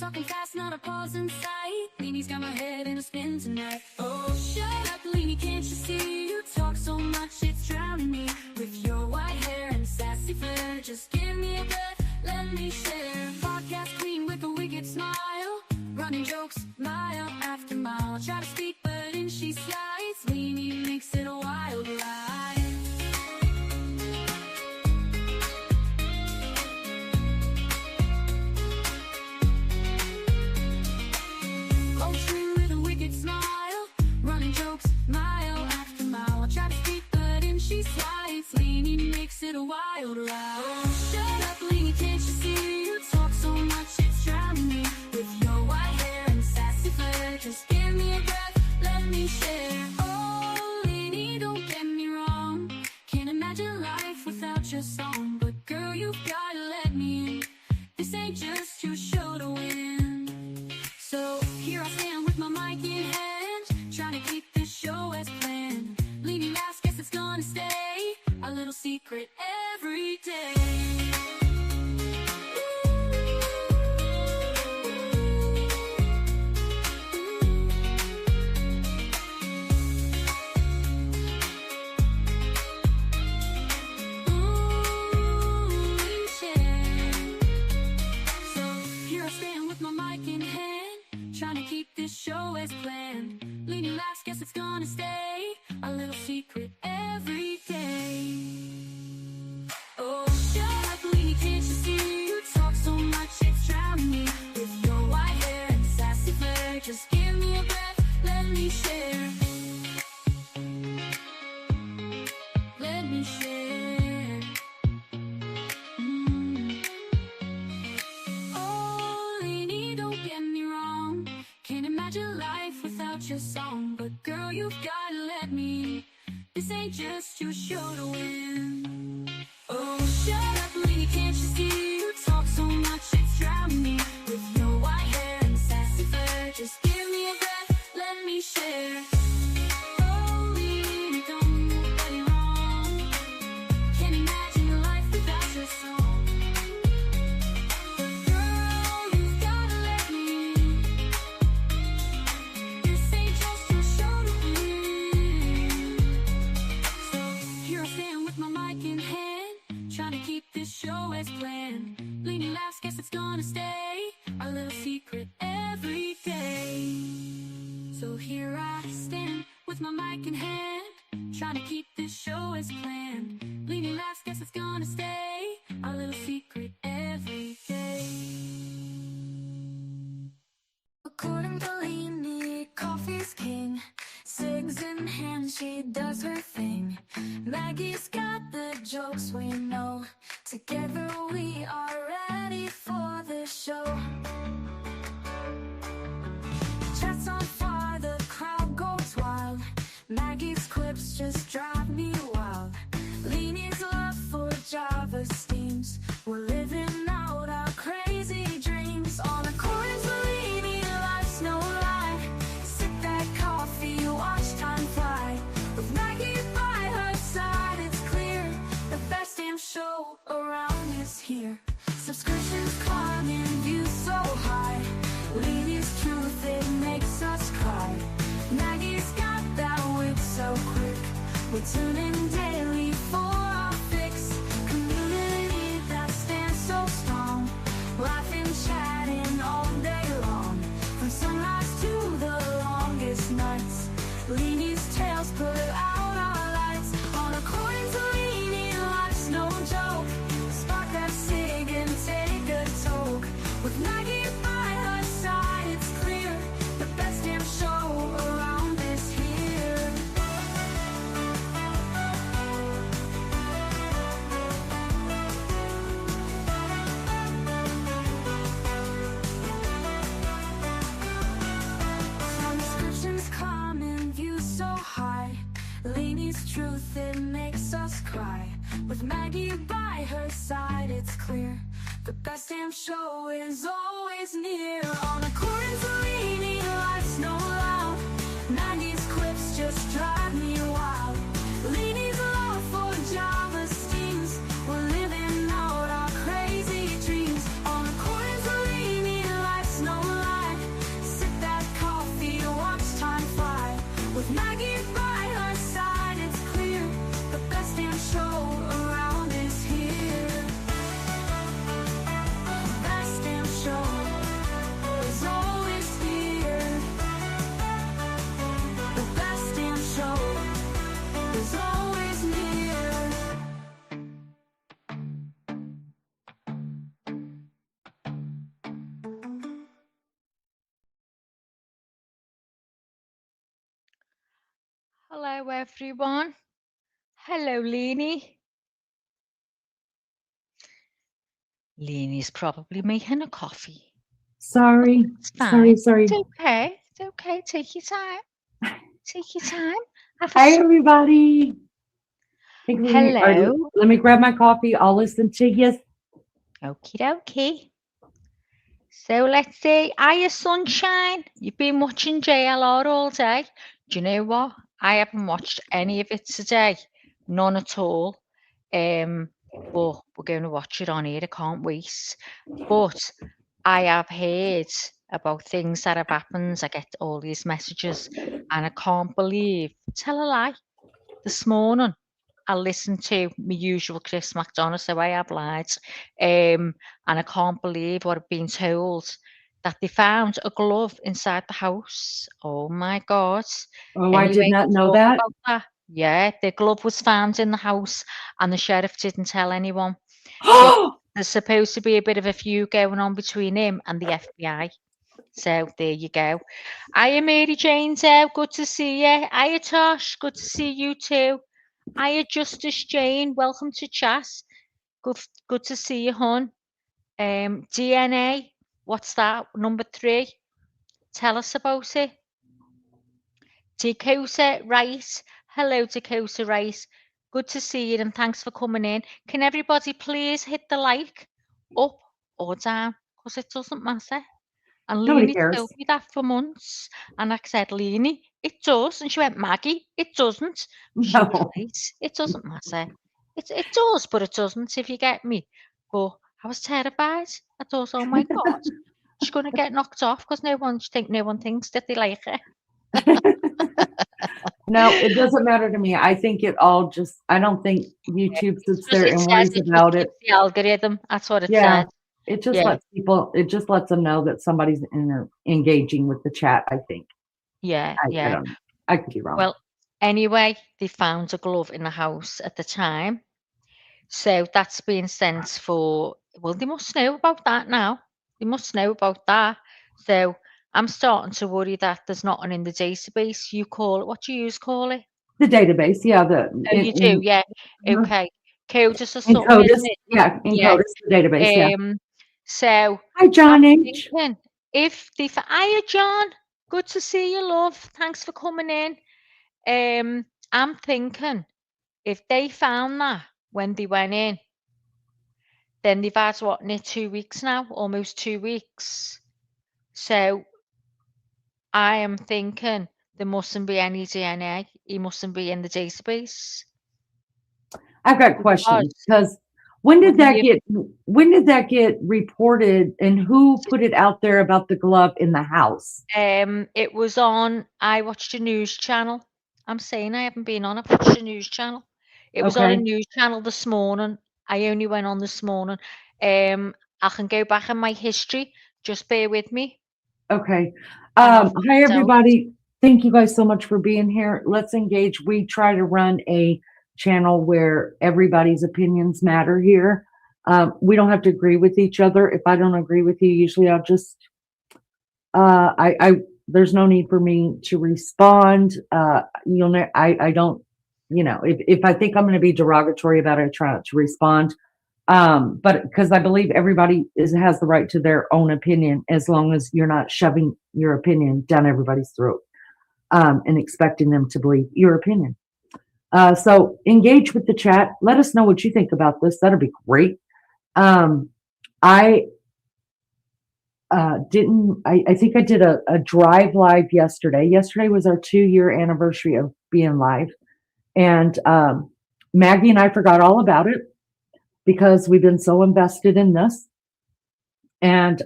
Talking fast, not a pause in sight. Leanie's got my head in a spin tonight. Oh, shut up, Leanie, can't you see? You talk so much, it's drowning me. With your white hair and sassy flair, just give me a breath, let me share. Podcast queen with a wicked smile, running jokes mile after mile. Try to speak, but in she slides. Leanie makes it a wild ride. Smile, running jokes mile after mile. I try to speak, but in she slides. Leanie makes it a wild ride. Oh, shut up, Leanie, can't you see? You talk so much, it's drowning me. With your white hair and sassy flair, just give me a breath, let me share. Oh, Leanie, don't get me wrong, can't imagine life without your song. But girl, you've gotta let me in. This ain't just your show to win. So here I stand with my mic in hand, trying to keep this show as planned. Leanie laughs, guess it's gonna stay a little secret every day. Trying to keep this show as planned. Leanie laughs, guess it's gonna stay a little secret every day. Oh, shut up, Leanie, can't you see? You talk so much, it's drowning me. With your white hair and sassy flair, just give me a breath, let me share. Let me share. Oh, Leanie, don't get me wrong, can't imagine life without your song. But girl, you've gotta let me. This ain't just your show to win. Oh, shut up, Leanie, can't you see? You talk so much, it's drowning me. With your white hair and sassy flair, just give me a breath, let me share. Oh, Leanie, don't get me wrong, can't imagine life without your song. Show as planned. Leanie laughs, guess it's gonna stay a little secret every day. So here I stand with my mic in hand, trying to keep this show as planned. Leanie laughs, guess it's gonna stay a little secret every day. According to Leanie, coffee's king. Cigs in hand, she does her thing. Maggie's got the jokes we know. Together we are ready for the show. Chats on fire, the crowd goes wild. Maggie's clips just drive me wild. Leanie's love for Java steams. We're living out our crazy dreams. On a chorus, Leanie, life's no lie. Sip that coffee, watch time fly. With Maggie by her side, it's clear the best damn show around is here. Subscriptions climbing, views so high. Leanie's truth, it makes us cry. Maggie's got that wit so quick. We tune in daily for our fix. Community that stands so strong. Laughing, chatting all day long. From sunrise to the longest nights. Leanie's tales put out our lights. On a coin to Leanie, life's no joke. Spark that cig and take a toke. With Maggie by her side, it's clear the best damn show around is here. Subscriptions come in views so high. Leanie's truth, it makes us cry. With Maggie by her side, it's clear the best damn show is always near. On a chorus, Leanie, life's no loud. Maggie's quips just drive me wild. Leanie's love for Java steams. We're living out our crazy dreams. On a chorus, Leanie, life's Hello, everyone. Hello, Leanie. Leanie's probably making a coffee. Sorry, It's sorry, fine. sorry. It's okay. It's okay. Take your time. Take your time. Have a Hi, sip. everybody. Hey, Hello. let me grab my coffee. I'll listen to you. Okie dokie. So let's see. Hiya, sunshine. You've been watching JLR all day. Do you know what? I haven't watched any of it today. None at all. Um, but we're going to watch it on here. I can't wait. But I have heard about things that have happened. I get all these messages, and I can't believe, tell a lie, this morning I listened to my usual Chris McDonough, so I have lied. And I can't believe what I've been told that they found a glove inside the house. Oh my God. Oh, I did Anyway, not know talk that. about that. Yeah, the glove was found in the house, and the sheriff didn't tell anyone. So there's supposed to be a bit of a feud going on between him and the FBI. So there you go. Hiya, Mary Jane. Good to see you. Hiya, Tosh. Good to see you too. Hiya, Justice Jane. Welcome to chat. Good to see you, hon. DNA. What's that? Number 3. Tell us about it. Dakota Rice. Hello, Dakota Rice. Good to see you and thanks for coming in. Can everybody please hit the like up or down? Because it doesn't matter. And Nobody Leonie told cares. me that for months. And I said, Leonie, it does. And she went, Maggie, it doesn't. She was No. right. It doesn't matter. It does, but it doesn't, if you get me. But I was terrified. I thought, oh my God, she's going to get knocked off because no one thinks that they like her. No, it doesn't matter to me. I think it all just, I don't think YouTube It's sits just, there it and says worries it just about it. fits the algorithm. That's what it Yeah. said. It just Yeah, lets people, it just lets them know that somebody's engaging with the chat, I think. yeah, I yeah. don't know. I could be wrong. Well, anyway, they found a glove in the house at the time. So that's been sent for, well, they must know about that now. They must know about that. So I'm starting to worry that there's nothing in the database. You call it, what do you use call it? The database, yeah, the Oh, you do, yeah. uh, Okay. CODIS or in something, isn't CODIS, it? yeah, in Yeah. CODIS, the database, yeah. So Hi, I'm John H. thinking if they, hiya, John. Good to see you, love. Thanks for coming in. I'm thinking if they found that when they went in, then they've had what, near 2 weeks now, almost 2 weeks. So I am thinking there mustn't be any DNA. He mustn't be in the database I've got questions because because wouldn't you? when did that get reported and who put it out there about the glove in the house? It was on. I watched a news channel. I'm saying I haven't been on. I've watched a news channel. It was on a Okay, news channel this morning. I only went on this morning. Um, I can go back in my history. Just bear with me, okay. and I'll Hi find out. everybody. Thank you guys so much for being here. Let's engage. We try to run a channel where everybody's opinions matter here. We don't have to agree with each other. If I don't agree with you, usually I'll just I there's no need for me to respond. You'll know I don't, if I think I'm going to be derogatory about it, I try not to respond. But because I believe everybody has the right to their own opinion, as long as you're not shoving your opinion down everybody's throat, and expecting them to believe your opinion. So engage with the chat. Let us know what you think about this. That'd be great. Um, I didn't I think I did a drive live yesterday. Yesterday was our 2 year anniversary of being live. And Maggie and I forgot all about it because we've been so invested in this. And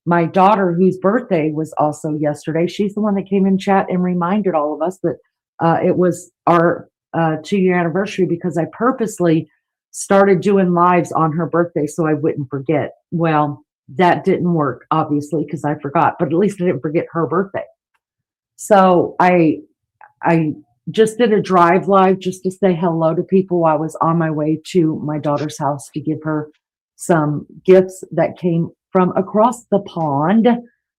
my daughter, whose birthday was also yesterday, she's the one that came in chat and reminded all of us that it was our 2 year anniversary, because I purposely started doing lives on her birthday so I wouldn't forget. Well, that didn't work, obviously, because I forgot, but at least I didn't forget her birthday. So I just did a drive live just to say hello to people while I was on my way to my daughter's house to give her some gifts that came from across the pond.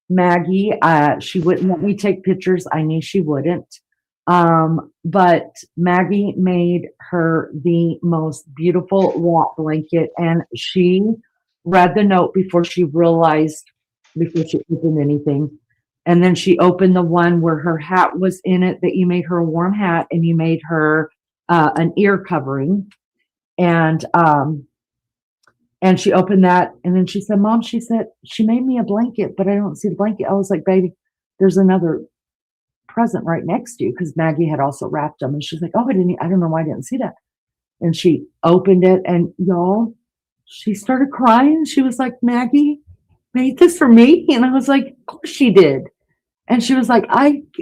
Maggie, she wouldn't let me take pictures. I knew she wouldn't. But Maggie made her the most beautiful wrap blanket, and she read the note before she opened anything. And then she opened the one where her hat was in it, that you made her a warm hat and you made her an ear covering. And she opened that, and then she said, Mom, she said, she made me a blanket, but I don't see the blanket. I was like, baby, there's another present right next to you, because Maggie had also wrapped them. And she's like, oh, I don't know why I didn't see that. And she opened it, and y'all, she started crying. She was like, Maggie made this for me. And I was like, of course she did. And she was like,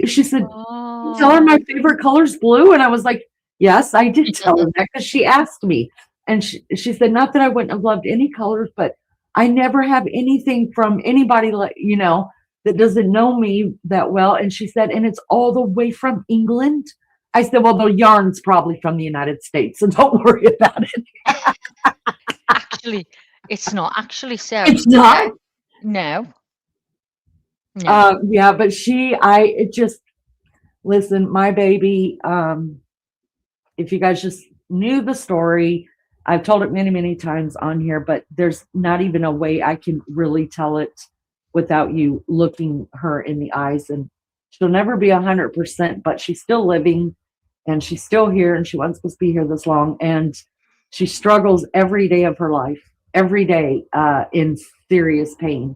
she said, Oh. tell her my favorite color is blue. And I was like, yes, I did tell her that, because she asked me. And she said, not that I wouldn't have loved any colors, but I never have anything from anybody like, that doesn't know me that well. And she said, and it's all the way from England. I said, well, the yarn's probably from the United States, so don't worry about it. Actually, it's not actually so. It's not? No. Yeah, but listen, my baby, if you guys just knew the story, I've told it many, many times on here, but there's not even a way I can really tell it without you looking her in the eyes. And she'll never be 100%, but she's still living, and she's still here, and she wasn't supposed to be here this long. And she struggles every day of her life, every day, in serious pain.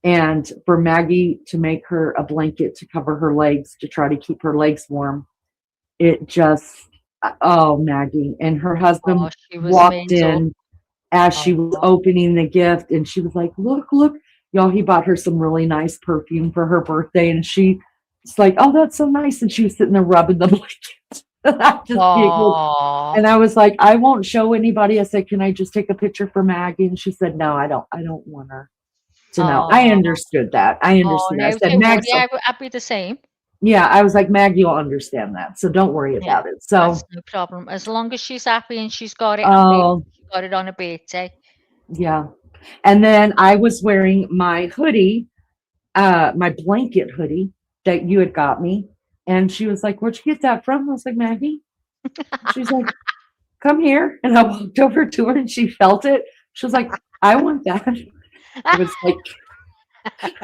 And for Maggie to make her a blanket to cover her legs, to try to keep her legs warm, it just, Maggie. And her husband walked in as she was opening the gift, and she was like, look, y'all, he bought her some really nice perfume for her birthday, and she's like, oh, that's so nice. And she was sitting there rubbing the blanket. I just giggled. And I was like, I won't show anybody. I said, can I just take a picture for Maggie? And she said, no, I don't want her to know. I understood that. I understood. I said, Maggie, I'd be the same. Yeah, I was like, Maggie will understand that, so don't worry about it. So that's no problem. As long as she's happy and she's got it, she got it on her birthday. Yeah. And then I was wearing my hoodie, my blanket hoodie that you had got me. And she was like, where'd you get that from? I was like, Maggie. She's like, come here. And I walked over to her, and she felt it. She was like, I want that.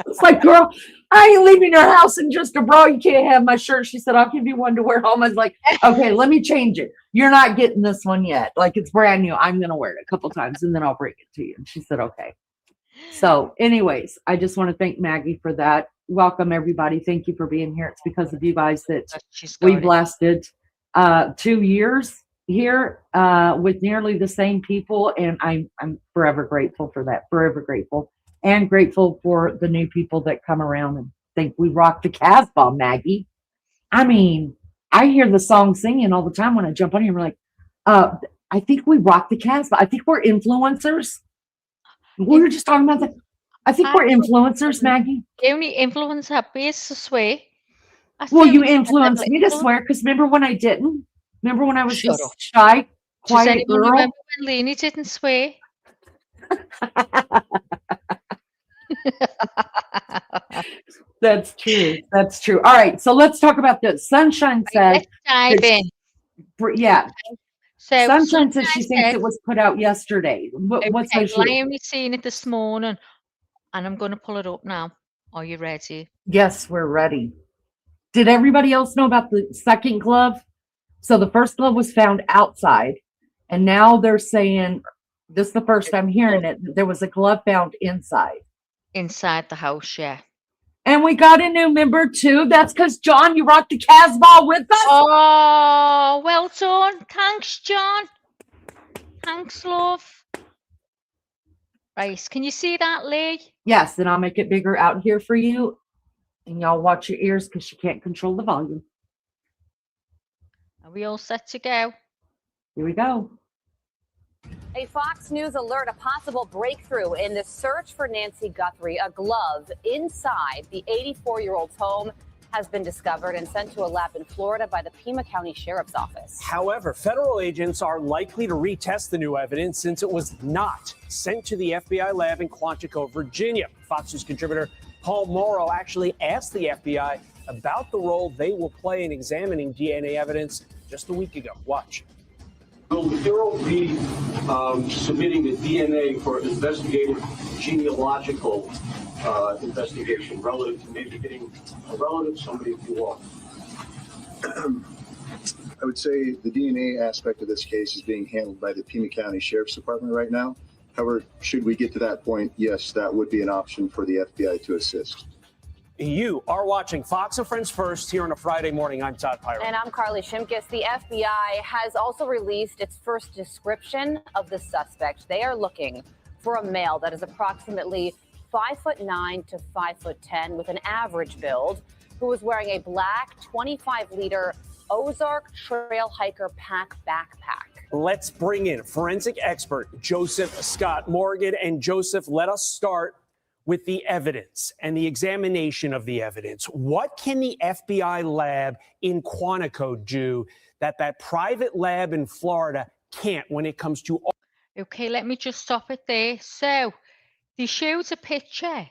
It's like, girl, I ain't leaving your house in just a bra. You can't have my shirt. She said, I'll give you one to wear home. I was like, okay, let me change it. You're not getting this one yet. Like, it's brand new. I'm going to wear it a couple times, and then I'll bring it to you. And she said, okay. So anyways, I just want to thank Maggie for that. Welcome, everybody. Thank you for being here. It's because of you guys that we've lasted 2 years here with nearly the same people. And I'm forever grateful for that. Forever grateful. And grateful for the new people that come around and think we rock the Casbah, Maggie. I mean, I hear the song singing all the time when I jump on here. We're like, I think we rock the Casbah. I think we're influencers. We were just talking about that. I think we're influencers, Maggie. The only influence happy is to swear. Well, you influenced me to swear, because remember when I didn't? Remember when I was just shy, quiet girl? Remember when Lainey didn't swear? That's true. That's true. All right, so let's talk about this. Sunshine said, let's dive in. Yeah. So Sunshine said she thinks it was put out yesterday. What's her I only seen it this morning, and I'm going to pull it up now. Are you ready? Yes, we're ready. Did everybody else know about the second glove? So the first glove was found outside, and now they're saying, this is the first I'm hearing it, there was a glove found inside. Inside the house, yeah. And we got a new member too. That's because, John, you rocked the Casbah with us. Oh, well done. Thanks, John. Thanks, love. Right, can you see that, Lee? Yes, and I'll make it bigger out here for you. And y'all watch your ears, because you can't control the volume. Are we all set to go? Here we go. A Fox News alert, a possible breakthrough in the search for Nancy Guthrie. A glove inside the 84-year-old's home has been discovered and sent to a lab in Florida by the Pima County Sheriff's Office. However, federal agents are likely to retest the new evidence since it was not sent to the FBI lab in Quantico, Virginia. Fox News contributor Paul Morrow actually asked the FBI about the role they will play in examining DNA evidence just a week ago. Watch. Will the Bureau be submitting the DNA for investigative genealogical investigation relative to maybe getting a relative, somebody if you want? I would say the DNA aspect of this case is being handled by the Pima County Sheriff's Department right now. However, should we get to that point, yes, that would be an option for the FBI to assist. You are watching Fox and Friends First here on a Friday morning. I'm Todd Pyro. And I'm Carly Shimkus. The FBI has also released its first description of the suspect. They are looking for a male that is approximately 5'9" to 5'10" with an average build, who was wearing a black 25-liter Ozark Trail Hiker Pack backpack. Let's bring in forensic expert Joseph Scott Morgan. And Joseph, let us start with the evidence and the examination of the evidence. What can the FBI lab in Quantico do that private lab in Florida can't when it comes to... Okay, let me just stop it there. So they showed a picture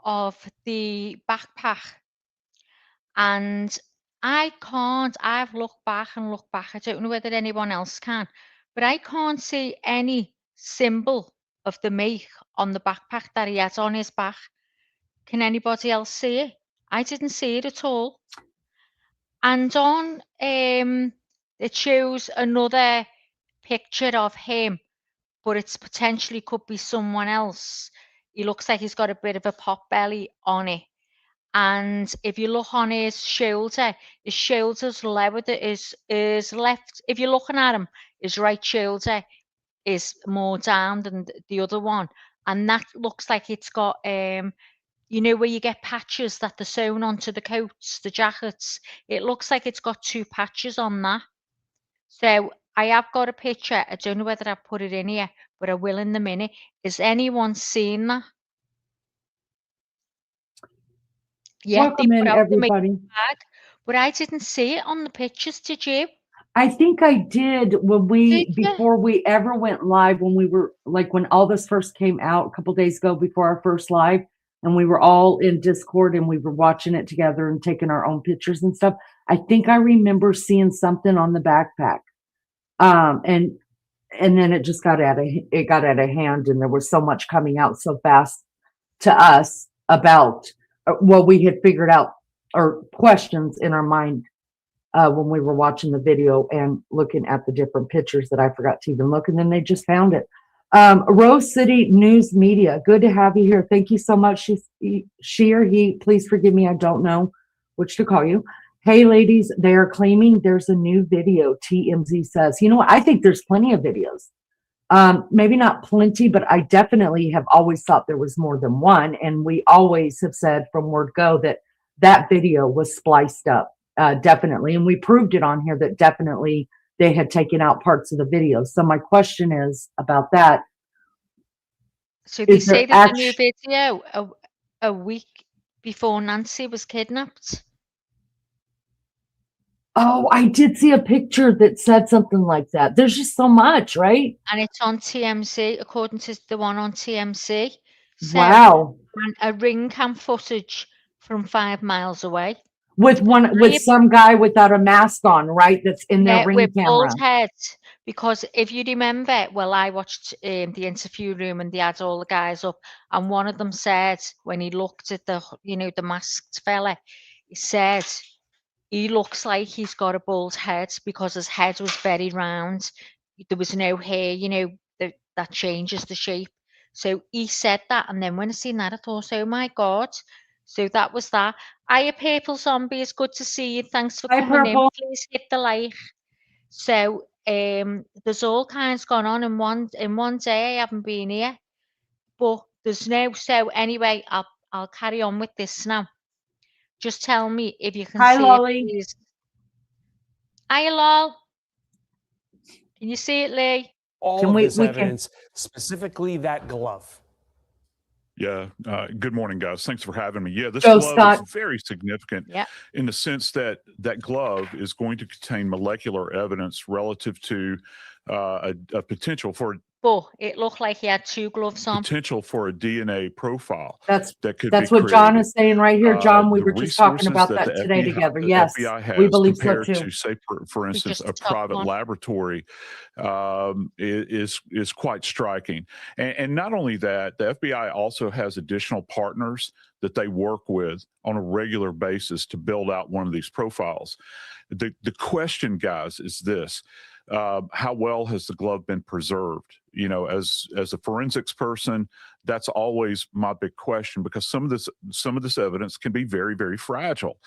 of the backpack, and I've looked back and looked back. I don't know whether anyone else can, but I can't see any symbol of the make on the backpack that he had on his back. Can anybody else see it? I didn't see it at all. And on it shows another picture of him, but it's potentially could be someone else. He looks like he's got a bit of a pot belly on it. And if you look on his shoulder's lowered, is left. If you're looking at him, his right shoulder is more down than the other one. And that looks like it's got, you know, where you get patches that are sewn onto the coats, the jackets. It looks like it's got 2 patches on that. So I have got a picture. I don't know whether I put it in here, but I will in a minute. Is anyone seen that? Yeah, Welcome in, everybody. Bag, but I didn't see it on the pictures. Did you? I think I did when before we ever went live, when we were like, when all this first came out a couple days ago before our first live, and we were all in Discord and we were watching it together and taking our own pictures and stuff. I think I remember seeing something on the backpack. And then it just got out of hand, and there was so much coming out so fast to us about what we had figured out, or questions in our mind when we were watching the video and looking at the different pictures that I forgot to even look, and then they just found it. Rose City News Media, good to have you here. Thank you so much. She or he, please forgive me, I don't know which to call you. Hey, ladies, they are claiming there's a new video, TMZ says. You know what? I think there's plenty of videos. Maybe not plenty, but I definitely have always thought there was more than one. And we always have said from word go that video was spliced up, definitely. And we proved it on here that definitely they had taken out parts of the video. So my question is about that. So they say there's a new video a week before Nancy was kidnapped. Oh, I did see a picture that said something like that. There's just so much, right? And it's on TMZ, according to the one on TMZ. So, wow. And a ring cam footage from 5 miles away. With some guy without a mask on, right? That's in their ring with camera. bald head. Because if you remember, well, I watched the interview room and they had all the guys up, and one of them said when he looked at the masked fella, he said he looks like he's got a bald head because his head was very round. There was no hair, that changes the shape. So he said that, and then when I seen that, I thought, oh my God. So that was that. Hiya, Purple Zombie. It's good to see you. Thanks for coming in. Please hit the like. So there's all kinds going on in one day. I haven't been here, but there's no. So anyway, I'll carry on with this now. Just tell me if you can see Lolly. it, please. Hi, Lol. Can you see it, Lee? All of this evidence, specifically that glove. Yeah. Good morning, guys. Thanks for having me. Yeah, this Joe glove Scott. is very significant in the sense that that glove is going to contain molecular evidence relative to a potential for but it looked like he had 2 gloves on. Potential for a DNA profile That's that could that's be what John created. is saying right here. John, we The were just talking resources about that that the today FBI, together. the Yes, FBI we has believe so compared too. to, say, for instance, just a top private one. laboratory is quite striking. And not only that, the FBI also has additional partners that they work with on a regular basis to build out one of these profiles. The question, guys, is this. How well has the glove been preserved? You know, as a forensics person, that's always my big question, because some of this evidence can be very, very fragile.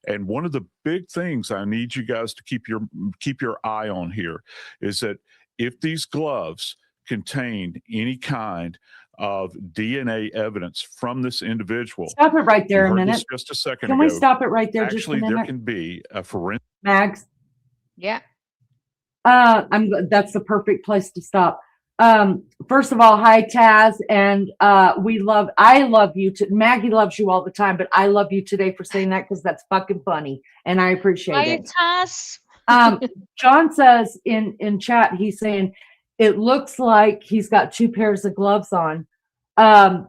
And one of the big things I need you guys to keep your eye on here is that if these gloves contain any kind of DNA evidence from this individual, Stop it right there you a heard minute. this just a second Can ago. we stop it right there just a Actually, there minute? can be a forensic. Mags, Yeah. that's the perfect place to stop. First of all, hi Taz, and I love you too. Maggie loves you all the time, but I love you today for saying that, because that's fucking funny, and I appreciate Hi, it. Taz. John says in chat, he's saying it looks like he's got 2 pairs of gloves on. I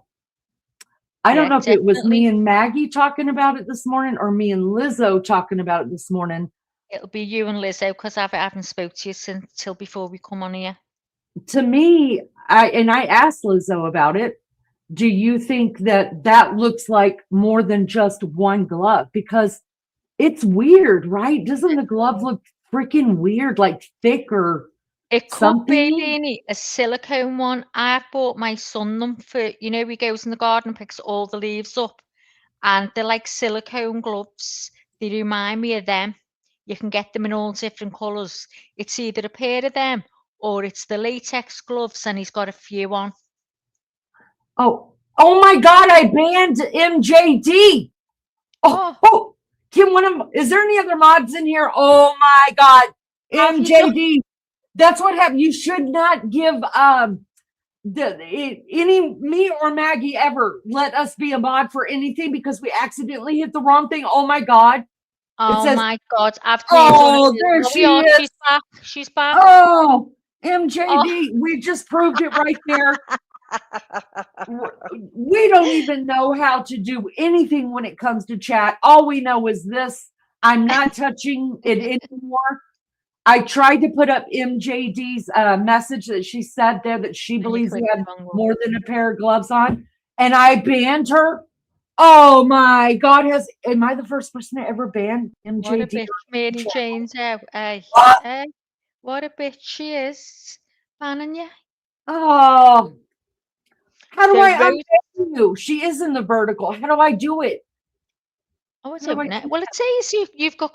don't know if it was me and Maggie talking about it this morning or me and Lizzo talking about it this morning. It'll be you and Lizzo, because I haven't spoke to you till before we come on here. To me, I asked Lizzo about it. Do you think that looks like more than just one glove? Because it's weird, right? Doesn't the glove look freaking weird, like thick or It could something? be, Lainey, a silicone one. I bought my son them for, he goes in the garden and picks all the leaves up, and they're like silicone gloves. They remind me of them. You can get them in all different colours. It's either a pair of them or it's the latex gloves, and he's got a few on. Oh my God, I banned MJD. Oh, Kim, is there any other mods in here? Oh my God, MJD. That's what happened. You should not give me or Maggie ever let us be a mod for anything, because we accidentally hit the wrong thing. Oh my God. Oh my God. There she is. She's back. She's back. Oh, MJD. We just proved it right there. We don't even know how to do anything when it comes to chat. All we know is this. I'm not touching it anymore. I tried to put up MJD's message that she said there that she believes he had more than a pair of gloves on, and I banned her. Oh my God! Am I the first person to ever ban MJD? What a bitch Mary Jane's out. What a bitch she is. Banning you. Oh, how do I unban you? She is in the vertical. How do I do it? Oh, I don't know. Well, it says you've got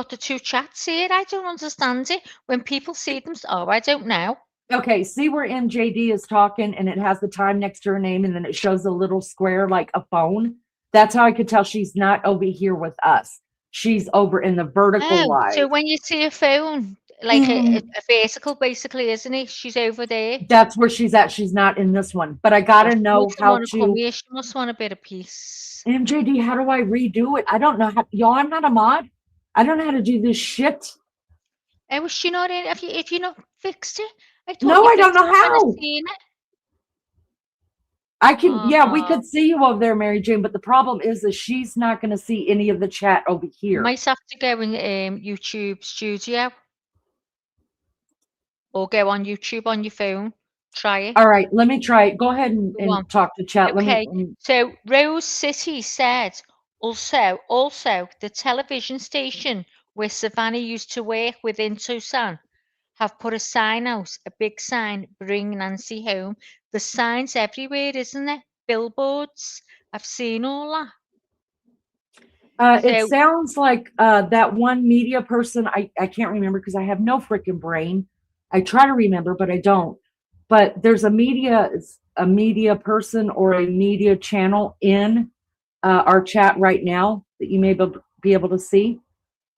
the 2 chats here. I don't understand it. When people see them, I don't know. Okay, see where MJD is talking, and it has the time next to her name, and then it shows a little square like a phone. That's how I could tell she's not over here with us. She's over in the vertical live. So when you see a phone, like a vertical, basically, isn't it? She's over there. That's where she's at. She's not in this one. But I gotta know how to. She must want a bit of peace. MJD, how do I redo it? I don't know how. Y'all, I'm not a mod. I don't know how to do this shit. Was she not in? If you not fixed it? No, I don't know how. I can, yeah, we could see you over there, Mary Jane, but the problem is that she's not going to see any of the chat over here. You might have to go in YouTube Studio, or go on YouTube on your phone. Try it. All right, let me try it. Go ahead and talk to chat. Okay. So Rose City said, also the television station where Savannah used to work within Tucson have put a sign out, a big sign, bring Nancy home. The signs everywhere, isn't it? Billboards. I've seen all that. It sounds like that one media person, I can't remember because I have no freaking brain. I try to remember, but I don't. But there's a media person or a media channel in our chat right now that you may be able to see.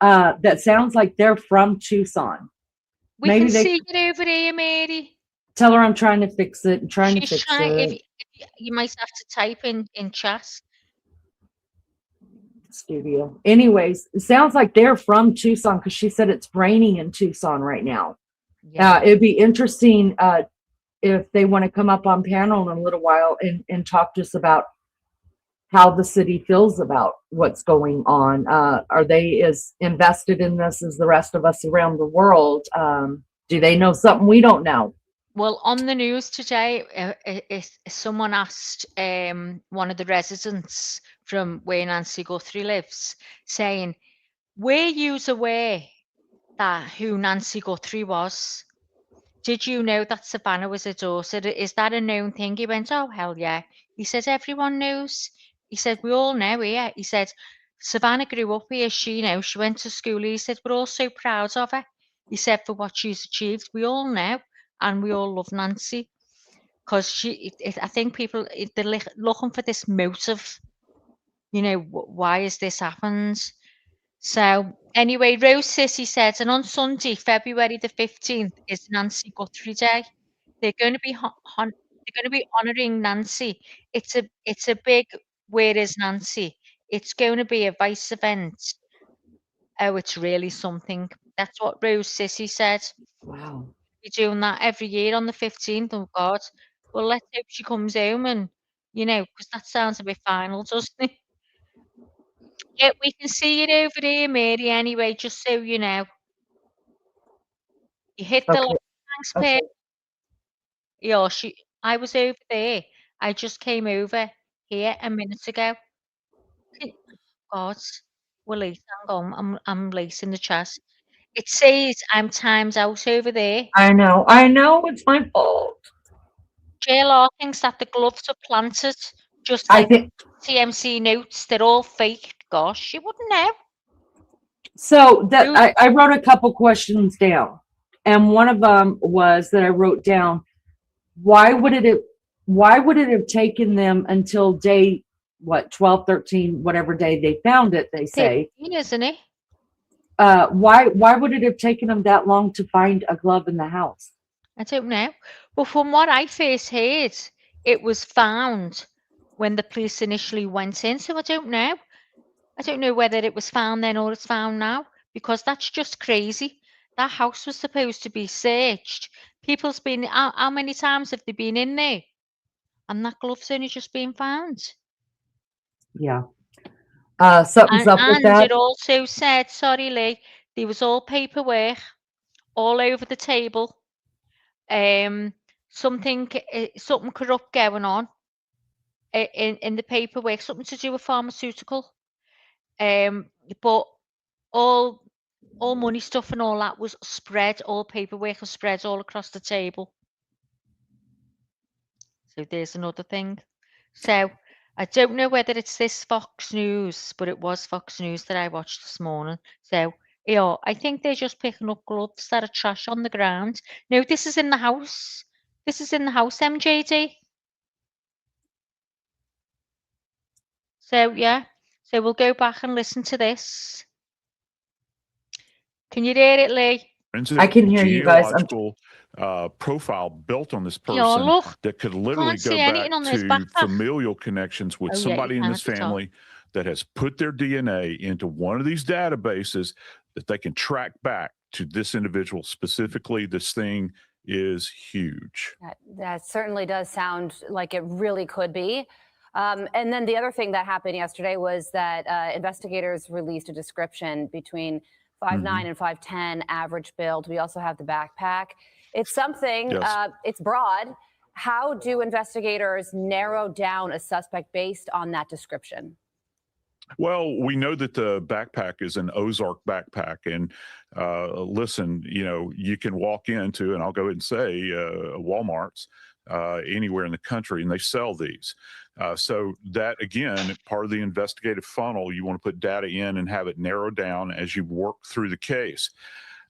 That sounds like they're from Tucson. We can see it over there, Mary. Tell her I'm trying to fix it. If you might have to type in chat. Studio. Anyways, it sounds like they're from Tucson because she said it's raining in Tucson right now. Yeah. It'd be interesting if they want to come up on panel in a little while and talk to us about how the city feels about what's going on. Are they as invested in this as the rest of us around the world? Do they know something we don't know? Well, on the news today, someone asked one of the residents from where Nancy Guthrie lives, saying, were you aware that who Nancy Guthrie was? Did you know that Savannah was her daughter? Is that a known thing? He went, oh, hell yeah. He said, everyone knows. He said, we all know here. He said, Savannah grew up here. She knows. She went to school. He said, we're all so proud of her. He said, for what she's achieved. We all know. And we all love Nancy. Because I think people, they're looking for this motive. You know, why has this happened? So anyway, Rose City said, and on Sunday, February the 15th, is Nancy Guthrie Day. They're going to be honouring Nancy. It's a big where is Nancy? It's going to be a vice event. Oh, it's really something. That's what Rose City said. Wow. We're doing that every year on the 15th. Oh God. Well, let's hope she comes home and, you know, because that sounds a bit final, doesn't it? Yeah, we can see it over here, Mary, anyway, just so you know. You hit the Okay. line. Thanks, Okay. Pip. Yeah, I was over there. I just came over here a minute ago. God, we're late. Hang on, I'm late in the chat. It says I'm timed out over there. I know, it's my fault. JLR thinks that the gloves are planted, just I like think TMC notes. They're all fake. Gosh, you wouldn't know. so. That I wrote a couple questions down, and one of them was that I wrote down, why would it have taken them until day 12, 13, whatever day they found it, they say. 13, isn't it? Why would it have taken them that long to find a glove in the house? I don't know. But from what I first heard, it was found when the police initially went in. So I don't know. I don't know whether it was found then or it's found now, because that's just crazy. That house was supposed to be searched. People's been, how many times have they been in there? And that glove's only just been found. Yeah. Something's up with And that. it also said, sorry, Lee, there was all paperwork all over the table. Something corrupt going on in the paperwork, something to do with pharmaceutical. But all money stuff and all that was spread, all paperwork was spread all across the table. So there's another thing. So I don't know whether it's this Fox News, but it was Fox News that I watched this morning. So yeah, I think they're just picking up gloves that are trash on the ground. No, this is in the house. This is in the house, MJD. So yeah, so we'll go back and listen to this. Can you hear it, Lee? I can hear you guys. Genealogical profile built on this person Yeah, look, that could literally can't go see back anything on this to backpack. familial connections with Oh, yeah, somebody you in can this at the top. family that has put their DNA into one of these databases that they can track back to this individual specifically. This thing is huge. That certainly does sound like it really could be. And then the other thing that happened yesterday was that investigators released a description between 5'9" and 5'10" average build. We also have the backpack. It's something, Yes. It's broad. How do investigators narrow down a suspect based on that description? Well, we know that the backpack is an Ozark backpack. And listen, you know, you can walk into, and I'll go ahead and say, Walmart's anywhere in the country, and they sell these. So that, again, part of the investigative funnel, you want to put data in and have it narrowed down as you work through the case.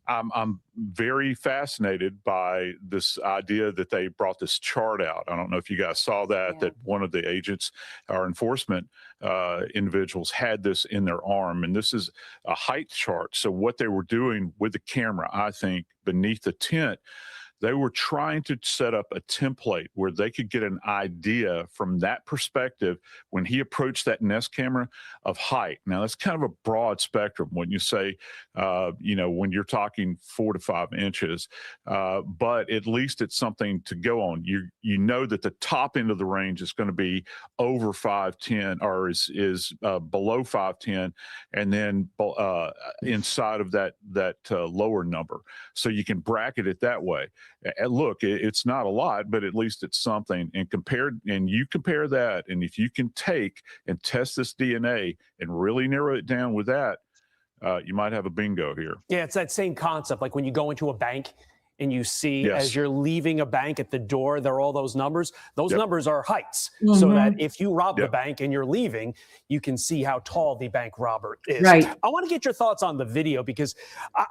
I'm very fascinated by this idea that they brought this chart out. I don't know if you guys saw that, that one of the agents or enforcement individuals had this in their arm. And this is a height chart. So what they were doing with the camera, I think, beneath the tent, They were trying to set up a template where they could get an idea from that perspective when he approached that Nest camera of height. Now, that's kind of a broad spectrum when you say, when you're talking 4 to 5 inches, but at least it's something to go on. You know that the top end of the range is going to be over 5'10", or is below 5'10", and then inside of that lower number. So you can bracket it that way. Look, it's not a lot, but at least it's something. And you compare that, and if you can take and test this DNA and really narrow it down with that, you might have a bingo here. Yeah, it's that same concept. Like when you go into a bank and you see, Yes. as you're leaving a bank at the door, there are all those numbers. Those Yep. numbers are heights, Mm-hmm. so that if you rob the Yep. bank and you're leaving, you can see how tall the bank robber is. Right. I want to get your thoughts on the video, because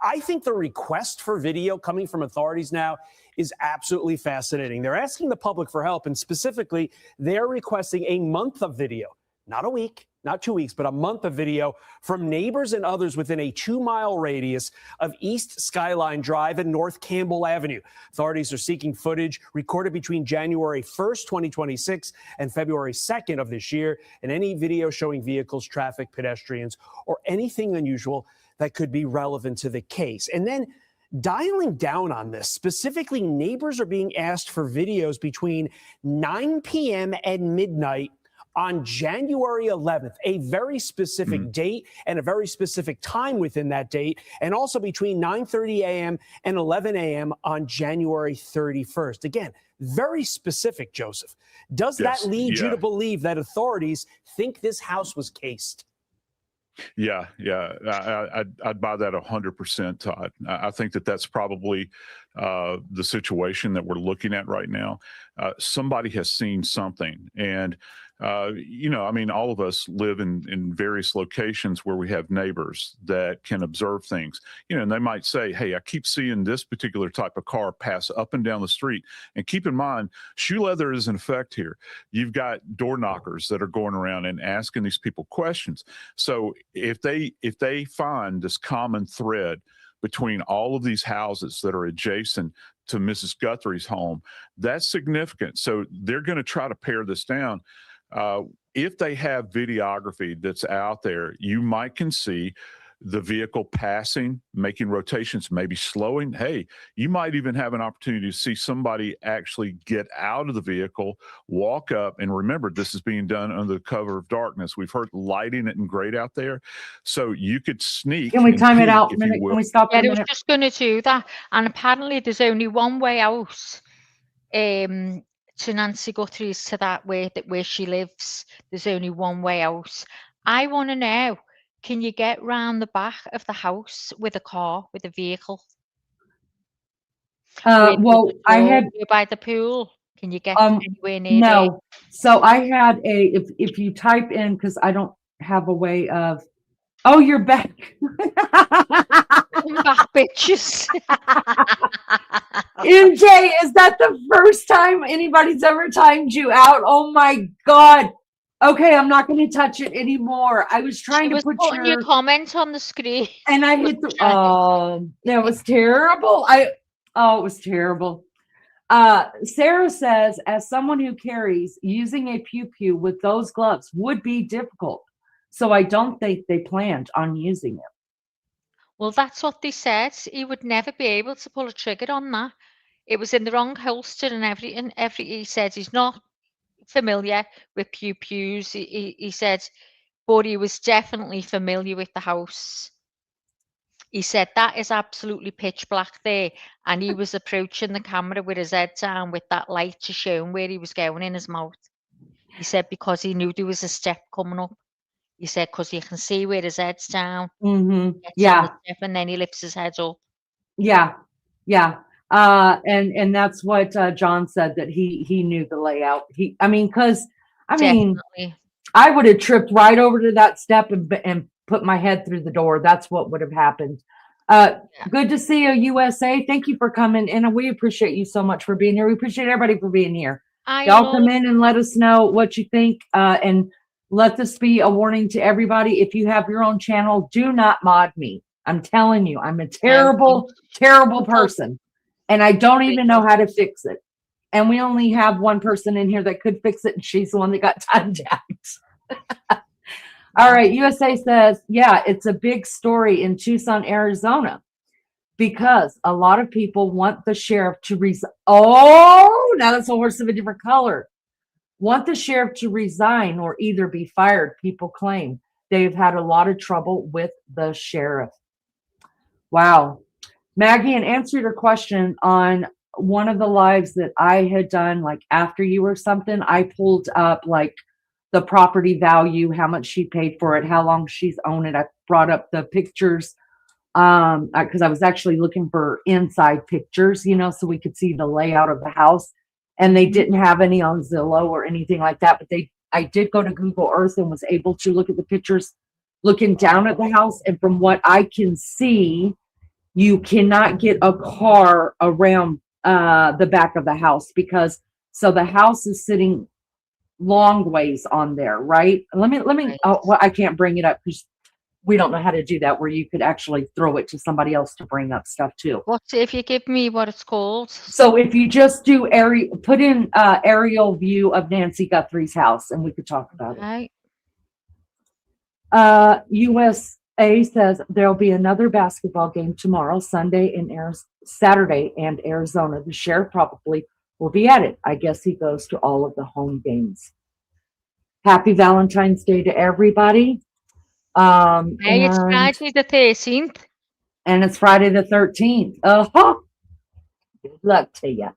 I think the request for video coming from authorities now is absolutely fascinating. They're asking the public for help, and specifically, they're requesting a month of video, not a week, not 2 weeks, but a month of video from neighbors and others within a 2-mile radius of East Skyline Drive and North Campbell Avenue. Authorities are seeking footage recorded between January 1st, 2026 and February 2nd of this year, and any video showing vehicles, traffic, pedestrians, or anything unusual that could be relevant to the case. And then dialing down on this, specifically, neighbors are being asked for videos between 9 p.m. and midnight on January 11th, a very specific date and a very specific time within that date, and also between 9:30 a.m. and 11 a.m. on January 31st. Again, very specific, Joseph. Does Yes, that lead you yeah. to believe that authorities think this house was cased? Yeah. I'd buy that 100%, Todd. I think that's probably the situation that we're looking at right now. Somebody has seen something, and all of us live in various locations where we have neighbors that can observe things, and they might say, hey, I keep seeing this particular type of car pass up and down the street. And keep in mind, shoe leather is in effect here. You've got door knockers that are going around and asking these people questions. So if they find this common thread between all of these houses that are adjacent to Mrs. Guthrie's home, that's significant. So they're going to try to pare this down. If they have videography that's out there, you might can see the vehicle passing, making rotations, maybe slowing. Hey, you might even have an opportunity to see somebody actually get out of the vehicle, walk up, and remember, this is being done under the cover of darkness. We've heard lighting it and great out there. So you could sneak. Can we and time it peek, out a if you minute? will. Can we stop for Yeah, a I was minute? just going to do that. And apparently there's only one way out to Nancy Guthrie's, to that way, that where she lives. There's only one way out. I want to know, can you get round the back of the house with a car, with a vehicle? Well, I had By the pool. Can you get anywhere near no. So I had if you type in, because I don't have a way of. Oh, you're back. Come back, bitches. MJ, is that the first time anybody's ever timed you out? Oh my God. Okay, I'm not going to touch it anymore. I was trying to put putting your comment on the screen. and I hit the, that was terrible. It was terrible. Sarah says, as someone who carries, using a pew-pew with those gloves would be difficult. So I don't think they planned on using it. Well, that's what they said. He would never be able to pull a trigger on that. It was in the wrong holster and everything. He said he's not familiar with pew-pews. He said, but he was definitely familiar with the house. He said that is absolutely pitch black there, and he was approaching the camera with his head down with that light to show him where he was going in his mouth. He said because he knew there was a step coming up. He said because you can see where his head's down. Mm-hmm. Gets on Yeah. the step, and then he lifts his head up. Yeah. Yeah. And that's what John said, that he knew the layout. Because Definitely. I would have tripped right over to that step and put my head through the door. That's what would have happened. Good to see you, USA. Thank you for coming in, and we appreciate you so much for being here. We appreciate everybody for being here. Y'all come in and let us know what you think, and let this be a warning to everybody. If you have your own channel, do not mod me. I'm telling you, I'm a terrible, terrible person. and I don't even know how to fix it. And we only have one person in here that could fix it, and she's the one that got timed out. All right, USA says, yeah, it's a big story in Tucson, Arizona, because a lot of people want the sheriff to resign. Oh, now that's a horse of a different color. Want the sheriff to resign or either be fired, people claim. They've had a lot of trouble with the sheriff. Wow. Maggie, in answer to your question, on one of the lives that I had done, like after you or something, I pulled up like the property value, how much she paid for it, how long she's owned it. I brought up the pictures because I was actually looking for inside pictures, you know, so we could see the layout of the house. And they didn't have any on Zillow or anything like that, but I did go to Google Earth and was able to look at the pictures looking down at the house. And from what I can see, you cannot get a car around the back of the house because so the house is sitting long ways on there, right? Let me well, I can't bring it up because we don't know how to do that where you could actually throw it to somebody else to bring up stuff too. What's if you give me what it's called? So if you just do put in aerial view of Nancy Guthrie's house and we could talk about it. USA says there'll be another basketball game tomorrow, Saturday in Arizona. The sheriff probably will be at it. I guess he goes to all of the home games. Happy Valentine's Day to everybody. Hey, it's Friday the 13th. And it's Friday the 13th. Good luck to you.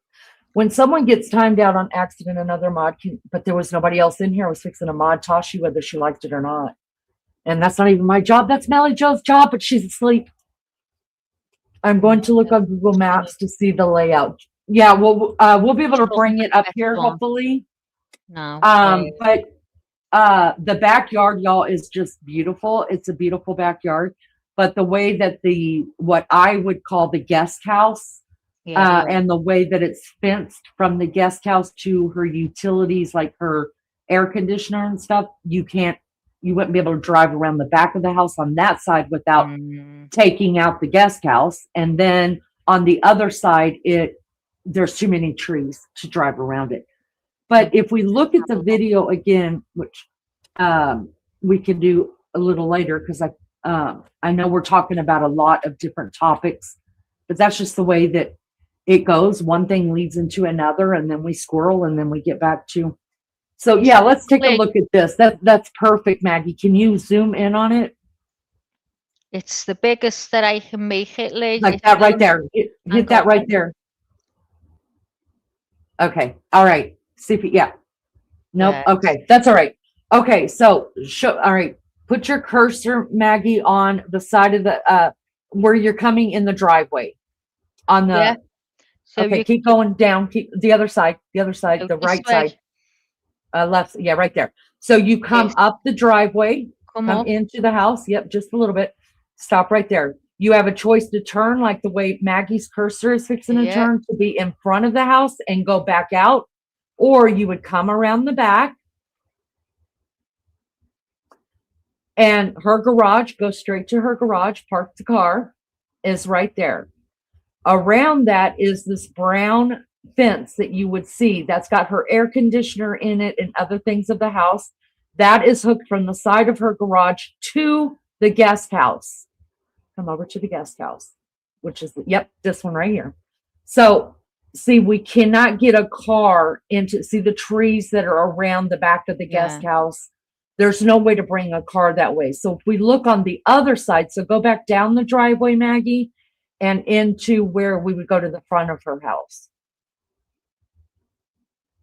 When someone gets timed out on accident, another mod but there was nobody else in here. I was fixing a mod Tashi, whether she liked it or not. And that's not even my job. That's Melly Jo's job, but she's asleep. I'm going to look on Google Maps to see the layout. Yeah, we'll be able to bring it up here, hopefully. No. But the backyard, y'all, is just beautiful. It's a beautiful backyard. But the way that what I would call the guest house, and the way that it's fenced from the guest house to her utilities, like her air conditioner and stuff, you wouldn't be able to drive around the back of the house on that side without taking out the guest house. And then on the other side, there's too many trees to drive around it. But if we look at the video again, which we can do a little later, because I know we're talking about a lot of different topics, but that's just the way that it goes. One thing leads into another, and then we squirrel, and then we get back to. So yeah, let's take a look at this. That's perfect, Maggie. Can you zoom in on it? It's the biggest that I can make it, like that right there. Hit that right there. Okay. All right. See if yeah. Nope. Yes. Okay. That's all right. Okay. So all right. Put your cursor, Maggie, on the side of the where you're coming in the driveway. On the So okay, keep going down. Keep the other side, the right side. Left, yeah, right there. So you come up the driveway, come into the house. Yep, just a little bit. Stop right there. You have a choice to turn, like the way Maggie's cursor is fixing to turn, to be in front of the house and go back out, or you would come around the back. And her garage, go straight to her garage, park the car, is right there. Around that is this brown fence that you would see that's got her air conditioner in it and other things of the house. That is hooked from the side of her garage to the guest house. Come over to the guest house, which is, this one right here. So see, we cannot get a car see the trees that are around the back of the guest house. There's no way to bring a car that way. So if we look on the other side, so go back down the driveway, Maggie, and into where we would go to the front of her house.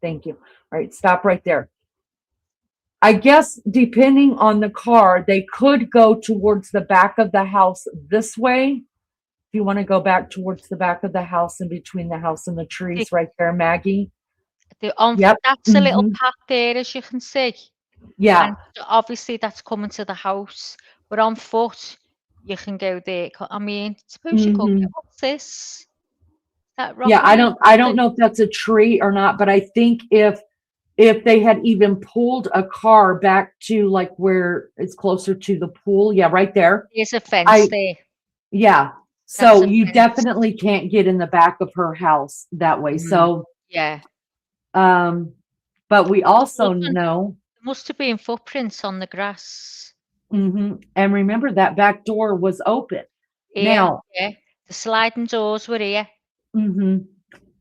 Thank you. All right, stop right there. I guess depending on the car, they could go towards the back of the house this way. If you want to go back towards the back of the house in between the house and the trees right there, Maggie. That's a little path there, as you can see. Yeah. And obviously that's coming to the house, but on foot, you can go there. I mean, suppose you could. What's this? That yeah, I don't know if that's a tree or not, but I think if they had even pulled a car back to like where it's closer to the pool, right there. There's a fence there. Yeah. So That's a you fence. definitely can't get in the back of her house that way. So, Yeah. but we also Wasn't- know, There must have been footprints on the grass. and remember that back door was open. Here, Now, yeah. The sliding doors were here.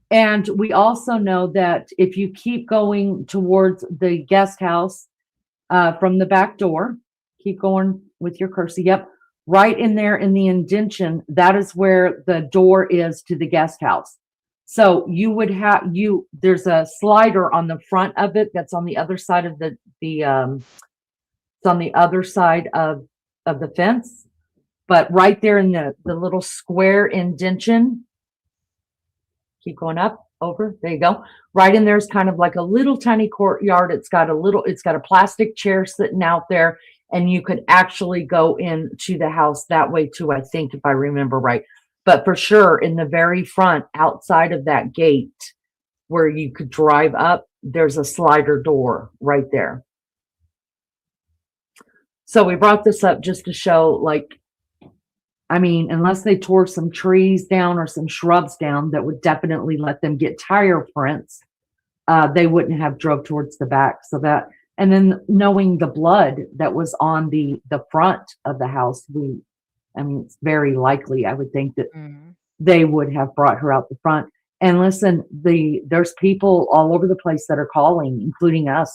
and we also know that if you keep going towards the guest house from the back door, keep going with your cursor. Yep. Right in there in the indention, that is where the door is to the guest house. So you would have there's a slider on the front of it that's on the other side of it's on the other side of the fence. But right there in the little square indention, keep going up, over, there you go. Right in there is kind of like a little tiny courtyard. It's got a plastic chair sitting out there, and you could actually go into the house that way too, I think, if I remember right. But for sure, in the very front, outside of that gate where you could drive up, there's a slider door right there. So we brought this up just to show, like, I mean, unless they tore some trees down or some shrubs down that would definitely let them get tire prints, they wouldn't have drove towards the back. So that, and then knowing the blood that was on the front of the house, I mean, it's very likely, I would think, that they would have brought her out the front. And listen, there's people all over the place that are calling, including us,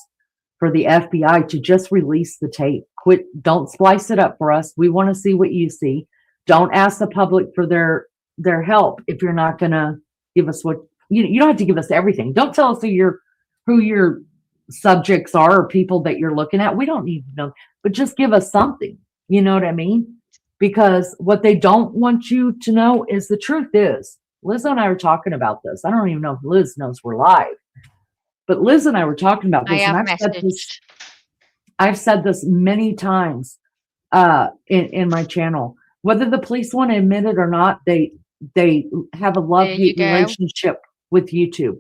for the FBI to just release the tape. Quit, don't splice it up for us. We want to see what you see. Don't ask the public for their help if you're not going to give us what you don't have to give us everything. Don't tell us who your subjects are or people that you're looking at. We don't need to know, but just give us something. You know what I mean? Because what they don't want you to know is the truth is, Liz and I were talking about this. I don't even know if Liz knows we're live, but Liz and I were talking about this. I have And I've said this many times in my channel. Whether the police want to admit it or not, they have a love-hate relationship with YouTube.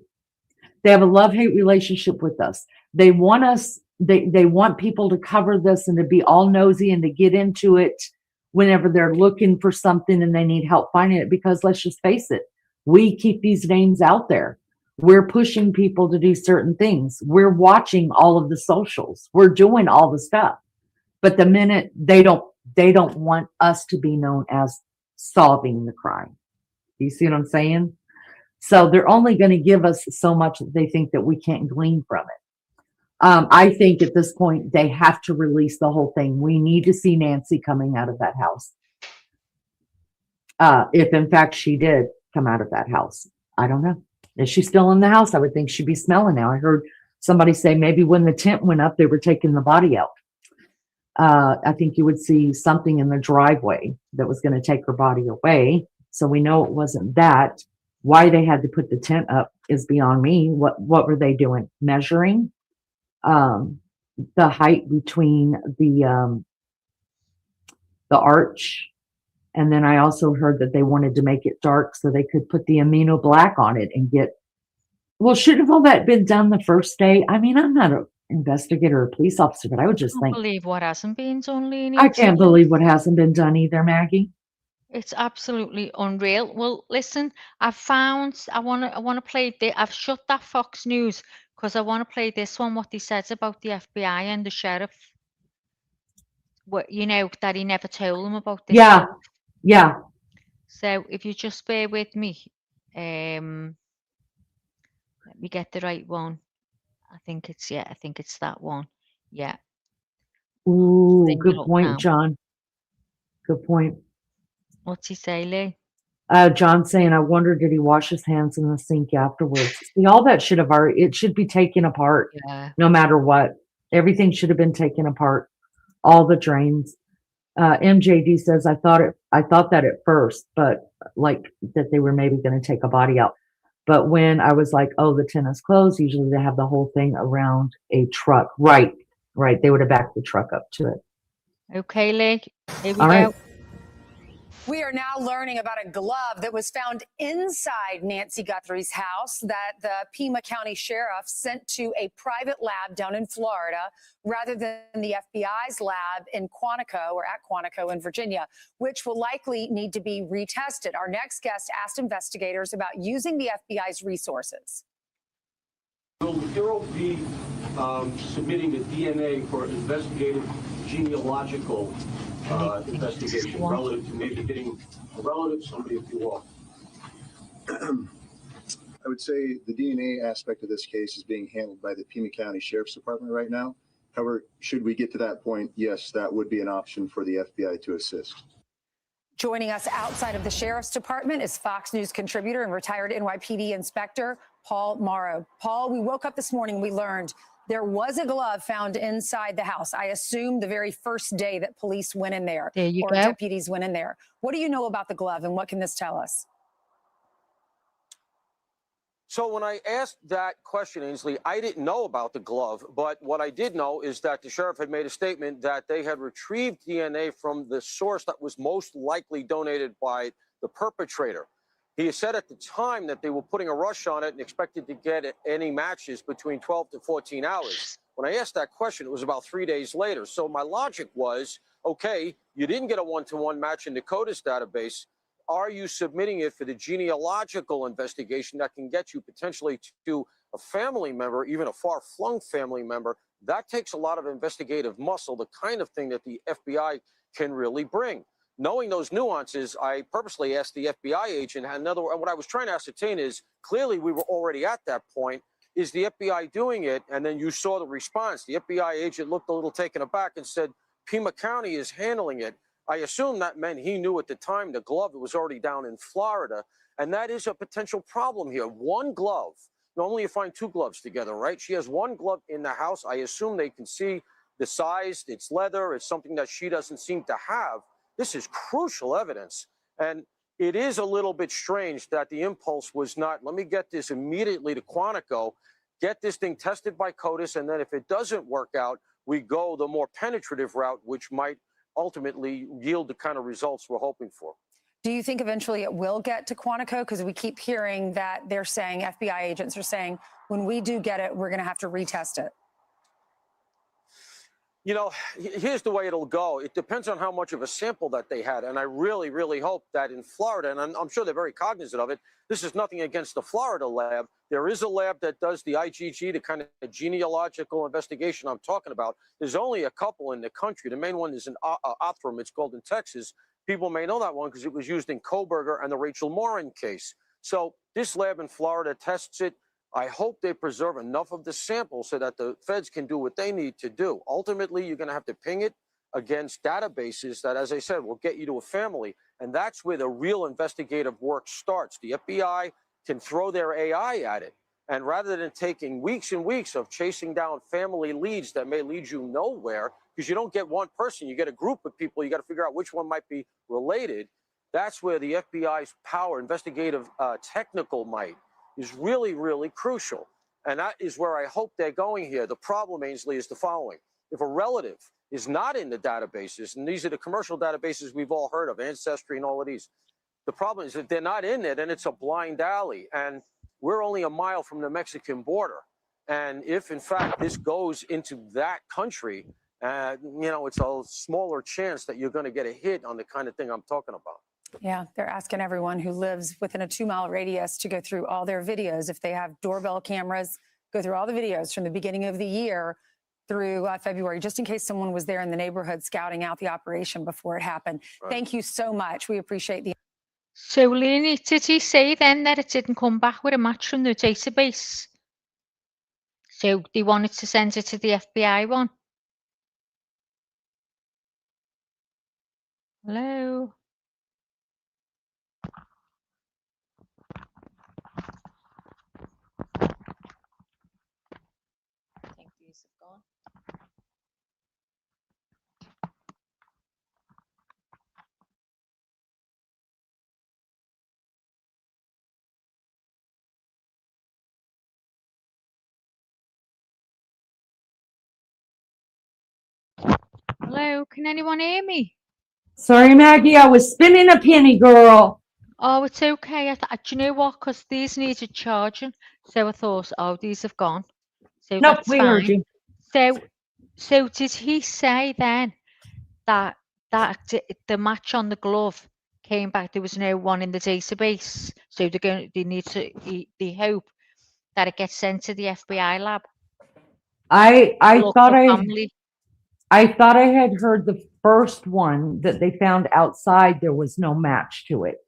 They have a love-hate relationship with us. They want us, they want people to cover this and to be all nosy and to get into it whenever they're looking for something and they need help finding it. Because let's just face it, we keep these names out there. We're pushing people to do certain things. We're watching all of the socials. We're doing all the stuff. But the minute they don't want us to be known as solving the crime. You see what I'm saying? So they're only going to give us so much that they think that we can't glean from it. I think at this point, they have to release the whole thing. We need to see Nancy coming out of that house. If in fact she did come out of that house. I don't know. Is she still in the house? I would think she'd be smelling now. I heard somebody say maybe when the tent went up, they were taking the body out. I think you would see something in the driveway that was going to take her body away. So we know it wasn't that. Why they had to put the tent up is beyond me. What were they doing? Measuring the height between the arch. And then I also heard that they wanted to make it dark so they could put the amino black on it and get, well, shouldn't all that been done the first day? I mean, I'm not an investigator or police officer, but I would just think. Believe what hasn't been done, Leni. I can't believe what hasn't been done either, Maggie. It's absolutely unreal. Well, listen, I want to play I've shut that Fox News because I want to play this one, what he says about the FBI and the sheriff. What, you know, that he never told them about this. Yeah. Yeah. So if you just bear with me, let me get the right one. I think it's that one. Yeah. Ooh, good point, John. Good point. What's he say, Lee? John saying, I wonder, did he wash his hands in the sink afterwards? See, all that should have it should be taken apart. Yeah. No matter what. Everything should have been taken apart. All the drains. MJD says, I thought that at first, but like that they were maybe going to take a body out. But when I was like, oh, the tent is closed, usually they have the whole thing around a truck. Right. They would have backed the truck up to it. Okay, Lee. Here we All go. right. We are now learning about a glove that was found inside Nancy Guthrie's house that the Pima County Sheriff sent to a private lab down in Florida rather than the FBI's lab in Quantico or at Quantico in Virginia, which will likely need to be retested. Our next guest asked investigators about using the FBI's resources. Will the Bureau be submitting the DNA for investigative genealogical investigation relative to maybe getting a relative, somebody if you want? I would say the DNA aspect of this case is being handled by the Pima County Sheriff's Department right now. However, should we get to that point, yes, that would be an option for the FBI to assist. Joining us outside of the Sheriff's Department is Fox News contributor and retired NYPD Inspector Paul Morrow. Paul, we woke up this morning, we learned there was a glove found inside the house. I assume the very first day that police went in there, or deputies went in there. What do you know about the glove, and what can this tell us? So when I asked that question, Ainsley, I didn't know about the glove, but what I did know is that the sheriff had made a statement that they had retrieved DNA from the source that was most likely donated by the perpetrator. He said at the time that they were putting a rush on it and expected to get any matches between 12 to 14 hours. When I asked that question, it was about 3 days later. So my logic was, okay, you didn't get a one-to-one match in the CODIS database. Are you submitting it for the genealogical investigation that can get you potentially to a family member, even a far-flung family member? That takes a lot of investigative muscle, the kind of thing that the FBI can really bring. Knowing those nuances, I purposely asked the FBI agent. What I was trying to ascertain is, clearly we were already at that point. Is the FBI doing it? And then you saw the response. The FBI agent looked a little taken aback and said, Pima County is handling it. I assume that meant he knew at the time the glove was already down in Florida. And that is a potential problem here. One glove. Normally you find two gloves together, right? She has one glove in the house. I assume they can see the size. It's leather. It's something that she doesn't seem to have. This is crucial evidence. And it is a little bit strange that the impulse was not, let me get this immediately to Quantico, get this thing tested by CODIS, and then if it doesn't work out, we go the more penetrative route, which might ultimately yield the kind of results we're hoping for. Do you think eventually it will get to Quantico? Because we keep hearing that they're saying, FBI agents are saying, when we do get it, we're going to have to retest it. You know, here's the way it'll go. It depends on how much of a sample that they had. And I really, really hope that in Florida, and I'm sure they're very cognizant of it, this is nothing against the Florida lab. There is a lab that does the IgG, the kind of genealogical investigation I'm talking about. There's only a couple in the country. The main one is in Othram. It's called in Texas. People may know that one because it was used in Koberger and the Rachel Morin case. So this lab in Florida tests it. I hope they preserve enough of the sample so that the feds can do what they need to do. Ultimately, you're going to have to ping it against databases that, as I said, will get you to a family. And that's where the real investigative work starts. The FBI can throw their AI at it. And rather than taking weeks and weeks of chasing down family leads that may lead you nowhere, because you don't get one person, you get a group of people, you got to figure out which one might be related. That's where the FBI's power, investigative technical might, is really, really crucial. And that is where I hope they're going here. The problem, Ainsley, is the following. If a relative is not in the databases, and these are the commercial databases we've all heard of, Ancestry and all of these, the problem is that they're not in it, and it's a blind alley. And we're only a mile from the Mexican border. And if, in fact, this goes into that country, you know, it's a smaller chance that you're going to get a hit on the kind of thing I'm talking about. Yeah, they're asking everyone who lives within a 2-mile radius to go through all their videos. If they have doorbell cameras, go through all the videos from the beginning of the year through February, just in case someone was there in the neighborhood scouting out the operation before it happened. Right. Thank you so much. We appreciate the... So, Lenny, did he say then that it didn't come back with a match from the database? So they wanted to send it to the FBI one? Hello? I think these have gone. Hello, can anyone hear me? Sorry, Maggie, I was spinning a penny, girl. Oh, it's okay. Do you know what? Because these needed charging. So I thought, oh, these have gone. So Nope, that's we heard fine. you. So did he say then that the match on the glove came back? There was no one in the database. So they hope that it gets sent to the FBI lab. I Look thought for family. I thought I had heard the first one that they found outside there was no match to it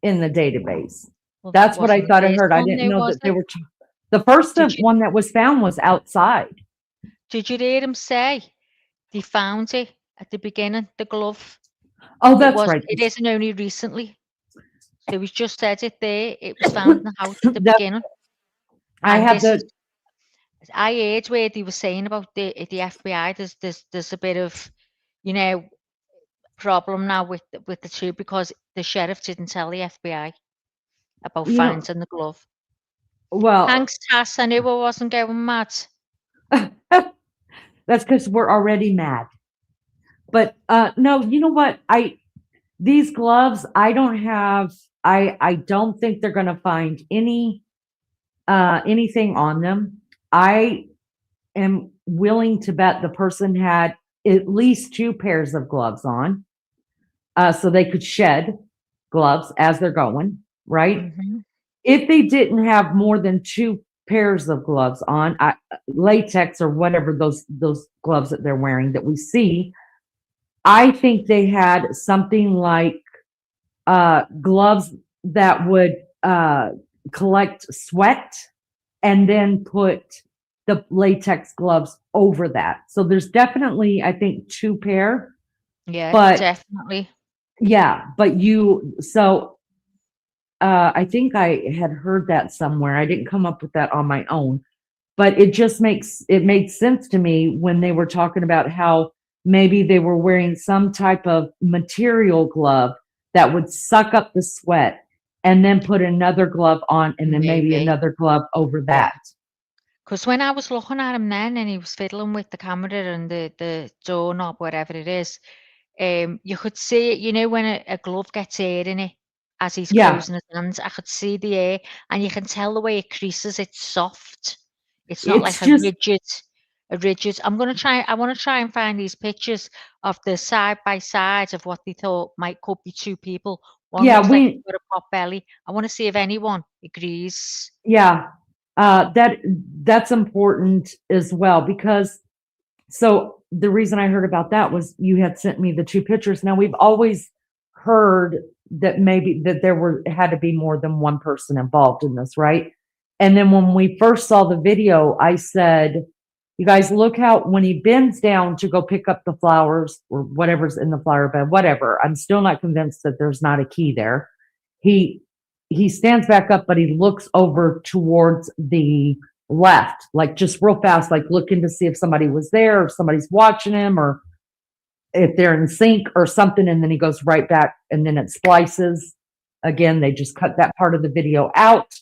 in the database. Well, That's what I wasn't the thought I first heard. I one didn't though, know was that they it? were. The first Did you one that was found was outside. did you hear him say they found it at the beginning, the glove? Oh, that's right. It isn't only recently. So he's just said it there. It was found in the house at the That- beginning. I And had I heard where they were saying about the FBI. There's a bit of, problem now with the two because the sheriff didn't tell the FBI about you know, finding the glove. well, Thanks, Tass. I knew I wasn't going mad. that's because we're already mad. But no, you know what? These gloves, I don't have. I don't think they're going to find anything on them. I am willing to bet the person had at least 2 pairs of gloves on, so they could shed gloves as they're going, right? Mhm. If they didn't have more than 2 pairs of gloves on, latex or whatever those gloves that they're wearing that we see, I think they had something like gloves that would collect sweat and then put the latex gloves over that. So there's definitely, I think, 2 pair. Yeah, But definitely. yeah, but I think I had heard that somewhere. I didn't come up with that on my own, but it made sense to me when they were talking about how maybe they were wearing some type of material glove that would suck up the sweat and then put another glove on and then maybe Maybe. another glove over Yeah. that. Because when I was looking at him then and he was fiddling with the camera and the doorknob, whatever it is, you could see it, when a glove gets air in it as he's Yeah, closing his hands. I could see the air, and you can tell the way it creases. It's soft. It's not it's like just a rigid. I want to try and find these pictures of the side by side of what they thought could be 2 people. One yeah, looks like he's got a pot belly. I want to see if anyone agrees. yeah, that's important as well because so the reason I heard about that was you had sent me the 2 pictures. Now we've always heard that maybe that had to be more than one person involved in this, right? And then when we first saw the video, I said, you guys look how when he bends down to go pick up the flowers or whatever's in the flower bed, whatever. I'm still not convinced that there's not a key there. He stands back up, but he looks over towards the left, like just real fast, like looking to see if somebody was there or if somebody's watching him or if they're in sync or something. And then he goes right back and then it splices. Again, they just cut that part of the video out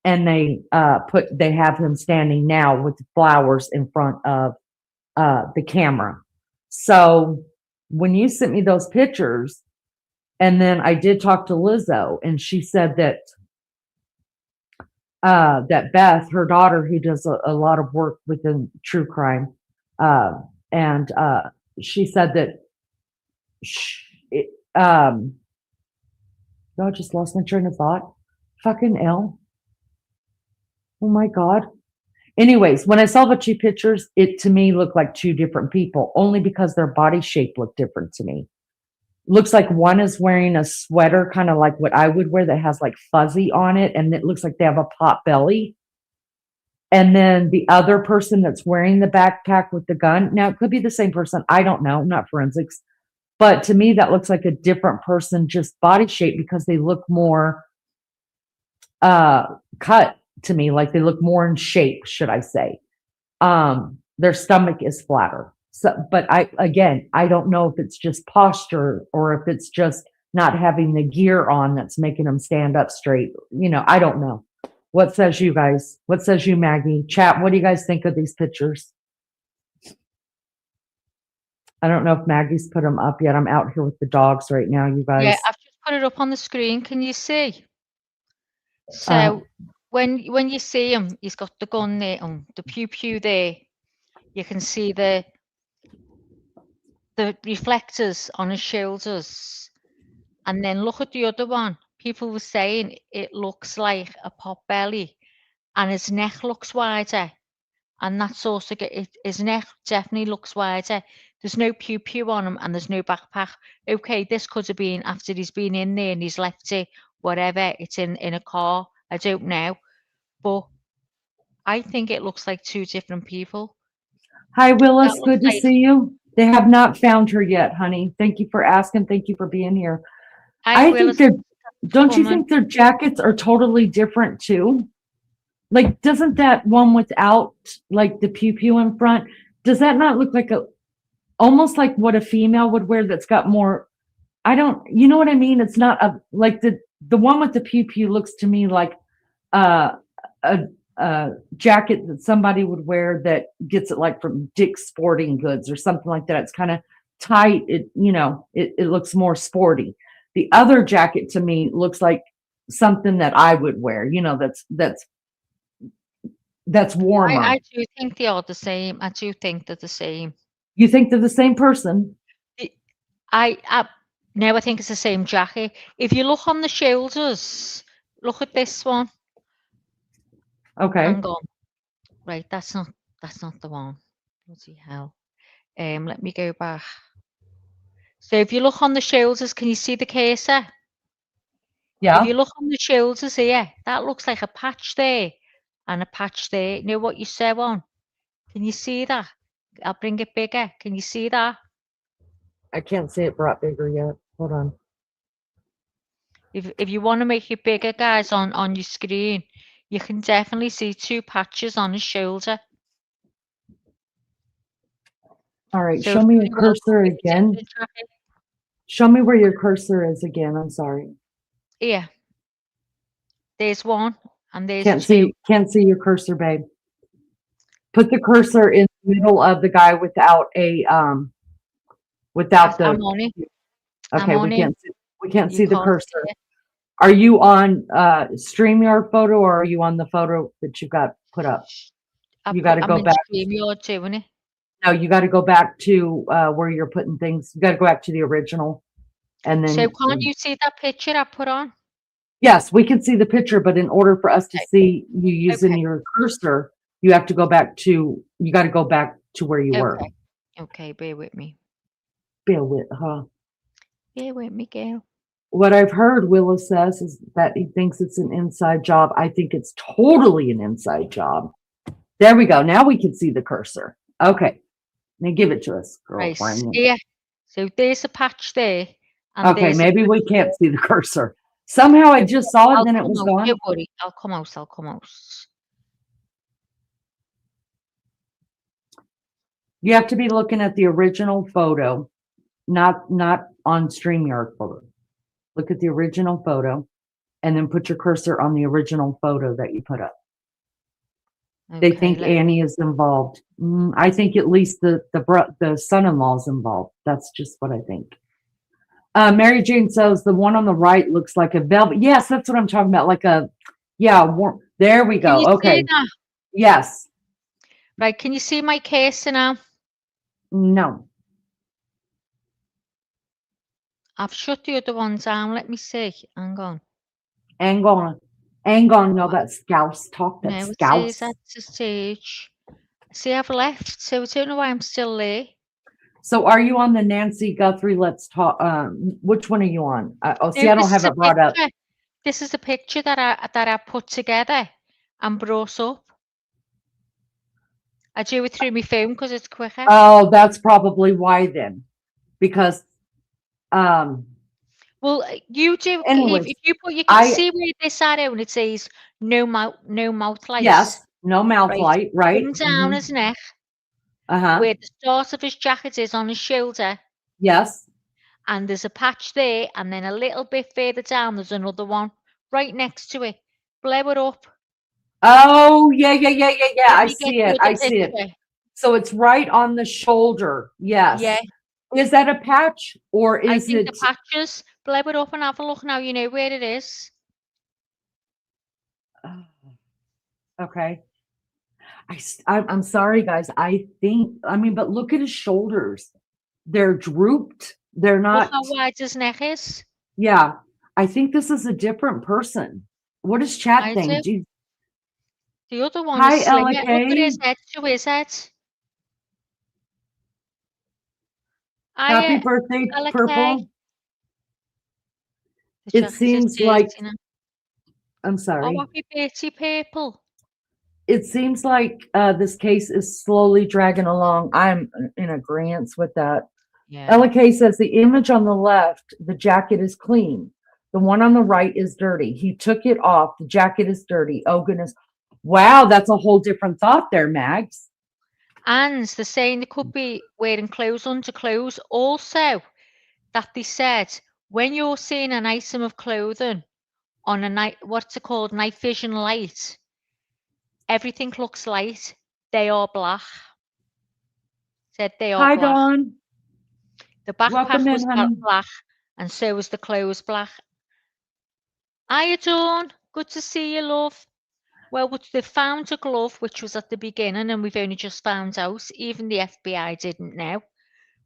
and they have him standing now with the flowers in front of the camera. So when you sent me those pictures, and then I did talk to Lizzo, and she said that that Beth, her daughter, who does a lot of work within true crime, and she said that I just lost my train of thought. Fucking L. Oh my God. Anyways, when I saw the 2 pictures, it to me looked like 2 different people, only because their body shape looked different to me. Looks like one is wearing a sweater, kind of like what I would wear that has like fuzzy on it. And it looks like they have a pot belly. And then the other person that's wearing the backpack with the gun. Now it could be the same person. I don't know. I'm not forensics. But to me, that looks like a different person, just body shape because they look more cut to me. Like they look more in shape, should I say. Their stomach is flatter. So, but I don't know if it's just posture or if it's just not having the gear on that's making them stand up straight. I don't know. What says you guys? What says you, Maggie? Chat, what do you guys think of these pictures? I don't know if Maggie's put them up yet. I'm out here with the dogs right now, you guys. Yeah, I've just put it up on the screen. Can you see? So Uh, when you see him, he's got the gun there, the pew pew there. You can see the reflectors on his shoulders, and then look at the other one. People were saying it looks like a pot belly, and his neck looks wider, and that's also his neck definitely looks wider. There's no pew pew on him, and there's no backpack. Okay, this could have been after he's been in there and he's left it, whatever. It's in a car. I don't know, but I think it looks like two different people. Hi, Willis. That looks Good to like- see you. They have not found her yet, honey. Thank you for asking. Thank you for being here. Hi, I Willis. think don't you Woman. think their jackets are totally different too? Like, doesn't that one without like the pew pew in front, does that not look like almost like what a female would wear that's got more, you know what I mean? It's not like the one with the pew pew looks to me like a jacket that somebody would wear that gets it like from Dick's Sporting Goods or something like that. It's kind of tight. It looks more sporty. The other jacket to me looks like something that I would wear, that's warmer. I do think they are the same. I do think they're the same. You think they're the same person? I think it's the same jacket. If you look on the shoulders, look at this one. Okay. Hang on. Right, that's not the one. Bloody hell. Let me go back. So if you look on the shoulders, can you see the cursor? Yeah. If you look on the shoulders here, that looks like a patch there and a patch there. You know what you sew on? Can you see that? I'll bring it bigger. Can you see that? I can't see it brought bigger yet. Hold on. If you want to make it bigger, guys, on your screen, you can definitely see two patches on his shoulder. All right, So show it's me your pretty well cursor fitted again. the jacket. Show me where your cursor is again. I'm sorry. Here. There's one, and there's two. Can't see your cursor, babe. Put the cursor in the middle of the guy without I'm on it. Okay, I'm on it. we can't You see the can't cursor. see it. Are you on StreamYard photo or are you on the photo that you got put up? You got to go back. StreamYard doing it. No, you got to go back to where you're putting things. You got to go back to the original, and then. So can't you see that picture I put on? Yes, we can see the picture, but in order for us to see you using your cursor, you have to go back to. You got to go back to where you were. Okay, bear with me. Bear with, huh? Bear with me, girl. What I've heard Willis says is that he thinks it's an inside job. I think it's totally an inside job. There we go. Now we can see the cursor. Okay. Now give it to us, girlfriend. Right. Yeah. So there's a patch there. And Okay, maybe we can't see the cursor. Somehow I just saw it and then it was gone. Don't worry. I'll come out. You have to be looking at the original photo, not on StreamYard photo. Look at the original photo and then put your cursor on the original photo that you put up. They think Annie is involved. I think at least the son-in-law is involved. That's just what I think. Mary Jane says the one on the right looks like a velvet. Yes, that's what I'm talking about. Like there we go. Okay. Yes. Right. Can you see my cursor now? No. I've shut the other one down. Let me see. Hang on. No, that's Scouse talk. That's No, Scouse. it says that's a stage. See, I've left, so I don't know why I'm still there. So are you on the Nancy Guthrie Let's Talk? Which one are you on? I don't have it brought up. This is the picture that I put together and brought up. I do it through my phone because it's quicker. Oh, that's probably why then. Because well, you do. Anyways, if you can see where this arrow and it says no mouth light. Yes, no mouth light, right? Come down his neck. Where the start of his jacket is on his shoulder. Yes. And there's a patch there, and then a little bit further down, there's another one right next to it. Blow it up. Oh, yeah. I see it. So it's right on the shoulder. Yes. Yeah. Is that a patch or I is think it? the patches. Blow it up and have a look now. You know where it is. Okay. I'm sorry, guys. I mean, but look at his shoulders. They're drooped. They're Look not. how wide his neck is. Yeah. I think this is a different person. What does chat I think? do. The other one Hi, is slimmer. Ella Look at his Kay. head to his head. Happy birthday, Ella Kay. Purple. The It jacket is seems dirty like, now. I'm Oh, sorry. happy birthday, Purple. It seems like this case is slowly dragging along. I'm in agreement with that. Yeah. Ella Kay says the image on the left, the jacket is clean. The one on the right is dirty. He took it off. The jacket is dirty. Oh, goodness. Wow, that's a whole different thought there, Mags. And they're saying they could be wearing clothes under clothes. Also, that they said when you're seeing an item of clothing on a night, what's it called, night vision light, everything looks light. They are black. Said they are Hi, black. Dawn. The backpack Welcome in, was honey. black, and so was the clothes black. Hiya, Dawn. Good to see you, love. Well, they found a glove, which was at the beginning, and we've only just found out. Even the FBI didn't know.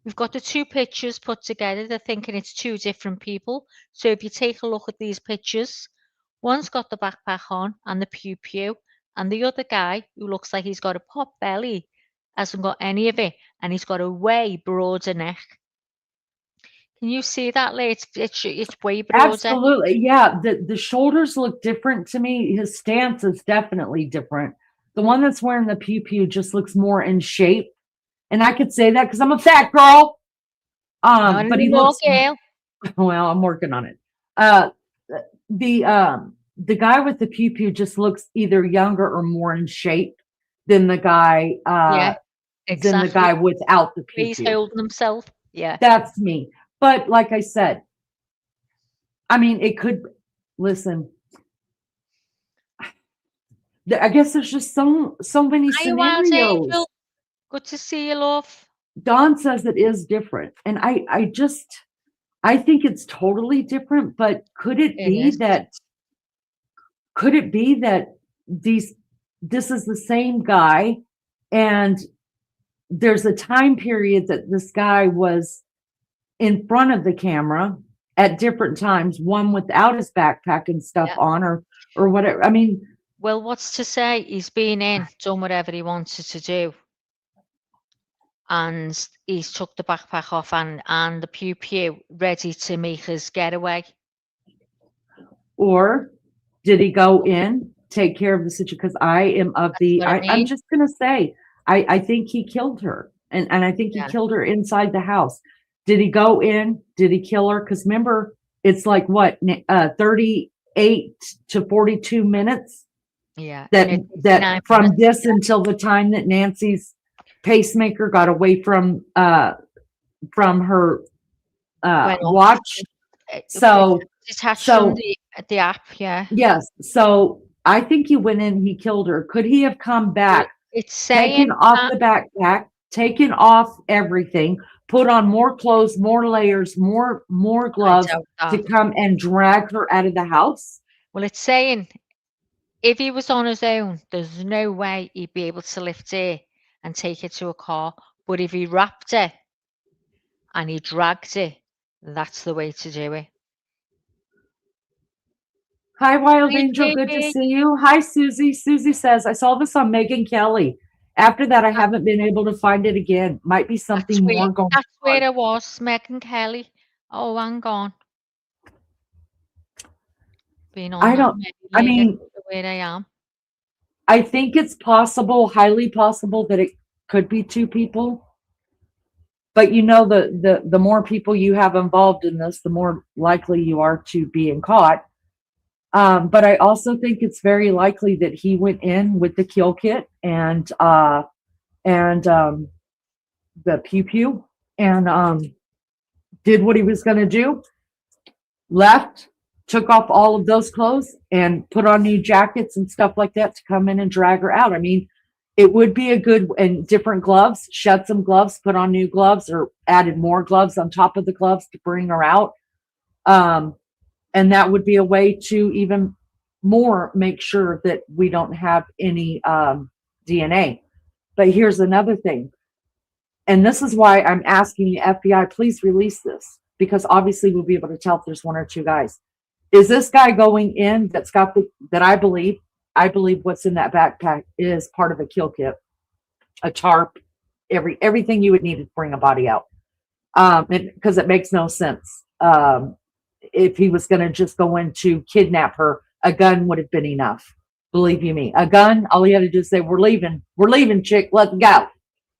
We've got the two pictures put together. They're thinking it's two different people. So if you take a look at these pictures, one's got the backpack on and the pew-pew, and the other guy, who looks like he's got a pot belly, hasn't got any of it, and he's got a way broader neck. Can you see that, Lee? It's way broader. Absolutely. Yeah. The shoulders look different to me. His stance is definitely different. The one that's wearing the pew-pew just looks more in shape. And I could say that because I'm a fat girl. But he looks, well, I'm working on it. The guy with the pew-pew just looks either younger or more in shape than the guy Yeah, exactly. than the guy without the pew-pew. He's holding himself. Yeah. That's me. But like I said, I mean, it could, listen, I guess there's just so many Hi, Wild scenarios. Angel. Good to see you, love. Dawn says it is different. And I think it's totally different, but could it be that this is the same guy and there's a time period that this guy was in front of the camera at different times, one without his backpack and stuff on or whatever. I mean, well, what's to say? He's been in, done whatever he wanted to do, and he's took the backpack off and the pew-pew ready to make his getaway. Or did he go in, take care of the situation? Because I am of the, I'm just going to say, I think he killed her. And I think he killed her inside the house. Did he go in? Did he kill her? Because remember, it's like what, 38 to 42 minutes? Yeah. That from this until the time that Nancy's pacemaker got away from her watch. So the app, yeah. Yes. So I think he went in, he killed her. Could he have come back? It's saying taken off the backpack, taken off everything, put on more clothes, more layers, more gloves to come and drag her out of the house? Well, it's saying if he was on his own, there's no way he'd be able to lift her and take her to a car. But if he wrapped her and he dragged her, that's the way to do it. Hi, Wild Angel. Good to see you. Hi, Susie. Susie says, I saw this on Megyn Kelly. After that, I haven't been able to find it again. Might be something more going on. That's where it was, Megyn Kelly. Oh, hang on. I mean, where I am. I think it's possible, highly possible, that it could be two people. But you know, the more people you have involved in this, the more likely you are to being caught. But I also think it's very likely that he went in with the kill kit and the pew-pew and did what he was going to do, left, took off all of those clothes and put on new jackets and stuff like that to come in and drag her out. I mean, it would be a good, and different gloves, shed some gloves, put on new gloves, or added more gloves on top of the gloves to bring her out. And that would be a way to even more make sure that we don't have any DNA. But here's another thing. And this is why I'm asking the FBI, please release this, because obviously we'll be able to tell if there's one or two guys. Is this guy going in that's got that I believe what's in that backpack is part of a kill kit, a tarp, everything you would need to bring a body out. Because it makes no sense. If he was going to just go in to kidnap her, a gun would have been enough. Believe you me, a gun, all he had to do is say, we're leaving, chick, let's go.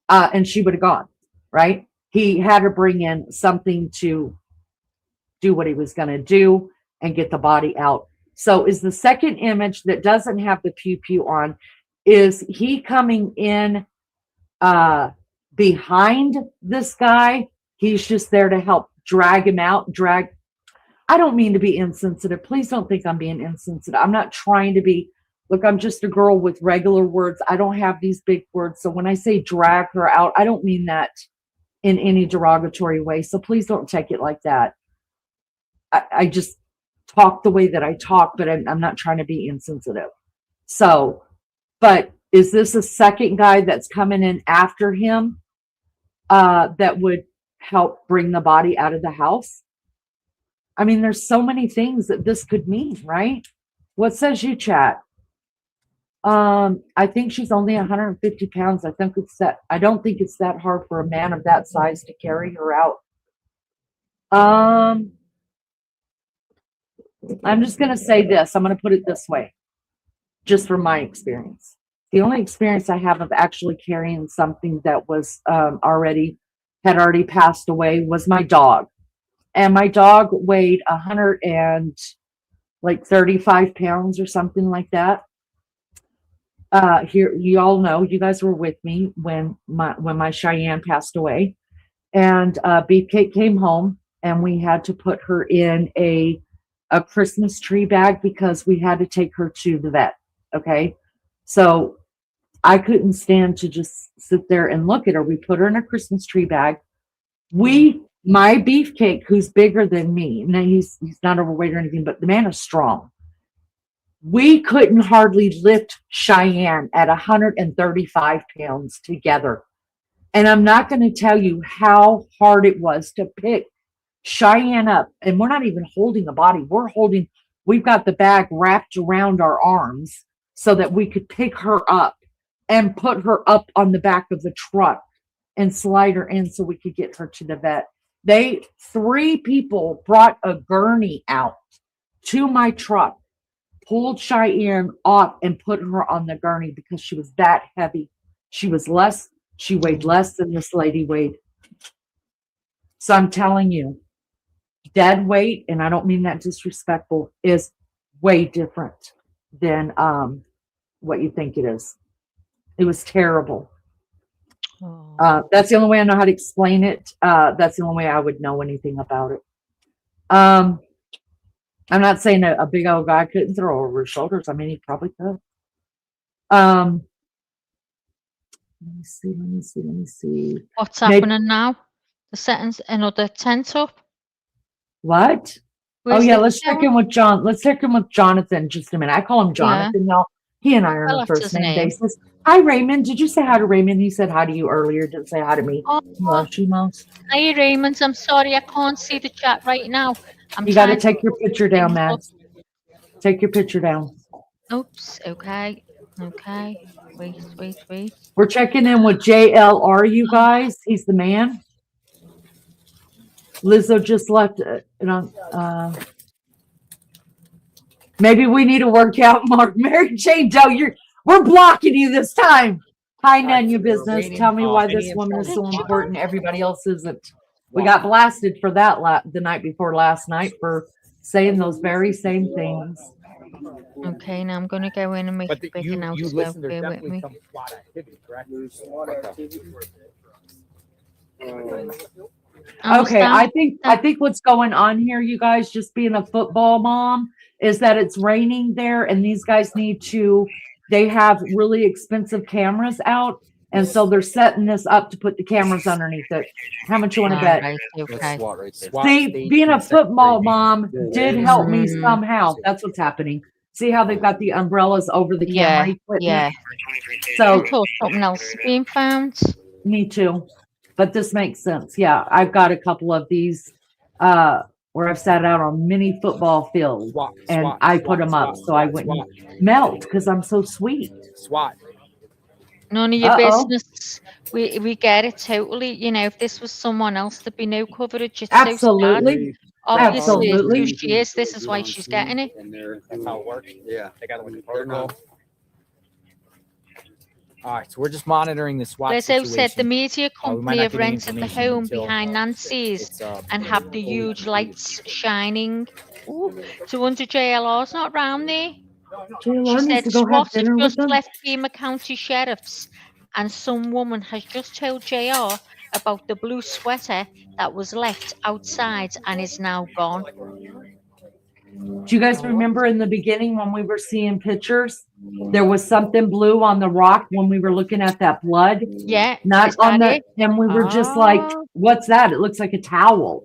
And she would have gone, right? He had to bring in something to do what he was going to do and get the body out. So is the second image that doesn't have the pew pew on, is he coming in behind this guy? He's just there to help drag him out, I don't mean to be insensitive. Please don't think I'm being insensitive. I'm not trying to be. Look, I'm just a girl with regular words. I don't have these big words. So when I say drag her out, I don't mean that in any derogatory way. So please don't take it like that. I just talk the way that I talk, but I'm not trying to be insensitive. So, but is this a second guy that's coming in after him that would help bring the body out of the house? I mean, there's so many things that this could mean, right? What says you, chat? I think she's only 150 pounds. I don't think it's that hard for a man of that size to carry her out. I'm just going to say this. I'm going to put it this way, just from my experience. The only experience I have of actually carrying something that was had already passed away was my dog. And my dog weighed 135 pounds or something like that. Here, you all know, you guys were with me when my Cheyenne passed away, and Beefcake came home, and we had to put her in a Christmas tree bag because we had to take her to the vet. Okay, so I couldn't stand to just sit there and look at her. We put her in a Christmas tree bag. My Beefcake, who's bigger than me, now he's not overweight or anything, but the man is strong. We couldn't hardly lift Cheyenne at 135 pounds together. And I'm not going to tell you how hard it was to pick Cheyenne up. And we're not even holding the body. We've got the bag wrapped around our arms so that we could pick her up and put her up on the back of the truck and slide her in so we could get her to the vet. 3 people brought a gurney out to my truck, pulled Cheyenne off and put her on the gurney because she was that heavy. She weighed less than this lady weighed. So I'm telling you, dead weight, and I don't mean that disrespectful, is way different than what you think it is. It was terrible. That's the only way I know how to explain it. That's the only way I would know anything about it. I'm not saying a big old guy couldn't throw over his shoulders. I mean, he probably could. Let me see. What's happening now? The settings, another tent up. What? Where's let's check in with John. Let's check in with Jonathan just a minute. I call him Jonathan now. He and I are on a first name basis. Hi, Raymond. Did you say hi to Raymond? He said hi to you earlier. Didn't say hi to me. Love you most. Hi, Raymond. I'm sorry I can't see the chat right now. You got to take your picture down, Max. Take your pizza down. Oops. Okay. Okay. Wait. We're checking in with JLR, you guys. He's the man. Lizzo just left. Maybe we need to work out more. Mary Jane Doe, we're blocking you this time. Hi, none your business. Tell me why this woman is so important. Everybody else isn't. We got blasted for that the night before last night for saying those very same things. Okay, now I'm going to go in and make a big announcement. Bear with me. Okay, I think what's going on here, you guys, just being a football mom, is that it's raining there, and these guys need to they have really expensive cameras out, and so they're setting this up to put the cameras underneath it. How much you want to bet? Right, okay. See, being a football mom did help me somehow. That's what's happening. See how they've got the umbrellas over the camera equipment? Yeah. So I thought something else is being found. me too, but this makes sense. Yeah, I've got a couple of these where I've sat out on mini football fields and I put them up so I wouldn't melt because I'm so sweet. None of your Uh-oh. business. We get it totally. You know, if this was someone else, there'd be no coverage. It's Absolutely. so sad. Obviously, it's Absolutely. who she is. This is why she's getting it. That's how it works. Yeah. They got to look at protocol. All right, so we're just monitoring the SWAT Lizzo situation. said the media we might company not have get any rented the information home until behind Nancy's it's, and have the huge lights shining. Ooh, 200 JLR's not round there. She JLR needs said to go have SWAT has dinner with just them. left Pima County sheriffs, and some woman has just told JR about the blue sweater that was left outside and is now gone. Do you guys remember in the beginning when we were seeing pictures, there was something blue on the rock when we were looking at that blood? Yeah. Not on the, and we were just like, Oh. what's that? It looks like a towel.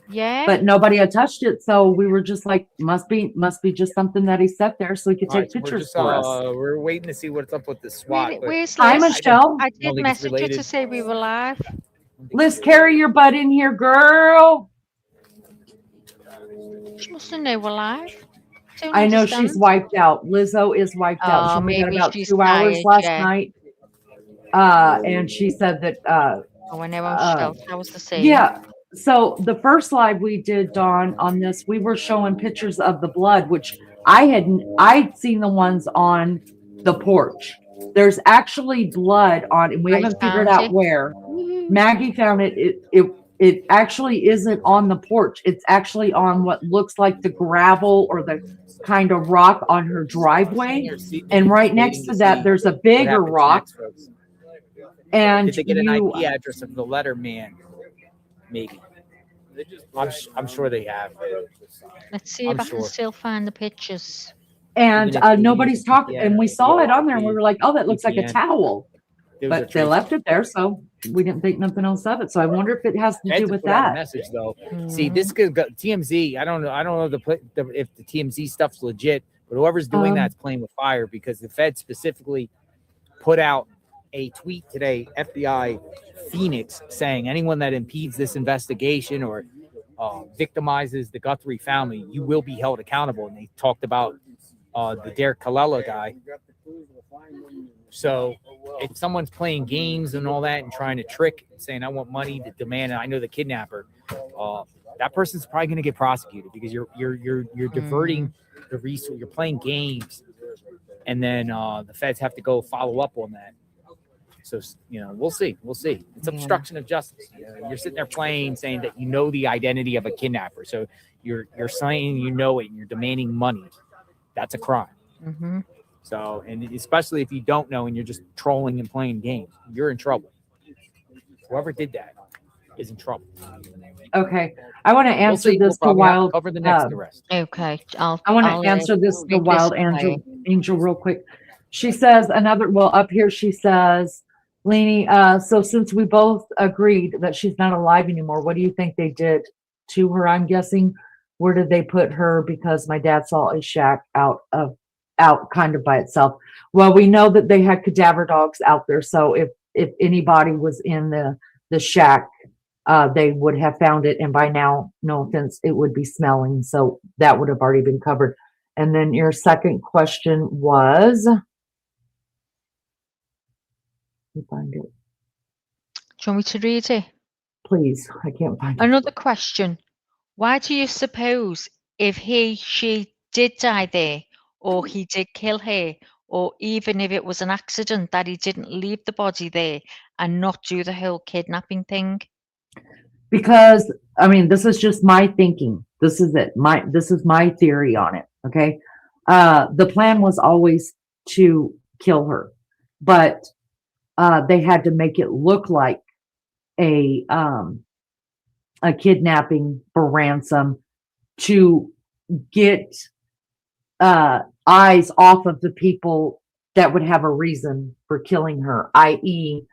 Yeah. But nobody had touched it, so we were just like, must be just something that he set there so he could All take right, so pictures for us. we're waiting to see what's up with the SWAT. but Where's Hi, Liz? Michelle. I don't did think it's message her to related. say we were live. Liz, carry your butt in here, girl. She must have known we're live. Don't I know understand. she's wiped out. Lizzo is wiped out. She Oh, only got maybe about she's 2 hours tired, last yeah. night. And she said that Oh, I know how she felt. I was the same. yeah. So the first live we did, Dawn, on this, we were showing pictures of the blood, which I'd seen the ones on the porch. There's actually blood on, and we I haven't figured found out it. where. Maggie found it. It actually isn't on the porch. It's actually on what looks like the gravel or the kind of rock on her driveway. And right next to that, there's a bigger rock. And did they get an IP address of the letter man? Maybe. I'm sure they have. Let's see I'm if I can sure. still find the pictures. And Even if they nobody's use talked, VPN and we or saw it on there, and we were like, "Oh, that looks like a VPN. towel." There was a But they trace. left it there, so we didn't think nothing else of it. So I wonder if it has to Had do to with put out a that. message though. See, this could go TMZ. I don't know if the TMZ stuff's legit, but whoever's doing that's playing with fire because the Fed specifically put out a tweet today, FBI Phoenix, saying anyone that impedes this investigation or victimizes the Guthrie family, you will be held accountable. And they talked about the Derek Kallela guy. So if someone's playing games and all that and trying to trick, saying I want money to demand, and I know the kidnapper, that person's probably going to get prosecuted because you're diverting the resource. You're playing games, and then the feds have to go follow up on that. So we'll see. It's obstruction of justice. You're sitting there playing, saying that you know the identity of a kidnapper. So you're saying you know it, and you're demanding money. That's a crime. Mm-hmm. So, and especially if you don't know and you're just trolling and playing games, you're in trouble. Whoever did that is in trouble. Okay, I want to answer We'll this to probably have Wild. cover the next arrest. Okay, I want to answer this to read this Wild away. Angel real quick. She says up here she says, Lainey, so since we both agreed that she's not alive anymore, what do you think they did to her? I'm guessing, where did they put her? Because my dad saw a shack out kind of by itself. Well, we know that they had cadaver dogs out there. So if anybody was in the shack, they would have found it. And by now, no offense, it would be smelling. So that would have already been covered. And then your second question was, let me find it. Do you want me to read it? Please, I can't find it. Another question. Why do you suppose if she did die there, or he did kill her, or even if it was an accident, that he didn't leave the body there and not do the whole kidnapping thing? Because, I mean, this is just my thinking. This is it. This is my theory on it. Okay. The plan was always to kill her, but they had to make it look like a kidnapping for ransom to get eyes off of the people that would have a reason for killing her, i.e.,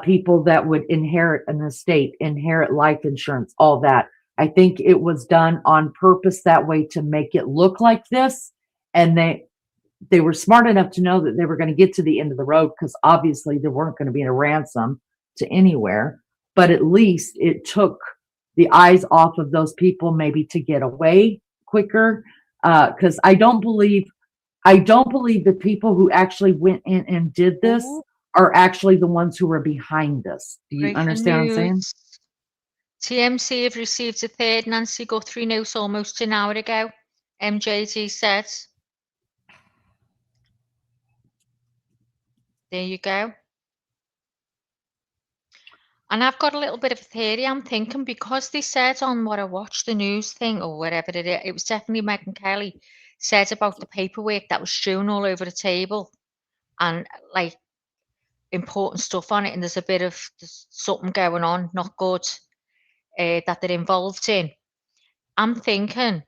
people that would inherit an estate, inherit life insurance, all that. I think it was done on purpose that way to make it look like this. And they were smart enough to know that they were going to get to the end of the road, because obviously there weren't going to be a ransom to anywhere. But at least it took the eyes off of those people, maybe to get away quicker. Because I don't believe the people who actually went in and did this are actually the ones who were behind this. Do you Breaking understand what I'm saying? news. TMC have received a third Nancy Guthrie note almost an hour ago, MJD says. There you go. And I've got a little bit of a theory. I'm thinking, because they said on what I watched, the news thing or whatever it was definitely Megyn Kelly, said about the paperwork that was strewn all over the table and like important stuff on it. And there's something going on, not good, that they're involved in. I'm thinking,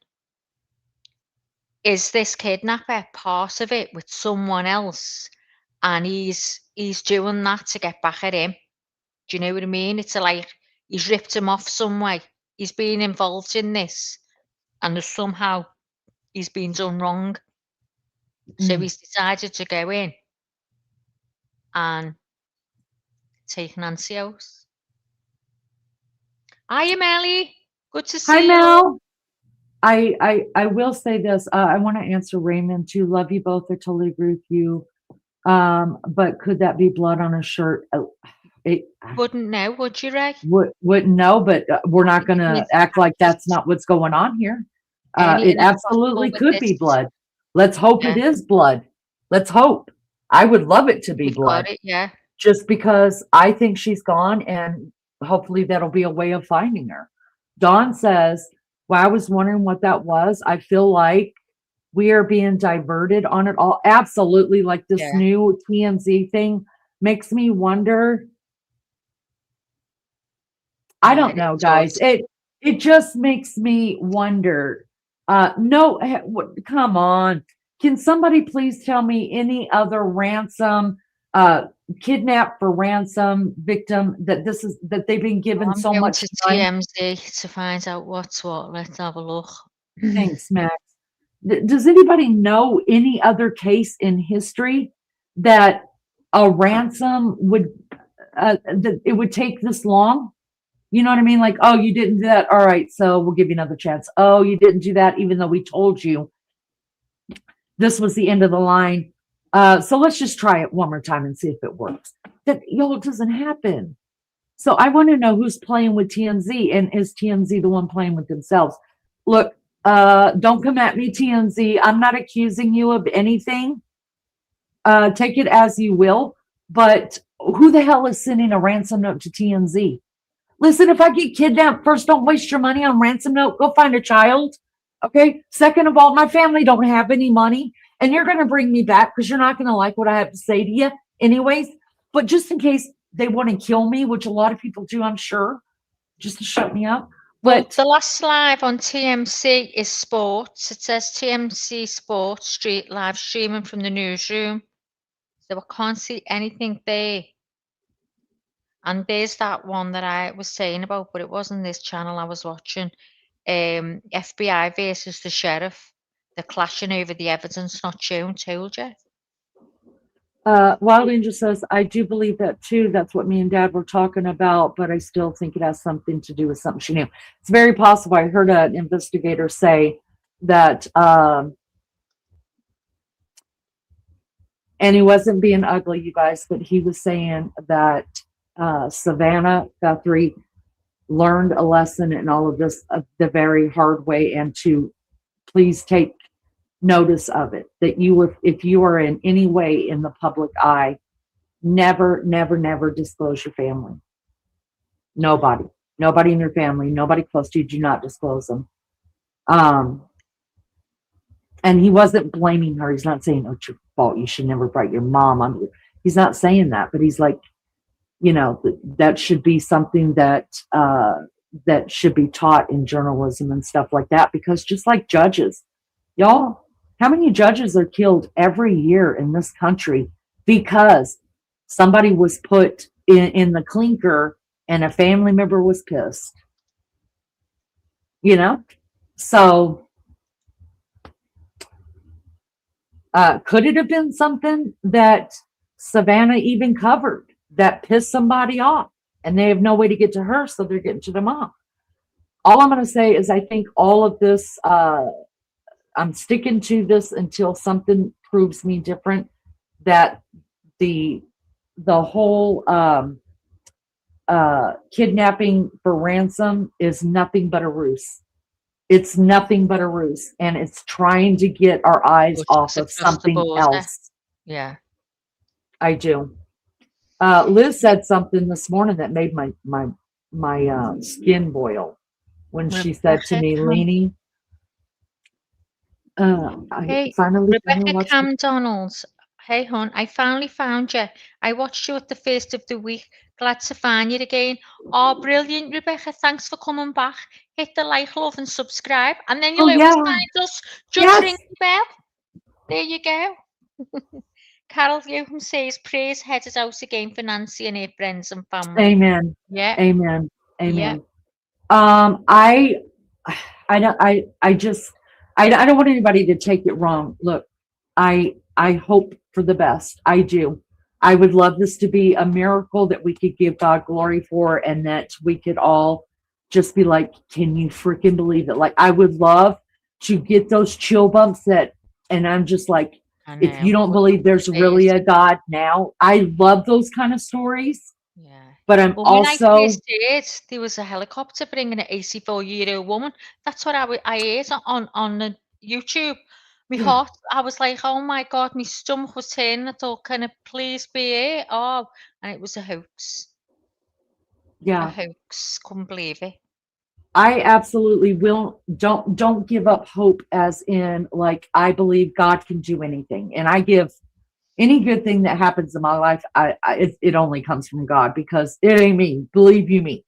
is this kidnapper part of it with someone else? And he's doing that to get back at him. Do you know what I mean? It's like he's ripped him off some way. He's been involved in this, and somehow he's been done wrong. So he's decided to go in and take Nancy out. Hiya, Melly. Good to see you. Hi, Mel. I will say this. I want to answer Raymond too. Love you both. I totally agree with you. But could that be blood on a shirt? Wouldn't know, would you, Ray? Wouldn't know, but we're not going to act like that's not what's going on here. It absolutely could be blood. Let's hope it is blood. Let's hope. I would love it to be blood. Got it, yeah. Just because I think she's gone, and hopefully that'll be a way of finding her. Dawn says, well, I was wondering what that was. I feel like we are being diverted on it all. Absolutely. Like this new TMZ thing makes me wonder. I don't know, guys. It just makes me wonder. No, come on. Can somebody please tell me any other ransom, kidnapped for ransom victim that they've been given so much time? TMZ to find out what's what. Let's have a look. Thanks, Max. Does anybody know any other case in history that a ransom would that it would take this long? You know what I mean? Like, oh, you didn't do that. All right, so we'll give you another chance. Oh, you didn't do that, even though we told you this was the end of the line. So let's just try it one more time and see if it works. That doesn't happen. So I want to know who's playing with TMZ, and is TMZ the one playing with themselves? Look, don't come at me, TMZ. I'm not accusing you of anything. Take it as you will. But who the hell is sending a ransom note to TMZ? Listen, if I get kidnapped, first, don't waste your money on ransom note. Go find a child. Okay. Second of all, my family don't have any money, and you're going to bring me back because you're not going to like what I have to say to you anyways. But just in case they want to kill me, which a lot of people do, I'm sure, just to shut me up. But the last live on TMC is sports. It says TMC Sports Street live streaming from the newsroom. So I can't see anything there. And there's that one that I was saying about, but it wasn't this channel I was watching. FBI versus the sheriff. They're clashing over the evidence not shown. Told you. Wild Angel says, I do believe that too. That's what me and Dad were talking about, but I still think it has something to do with something she knew. It's very possible. I heard an investigator say that, and he wasn't being ugly, you guys, but he was saying that Savannah Guthrie learned a lesson in all of this the very hard way, and to please take notice of it, that if you are in any way in the public eye, never disclose your family. Nobody in your family, nobody close to you, do not disclose them. And he wasn't blaming her. He's not saying, oh, it's your fault, you should never write your mom. He's not saying that, but he's like, that should be something that that should be taught in journalism and stuff like that, because just like judges, y'all, How many judges are killed every year in this country because somebody was put in the clinker and a family member was pissed? You know? So, could it have been something that Savannah even covered that pissed somebody off and they have no way to get to her, so they're getting to the mom? All I'm going to say is I think all of this, I'm sticking to this until something proves me different, that the whole kidnapping for ransom is nothing but a ruse. It's nothing but a ruse, and it's trying to get our eyes off of something else. Yeah, I do. Liz said something this morning that made my skin boil when she said to me, "Lainey, I finally Rebecca Cam Donalds. Hey, hon, I finally found you. I watched you at the first of the week. Glad to find you again. Oh, brilliant, Rebecca. Thanks for coming back. Hit the like, love, and subscribe. And then you'll always find us. Just ring the bell. There you go. Carol Yoham says, praise headed out again for Nancy and her friends and family. Amen. Yeah. Amen. Amen. Yeah. I don't want anybody to take it wrong. Look, I hope for the best. I do. I would love this to be a miracle that we could give God glory for, and that we could all just be like, can you freaking believe it? Like, I would love to get those chill bumps and I'm just like, if you don't believe there's really a God now, I love those kind of stories. Yeah. But I'm when I also, first heard there was a helicopter bringing an 84-year-old woman. That's what I heard on the YouTube. My heart, I was like, oh my God, my stomach was turning. I thought, can it please be it? Oh, and it was a hoax. yeah. A hoax. Couldn't believe it. I absolutely don't give up hope, as in, like, I believe God can do anything. And I give any good thing that happens in my life, it only comes from God, because it ain't me. Believe you me.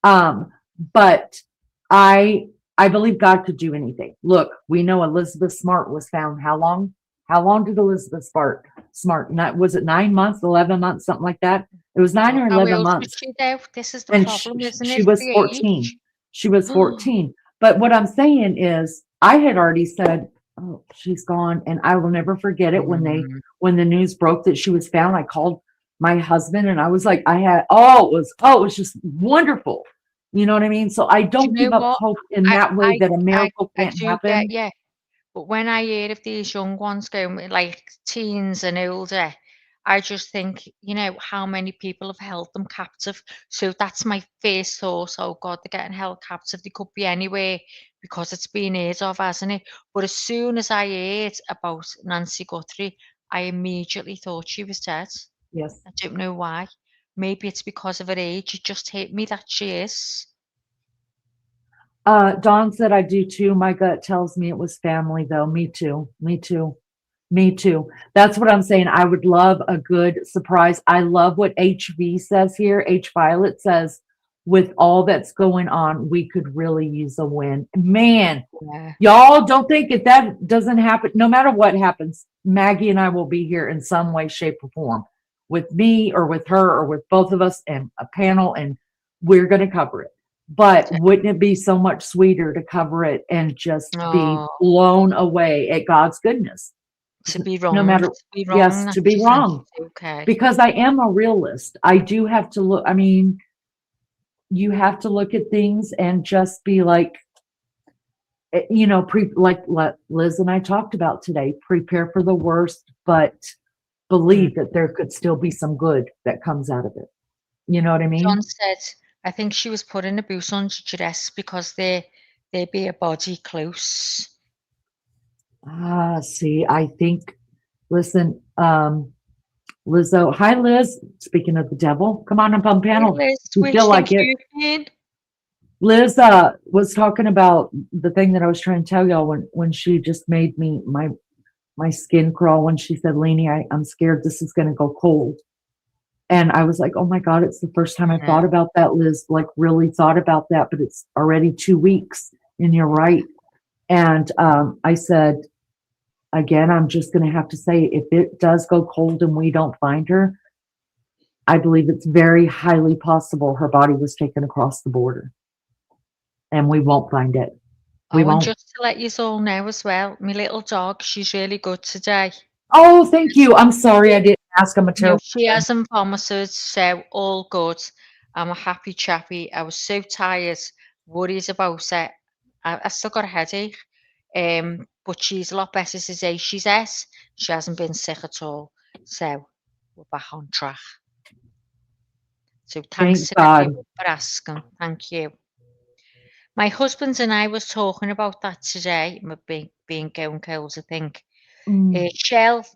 But I believe God could do anything. Look, we know Elizabeth Smart was found. How long? How long did Elizabeth Smart? Was it 9 months, 11 months, something like that? It was 9 or 11 months. This is the problem, isn't it? She was 14. She was 14. But what I'm saying is, I had already said, oh, she's gone. And I will never forget it when the news broke that she was found. I called my husband and I was like, it was just wonderful. You know what I mean? So I don't give up hope in that way, that a miracle can't happen. Yeah. But when I hear of these young ones going, like teens and older, I just think, how many people have held them captive. So that's my first thought. Oh God, they're getting held captive. They could be anywhere because it's been heard of, hasn't it? But as soon as I heard about Nancy Guthrie, I immediately thought she was dead. Yes. I don't know why. Maybe it's because of her age. It just hit me that she is. Dawn said, I do too. My gut tells me it was family, though. Me too. That's what I'm saying. I would love a good surprise. I love what HV says here. H Violet says, with all that's going on, we could really use a win. Man, y'all don't think if that doesn't happen, no matter what happens, Maggie and I will be here in some way, shape, or form, with me or with her or with both of us and a panel, and we're going to cover it. But wouldn't it be so much sweeter to cover it and just be blown away at God's goodness? To be wrong. No matter, yes, to be wrong. Okay. Because I am a realist. I do have to look, you have to look at things and just be like, like Liz and I talked about today, prepare for the worst, but believe that there could still be some good that comes out of it. You know what I mean? John said, I think she was put in a boot on dress because they be a body close. See, I think, listen, Lizzo, hi Liz, speaking of the devil, come on up on panel. Hey, Liz, you feel like it. Liz was talking about the thing that I was trying to tell y'all when she just made me my skin crawl when she said, Lainey, I'm scared this is going to go cold. And I was like, oh my God, it's the first time I thought about that, Liz, like really thought about that, but it's already 2 weeks and you're right. And I said, again, I'm just going to have to say, if it does go cold and we don't find her, I believe it's very highly possible her body was taken across the border, and we won't find it. We Oh, and won't. just to let you all know as well, my little dog, she's really good today. Oh, thank you. I'm sorry I didn't ask. I'm a No, terrible. she hasn't vomited, so all good. I'm a happy chappy. I was so tired, worried about it. I still got a headache, but she's a lot better today. She says she hasn't been sick at all, so we're back on track. So thanks Thank to God. everyone for asking. Thank you. My husband and I was talking about that today. My being going cold, I think. Shell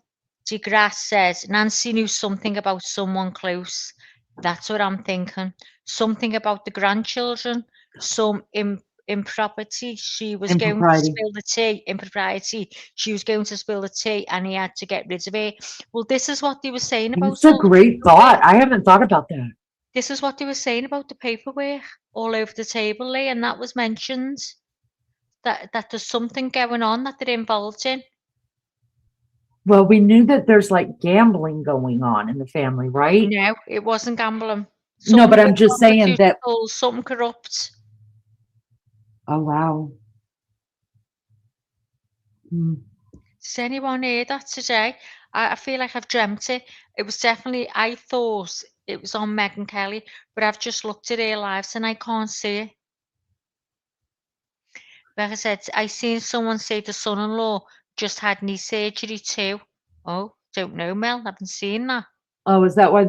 DeGrasse says Nancy knew something about someone close. That's what I'm thinking. Something about the grandchildren, some impropriety. She was going to Impropriety. spill the tea. Impropriety. She was going to spill the tea, and he had to get rid of it. Well, this is what they were saying about. It's a great thought. I haven't thought about that. This is what they were saying about the paperwork all over the table, Lee, and that was mentioned. That there's something going on that they're involved in. Well, we knew that there's like gambling going on in the family, right? No, it wasn't gambling. No, but I'm just saying that. Something corrupt. Oh, wow. Does anyone hear that today? I feel like I've dreamt it. It was definitely, I thought it was on Megyn Kelly, but I've just looked at her lives and I can't see it. Like I said, I seen someone say the son-in-law just had knee surgery too. Oh, don't know, Mel. Haven't seen that. Oh, is that why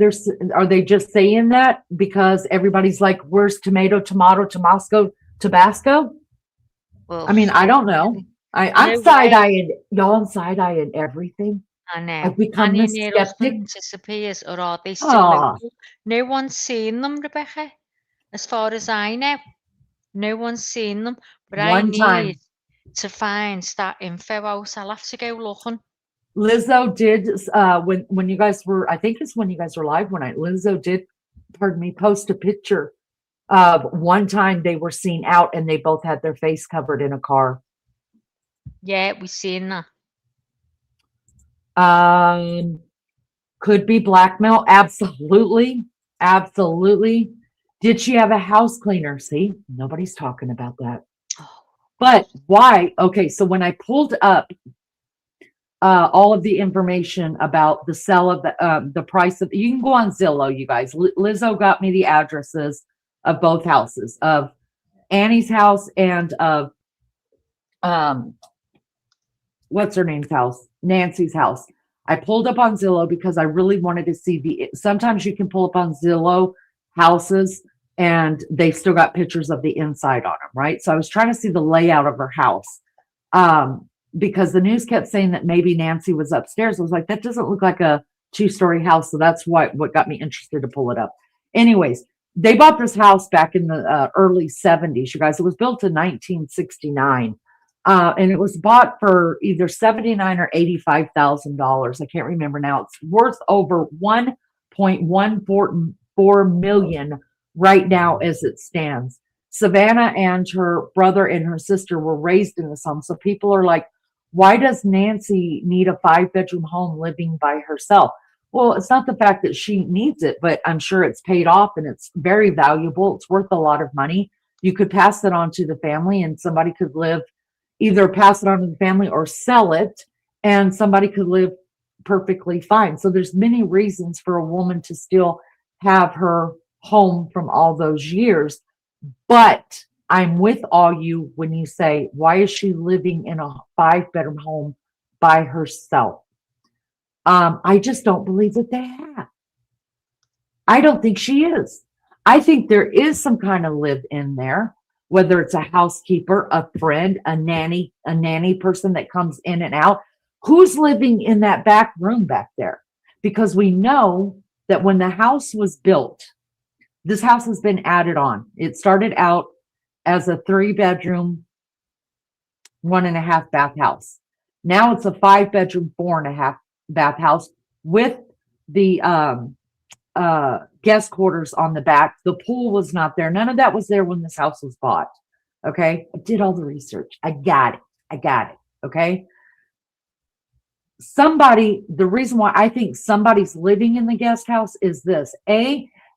are they just saying that because everybody's like, where's Tabasco? Well, I mean, I don't know. I'm side-eyeing, y'all. I'm side-eyeing everything. I know. I've become the skeptic. Disappears, or are they still local? No one's seen them, Rebecca. As far as I know, no one's seen them. But I need to find that info out. I'll have to go looking. Lizzo did when you guys were, I think it's when you guys were live one night. Lizzo did, post a picture of one time they were seen out and they both had their face covered in a car. Yeah, we've seen that. Could be blackmail. Absolutely. Absolutely. Did she have a house cleaner? See, nobody's talking about that. But why? Okay, so when I pulled up all of the information about the sale of the price of, you can go on Zillow, you guys. Lizzo got me the addresses of both houses, of Annie's house and of what's her name's house, Nancy's house. I pulled up on Zillow because I really wanted to see sometimes you can pull up on Zillow houses and they've still got pictures of the inside on them, right? So I was trying to see the layout of her house. Because the news kept saying that maybe Nancy was upstairs. I was like, that doesn't look like a 2-story house. So that's what got me interested to pull it up. Anyways, they bought this house back in the early 70s, you guys. It was built in 1969. And it was bought for either $79,000 or $85,000. I can't remember now. It's worth over $1.144 million right now as it stands. Savannah and her brother and her sister were raised in this home. So people are like, why does Nancy need a 5-bedroom home living by herself? Well, it's not the fact that she needs it, but I'm sure it's paid off and it's very valuable. It's worth a lot of money. You could pass it on to the family and somebody could live, either pass it on to the family or sell it, and somebody could live perfectly fine. So there's many reasons for a woman to still have her home from all those years. But I'm with all you when you say, why is she living in a 5-bedroom home by herself? I just don't believe that they have. I don't think she is. I think there is some kind of live in there, whether it's a housekeeper, a friend, a nanny person that comes in and out. Who's living in that back room back there? Because we know that when the house was built, this house has been added on. It started out as a 3-bedroom, 1.5 bath house. Now it's a 5-bedroom, 4.5 bath house with the guest quarters on the back. The pool was not there. None of that was there when this house was bought. Okay. I did all the research. I got it. Okay. the reason why I think somebody's living in the guest house is this.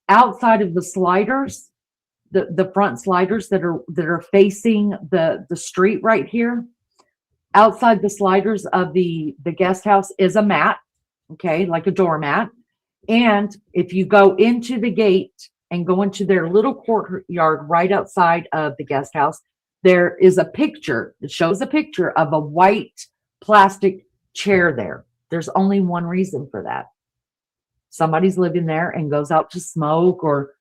Outside of the sliders, the front sliders that are facing the street right here, outside the sliders of the guest house is a mat, okay, like a doormat. And if you go into the gate and go into their little courtyard right outside of the guest house, there is a picture. It shows a picture of a white plastic chair there. There's only one reason for that. Somebody's living there and goes out to smoke or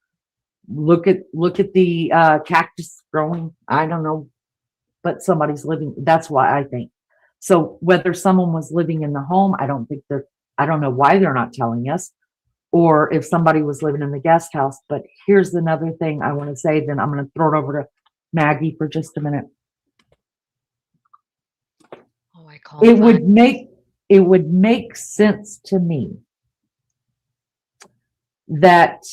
look at the cactus growing. I don't know, but somebody's living. That's why I think. So whether someone was living in the home, I don't know why they're not telling us, or if somebody was living in the guest house. But here's another thing I want to say, then I'm going to throw it over to Maggie for just a minute. Oh, I can't. It would make sense to me that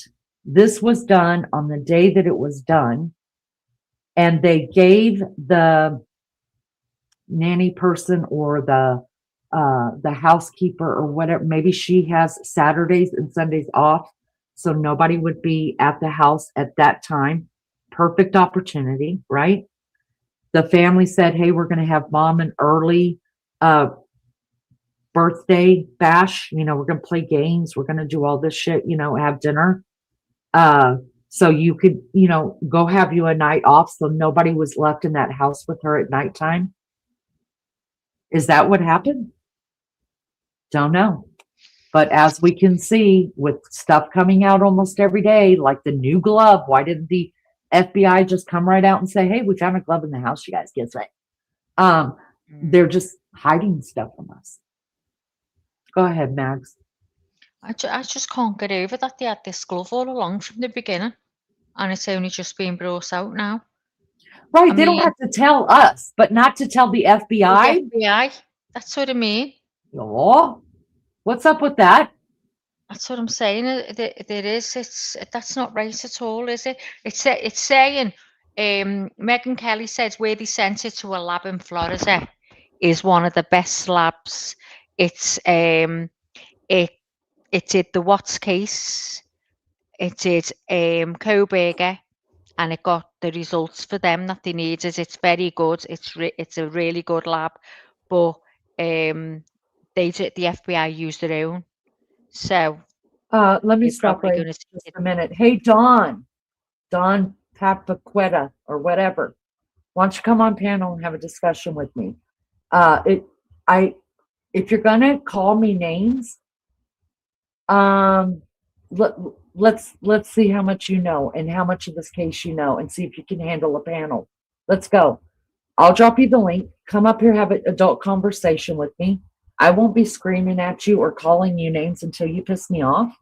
this was done on the day that it was done, and they gave the nanny person or the housekeeper or whatever, maybe she has Saturdays and Sundays off, so nobody would be at the house at that time. Perfect opportunity, right? The family said, hey, we're going to have mom an early birthday bash. We're going to play games. We're going to do all this shit, have dinner. So you could, go have you a night off, so nobody was left in that house with her at nighttime. Is that what happened? Don't know. But as we can see with stuff coming out almost every day, like the new glove, why didn't the FBI just come right out and say, hey, we found a glove in the house, you guys, guess what? They're just hiding stuff from us. Go ahead, Mags. I just can't get over that they had this glove all along from the beginning, and it's only just being brought out now. Right, they don't have to tell us, but not to tell the FBI. The FBI, that's what I mean. Oh, what's up with that? That's what I'm saying. That's not right at all, is it? It's saying, Megyn Kelly says where they sent it to a lab in Florida is one of the best labs. It did the Watts case, it did Koberger, and it got the results for them that they needed. It's very good. It's a really good lab, but the FBI used their own. So let me stop right just a minute. Hey, Dawn Papaqueta or whatever, why don't you come on panel and have a discussion with me? If you're gonna call me names, let's see how much you know and how much of this case you know, and see if you can handle a panel. Let's go. I'll drop you the link. Come up here, have an adult conversation with me. I won't be screaming at you or calling you names until you piss me off.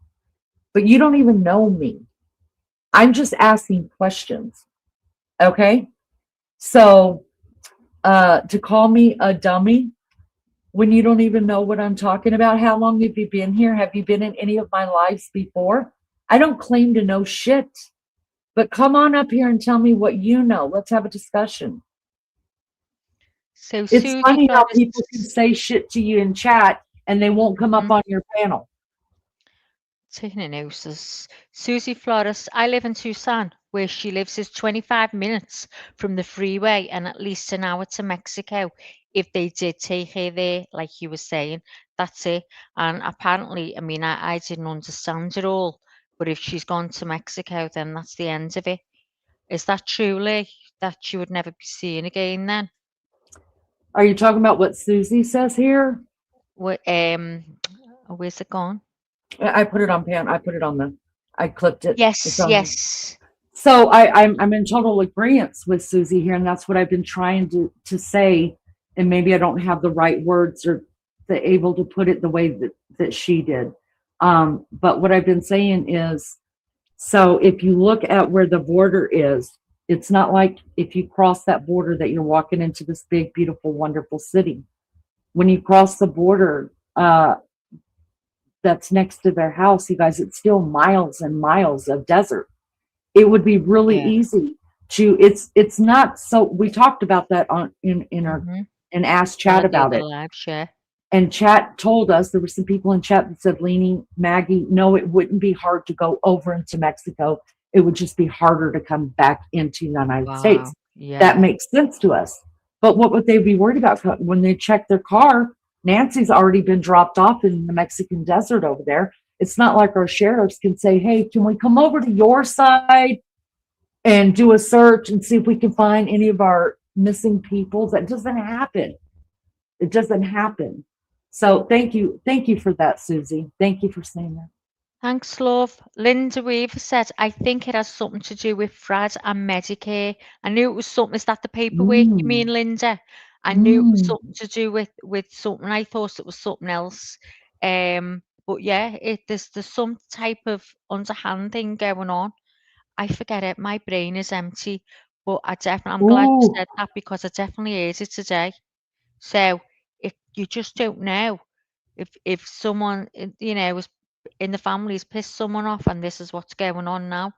But you don't even know me. I'm just asking questions. Okay? So to call me a dummy when you don't even know what I'm talking about, how long have you been here? Have you been in any of my lives before? I don't claim to know shit. But come on up here and tell me what you know. Let's have a discussion. So it's funny how people can say shit to you in chat and they won't come up on your panel. Taking a notice. Susie Flores, I live in Tucson. Where she lives is 25 minutes from the freeway and at least an hour to Mexico. If they did take her there, like you were saying, that's it. And apparently, I mean, I didn't understand it all, but if she's gone to Mexico, then that's the end of it. Is that truly that she would never be seen again then? Are you talking about what Susie says here? What, where's it gone? I put it on pan. I put it on the. I clipped it. Yes, yes. So I'm in total agreement with Susie here, and that's what I've been trying to say. And maybe I don't have the right words or able to put it the way that she did. But what I've been saying is, so if you look at where the border is, it's not like if you cross that border that you're walking into this big, beautiful, wonderful city. When you cross the border, that's next to their house, you guys, it's still miles and miles of desert. It would be really easy to, it's not so, we talked about that in our in Ask Chat about it. Live share. And chat told us, there were some people in chat that said, Leaning, Maggie, no, it wouldn't be hard to go over into Mexico. It would just be harder to come back into the United States. Yeah. That makes sense to us. But what would they be worried about when they check their car? Nancy's already been dropped off in the Mexican desert over there. It's not like our sheriffs can say, hey, can we come over to your side and do a search and see if we can find any of our missing people? That doesn't happen. It doesn't happen. So thank you for that, Susie. Thank you for saying that. Thanks, love. Linda Weaver said, I think it has something to do with Fred and Medicare. I knew it was something. Is that the paperwork you mean, Linda? I knew it was something to do with something. I thought it was something else. But yeah, there's some type of underhanding going on. I forget it. My brain is empty. But I'm glad you said that, because I definitely heard it today. So you just don't know if someone, was in the family has pissed someone off, and this is what's going on now.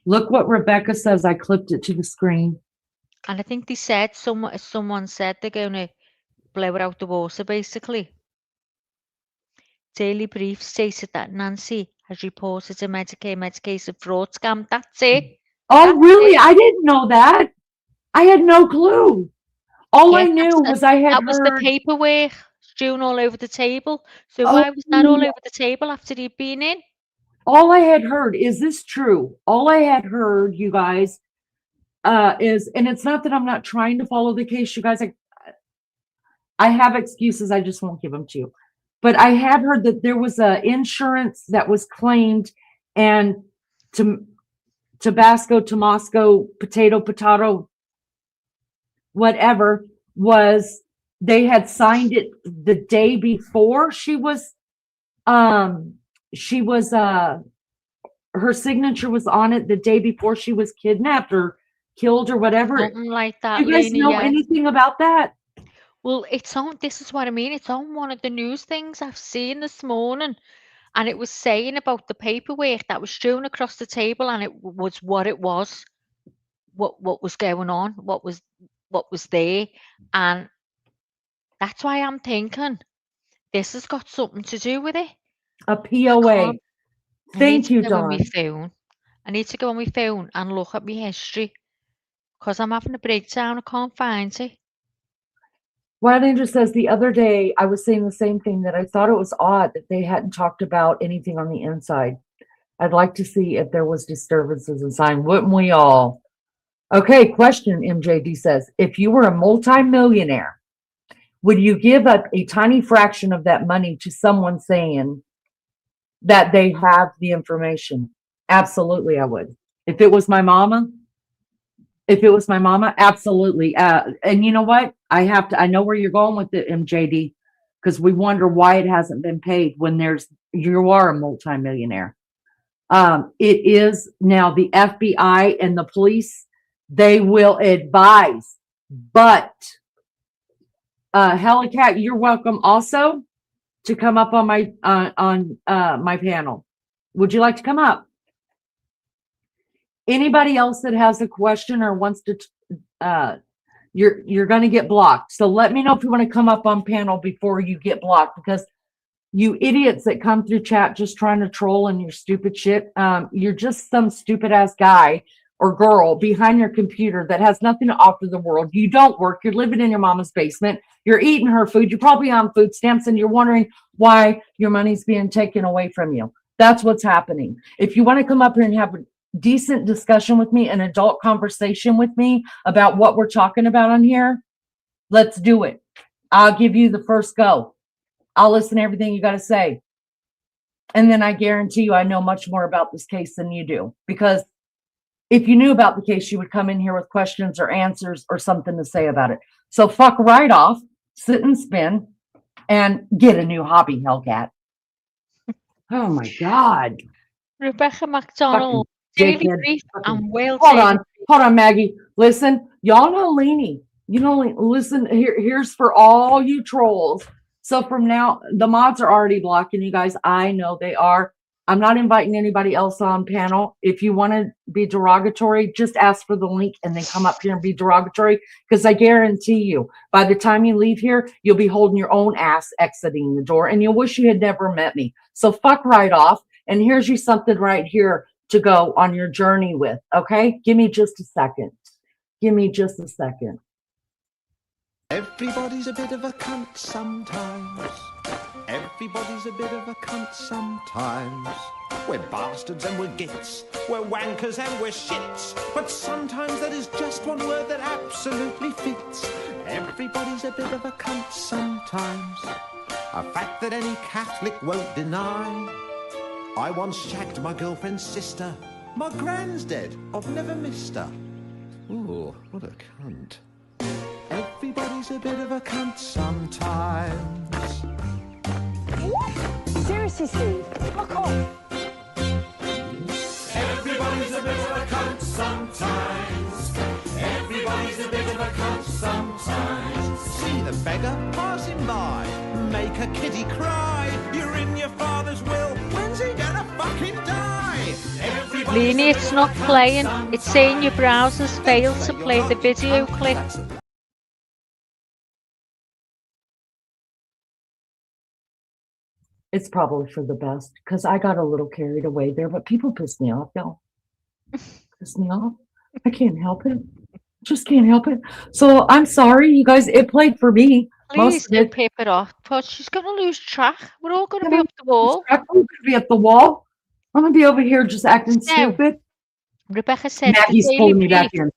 Look what Rebecca says. I clipped it to the screen. And I think they said someone said they're going to blow it out the water, basically. Daily Brief stated that Nancy has reported a Medicaid fraud scam. That's it. Oh, really? I didn't know that. I had no clue. All I knew was I had that was heard the paperwork strewn all over the table. So why was that all over the table after he'd been in? All I had heard, is this true? All I had heard, you guys, is, and it's not that I'm not trying to follow the case, you guys. I have excuses. I just won't give them to you. But I had heard that there was a insurance that was claimed, and Tabasco, potato, whatever, was, they had signed it the day before her signature was on it the day before she was kidnapped or killed or whatever. Something like that. You guys know anything about that? Well, this is what I mean. It's on one of the news things I've seen this morning. And it was saying about the paperwork that was strewn across the table, and it was what it was, what was going on, what was there. And that's why I'm thinking this has got something to do with it. A POA. Thank you, Dawn. I need to go on my phone and look at my history, because I'm having a breakdown. I can't find it. Wild Angel says, the other day I was saying the same thing, that I thought it was odd that they hadn't talked about anything on the inside. I'd like to see if there was disturbances inside. Wouldn't we all? Okay, question, MJD says, if you were a multimillionaire, would you give up a tiny fraction of that money to someone saying that they have the information? Absolutely, I would. If it was my mama, absolutely. And you know what? I know where you're going with it, MJD, because we wonder why it hasn't been paid when you are a multimillionaire. It is now the FBI and the police, they will advise, but Helicat, you're welcome also to come up on my panel. Would you like to come up? Anybody else that has a question or wants to, you're going to get blocked. So let me know if you want to come up on panel before you get blocked, because you idiots that come through chat just trying to troll and your stupid shit, you're just some stupid ass guy or girl behind your computer that has nothing to offer the world. You don't work. You're living in your mama's basement. You're eating her food. You're probably on food stamps, and you're wondering why your money's being taken away from you. That's what's happening. If you want to come up here and have a decent discussion with me, an adult conversation with me about what we're talking about on here, let's do it. I'll give you the first go. I'll listen to everything you got to say. And then I guarantee you I know much more about this case than you do, because if you knew about the case, you would come in here with questions or answers or something to say about it. So fuck right off, sit and spin, and get a new hobby, Hellcat. Oh my God. Rebecca McDonald, Daily Brief and Whale. Hold on, Maggie. Listen, y'all know Leanie. You know, listen, here's for all you trolls. So from now, the mods are already blocking you guys. I know they are. I'm not inviting anybody else on panel. If you want to be derogatory, just ask for the link and then come up here and be derogatory. Because I guarantee you, by the time you leave here, you'll be holding your own ass exiting the door and you'll wish you had never met me. So fuck right off. And here's you something right here to go on your journey with. Okay? Give me just a second. Give me just a second. Everybody's a bit of a cunt sometimes. Everybody's a bit of a cunt sometimes. We're bastards and we're gits. We're wankers and we're shits. But sometimes that is just one word that absolutely fits. Everybody's a bit of a cunt sometimes. A fact that any Catholic won't deny. I once shagged my girlfriend's sister. My gran's dead. I've never missed her. Ooh, what a cunt. Everybody's a bit of a cunt sometimes. Seriously, Steve, fuck off. Everybody's a bit of a cunt sometimes. Everybody's a bit of a cunt sometimes. See the beggar passing by, make a kitty cry. You're in your father's will. When's he gonna fucking die? Leanie, it's not playing. It's saying your browser's failed to play the video clip. It's probably for the best because I got a little carried away there, but people piss me off, y'all. Piss me off. I can't help it. Just can't help it. So I'm sorry, you guys. It played for me. Please don't pip it off, but she's going to lose track. We're all going to be up the wall. I'm going to be up the wall. I'm going to be over here just acting stupid. Rebecca said, Maggie's pulling me back in.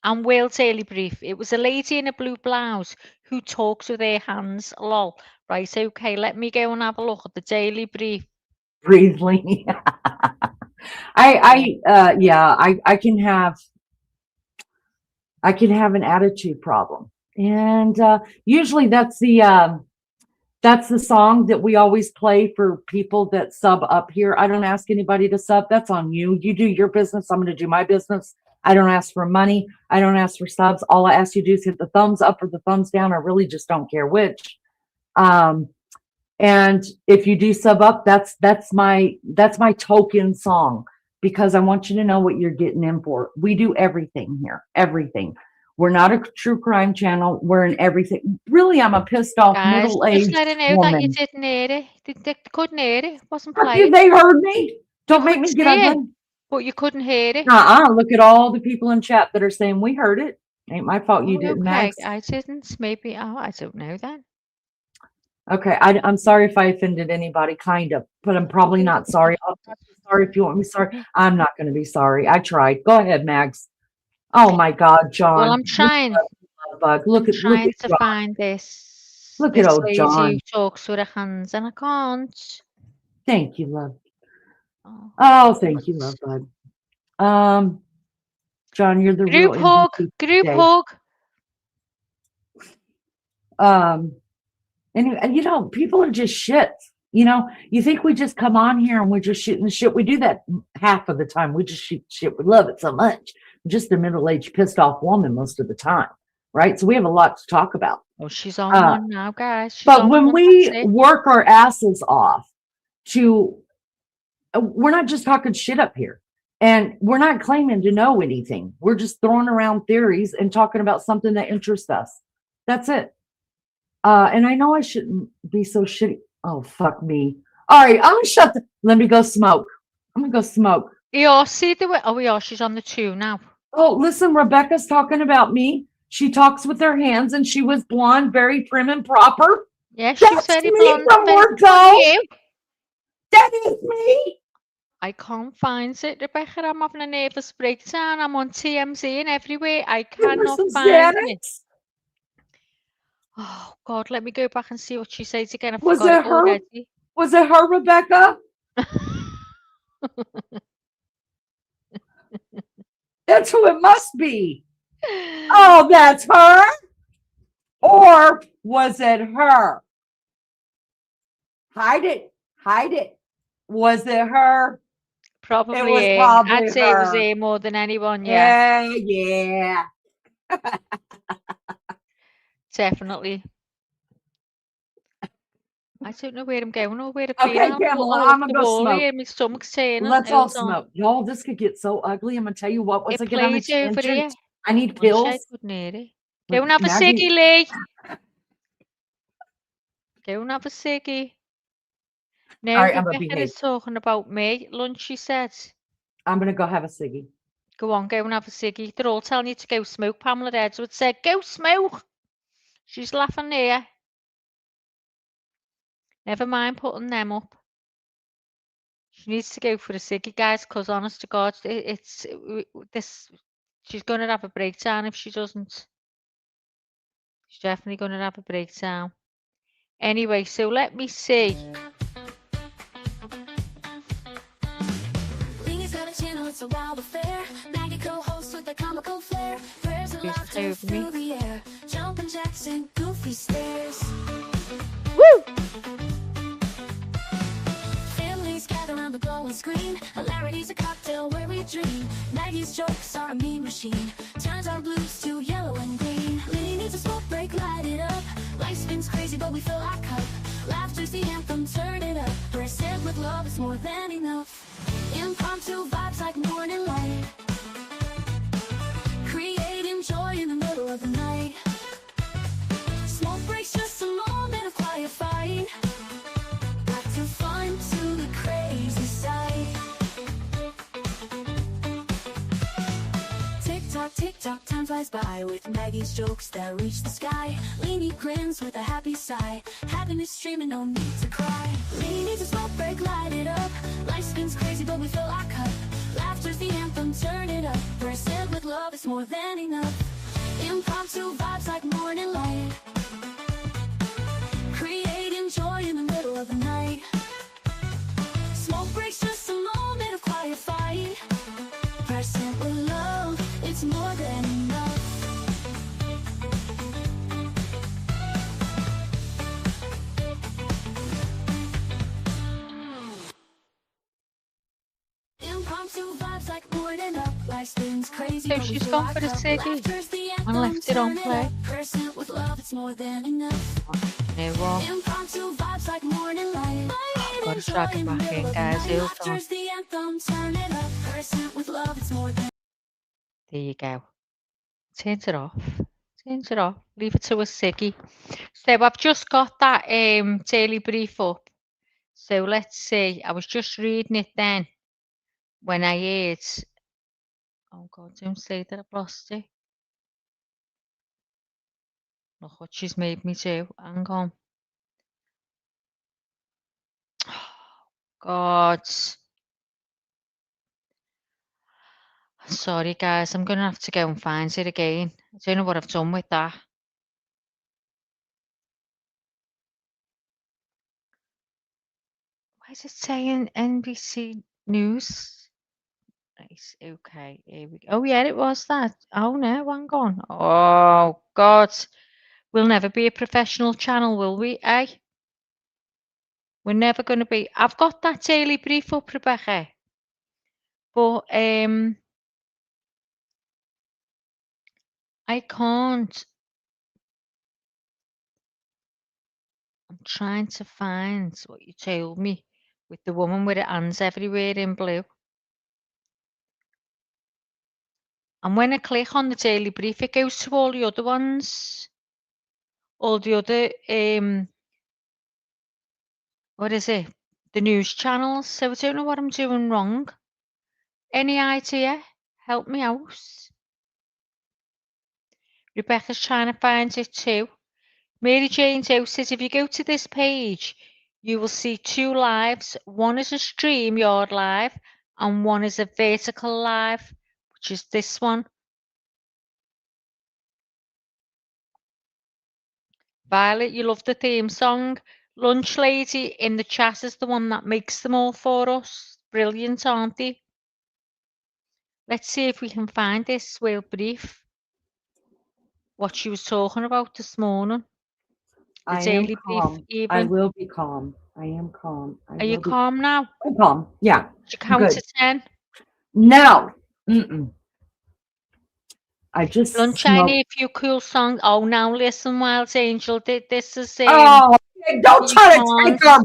And Will Daily Brief. It was a lady in a blue blouse who talks with her hands. Lol. Right, okay, let me go and have a look at the Daily Brief. Breathe, Leanie. I can have an attitude problem. And usually that's the song that we always play for people that sub up here. I don't ask anybody to sub. That's on you. You do your business. I'm going to do my business. I don't ask for money. I don't ask for subs. All I ask you to do is hit the thumbs up or the thumbs down. I really just don't care which. And if you do sub up, that's my token song, because I want you to know what you're getting in for. We do everything here. Everything. We're not a true crime channel. We're in everything. Really, I'm a pissed off middle-aged just let her know woman. that you didn't hear it. They couldn't hear it. It wasn't Fuck playing. you, they heard me. Don't make me get ugly. But you couldn't hear it. Look at all the people in chat that are saying we heard it. Ain't my fault you didn't, Max. I didn't. Maybe. I don't know then. Okay, I'm sorry if I offended anybody, kind of, but I'm probably not sorry. I'm sorry if you want me sorry. I'm not going to be sorry. I tried. Go ahead, Max. Oh my God, John. Well, I'm trying. Look at trying to John. find this. Look at old John. Who talks with her hands, and I can't. Thank you, love. Oh, thank you, love, bud. John, you're the group real hug. MVP Group today. hug. And you know, people are just shit. You know, you think we just come on here and we're just shooting the shit. We do that half of the time. We just shoot shit. We love it so much. I'm just a middle-aged, pissed off woman most of the time, right? So we have a lot to talk about. Oh, she's on one now, guys. But when we work our asses off we're not just talking shit up here. And we're not claiming to know anything. We're just throwing around theories and talking about something that interests us. That's it. And I know I shouldn't be so shitty. Oh, fuck me. All right, I'm gonna let me go smoke. I'm gonna go smoke. Yeah, see the way. Oh, yeah, she's on the 2 now. Oh, listen, Rebecca's talking about me. She talks with her hands and she was blonde, very prim and proper. Yeah, she's very blonde. From that is me. I can't find it, Rebecca. I'm having a nervous breakdown. I'm on TMZ and everywhere. I cannot find it. Oh, God, let me go back and see what she says again. I Was forgot it her? Already. Was it her, Rebecca? That's who it must be. Oh, that's her? Or was it her? Hide it. Hide it. Was it her? Probably. It was probably I'd say her. it was her more than anyone. Yeah. Yeah. Definitely. I don't know where I'm going or where I've Okay, been. I'm Pamela, all I'm up gonna the go wall smoke. here. My stomach's turning. Let's all Hold on. smoke. Y'all, this could get so ugly. I'm gonna tell you what. Once It I get on plays over extensions, here. I need One sec, pills. couldn't hear it. Go and have a Maggie, ciggy, Lee. Go and have a ciggy. all No, right, I'm gonna Rebecca behave. is talking about me. Lunch, she said. I'm gonna go have a ciggy. Go on, go and have a ciggy. They're all telling you to go smoke. Pamela Edwards said, go smoke. She's laughing there. Never mind putting them up. She needs to go for a ciggy, guys, because honest to God, it's this. She's going to have a breakdown if she doesn't. She's definitely going to have a breakdown. Anyway, so let me see. Leanie's got a channel, it's a wild affair. Maggie co-hosts with a comical flair. Prayers and laughter through the air. Jumping jacks and goofy stairs. Woo! Families gather around the glowing screen. Hilarity's a cocktail where we dream. Maggie's jokes are a mean machine. Turns our blues to yellow and green. Leanie needs a smoke break, light it up. Life spins crazy, but we fill our cup. Laughter's the anthem, turn it up. Percent with love is more than enough. Impromptu vibes like morning light. Creating joy in the middle of the night. Smoke breaks, just a moment of quiet fight. Back to fun, to the crazy side. Tick-tock, time flies by with Maggie's jokes that reach the sky. Leanie grins with a happy sigh. Happiness streaming, no need to cry. Leanie needs a smoke break, light it up. Life spins crazy, but we fill our cup. Laughter's the anthem, turn it up. Percent with love is more than enough. Impromptu vibes like morning light. Creating joy in the middle of the night. Smoke breaks, just a moment of quiet fight. Percent with love, it's more than enough. Impromptu vibes like morning up. Life spins crazy. So she's gone for the ciggy and left it on play. Percent with love, it's more than enough. No, well, Impromptu vibes like morning light. gotta drag it back in, guys. Hold on. Laughter's the anthem, turn it up. Percent with love, it's more than. There you go. Turn it off. Turn it off. Leave it to a ciggy. So I've just got that daily brief up. So let's see. I was just reading it then when I heard. Oh God, don't say that I've lost it. Look what she's made me do. Hang on. God. Sorry, guys. I'm going to have to go and find it again. I don't know what I've done with that. Why is it saying NBC News? Nice. Okay, here we go. Oh, yeah, it was that. Oh, no, hang on. Oh, God. We'll never be a professional channel, will we, eh? We're never going to be. I've got that daily brief up, Rebecca. But I can't. I'm trying to find what you told me with the woman with her hands everywhere in blue. And when I click on the daily brief, it goes to all the other ones. All the other, what is it? The news channels. So I don't know what I'm doing wrong. Any idea? Help me out. Rebecca's trying to find it too. Mary Jane Doe says if you go to this page, you will see two lives. One is a StreamYard live and one is a vertical live, which is this one. Violet, you love the theme song. Lunch Lady in the chat is the one that makes them all for us. Brilliant, aren't they? Let's see if we can find this real brief. What she was talking about this morning. The I am daily brief, calm. I even. will be calm. I am calm. Are you calm now? I'm calm. Yeah. Did you count Good. to 10? No. I just Lunch, I smoked. need a few cool songs. Oh, now listen, Wild Angel. This is Oh, Hey, don't try to take our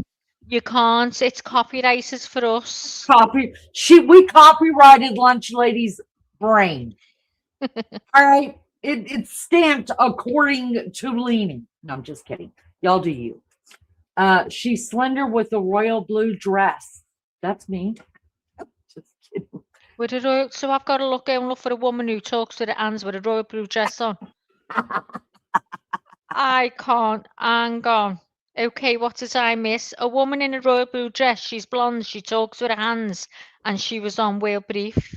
You can't. It's copyrighted for us. we copyrighted Lunch Lady's brain. All right. It's stamped according to Leaning. No, I'm just kidding. Y'all do you. She's slender with a royal blue dress. That's me. Just kidding. So I've got to look for a woman who talks with her hands with a royal blue dress on. I can't. Hang on. Okay, what did I miss? A woman in a royal blue dress. She's blonde. She talks with her hands, and she was on Whale Brief.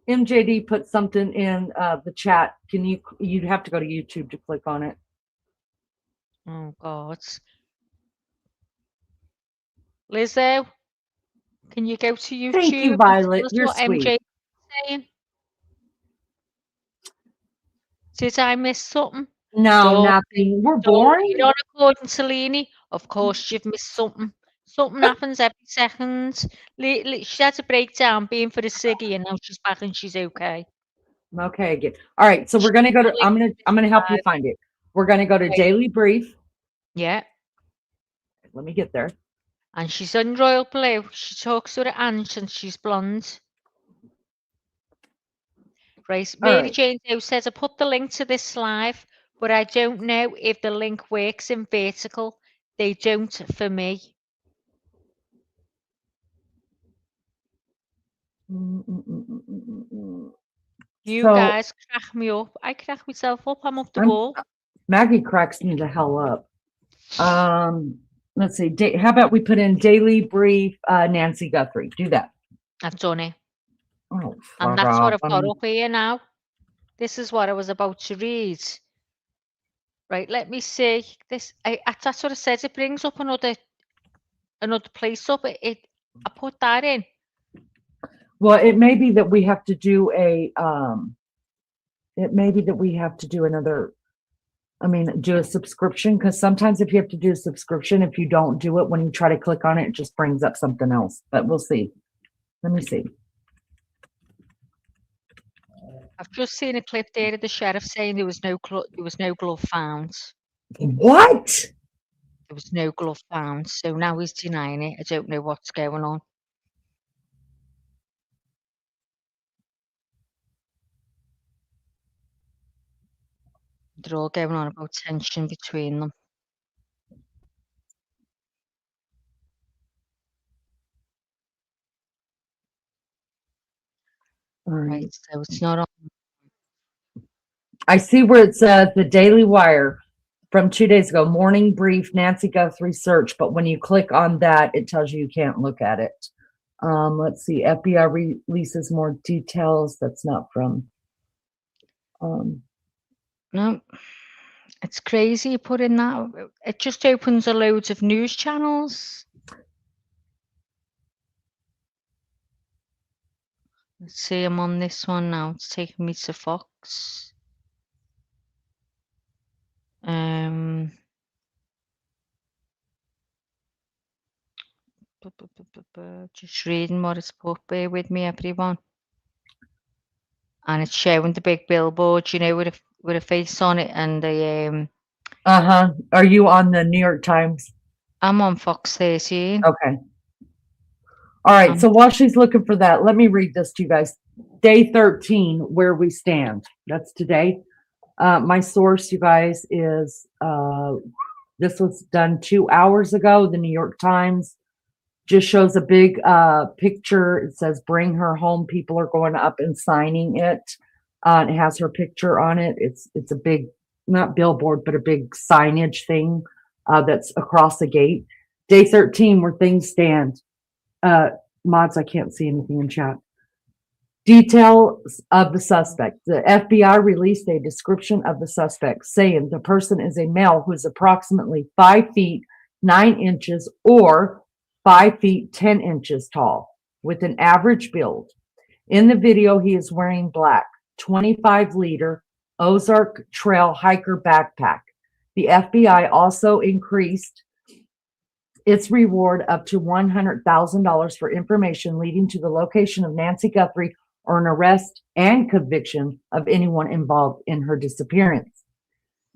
MJD put something in the chat. You'd have to go to YouTube to click on it. Oh God. Lizzo, can you go to YouTube? Thank you, Violet. You're what sweet. MJ saying? Did I miss something? No, nothing. We're boring. You're not according to Leanie. Of course, you've missed something. Something happens every second. She had a breakdown being for the ciggy, and now she's back and she's okay. Okay, again. All right, so we're gonna go to. I'm gonna help you find it. We're gonna go to Daily Brief. Yeah. Let me get there. And she's in royal blue. She talks with her hands and she's blonde. Right. Mary Jane Doe says I put the link to this live, but I don't know if the link works in vertical. They don't for me. You guys crack me up. I crack myself up. I'm up the wall. Maggie cracks me the hell up. Let's see. How about we put in Daily Brief, Nancy Guthrie? Do that. I've done it. Oh, and that's what I've got up here now. This is what I was about to read. Right, let me see. That's what I said. It brings up another place up. I put that in. Well, it may be that we have to do another. I mean, do a subscription, because sometimes if you have to do a subscription, if you don't do it, when you try to click on it, it just brings up something else. But we'll see. Let me see. I've just seen a clip there of the sheriff saying there was no glove found. What? There was no glove found. So now he's denying it. I don't know what's going on. They're all going on about tension between them. Right, so it's not on. I see where it says the Daily Wire from 2 days ago, morning brief, Nancy Guthrie search. But when you click on that, it tells you can't look at it. Let's see. FBI releases more details. That's not from. No, it's crazy. You put in that. It just opens a loads of news channels. Let's see. I'm on this one now. It's taking me to Fox. Just reading what it's put. Bear with me, everyone. And it's showing the big billboard, you know, with a face on it, and the Are you on the New York Times? I'm on Fox 13. Okay. All right. So while she's looking for that, let me read this to you guys. Day 13, where we stand. That's today. My source, you guys, is this was done 2 hours ago. The New York Times just shows a big picture. It says "Bring her home." People are going up and signing it. It has her picture on it. It's a big, not billboard, but a big signage thing that's across the gate. Day 13, where things stand. Mods, I can't see anything in chat. Details of the suspect. The FBI released a description of the suspect, saying the person is a male who is approximately 5 feet 9 inches or 5 feet 10 inches tall, with an average build. In the video, he is wearing black 25-liter Ozark Trail hiker backpack. The FBI also increased its reward up to $100,000 for information leading to the location of Nancy Guthrie or an arrest and conviction of anyone involved in her disappearance.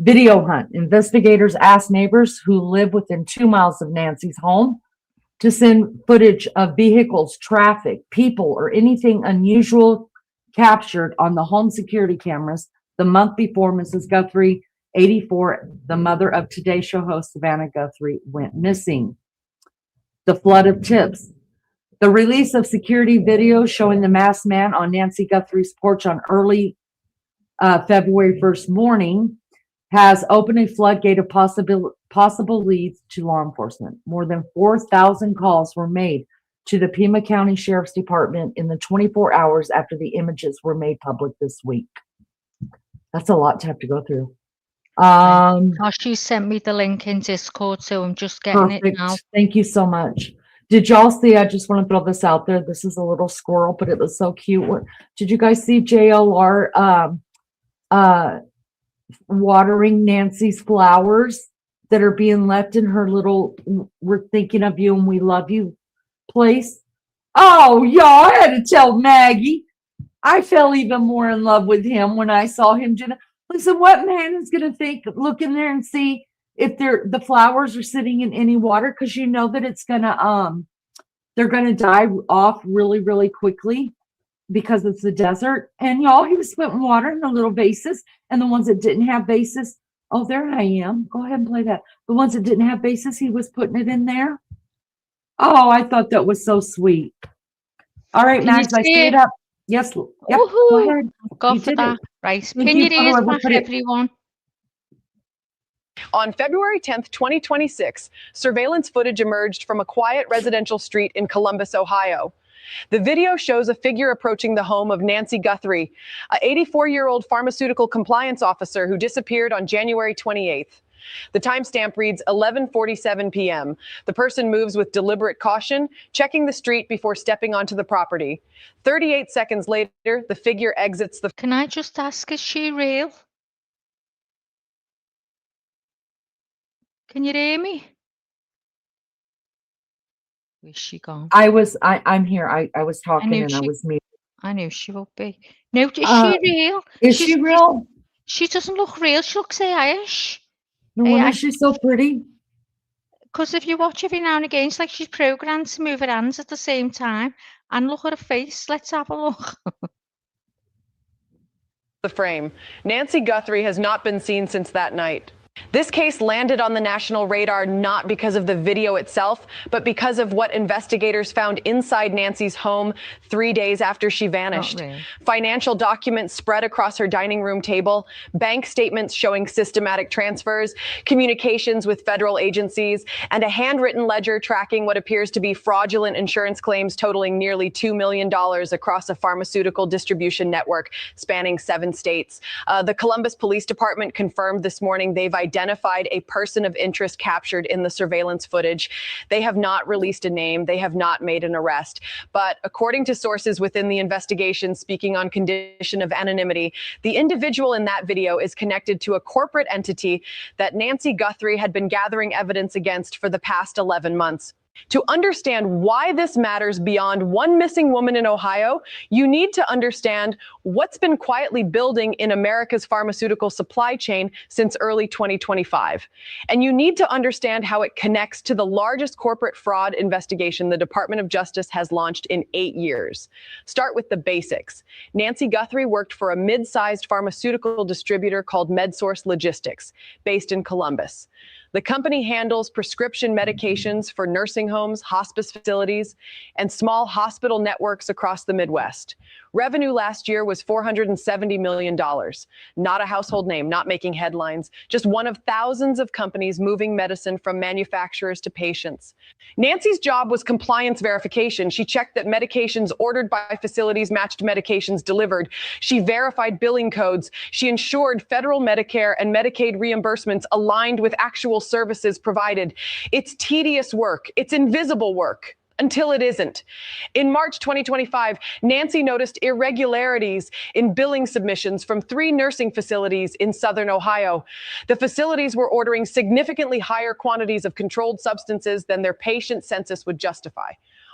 Video hunt. Investigators asked neighbors who live within 2 miles of Nancy's home to send footage of vehicles, traffic, people, or anything unusual captured on the home security cameras the month before Mrs. Guthrie, 84, the mother of Today Show host Savannah Guthrie, went missing. The flood of tips. The release of security video showing the masked man on Nancy Guthrie's porch on early February 1st morning has opened a floodgate of possible leads to law enforcement. More than 4,000 calls were made to the Pima County Sheriff's Department in the 24 hours after the images were made public this week. That's a lot to have to go through. She sent me the link in Discord, so I'm just getting it now. Thank you so much. Did y'all see? I just want to throw this out there. This is a little squirrel, but it was so cute. Did you guys see JLR watering Nancy's flowers that are being left in her little "we're thinking of you and we love you" place? Oh, y'all, I had to tell Maggie. I fell even more in love with him when I saw him. Listen, what man is going to look in there and see if the flowers are sitting in any water? Because you know that it's going to, they're going to die off really, really quickly because it's the desert. And y'all, he was putting water in the little vases, and the ones that didn't have vases, oh, there I am. Go ahead and play that. The ones that didn't have vases, he was putting it in there. Oh, I thought that was so sweet. All right, Max, I see it up. Yes. Yep. Go ahead. Go for that. Right. Pin your ears back, everyone. On February 10th, 2026, surveillance footage emerged from a quiet residential street in Columbus, Ohio. The video shows a figure approaching the home of Nancy Guthrie, an 84-year-old pharmaceutical compliance officer who disappeared on January 28th. The timestamp reads 11:47 p.m. The person moves with deliberate caution, checking the street before stepping onto the property. 38 seconds later, the figure exits the... Can I just ask, is she real? Can you hear me? Where's she gone? I'm here. I was talking and I was muted. I knew she would be. No, is she real? Is she real? She doesn't look real. She looks AI-ish. No wonder she's so pretty. Because if you watch every now and again, it's like she's programmed to move her hands at the same time. And look at her face. Let's have a look. The frame. Nancy Guthrie has not been seen since that night. This case landed on the national radar not because of the video itself, but because of what investigators found inside Nancy's home 3 days after she vanished. Financial documents spread across her dining room table, bank statements showing systematic transfers, communications with federal agencies, and a handwritten ledger tracking what appears to be fraudulent insurance claims totaling nearly $2 million across a pharmaceutical distribution network spanning 7 states. The Columbus Police Department confirmed this morning they've identified a person of interest captured in the surveillance footage. They have not released a name. They have not made an arrest. But according to sources within the investigation speaking on condition of anonymity, the individual in that video is connected to a corporate entity that Nancy Guthrie had been gathering evidence against for the past 11 months. To understand why this matters beyond one missing woman in Ohio, you need to understand what's been quietly building in America's pharmaceutical supply chain since early 2025. And you need to understand how it connects to the largest corporate fraud investigation the Department of Justice has launched in 8 years. Start with the basics. Nancy Guthrie worked for a mid-sized pharmaceutical distributor called MedSource Logistics, based in Columbus. The company handles prescription medications for nursing homes, hospice facilities, and small hospital networks across the Midwest. Revenue last year was $470 million. Not a household name, not making headlines, just one of thousands of companies moving medicine from manufacturers to patients. Nancy's job was compliance verification. She checked that medications ordered by facilities matched medications delivered. She verified billing codes. She ensured federal Medicare and Medicaid reimbursements aligned with actual services provided. It's tedious work. It's invisible work. Until it isn't. In March 2025, Nancy noticed irregularities in billing submissions from 3 nursing facilities in southern Ohio. The facilities were ordering significantly higher quantities of controlled substances than their patient census would justify.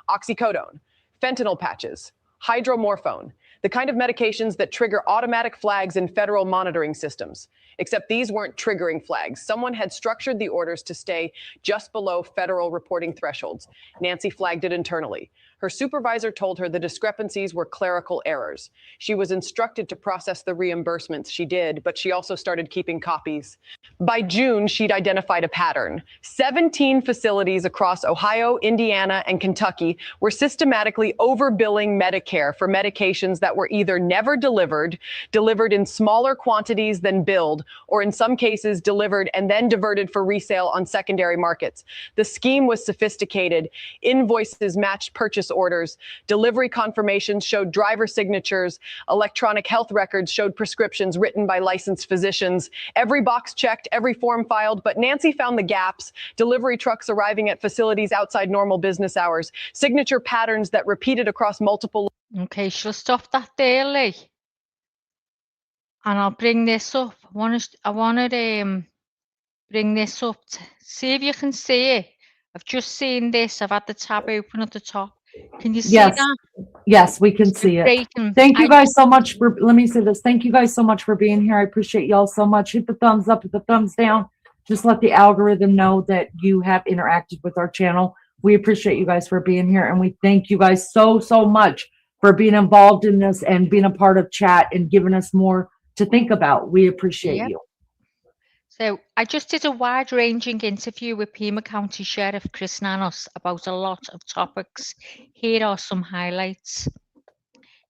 Oxycodone, fentanyl patches, hydromorphone, the kind of medications that trigger automatic flags in federal monitoring systems. Except these weren't triggering flags. Someone had structured the orders to stay just below federal reporting thresholds. Nancy flagged it internally. Her supervisor told her the discrepancies were clerical errors. She was instructed to process the reimbursements. She did, but she also started keeping copies. By June, she'd identified a pattern. 17 facilities across Ohio, Indiana, and Kentucky were systematically overbilling Medicare for medications that were either never delivered, delivered in smaller quantities than billed, or in some cases delivered and then diverted for resale on secondary markets. The scheme was sophisticated. Invoices matched purchase orders. Delivery confirmations showed driver signatures. Electronic health records showed prescriptions written by licensed physicians. Every box checked, every form filed, but Nancy found the gaps. Delivery trucks arriving at facilities outside normal business hours. Signature patterns that repeated across multiple... Okay, she'll stop that there, Lee. And I'll bring this up. I want to bring this up. See if you can see it. I've just seen this. I've had the tab open at the top. Can you see Yes. that? Yes, we can see it. Breaking. Thank you guys so much for, let me say this. Thank you guys so much for being here. I appreciate y'all so much. Hit the thumbs up, hit the thumbs down. Just let the algorithm know that you have interacted with our channel. We appreciate you guys for being here. And we thank you guys so, so much for being involved in this and being a part of chat and giving us more to think about. We appreciate you. So I just did a wide-ranging interview with Pima County Sheriff Chris Nanos about a lot of topics. Here are some highlights.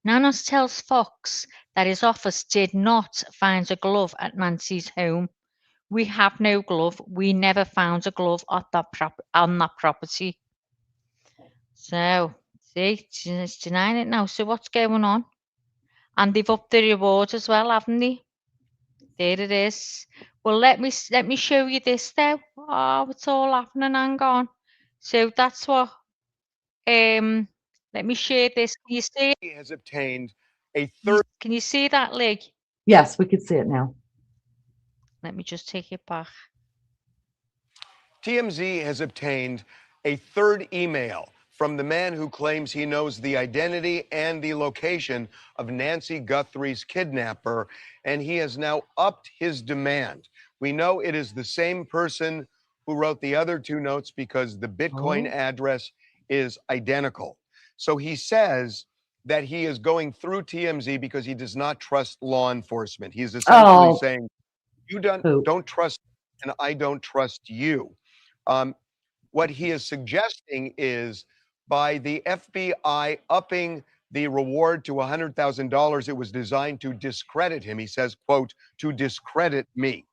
Nanos tells Fox that his office did not find a glove at Nancy's home. We have no glove. We never found a glove on that property. So, see, it's denying it now. So what's going on? And they've upped the reward as well, haven't they? There it is. Well, let me show you this though. Oh, it's all happening. Hang on. So that's what. Let me share this. Can you see it? He has obtained a third. Can you see that, Lee? Yes, we can see it now. Let me just take it back. TMZ has obtained a third email from the man who claims he knows the identity and the location of Nancy Guthrie's kidnapper, and he has now upped his demand. We know it is the same person who wrote the other two notes because the Bitcoin address is identical. So he says that he is going through TMZ because he does not trust law enforcement. He's essentially saying, you don't trust and I don't trust you. What he is suggesting is by the FBI upping the reward to $100,000, it was designed to discredit him. He says, quote, to discredit me.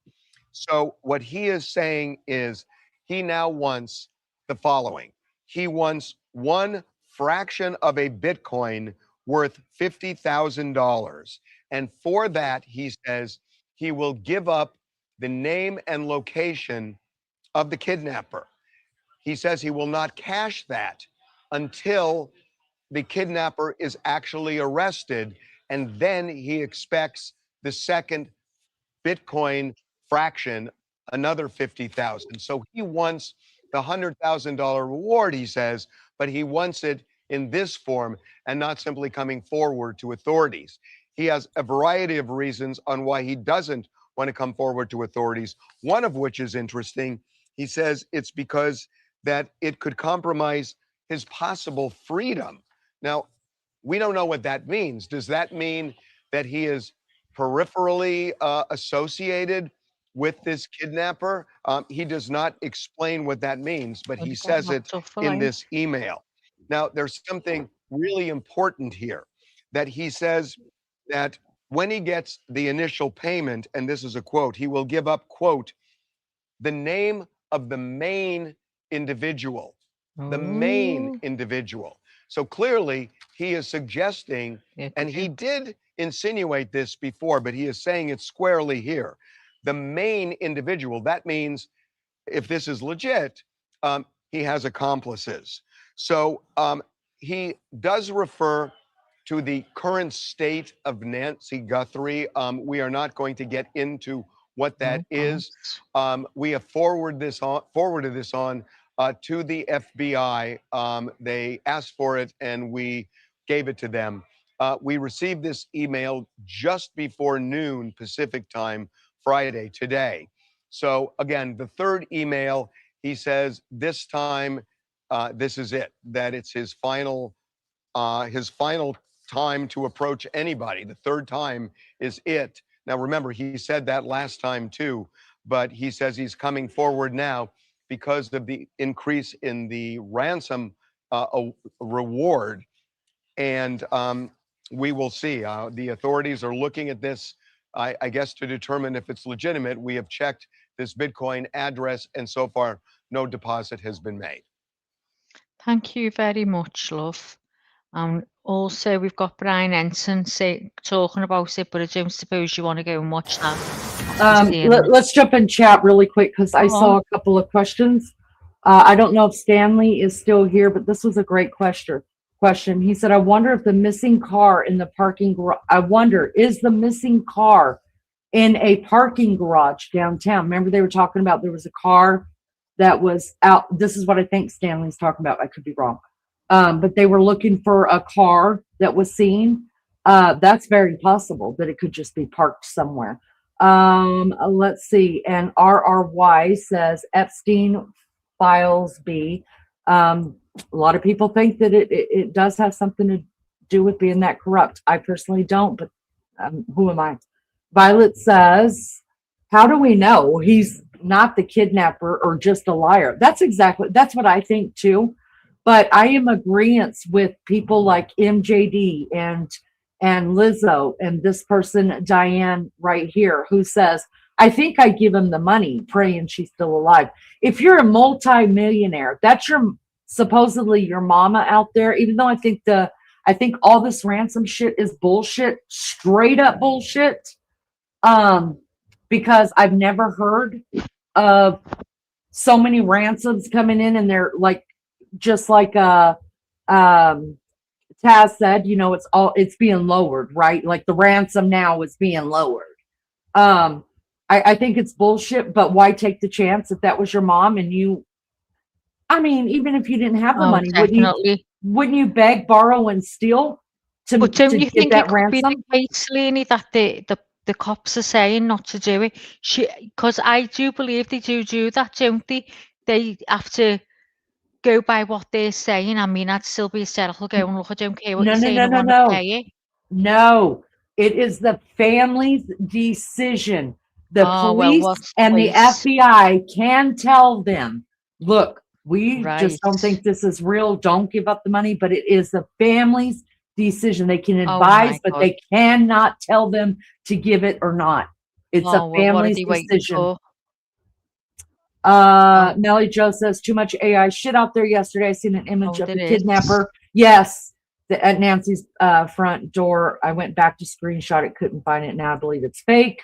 So what he is saying is he now wants the following. He wants one fraction of a Bitcoin worth $50,000. And for that, he says he will give up the name and location of the kidnapper. He says he will not cash that until the kidnapper is actually arrested. And then he expects the second Bitcoin fraction, another 50,000. So he wants the $100,000 reward, he says, but he wants it in this form and not simply coming forward to authorities. He has a variety of reasons on why he doesn't want to come forward to authorities, one of which is interesting. He says it's because that it could compromise his possible freedom. Now, we don't know what that means. Does that mean that he is peripherally associated with this kidnapper? He does not explain what that means, but he says it in this email. Now, there's something really important here that he says that when he gets the initial payment, and this is a quote, he will give up, quote, the name of the main individual, the main individual. So clearly he is suggesting, and he did insinuate this before, but he is saying it squarely here. The main individual, that means if this is legit, he has accomplices. So he does refer to the current state of Nancy Guthrie. We are not going to get into what that is. We have forwarded this on to the FBI. They asked for it and we gave it to them. We received this email just before noon Pacific time, Friday, today. So again, the third email, he says this time, this is it, that it's his final time to approach anybody. The third time is it. Now, remember, he said that last time too, but he says he's coming forward now because of the increase in the ransom reward. And we will see. The authorities are looking at this, I guess, to determine if it's legitimate. We have checked this Bitcoin address, and so far, no deposit has been made. Thank you very much, love. Also, we've got Brian Ensign talking about it, but I don't suppose you want to go and watch that. Let's jump in chat really quick because I saw a couple of questions. I don't know if Stanley is still here, but this was a great question. He said, I wonder if the missing car in the parking garage, is the missing car in a parking garage downtown? Remember they were talking about there was a car that was out. This is what I think Stanley's talking about. I could be wrong. But they were looking for a car that was seen. That's very possible that it could just be parked somewhere. Let's see. And RRY says Epstein Files B. A lot of people think that it does have something to do with being that corrupt. I personally don't, but who am I? Violet says, how do we know he's not the kidnapper or just a liar? That's what I think too. But I am agreeant with people like MJD and Lizzo and this person, Diane, right here, who says, I think I give him the money, praying she's still alive. If you're a multi-millionaire, that's supposedly your mama out there, even though I think all this ransom shit is bullshit, straight up bullshit. Because I've never heard of so many ransoms coming in, and they're like, just like Taz said, it's being lowered, right? Like the ransom now is being lowered. I think it's bullshit, but why take the chance if that was your mom and you, even if you didn't have the money, wouldn't you beg, borrow, and steal to get that ransom? Be the case, Lenny, that the cops are saying not to do it? Because I do believe they do that, don't they? They have to go by what they're saying. I'd still be hysterical going, look, I don't care what you're saying. No, it is the family's decision. The police and the FBI can tell them, look, we just don't think this is real. Don't give up the money. But it is the family's decision. They can advise, but they cannot tell them to give it or not. It's a family's decision. Melly Joe says, too much AI shit out there. Yesterday, I seen an image of the kidnapper. Yes, at Nancy's front door. I went back to screenshot it, couldn't find it. Now I believe it's fake.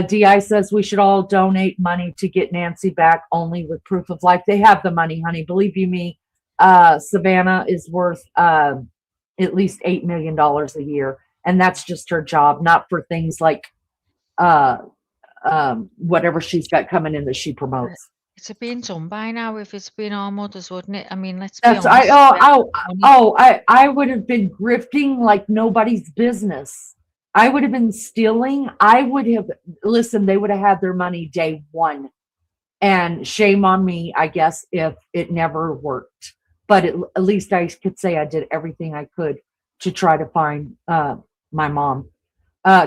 DI says we should all donate money to get Nancy back, only with proof of life. They have the money, honey. Believe you me, Savannah is worth at least $8 million a year. And that's just her job, not for things like whatever she's got coming in that she promotes. It's been done by now if it's been our mothers, wouldn't it? Let's be honest. I would have been grifting like nobody's business. I would have been stealing. They would have had their money day one. And shame on me, I guess, if it never worked. But at least I could say I did everything I could to try to find my mom.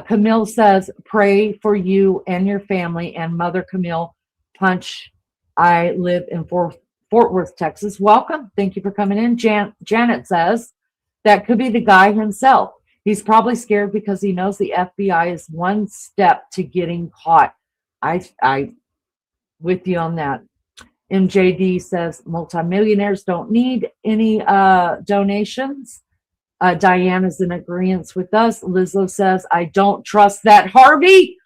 Camille says, pray for you and your family. And Mother Camille Punch, I live in Fort Worth, Texas. Welcome. Thank you for coming in. Janet says, that could be the guy himself. He's probably scared because he knows the FBI is one step to getting caught. I with you on that. MJD says multimillionaires don't need any donations. Diane is in agreement with us. Lizzo says, I don't trust that. Harvey,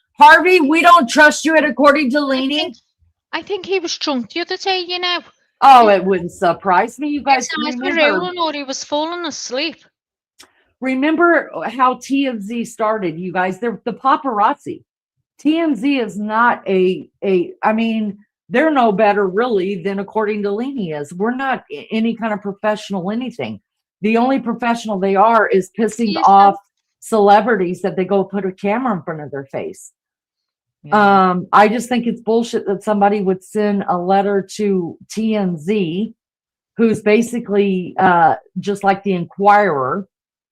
we don't trust you, according to Leanie. I think he was drunk the other day, Oh, it wouldn't surprise me. You guys remember, or he was falling asleep. Remember how TMZ started, you guys? They're the paparazzi. TMZ is not they're no better really than according to Leanie is. We're not any kind of professional anything. The only professional they are is pissing Yes, off celebrities that they go put a camera in front of their face. I just think it's bullshit that somebody would send a letter to TMZ, who's basically just like the Inquirer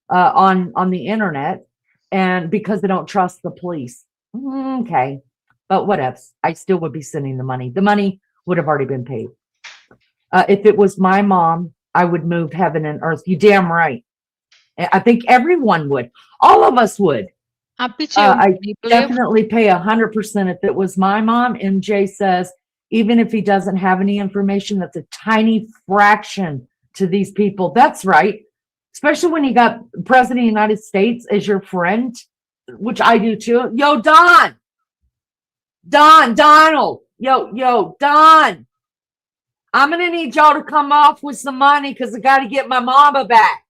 on the internet, and because they don't trust the police. Okay, but what else? I still would be sending the money. The money would have already been paid. If it was my mom, I would move heaven and earth. You damn right. I think everyone would. All of us would. I'd be too. I definitely pay 100%. If it was my mom, MJ says, even if he doesn't have any information, that's a tiny fraction to these people. That's right. Especially when you got President of the United States as your friend, which I do too. Yo, Donald. Yo, Don. I'm going to need y'all to come off with some money because I got to get my mama back.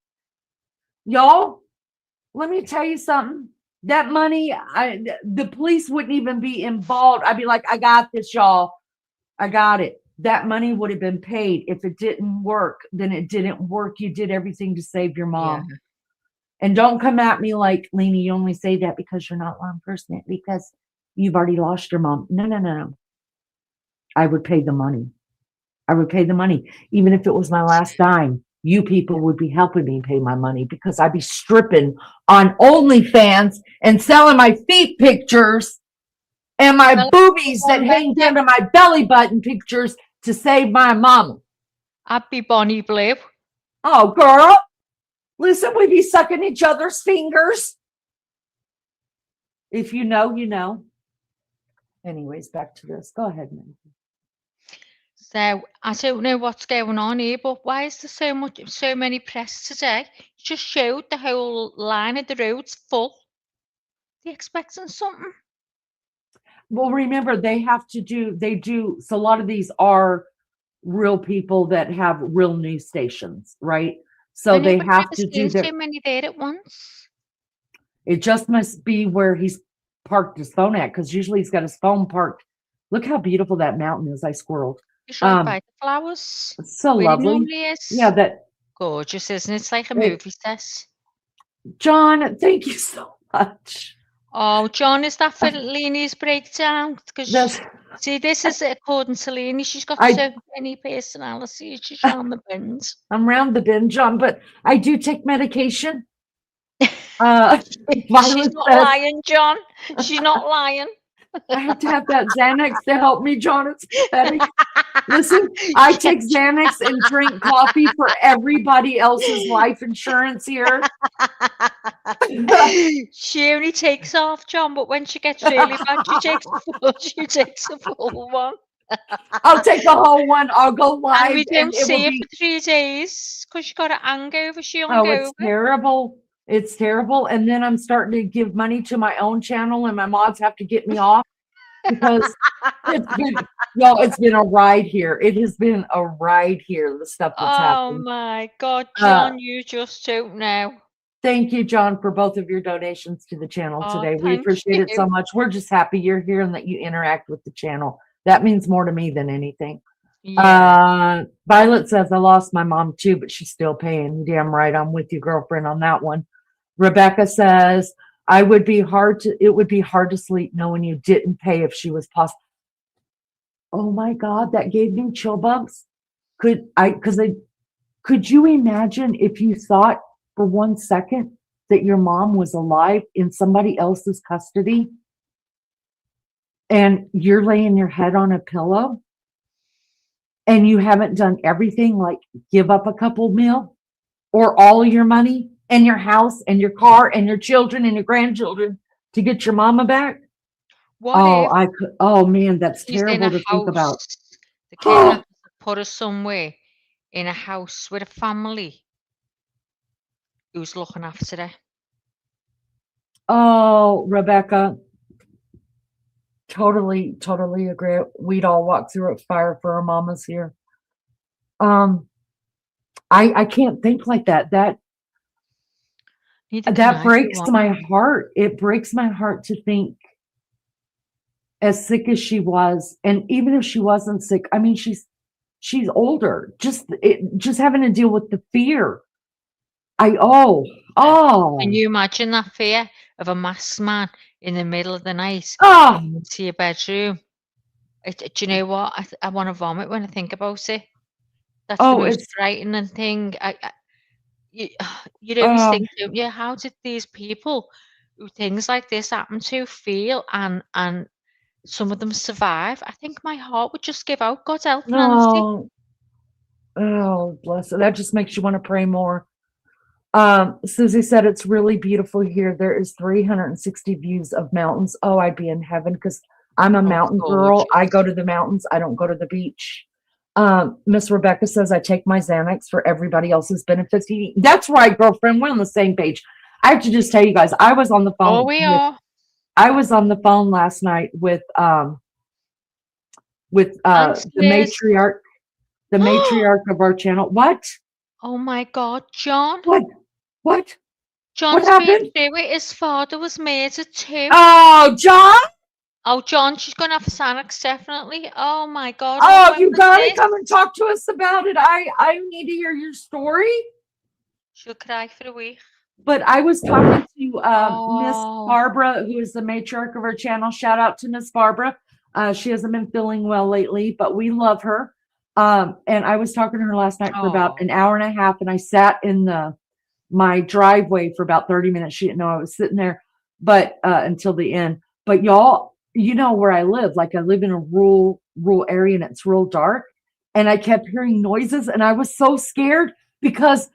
Y'all, let me tell you something. That money, the police wouldn't even be involved. I'd be like, I got this, y'all. I got it. That money would have been paid. If it didn't work, then it didn't work. You did everything to save your mom. Yeah. And don't come at me like, Lena, you only say that because you're not law enforcement, because you've already lost your mom. No. I would pay the money. I would pay the money. Even if it was my last dime, you people would be helping me pay my money, because I'd be stripping on OnlyFans and selling my feet pictures and my boobies that hang down to my belly button pictures to save my mama. I'd be Bonnie Blue. Oh, girl. Listen, we'd be sucking each other's fingers. If you know, you know. Anyways, back to this. Go ahead, man. So I don't know what's going on here, but why is there so many press today? Just showed the whole line of the roads full. They expecting something? Well, remember, they do. So a lot of these are real people that have real news stations, right? So they have to do so many there at once. It just must be where he's parked his phone at, because usually he's got his phone parked. Look how beautiful that mountain is. I squirreled. By the flowers. It's so lovely. Yeah, that gorgeous, isn't it? It's like a movie set. John, thank you so much. Oh, John, is that for Lena's breakdown? Because see, this is according to Lena. She's got so many personalities. She's round the bend. I'm round the bend, John, but I do take medication. She's not lying, John. She's not lying. I have to have that Xanax to help me, John. It's pathetic. Listen, I take Xanax and drink coffee for everybody else's life insurance here. She only takes half, John, but when she gets really bad, she takes a full one. I'll take the whole one. I'll go live. And we don't see her for 3 days because she got an hangover. It's terrible. It's terrible. And then I'm starting to give money to my own channel, and my mods have to get me off because it's been a ride here. It has been a ride here, the stuff that's happened. Oh my God, John, you just don't know. Thank you, John, for both of your donations to the channel today. We appreciate it so much. We're just happy you're here and that you interact with the channel. That means more to me than anything. Yeah. Violet says, I lost my mom too, but she's still paying. Damn right. I'm with you, girlfriend, on that one. Rebecca says, it would be hard to sleep knowing you didn't pay if she was possible. Oh my God, that gave me chill bumps. Could you imagine if you thought for 1 second that your mom was alive in somebody else's custody and you're laying your head on a pillow and you haven't done everything, like give up a couple mil or all your money and your house and your car and your children and your grandchildren to get your mama back? Oh man, that's terrible to think about. The kid put her somewhere in a house with a family who's looking after her. Oh, Rebecca, totally agree. We'd all walk through a fire for our mamas here. I can't think like that. That breaks my heart. It breaks my heart to think, as sick as she was, and even if she wasn't sick, I mean, she's older. Just having to deal with the fear Can you imagine that fear of a masked man in the middle of the night coming into your bedroom? Do you know what? I want to vomit when I think about it. That's the most frightening thing. You'd always think, don't you, how did these people who things like this happen to feel and some of them survive? I think my heart would just give out. God help Nancy. Oh, bless it. That just makes you want to pray more. Susie said it's really beautiful here. There is 360 views of mountains. Oh, I'd be in heaven because I'm a mountain girl. I go to the mountains. I don't go to the beach. Miss Rebecca says I take my Xanax for everybody else's benefits. That's right, girlfriend. We're on the same page. I have to just tell you guys, I was on the phone. Oh, we are. I was on the phone last night with the matriarch, of our channel. What? Oh my God, John. What? John's what happened? His father was murdered too. Oh, John. Oh, John, she's going to have Xanax, definitely. Oh, my God. Oh, you got to come and talk to us about it. I need to hear your story. She'll cry for a week. But I was talking to Miss Barbara, who is the matriarch of our channel. Shout out to Miss Barbara. She hasn't been feeling well lately, but we love her. And I was talking to her last night for about an hour and a half, and I sat in my driveway for about 30 minutes. She didn't know I was sitting there, but until the end. But y'all, you know where I live. Like I live in a rural area, and it's real dark. And I kept hearing noises, and I was so scared because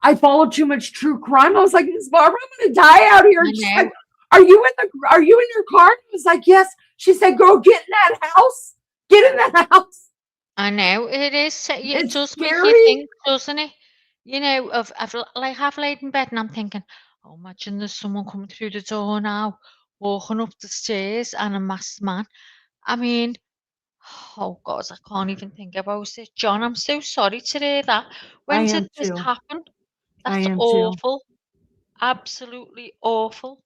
I followed too much true crime. I was like, Miss Barbara, I'm gonna die out here. And she's like, are you in your car? I was like, yes. She said, girl, get in that house. Get in that house. I know it is. It does scary. make you think, doesn't it? You know, I've laid in bed and I'm thinking, oh, imagine there's someone coming through the door now, walking up the stairs, and a masked man. I mean, oh God, I can't even think about it. John, I'm so sorry to hear that. When did this happen? That's awful. Absolutely awful.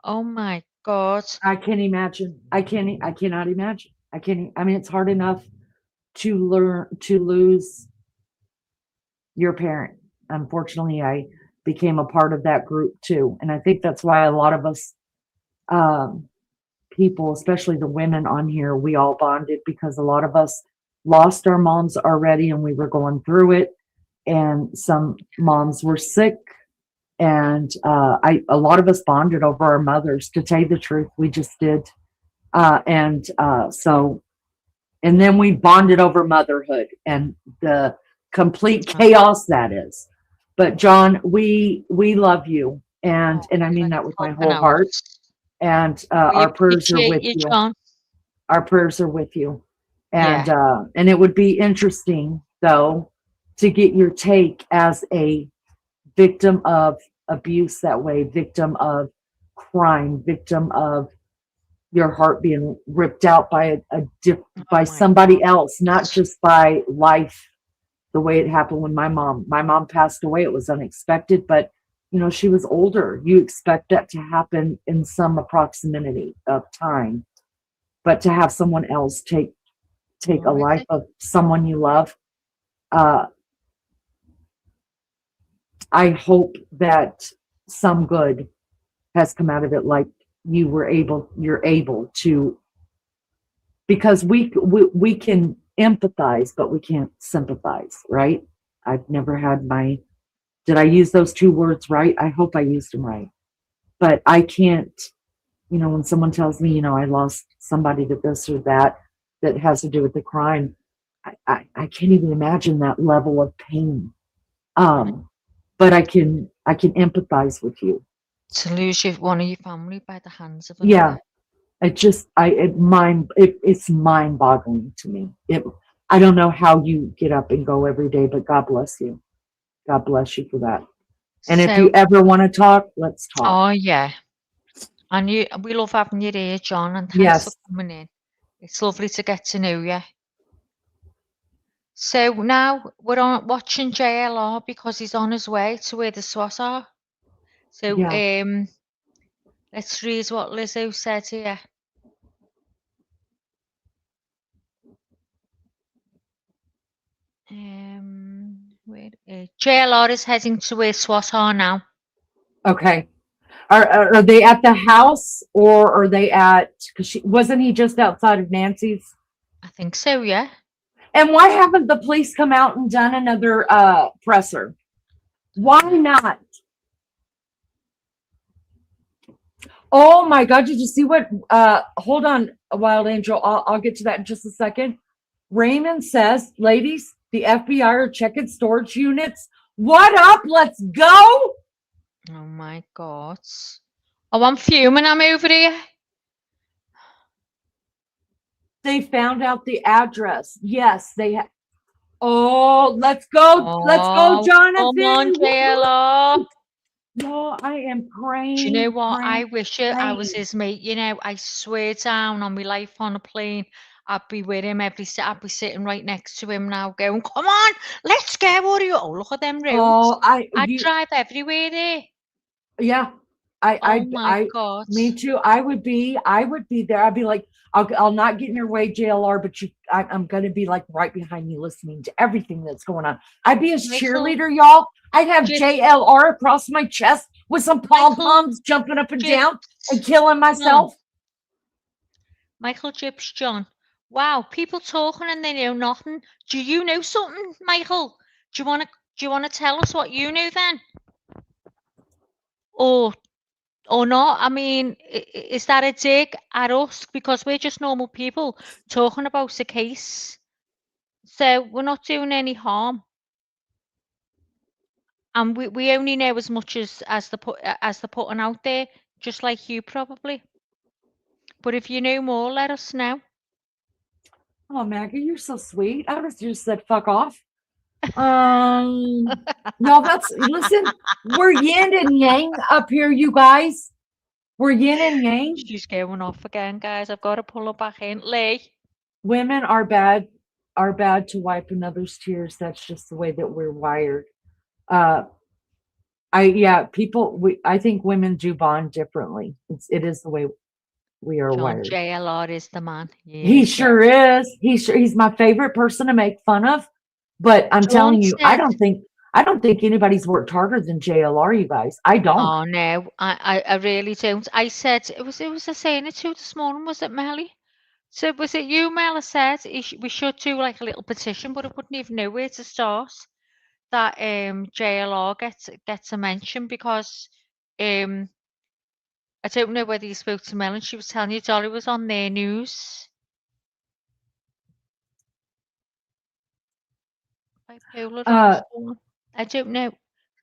Oh my God. I can't imagine. I cannot imagine. I mean, it's hard enough to lose your parent. Unfortunately, I became a part of that group too. And I think that's why a lot of us people, especially the women on here, we all bonded because a lot of us lost our moms already and we were going through it. And some moms were sick. And a lot of us bonded over our mothers. To tell you the truth, we just did. And then we bonded over motherhood and the complete chaos that is. But John, we love you, and I mean that with my whole heart. And our prayers are with you. John. Our prayers are with you. And and it would be interesting though to get your take as a victim of abuse that way, victim of crime, victim of your heart being ripped out by somebody else, not just by life, the way it happened when my mom passed away. It was unexpected, but you know, she was older. You expect that to happen in some approximity of time, but to have someone else take a life of someone you love, I hope that some good has come out of it, like you're able to, because we can empathize, but we can't sympathize, right? I've never had did I use those two words right? I hope I used them right. But I can't, you know, when someone tells me, you know, I lost somebody to this or that has to do with the crime, I can't even imagine that level of pain. But I can empathize with you. To lose one of your family by the hands of another. It's mind boggling to me. I don't know how you get up and go every day, but God bless you. God bless you for that. And if you ever want to talk, let's talk. Oh yeah. And we love having you here, John, and thanks for coming in. It's lovely to get to know you. So now we're watching JLR because he's on his way to where the SWAT are. So let's read what Lizzo said here. JLR is heading to where SWAT are now. Okay. Are they at the house or are they at, because wasn't he just outside of Nancy's? I think so, yeah. And why haven't the police come out and done another presser? Why not? Oh my God, did you see what, hold on, Wild Angel, I'll get to that in just a second. Raymond says, ladies, the FBI are checking storage units. What up? Let's go. Oh my God. Oh, I'm fuming. I'm over here. They found out the address. Yes, they have. Oh, let's go. Let's go, Jonathan. Come on, JLR. No, I am praying. Do you know what? I wish I was his mate. You know, I swear down on my life on a plane, I'd be with him I'd be sitting right next to him now, going, "Come on, let's go." What are you? Oh, look at them roads. Oh, I'd drive everywhere there. Yeah, Oh my God. Me too. I would be there. I'd be like, I'll not get in your way, JLR, but I'm gonna be like right behind you, listening to everything that's going on. I'd be his cheerleader, y'all. I'd have JLR across my chest with some pom poms, jumping up and down and killing myself. Michael Gibbs, John. Wow, people talking and they know nothing. Do you know something, Michael? Do you wanna tell us what you know then? Or not? I mean, is that a dig at us because we're just normal people talking about a case? So we're not doing any harm, and we only know as much as the putting out there, just like you probably. But if you know more, let us know. Oh, Maggie, you're so sweet. I would have just said fuck off. No, listen, we're yin and yang up here, you guys. We're yin and yang. She's going off again, guys. I've got to pull her back in. Lee. Women are bad to wipe another's tears. That's just the way that we're wired. I think women do bond differently. It is the way we are wired. JLR is the man. Yeah, he sure is. He's my favorite person to make fun of. But I'm telling you, I don't think anybody's worked harder than JLR, you guys. I don't. Oh no, I really don't. I said it was saying it to this morning, was it Melly? So was it you, Mel? Said we should do like a little petition, but I wouldn't even know where to start. That JLR gets a mention because I don't know whether you spoke to Mel and she was telling you Dolly was on their news. I don't know.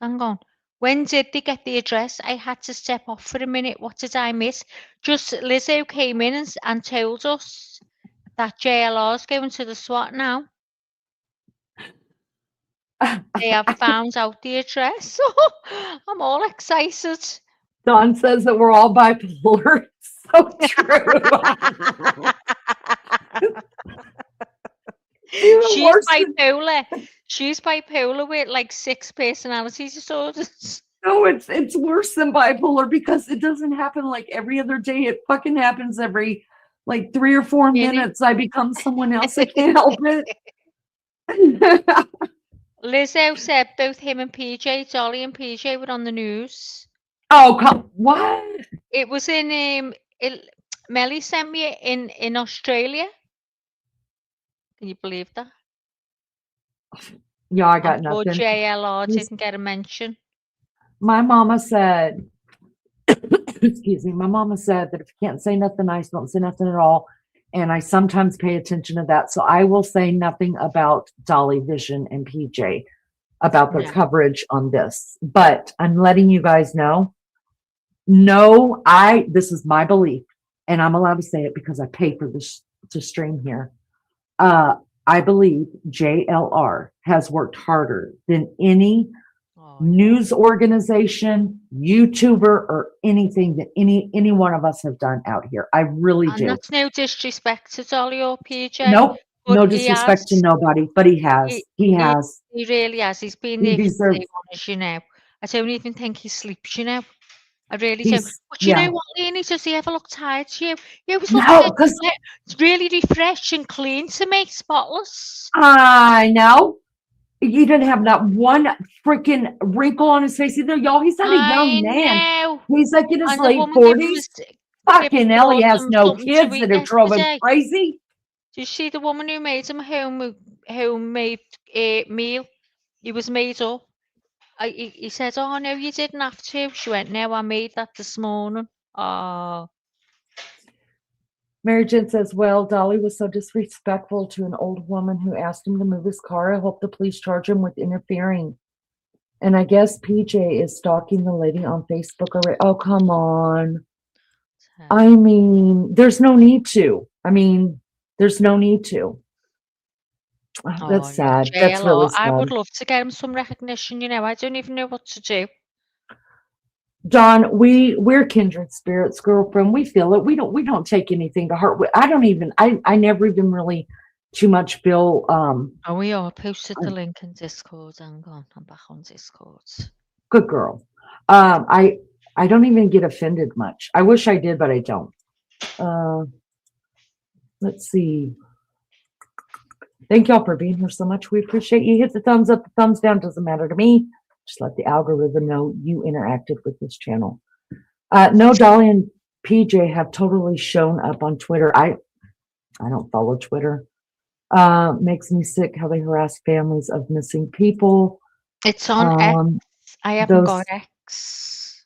Hang on. When did they get the address? I had to step off for a minute. What did I miss? Just Lizzo came in and told us that JLR's going to the SWAT now. They have found out the address. I'm all excited. Dawn says that we're all bipolar. So true. She's bipolar. She's bipolar with like 6 personality disorders. No, it's worse than bipolar because it doesn't happen like every other day. It fucking happens every like 3 or 4 minutes. I become someone else. I can't help it. Lizzo said both him and PJ, Dolly and PJ, were on the news. Oh, what? It was in Melly sent me in Australia. Can you believe that? Yeah, I got nothing. JLR didn't get a mention. My mama said, excuse me, my mama said that if you can't say nothing nice, don't say nothing at all. And I sometimes pay attention to that. So I will say nothing about Dolly Vision and PJ about their coverage on this. But I'm letting you guys know, this is my belief, and I'm allowed to say it because I pay for this to stream here. I believe JLR has worked harder than any news organization, YouTuber, or anything that any one of us have done out here. I really do. And that's no disrespect to Dolly or PJ. Nope. No disrespect to nobody, but he has. He has. He really has. He's been there for day one, as you know. I don't even think he sleeps, you know. I really don't. But you know what, Leonie, does he ever look tired to you? He always looks it's really refreshed and clean to me, spotless. I know. He didn't have not one freaking wrinkle on his face either, y'all. He's not a young man. know. He's like in his And the late woman gave him 40s. gave Fucking hell, he has him no something to kids eat that have drove him yesterday. crazy. Did you see the woman who made him a homemade meal? He was made up. He said, "Oh no, you didn't have to." She went, "No, I made that this morning." Oh, Mary Jane says, well, Dolly was so disrespectful to an old woman who asked him to move his car. I hope the police charge him with interfering. And I guess PJ is stalking the lady on Facebook already. Oh, come on. I mean, there's no need to. There's no need to. That's sad. That's really JLR. I would sad. love to get him some recognition. I don't even know what to do. Don, we're kindred spirits, girlfriend. We feel it. We don't take anything to heart. I never even really too much feel Oh, we all posted the link in Discord. Hang on, I'm back on Discord. Good girl. I don't even get offended much. I wish I did, but I don't. Let's see. Thank y'all for being here so much. We appreciate you. Hit the thumbs up, the thumbs down. Doesn't matter to me. Just let the algorithm know you interacted with this channel. No, Dolly and PJ have totally shown up on Twitter. I don't follow Twitter. Makes me sick how they harass families of missing people. It's on X. I haven't got X.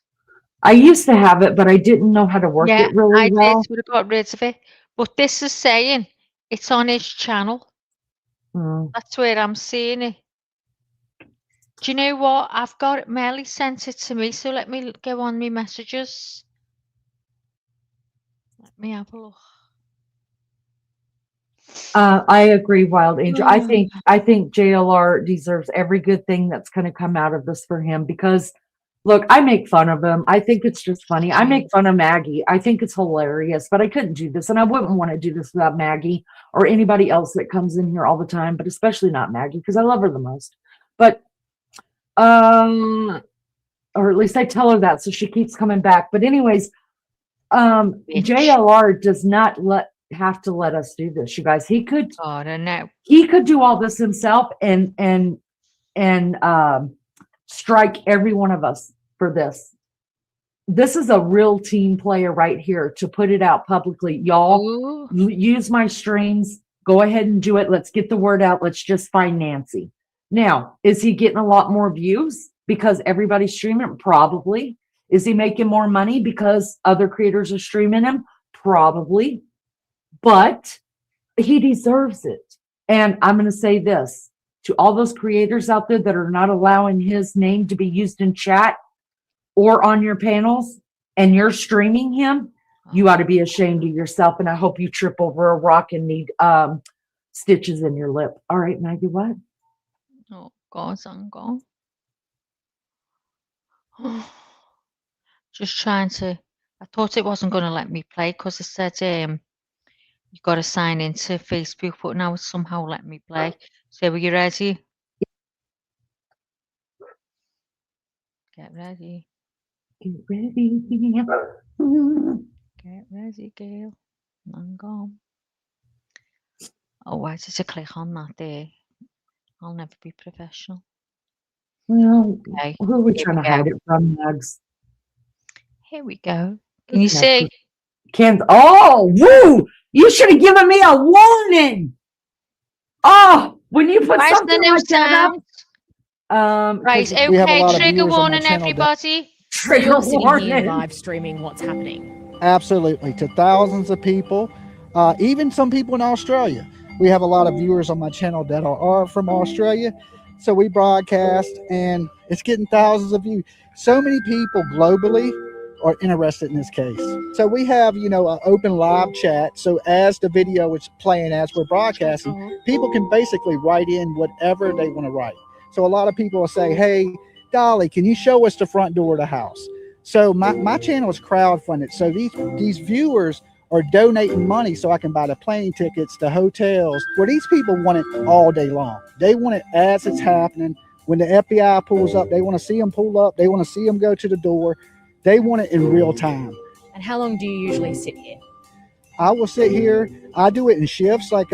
I used to have it, but I didn't know how to work it really well. I did. Would have got rid of it. But this is saying it's on his channel. That's where I'm seeing it. Do you know what? I've got it. Melly sent it to me, so let me go on my messages. Let me have a look. I agree, Wild Angel. I think JLR deserves every good thing that's going to come out of this for him because, look, I make fun of him. I think it's just funny. I make fun of Maggie. I think it's hilarious, but I couldn't do this, and I wouldn't want to do this without Maggie or anybody else that comes in here all the time, but especially not Maggie because I love her the most. But or at least I tell her that, so she keeps coming back. But anyways, JLR does not have to let us do this, you guys. He could do all this himself and strike every one of us for this. This is a real team player right here to put it out publicly. Y'all use my streams. Go ahead and do it. Let's get the word out. Let's just find Nancy. Now, is he getting a lot more views because everybody's streaming? Probably. Is he making more money because other creators are streaming him? Probably. But he deserves it. And I'm going to say this to all those creators out there that are not allowing his name to be used in chat or on your panels, and you're streaming him, you ought to be ashamed of yourself. And I hope you trip over a rock and need stitches in your lip. All right, Maggie, what? Oh, God, I'm gone. Just trying to. I thought it wasn't going to let me play because it said you got to sign into Facebook, but now it's somehow let me play. So are you ready? Get ready. Get ready. Get ready, girl. I'm gone. Oh, why did I click on that there? I'll never be professional. Well, okay. Who are we trying to hide it from, Nugs? Here we go. Can you see? Oh, woo! You should have given me a warning. Oh, when you put something like that up. Right, okay, trigger warning, everybody. Trigger warning. Live streaming what's happening. Absolutely, to thousands of people, even some people in Australia. We have a lot of viewers on my channel that are from Australia. So we broadcast and it's getting thousands of views. So many people globally are interested in this case. So we have, an open live chat. So as the video is playing, as we're broadcasting, people can basically write in whatever they want to write. So a lot of people will say, hey, Dolly, can you show us the front door of the house? So my channel is crowdfunded. So these viewers are donating money so I can buy the plane tickets, the hotels. Well, these people want it all day long. They want it as it's happening. When the FBI pulls up, they want to see them pull up. They want to see them go to the door. They want it in real time. And how long do you usually sit here? I will sit here. I do it in shifts. Like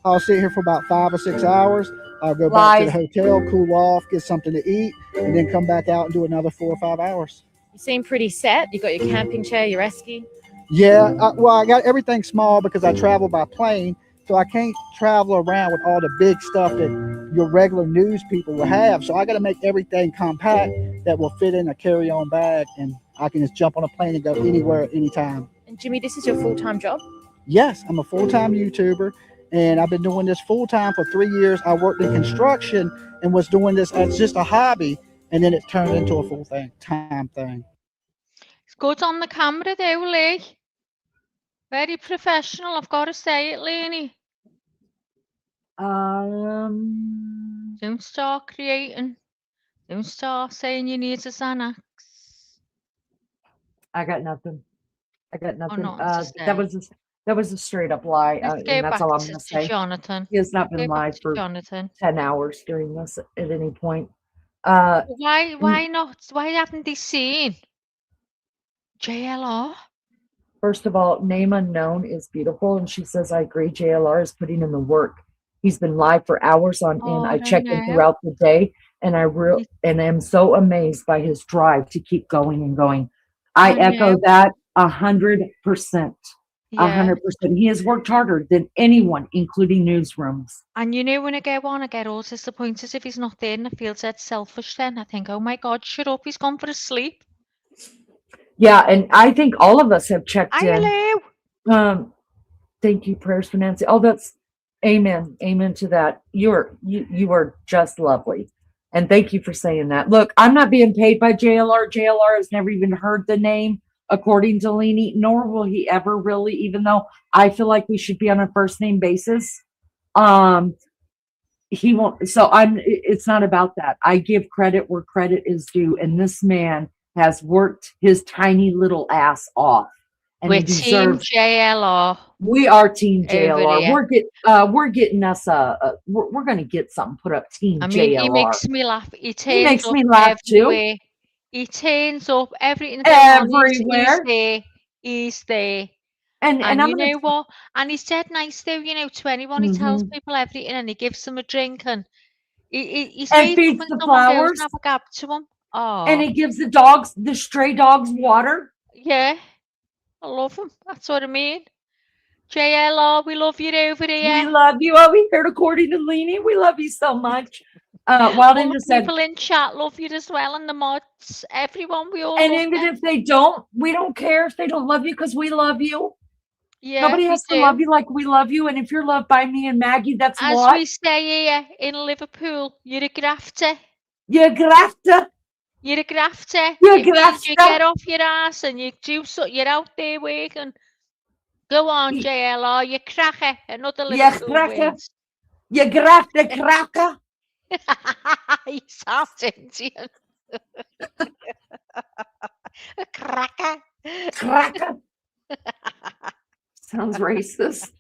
I'll sit here for about 5 or 6 hours. I'll go back to the hotel, cool off, get something to eat, and then come back out and do another 4 or 5 hours. You seem pretty set. You got your camping chair, your esky. Yeah, well, I got everything small because I travel by plane, so I can't travel around with all the big stuff that your regular news people will have. So I got to make everything compact that will fit in a carry-on bag, and I can just jump on a plane and go anywhere, anytime. And Jimmy, this is your full-time job? Yes, I'm a full-time YouTuber, and I've been doing this full-time for 3 years. I worked in construction and was doing this as just a hobby, and then it turned into a full-time thing. It's good on the camera though, Lee. Very professional, I've got to say it, Lenny. Don't start creating. Don't start saying you need a Xanax. I got nothing. I got nothing. nothing to say. That was a straight up lie, Let's go and that's back all I'm to going to say. Jonathan. He has not Let's been go back live to for Jonathan. 10 hours during this at any point. Why not? Why haven't they seen JLR? First of all, name unknown is beautiful, and she says, I agree, JLR is putting in the work. He's been live for hours on end. I check in throughout the day, and am so amazed by his drive to keep going and going. I echo that 100%. 100%. He has worked harder than anyone, including newsrooms. And you know, when I go on, I get all disappointed if he's not there, and I feel dead selfish then. I think, oh my God, shut up, he's gone for a sleep. Yeah, and I think all of us have checked in. Hello. Thank you, prayers for Nancy. Oh, that's amen. Amen to that. You are just lovely. And thank you for saying that. Look, I'm not being paid by JLR. JLR has never even heard the name, according to Leanie, nor will he ever really, even though I feel like we should be on a first name basis. He won't. So it's not about that. I give credit where credit is due. And this man has worked his tiny little ass off. And we're Team JLR. We are Team JLR. We're getting us we're going to get something put up. Team JLR. He makes me laugh. He makes me laugh everywhere. Too. He turns up everywhere. He's there. And you know what? And he's dead nice though. You know, to anyone, he tells people everything, and he gives them a drink, and he's and feeds the flowers. Have a gap to him. Oh. And he gives the stray dogs water. Yeah. I love him. That's what I mean. JLR, we love you over here. We love you over here, according to Leanie. We love you so much. All the people in chat love you as well, and the mods, everyone, we all and love even them. if they don't, we don't care if they don't love you because we love you. Yeah, nobody has to love you like we love you, and if you're loved by me and Maggie, that's as what we say here in Liverpool. You're a grafter. You're a grafter. You're a grafter. You get off your ass and you do so. You're out there working. Go on, JLR. You cracker. Another Liverpool word. You grafter cracker. You sound Indian. A cracker. Cracker. Sounds racist,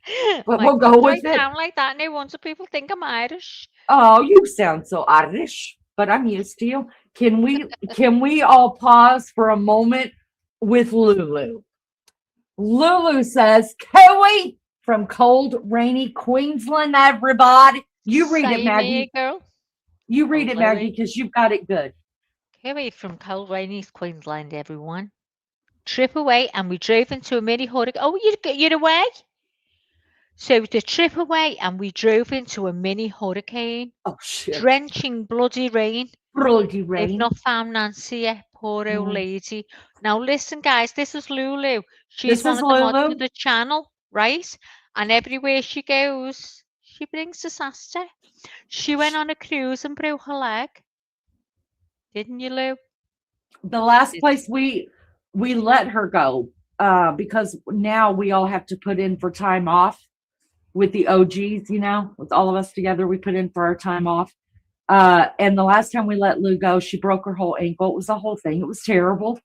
but we'll go with it. I sound like that. No wonder people think I'm Irish. Oh, you sound so Irish, but I'm used to you. Can we all pause for a moment with Lulu? Lulu says, "Kiwi from cold, rainy Queensland." Everybody, you read it, Maggie. Girl. You read it, Maggie, because you've got it good. Kiwi from cold, rainy Queensland. Everyone. Trip away, and we drove into a mini hurricane. Oh, you're away? So the trip away, and we drove into a mini hurricane. Oh, shit. Drenching bloody rain. Bloody rain. They've not found Nancy yet, poor old lady. Now listen, guys, this is Lulu. She's one of the mods of the channel, right? And everywhere she goes, she brings disaster. She went on a cruise and broke her leg. Didn't you, Lou? The last place we let her go because now we all have to put in for time off with the OGs, you know, with all of us together, we put in for our time off. And the last time we let Lou go, she broke her whole ankle. It was the whole thing. It was terrible.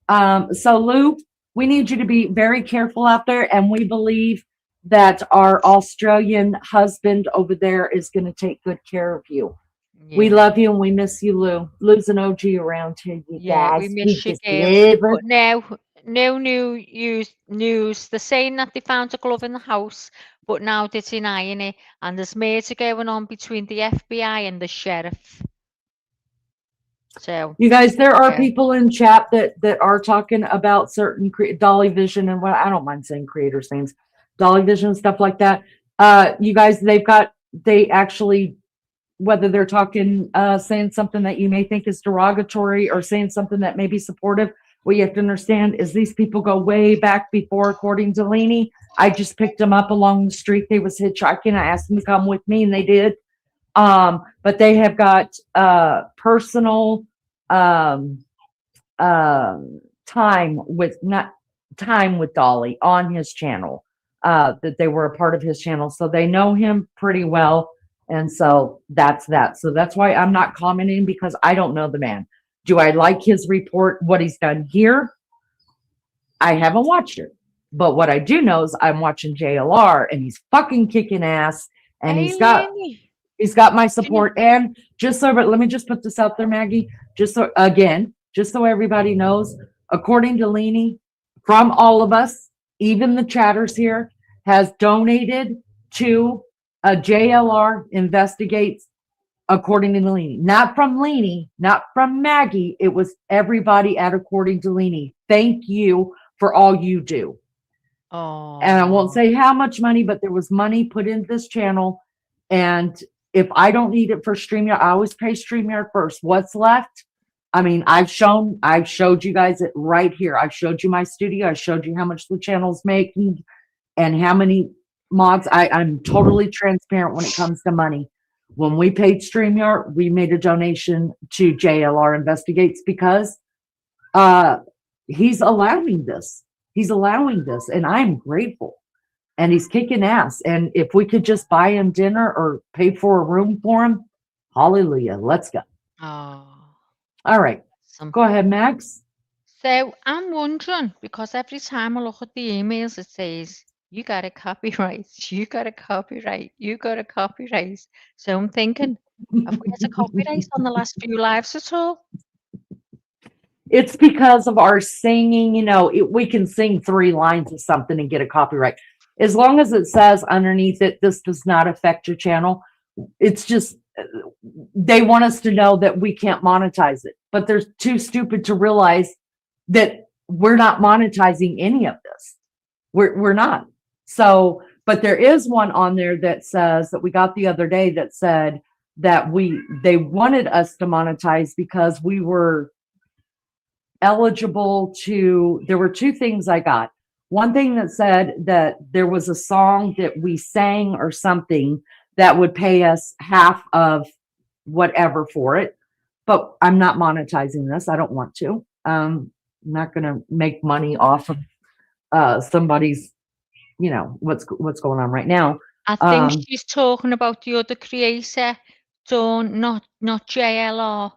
So Lou, we need you to be very careful out there. And we believe that our Australian husband over there is going to take good care of you. Yeah. We love you and we miss you, Lou. Lou's an OG around here, you guys. We miss you, Gail. But now, no new news. They're saying that they found a glove in the house, but now they're denying it, and there's murder going on between the FBI and the sheriff. So You guys, there are yeah. people in chat that are talking about certain Dolly Vision and what I don't mind saying creators' names, Dolly Vision stuff like that. You guys, they actually, whether they're talking, saying something that you may think is derogatory or saying something that may be supportive, what you have to understand is these people go way back before, according to Leanie. I just picked them up along the street. They was hitchhiking. I asked them to come with me and they did. But they have got personal time with Dolly on his channel, that they were a part of his channel, so they know him pretty well. And so that's that. So that's why I'm not commenting, because I don't know the man. Do I like his report, what he's done here? I haven't watched it, but what I do know is I'm watching JLR and he's fucking kicking ass, and he's got my support. And just so, but let me just put this out there, Maggie, just so everybody knows, according to Leanie, from all of us, even the chatters here, has donated to a JLR Investigates, according to Leanie. Not from Leanie, not from Maggie. It was everybody at according to Leanie. Thank you for all you do. Oh. And I won't say how much money, but there was money put into this channel. And if I don't need it for StreamYard, I always pay StreamYard first. What's left? I mean, I've showed you guys it right here. I've showed you my studio. I showed you how much the channel's making and how many mods. I'm totally transparent when it comes to money. When we paid StreamYard, we made a donation to JLR Investigates because he's allowing this. He's allowing this, and I'm grateful. And he's kicking ass. And if we could just buy him dinner or pay for a room for him, hallelujah. Let's go. Oh. All right. Go ahead, Max. So I'm wondering, because every time I look at the emails, it says, you got a copyright, you got a copyright, you got a copyright. So I'm thinking, have we had a copyright on the last few lives at all? It's because of our singing. You know, we can sing 3 lines of something and get a copyright. As long as it says underneath it, this does not affect your channel. It's just, they want us to know that we can't monetize it, but they're too stupid to realize that we're not monetizing any of this. We're not. So, but there is one on there that says, that we got the other day, that said that they wanted us to monetize because we were eligible to, there were 2 things I got. One thing that said that there was a song that we sang or something that would pay us half of whatever for it, but I'm not monetizing this. I don't want to. I'm not going to make money off of somebody's, you know, what's going on right now. I think she's talking about the other creator, not JLR.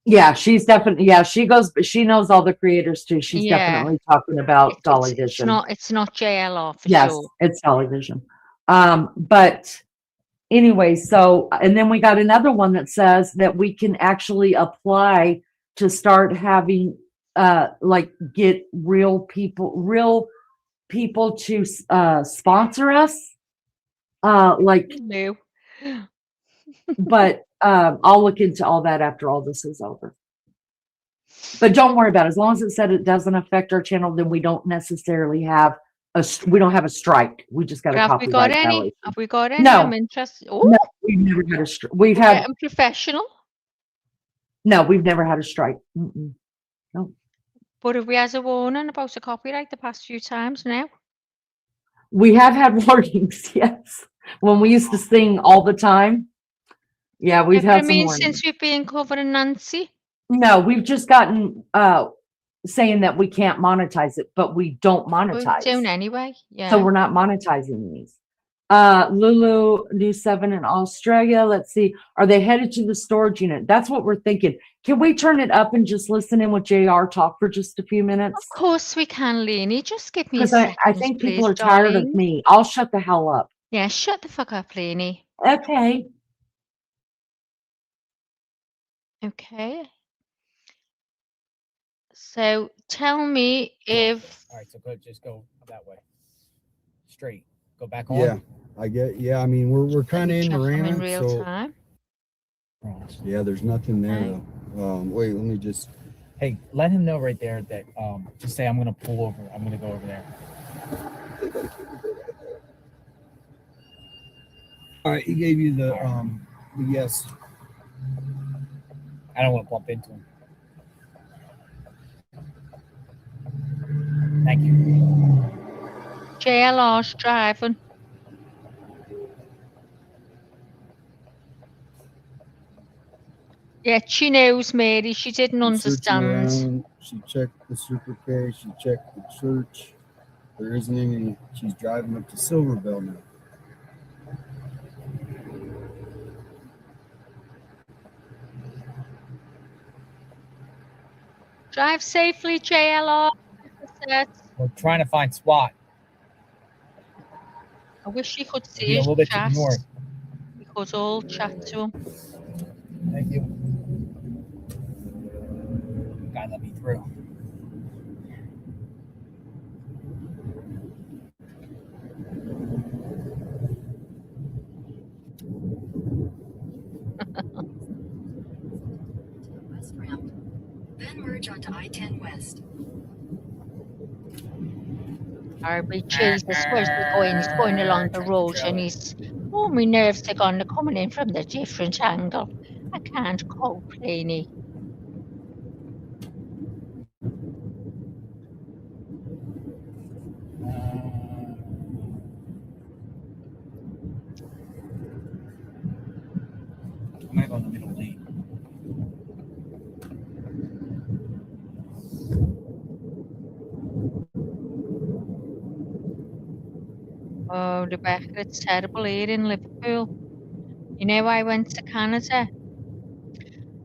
Yeah, she's definitely, she knows all the creators too. She's definitely talking about Dolly Vision. It's not JLR for yes, sure. It's Dolly Vision. But anyway, so, and then we got another one that says that we can actually apply to start having, like, get real people to sponsor us. Like, no. But I'll look into all that after all this is over. But don't worry about it. As long as it said it doesn't affect our channel, then we don't necessarily have a strike. We just got a copyright violation. Have we got any? No. I'm interested. No, we've never had a strike. We've had professional. No, we've never had a strike. Mm-mm. No. But have we had a warning about the copyright the past few times now? We have had warnings, yes. When we used to sing all the time. Yeah, we've had some warnings. Since we've been covering Nancy? No, we've just gotten saying that we can't monetize it, but we don't monetize. We're doing anyway. Yeah. So we're not monetizing these. Lulu News 7 in Australia. Let's see. Are they headed to the storage unit? That's what we're thinking. Can we turn it up and just listen in with JR talk for just a few minutes? Of course we can, Leanie. Just give me a Because second. I think people are tired of me. I'll shut the hell up. Yeah, shut the fuck up, Leanie. Okay. Okay. So tell me if. All right, so just go that way. straight. Go back on. Yeah, I get. Yeah, I mean we're kind of in Check them in Marana, real so time. yeah, there's nothing there Okay. though. Wait, let me just. Hey, let him know right there that just say I'm gonna pull over. I'm gonna go over there. All right, he gave you the yes. I don't want to bump into him. Thank you. JLR's driving. Yeah, she knows, Mary. She didn't Searching understand. around. She checked the Super K. She checked the church. There isn't any. She's driving up to Silverbell now. Drive safely, JLR. We're trying to find SWAT. I wish you could Be see a his little bit to chat. the north. We could all chat to him. Thank you. Guy let me through. West ramp, then merge onto I-10 West. Arby, Jesus, where's he going? He's going along the road and he's, oh, my nerves are gone. They're coming in from the different angle. I can't cope, Laney. I'm gonna go in the middle lane. Oh, Rebecca, it's terrible here in Liverpool. You know, I went to Canada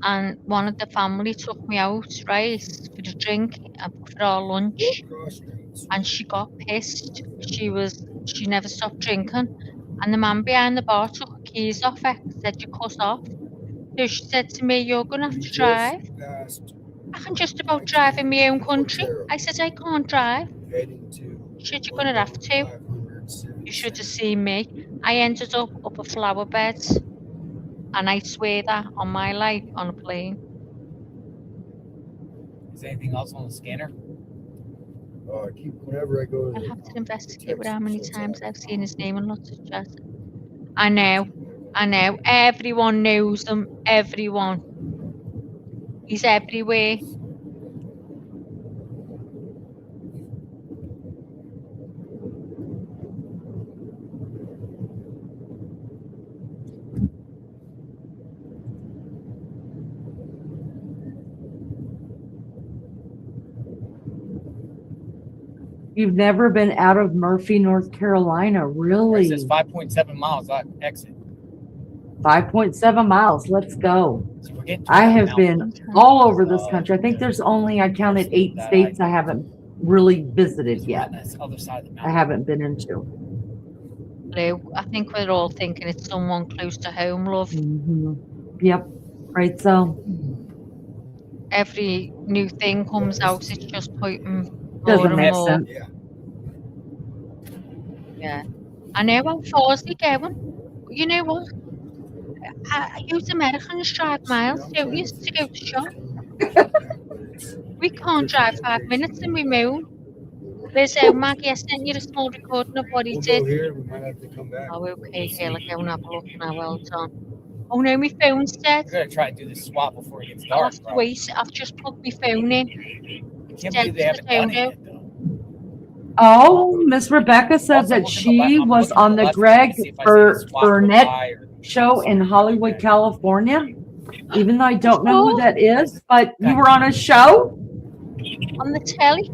and one of the family took me out, right, for a drink and for our lunch. And she got pissed. She never stopped drinking. And the man behind the bar took her keys off her, said, you cut off. So she said to me, you're going to have to drive. I can just about drive in my own country. I said, I can't drive. She said, you're going to have to. You should have seen me. I ended up a flower bed. And I swear that on my life on a plane. Is there anything else on the scanner? Whenever I go to I'll have to investigate with how many times I've seen his name on lots of chats. I know. Everyone knows him. Everyone. He's everywhere. You've never been out of Murphy, North Carolina, really? It says 5.7 miles on exit. 5.7 miles. Let's go. So we're getting I have been all over this country. I think there's only, I counted 8 states I haven't really visited yet. Other side of the I haven't been into. Lou, I think we're all thinking it's someone close to home, love. Yep. Right. So every new thing comes out, it's just putting doesn't more make and more. sense. Yeah. I know how far is he going. You know what? I use Americans drive miles, don't you, to go to shop? We can't drive 5 minutes and we moan. There's Maggie, I sent you a small recording of what he did. Here, we might have to come back. Oh, okay, here, I'll go and have a look now, well done. Oh no, my phone's dead. I'm gonna try to do this swap before it gets I'll dark. have to wait, I've just plugged my phone in. It's Can't dead believe they to haven't the done it dodo. yet, though. Oh, Miss Rebecca said that she was on the Greg Burnett show in Hollywood, California. Even though I don't know who that is, but you were on a show? On the telly?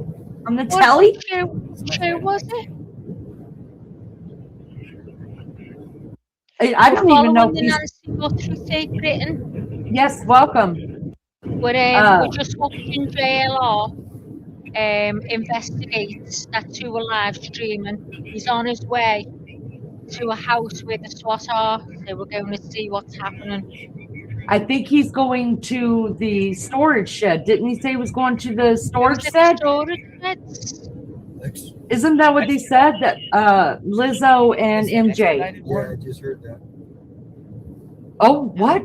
On the telly? What show was it? I don't even know if the he's... Nancy Guthrie Take Britain. Yes, welcome. We're just watching JLR investigates that two are live streaming. He's on his way to a house where the SWAT are, so we're going to see what's happening. I think he's going to the storage shed. Didn't he say he was going to the storage shed? Storage sheds? Isn't that what they said? That Lizzo and MJ. Yeah, I just heard that. Oh, what?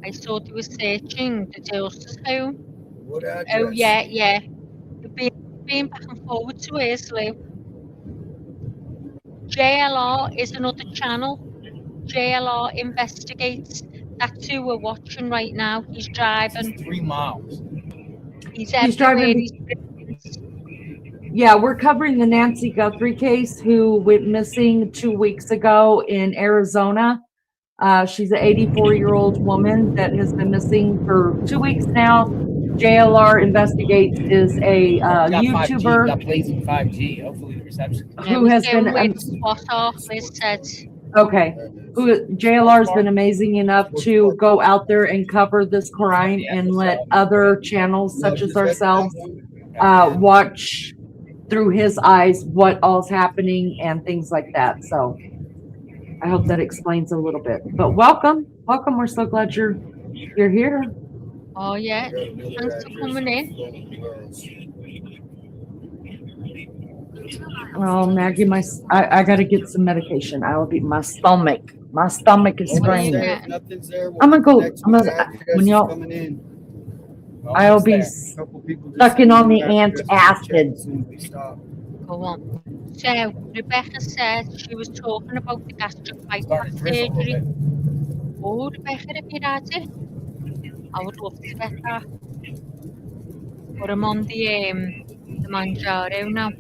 I thought he was searching the Justice home. What address? Oh, yeah. Being back and forward to Islay. JLR is another channel. JLR Investigates. That's who we're watching right now. He's driving. 3 miles. He's driving. He's Yeah, we're covering the Nancy Guthrie case, who went missing 2 weeks ago in Arizona. She's an 84-year-old woman that has been missing for 2 weeks now. JLR Investigates is a YouTuber. Got blazing 5G. Hopefully the reception. Who has been okay. Who JLR has been amazing enough to go out there and cover this crime and let other channels such as ourselves watch through his eyes what all's happening and things like that. So I hope that explains a little bit. But welcome. We're so glad you're here. Oh yeah, thanks for coming in. Oh, Maggie, I got to get some medication. I will be my stomach. My stomach is screaming. I'm gonna go. When y'all. I'll be sucking on the antacid. Go on. So Rebecca said she was talking about the gastric bypass surgery. Oh, Rebecca, if you had it, I would love to get that. But I'm on the Manjaro now.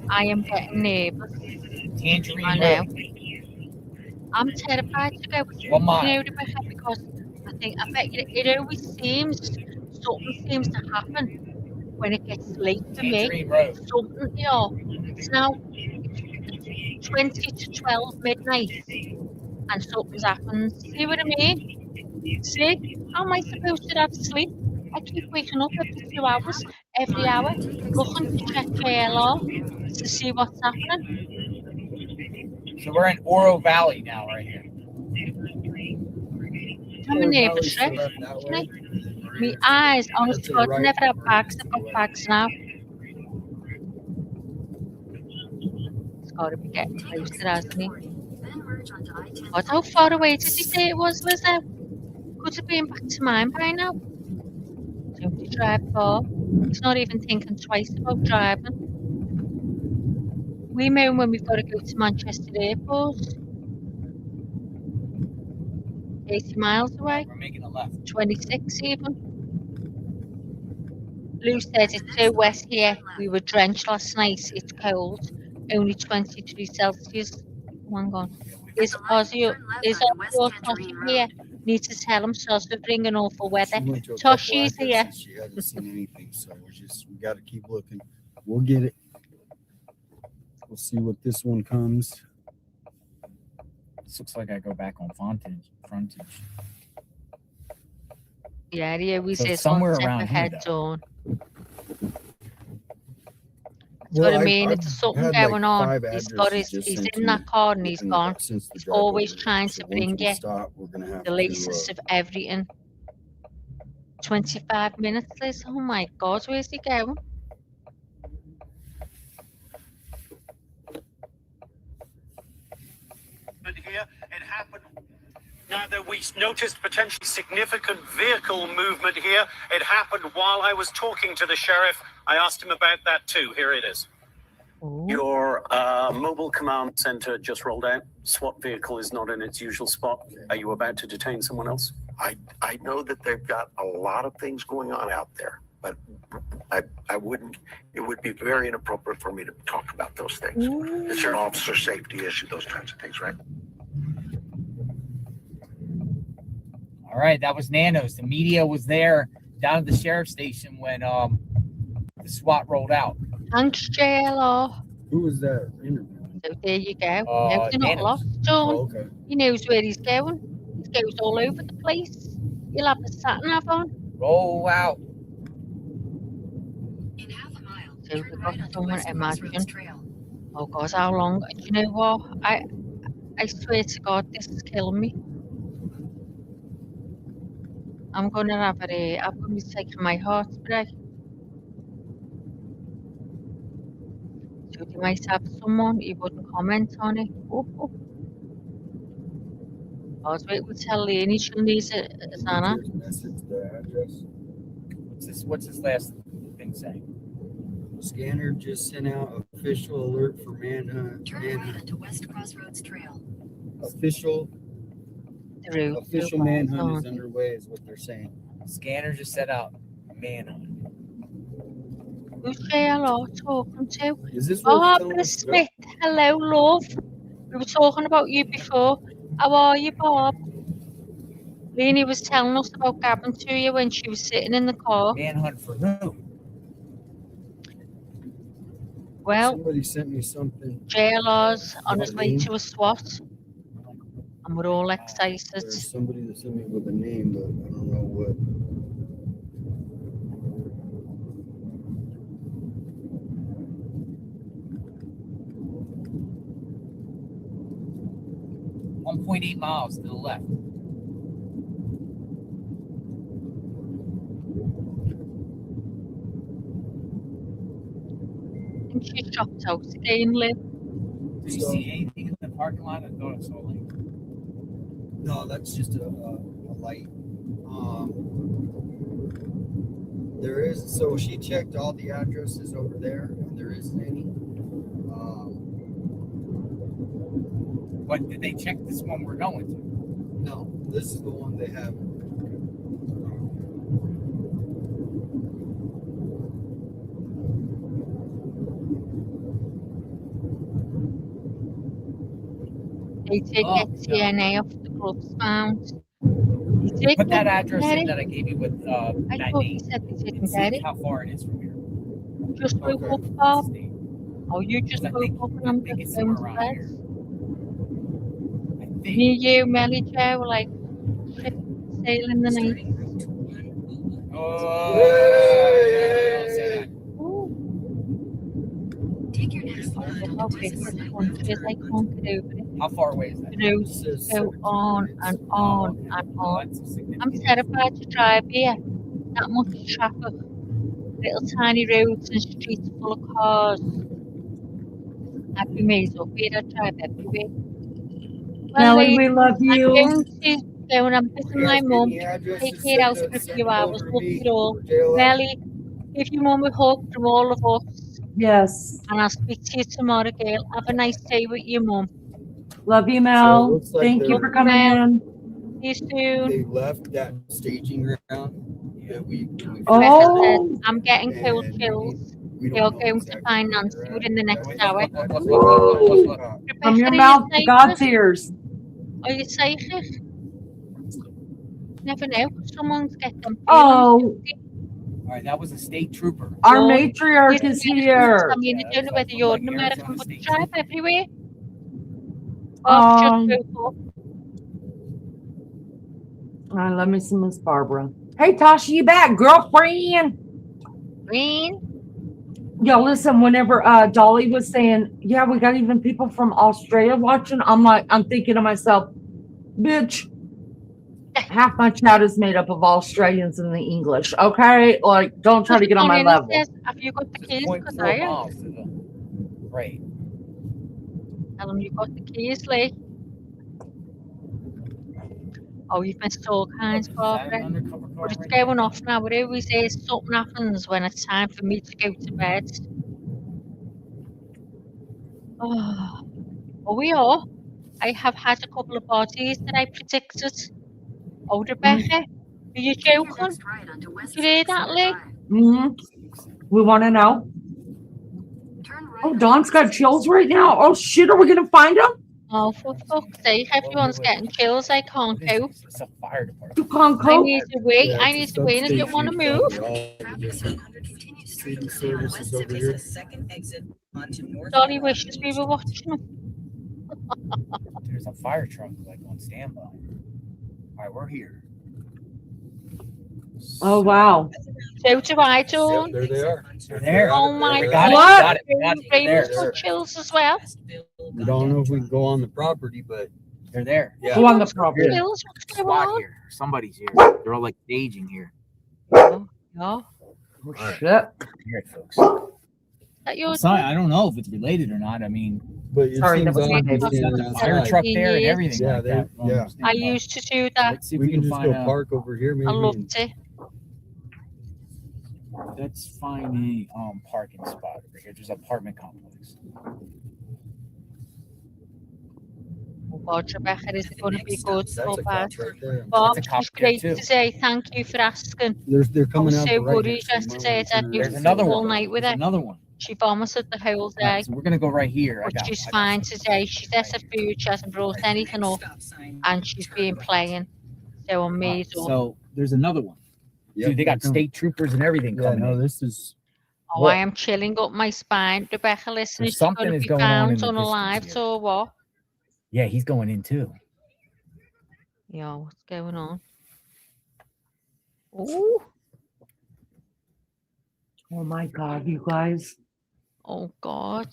I am getting nervous. Tangerine. I know. I'm terrified to go. You know, Rebecca, because I bet you it always seems something seems to happen when it gets late for me. Something, you know, it's now 20 to 12 midnight and something's happened. See what I mean? See? How am I supposed to have sleep? I keep waking up every 2 hours, every hour, looking to check JLR to see what's happening. So we're in Oro Valley now, right here. I'm a nervous wreck. My eyes, honest to God, never had bags. I've got bags now. It's got to be getting closer, hasn't it? What, how far away did you say it was, Lizzo? Could have been back to mine by now. Don't you drive far? He's not even thinking twice about driving. We moan when we've got to go to Manchester Airport. 80 miles away. We're making a left. 26 even. Lou said it's so wet here. We were drenched last night. It's cold. Only 23 Celsius. Hang on. Is Ozzy here? Need to tell him Sos's bringing awful weather. Toshi's here. She hasn't seen anything, so we got to keep looking. We'll get it. We'll see what this one comes. This looks like I go back on frontage. Yeah, he always So says somewhere one step around here, ahead, though. Dawn. That's what I mean. It's something going on. He's in that car and he's gone. He's always trying to bring you the latest of everything. 25 minutes, Liz. Oh my God, where's he going? Here, it happened. Now that we noticed potentially significant vehicle movement here, it happened while I was talking to the sheriff. I asked him about that too. Here it is. Ooh. Your mobile command center just rolled out. SWAT vehicle is not in its usual spot. Are you about to detain someone else? I know that they've got a lot of things going on out there, but I wouldn't. It would be very inappropriate for me to talk about those things. Ooh. It's an officer safety issue, those kinds of things, right? All right, that was Nanos. The media was there down at the sheriff's station when the SWAT rolled out. Thanks, JLR. Who was that interview? So there you go. No, you're not lost, John. Oh, okay. He knows where he's going. He goes all over the place. You'll have the sat nav on. Roll out. So we've got someone, imagine. Oh God, how long? Do you know what? I swear to God, this is killing me. I'm gonna have a. I'm gonna be taking my heart spray. So you might have someone you wouldn't comment on it. Oh. I was waiting to tell Lenny she'll need it, Anna. Message the address. What's this last thing saying? Scanner just sent out official alert for manhunt. Turn right onto West Crossroads Trail. Official manhunt is underway, is what they're saying. Scanner just set out manhunt. Who's JLR talking to? Is this Barbara Smith. Hello, love. We were talking about you before. How are you, Bob? Lenny was telling us about Gavin to you when she was sitting in the car. Manhunt for who? Well, somebody sent me something. JLR's on his way to a SWAT. And we're all excited. There's somebody that sent me with a name, but I don't know what. .8 miles to the left. I think she's dropped out again, Liv. Did you see anything in the parking lot? I thought I saw like. No, that's just a light. There is, so she checked all the addresses over there, and there isn't any. But did they check this one we're going to? No, this is the one they have. They did get DNA off the gloves found. Put that address in that I gave you with I that thought name. you said they didn't And get see it. how far it is from here. Just woke up, Bob. Oh, you just woke up and I'm just going to bed. Me, you, Melly Jo, were like ship sailing the night. Take your next line. How big this country is, I can't get over it. How far away is that? The roads go on and on and on. I'm terrified to drive here. That much traffic. Little tiny roads and streets full of cars. I'd be amazed up here. I drive everywhere. Melly, we love I'm you. going to go and I'm visiting my mum. Take it out for a few hours. Love it all. Melly, give your mum a hug from all of us. Yes. And I'll speak to you tomorrow, girl. Have a nice day with your mum. Love you, So it Mel. looks like Thank you they're- for coming in. See you soon. They left that staging ground. Yeah, we Oh. I'm getting cold chills. You're going to find Nancy within the next hour. From your mouth to God's ears. Are you psychic? Never know. Someone's getting them. Oh, All right, that was a state trooper. our matriarch is here. I mean, I don't know whether you're an American, but you drive everywhere. I love me some Miss Barbara. Hey, Tasha, you back, girlfriend? Green. Yeah, listen, whenever Dolly was saying, yeah, we got even people from Australia watching, I'm thinking to myself, bitch, half my chat is made up of Australians and the English, okay? Like, don't try to get on my level. Have you got the keys? 'Cause 0.4 I am. miles to the right. Tell them you've got the keys, Lee. Oh, you've missed all kinds, Barbara. But it's going off now. It always is. Something happens when it's time for me to go to bed. Oh, we are. I have had a couple of bodies that I predicted. Oh, Rebecca, are you joking? Did you hear that, Lee? Mm-hmm. We want to know. Oh, Dawn's got chills right now. Oh, shit, are we going to find him? Oh, for fuck's sake, everyone's getting chills. I can't cope. It's a fire department. You can't I cope? need to wait. I need to wait. I don't want to move. City services over here. Dolly wishes we were watching them. There's a fire truck like on standby. All right, we're here. Oh, wow. So do I, Dawn. There they are. They're there. Oh my We God. got it. Got it. Raymond's There. got chills as well. We don't know if we can go on the property, but They're there. yeah. Go on the property. Chills, what's going SWAT on? here. Somebody's here. They're all like staging here. No. Oh, Right. shit. All right, folks. That yours? I don't know if it's related or not. I mean, But it Sorry, that seems was odd my to neighbor. stand got the fire outside. truck there and Years. everything Yeah, like they- that. yeah. I used to do that. Let's see if We can can just find go park over here, maybe. I loved it. Let's find a parking spot over here. There's an apartment complex. Oh God, Rebecca, is it going to be good or bad? Right there. Bob, That's a it cop was there, great too. today. Thank you for asking. They're I coming was out so the right worried here, so you might yesterday wanna that turn you around. There's another all one. night with There's her. another one. She vomited the whole All day. right, so we're gonna go right here. But she's fine today. She's at her food. She hasn't brought anything up, and she's been playing. So I'm made up. So there's another one. Yep, Dude, they got they're state troopers and everything Yeah, coming no, in. this is. Oh, I am chilling up my spine. Rebecca, listen, There's is she going something to is be going on in found the distance unalive here. or what? Yeah, he's going in too. Yeah, what's going on? Ooh. Oh my God, you guys. Oh God.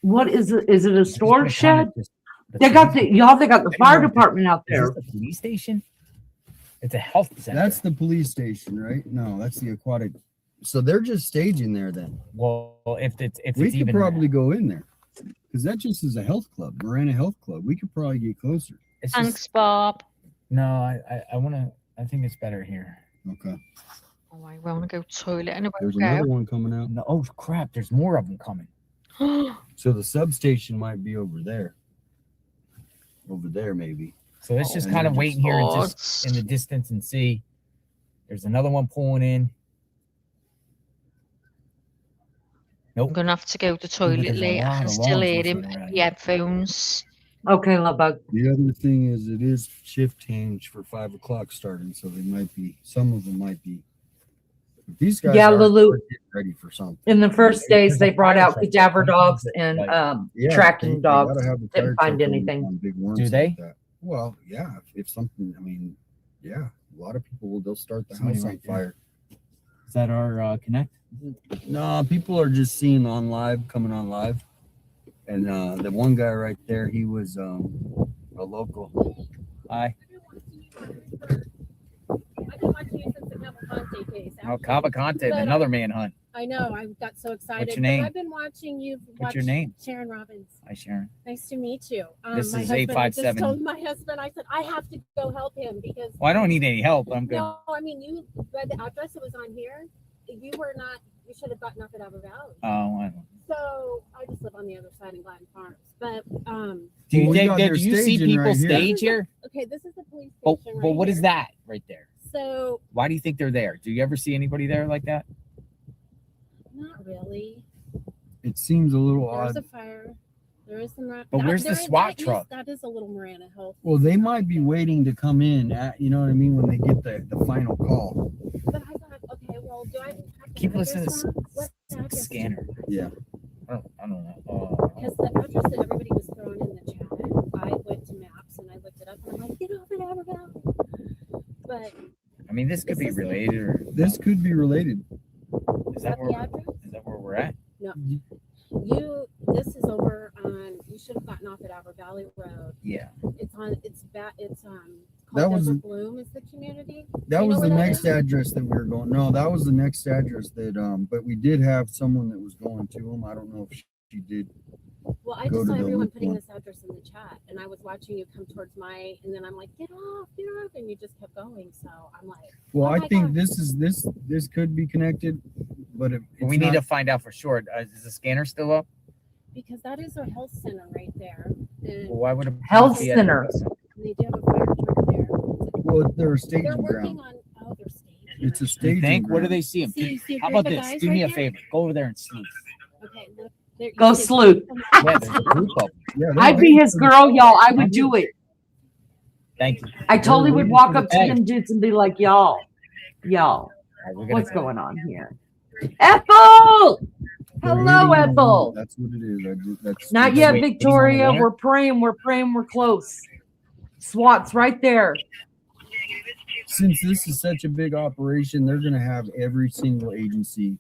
What is it? Is it a storage Just gonna shed? kinda just- They got they got the fire department out Is there. this the police station? It's a health center. That's the police station, right? No, that's the aquatic. So they're just staging there then. Well, if We it's could even probably go in there because that just is a health club, Marana Health Club. We could probably get closer. it's Thanks, just, Bob. no, I want to. I think it's better here. Okay. Oh, I want to go toilet and I There's won't another go. one coming out. No, oh crap! There's more of them coming. So the substation might be over there. Over there, maybe. So let's just And kind of then wait just- here and just in the distance and see. There's another one pulling in. I'm going to have to go to the toilet there's a later. I lot can of still law hear him enforcement in around the headphones. Okay, love bug. The other thing is it is shift change for 5 o'clock starting, so they might be. Some of them might be. But these guys Yeah, are Lulu. getting ready for something. In the first days, they brought out cadaver dogs and Yeah, tracking they dogs. gotta have the Didn't fire find truck on anything. big worms Do like they? that. Well, yeah. If something, I mean, yeah, a lot of people they'll start the Somebody house on right there. fire. Is that our connect? No, people are just seeing on live, coming on live, and the one guy right there, he was a local. Hi. I've been watching you since the Cavalcante case. Oh, Cavalcante, But another manhunt. I know. I got so excited. What's your name? But I've been watching you. What's your name? Sharon Robbins. Hi, Sharon. Nice to meet you. This my is husband, I just 857. told my husband, I said, I have to go help him because. Well, I don't need any help. I'm good. No, I mean, you read the address that was on here. You were not, you should have gotten up at Abbott Valley. Oh, I don't. So I just live on the other side in Gladden Farms. But, Do you, we Dave, got Dave, their do you see staging people right here. stage here? okay, this is the police But, station. but right what is here. that right there? So, Why do you think they're there? Do you ever see anybody there like that? not really. It seems a little There's odd. a fire. There is some. But where's the SWAT truck? That is a little Marana Health. Well, they might be waiting to come in. At, you know what I mean? When they get the final call. But I thought, okay, well, do I have to Keep address listening to wrong? What address? Scanner. Yeah. I don't know. Because the address that everybody was throwing in the chat, I went to maps and I looked it up and I'm like, get off at Abbott Valley. But I mean, this could be related, or This could be related. is that the where address? is that where we're at? No. This is over on, you should have gotten off at Abbott Valley Road. Yeah. It's on, it's called That was- Desert Bloom is the community. That Do you was know the where that next is? address that we were going. No, that was the next address that but we did have someone that was going to them. I don't know if she did. Well, I Go just to saw the everyone loop putting one. this address in the chat, and I was watching you come towards my, and then I'm like, get off, and you just kept going. So I'm like, Well, oh I my think God. this could be connected, but We need to find out for sure. Is the scanner still up? because that is a health center right there, and Well, why would it Health be at- center. they do have a fire truck there. Well, they're a They're staging working ground. on, oh, they're staging. It's a You staging think? What do ground. they see him? See a How group about of this? guys Do right me a here? favor. Go over there and sleuth. Okay, look, there- Go you see- sleuth. Yeah, there's a group of them. Yeah, they're I'd be waiting his for the- girl, y'all. I would do it. Thank you. I totally would waiting walk for up the- to them dudes and be like, y'all, All right, we're gonna what's going on here? Ethel! they're Hello, waiting on- Ethel. That's what it is. That's Not yet, Wait, Victoria. waiting on We're praying. We're praying. We're close. SWAT's right there. Since this is such a big operation, they're going to have every single agency,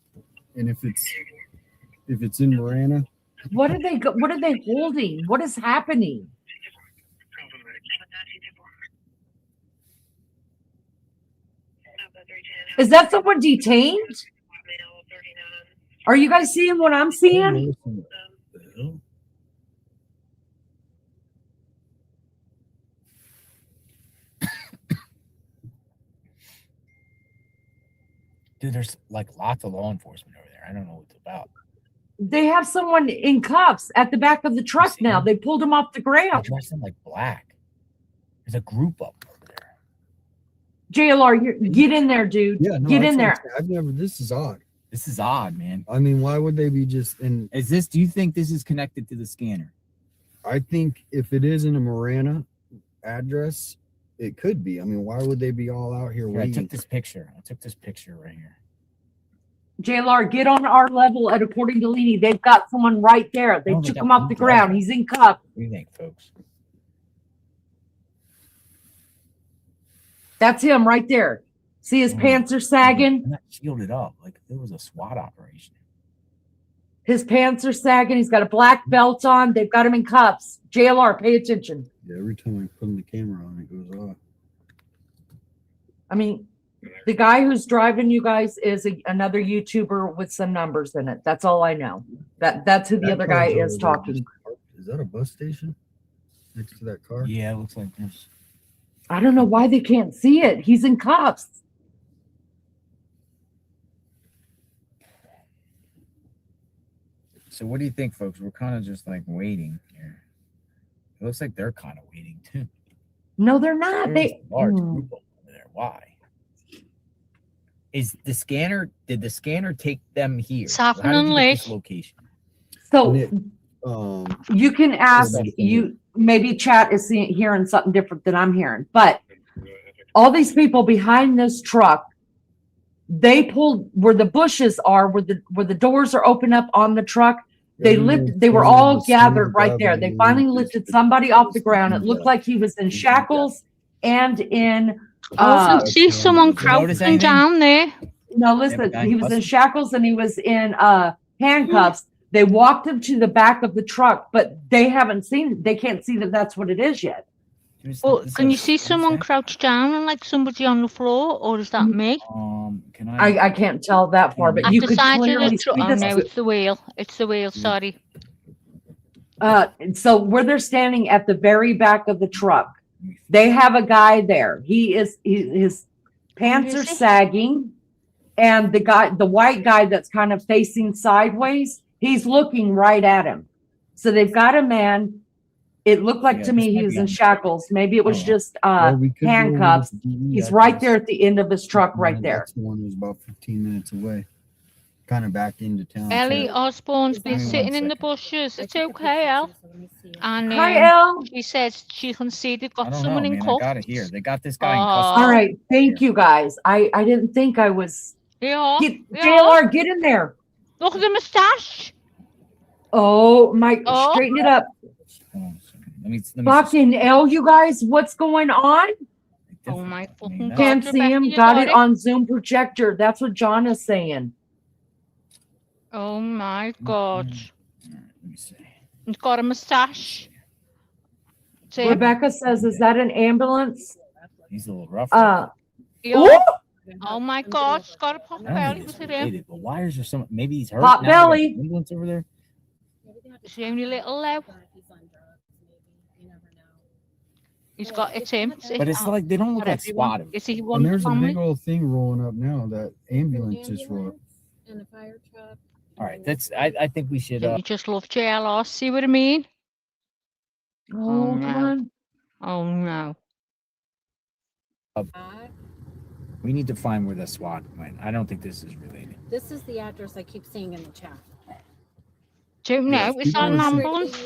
and if it's in Marana, What are they? What are they holding? What is happening? Is that someone detained? Are you guys seeing what I'm seeing? Dude, there's like lots of law enforcement over there. I don't know what it's about. They have someone in cuffs at the back of the truck now. They pulled him off the They're ground. dressed in like black. There's a group up over there. JLR, get in there, dude. Yeah, no, get that's in what I'm there. saying. I've never. This is odd. This is odd, man. I mean, why would they be just in? Is this? Do you think this is connected to the scanner? I think if it is in a Marana address, it could be. I mean, why would they be all out here Here, I waiting? took this picture. I took this picture right here. JLR, get on our level at According to Leany. They've got someone right there. They Oh, they took got him off the blue ground. gloves. He's in cuffs. What do you think, folks? That's him right there. See his pants are sagging. I'm not shielded up. Like if it was a SWAT operation. His pants are sagging. He's got a black belt on. They've got him in cuffs. JLR, pay attention. Yeah, every time I put the camera on, it goes off. I mean, the guy who's driving you guys is another YouTuber with some numbers in it. That's all I know. That's who the That other guy car's is over there talking. just parked. Is that a bus station next to that car? Yeah, it looks like this. I don't know why they can't see it. He's in cuffs. So what do you think, folks? We're kind of just like waiting here. It looks like they're kind of waiting too. No, they're not. There's They a large group over there. Why? Is the scanner? Did the scanner take them here? It's How did happening you get late. this location? So Um, you can ask you. Maybe chat is hearing something different than I'm hearing, but all these people behind this truck, they pulled where the bushes are, where the doors are open up on the truck. They were all gathered right there. They finally lifted somebody off the ground. It looked like he was in shackles and in. I can see someone crouching down there. No, listen, he was in shackles and he was in handcuffs. They walked him to the back of the truck, but they haven't seen. They can't see that that's what it is yet. Well, can you see someone crouched down and like somebody on the floor, or is that me? Can I can't tell that far, but At you the could side of clearly the see truck. Oh this. no, it's the wheel. It's the wheel. Sorry. So where they're standing at the very back of the truck, they have a guy there. His pants are sagging, and the white guy that's kind of facing sideways, he's looking right at him. So they've got a man. It looked like to me he was in shackles. Maybe it was just we could go over handcuffs. to DE He's address. right there at the end of his truck, right there. That's the one that was about 15 minutes away. Kind of back into town. Ellie too. Osborne's been Hang on sitting one in the bushes. It's okay, El. And Hi, El. she says she can see they've I got don't someone know, in man. I cuffs. got it here. They got this guy in Oh. custody. All right, thank you guys. I didn't think I was. Yeah. JLR, get in there. Look at the moustache. Oh, Mike, Oh. straighten it up. Let me Fucking L, you guys, what's going on? Oh my fucking God. Can't see Rebecca, him. you Got it it? on Zoom projector. That's what John is saying. Oh my God. He's got a moustache. See? Rebecca says, "Is that an ambulance?" He's a little rough. Yeah. Ooh! Oh my God, he's got a pop I don't belly. think it's Look at him. related, but why is there some? Maybe he's hurt. Pot now. They got belly. an ambulance over there. Is he only a little low? He's got it's him. But it's like they don't look like spotted. Is he And one there's a family? big old thing rolling up now. That ambulance just rolled. And a fire truck. All right, that's. I think we should. Don't you just love JLR? See what I mean? Oh, no. come on. Oh no. We need to find where the SWAT went. I don't think this is related. This is the address I keep seeing in the chat. Don't know. Is that an ambulance?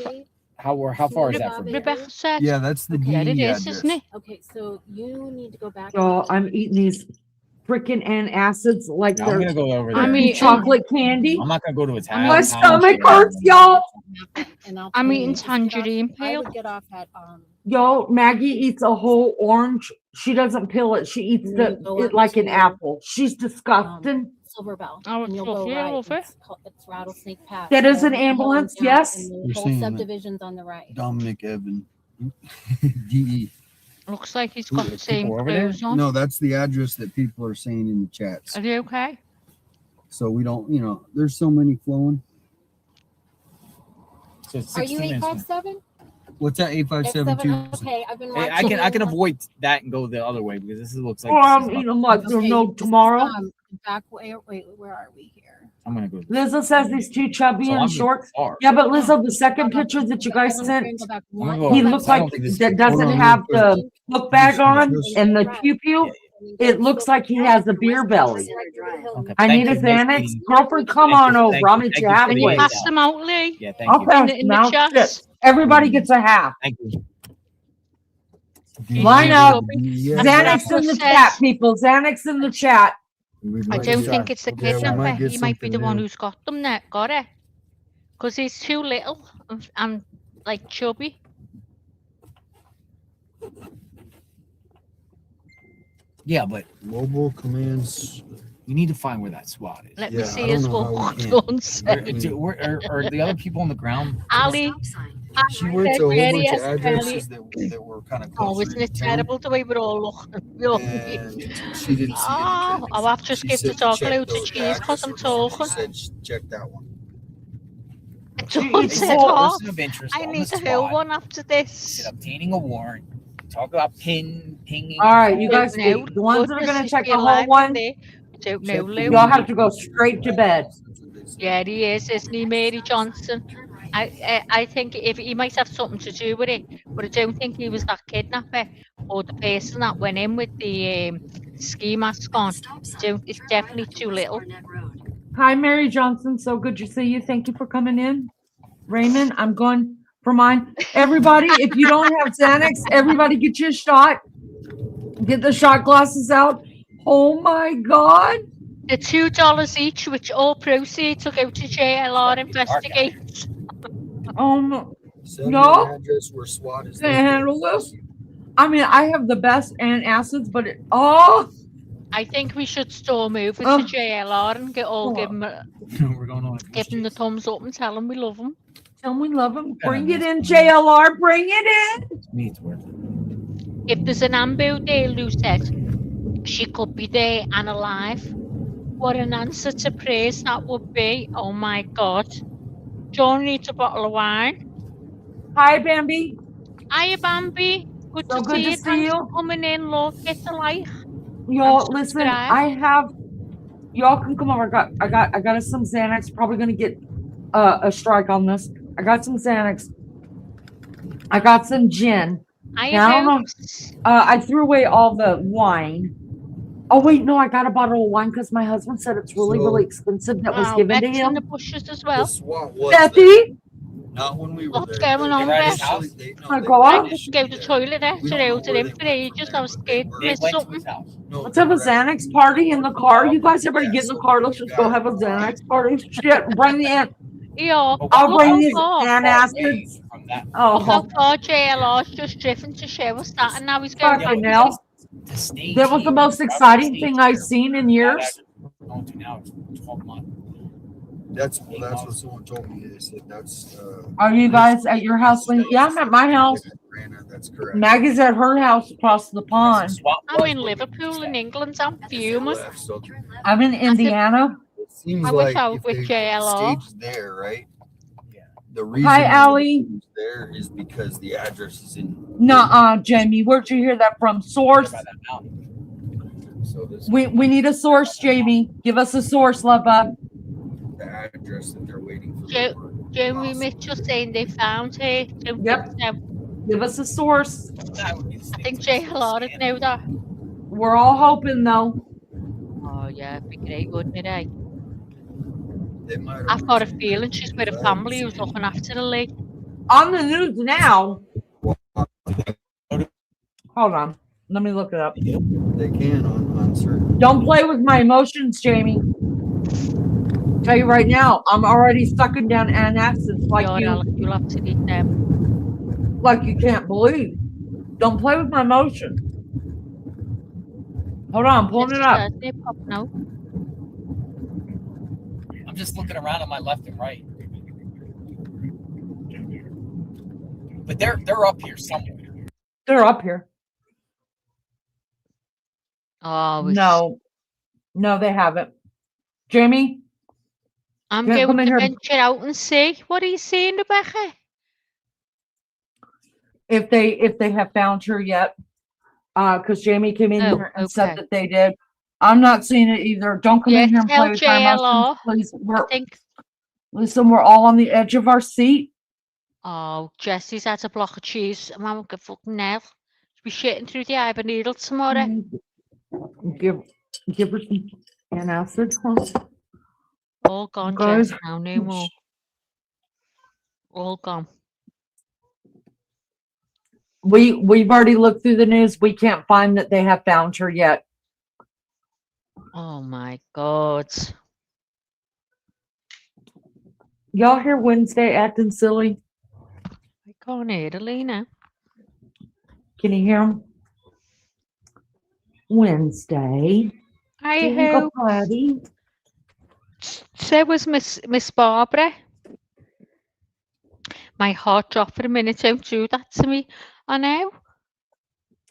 How far is that from here? Rebecca said. Yeah, that's the Yeah, it DE is, address. isn't it? Okay, so you need to go back. Oh, I'm eating these freaking antacids like No, I'm they're gonna go over there. I mean, chocolate candy. I'm not gonna go to his My house. stomach hurts, y'all. And I'll I'm tell eating you, just get off- tangerine I peel. would get off at Yo, Maggie eats a whole orange. She doesn't peel it. She eats it like an apple. She's disgusting. Silver Bell. Oh, and it's you'll go lovely, right. lovely. It's Rattlesnake Path. That is So an you're going ambulance, down yes? and You're the whole saying that subdivision's on the right. Dominic Evan, DE. Looks like he's got the People same over there? clothes on. No, that's the address that people are saying in the chats. Are they okay? So we don't, there's so many flowing. So it's Are you 16 minutes. 857? What's that? 8572. Okay, I've been Hey, watching. I can avoid that and go the other way because this looks like. Oh, this I'm is eating not- them like there's no this is, tomorrow. back way. Wait, where are we here? I'm gonna go. Lizzo says he's too chubby So and I'm short. far. Yeah, but Lizzo, the second picture that you guys sent, go he over looks this. I like don't think this- that doesn't Hold on, have real the quick. book bag on Just- and the pew. It looks like he has a beer belly. Okay, I thank need a you. Nice Xanax. meeting you. Girlfriend, come Thank on you, over. thank I'll you, meet thank you you for the halfway. aid, Pass Al. them out, Lee. Yeah, thank you. Okay, In the now chat. shit. Everybody gets a half. Thank you. Line up. Yeah. Xanax in the chat, people. Xanax in the chat. I don't think it's the Yeah, we might kidnapper. get He might be the something one new. who's got them there. Got it. Because he's too little and like chubby. Yeah, but Mobile commands. we need to find where that SWAT is. Let Yeah, me I see don't his know how we walk. can. Don't say. Are the other people on the ground? Ali. She went to a whole Really bunch of has addresses that were kind of Oh, closer isn't to it town, terrible the way we're all looking? and she didn't see Oh, anything. I'll have to She give the said dog a check load of those cheese because I'm addresses. talking. She said check that one. Don't They say said talk. person of interest I on need the to hear SWAT. one after They this. said obtaining a warrant. Talk about pinging. All right, you Don't guys, know. the ones that are Goodness, going to is check he the whole alive one, in there? I don't know, Check the Lou. y'all have to go straight to bed. Yeah, he is, isn't he, Mary Johnson? I think if he might have something to do with it, but I don't think he was that kidnapper or the person that went in with the ski mask on. It's definitely too little. Hi, Mary Johnson. So good to see you. Thank you for coming in. Raymond, I'm going for mine. Everybody, if you don't have Xanax, everybody get you a shot. Get the shot glasses out. Oh my God. The $2 each, which all proceeds will go to JLR INVETIGATES. Send No. me an address where SWAT is Can't located. handle this. I mean, I have the best antacids, but I think we should storm over to Oh. JLR and give them We're going on. give them the thumbs up and tell them we love them. tell them we love them. Bring it in, JLR. Bring it in. Me, it's worth it. If there's an ambo there, Lou said, she could be there and alive. What an answer to praise that would be. Oh my God. John needs a bottle of wine. Hi, Bambi. Hiya, Bambi. Good So to good see to you. see Thanks you. for coming in, Lord. Get the like. Y'all, And listen, subscribe. I have, y'all can come over. I got us some Xanax. Probably going to get a strike on this. I got some Xanax. I got some gin. I Now, I don't know. I threw away all the wine. Oh, wait, no, I got a bottle of wine because my husband said it's really, So- really expensive. That was Wow, given to Beck's in him. the bushes as well. The SWAT was Bethy, not when we were What's there. going on, They're at Beck? his house. I go I up. just go to the toilet after out to him for ages. I was scared to They miss went to something. his house. Let's have a Xanax party in the car. You guys, everybody get in the car. Let's just go have a Xanax party. Shit, bring the in. Yeah, I'll look bring how these far. antacids. From that Oh, Look how far JLR's just driven to show us that, and now he's going fucking back. hell. the stage That was the here, most probably exciting stage thing I've here. seen in years. Going to now it's 12 months. That's what someone told me. They said that's. Are you guys at your house? Yeah, I'm at my house. That's correct. Maggie's at her house across the pond. I'm in Liverpool in England. I'm fuming. So I'm in Indiana. it seems I wish like I was if with they JLR. staged there, right? The reason Hi, they Allie. staged there is because the address is in. Nuh-uh, Jamie. Where'd you hear that from? Source? So this We need a source, Jamie. Give us a source, love bug. the address that they're waiting for. Jamie Mitchell saying they found her. Yep. Give us a source. I think JLR would know that. We're all hoping, though. Oh, yeah, it'd be great, wouldn't it, eh? They might I've got a feeling she's with a family who's looking after the lake. On the news now. Hold on. Let me look it up. They can on certain. Don't play with my emotions, Jamie. Tell you right now, I'm already sucking down antacids like you'll have to eat them. like you can't believe. Don't play with my emotions. Hold on, I'm pulling it up. No. I'm just looking around on my left and right. But they're up here somewhere. They're up here. Oh, No, they haven't. Jamie, I'm can't come going in to here venture out and see. What are you saying, Rebecca? if they have found her yet. Because Jamie came in Oh, here and said okay. that they did. I'm not seeing it either. Don't come Yeah, in here and tell play with my emotions, JLR. please. I think. Listen, we're all on the edge of our seat. Oh, Jesse's had a block of cheese. Mum get fucking nail. She'll be shitting through the eye of a needle tomorrow. Give her some antacid. All gone, Guys. Jess. Now, no more. All gone. We've already looked through the news. We can't find that they have found her yet. Oh my God. Y'all hear Wednesday acting silly? I can't hear Alina. Can you hear him? Wednesday. I Doing a hope. party. So was Miss Barbara. My heart dropped for a minute. Don't do that to me. I know.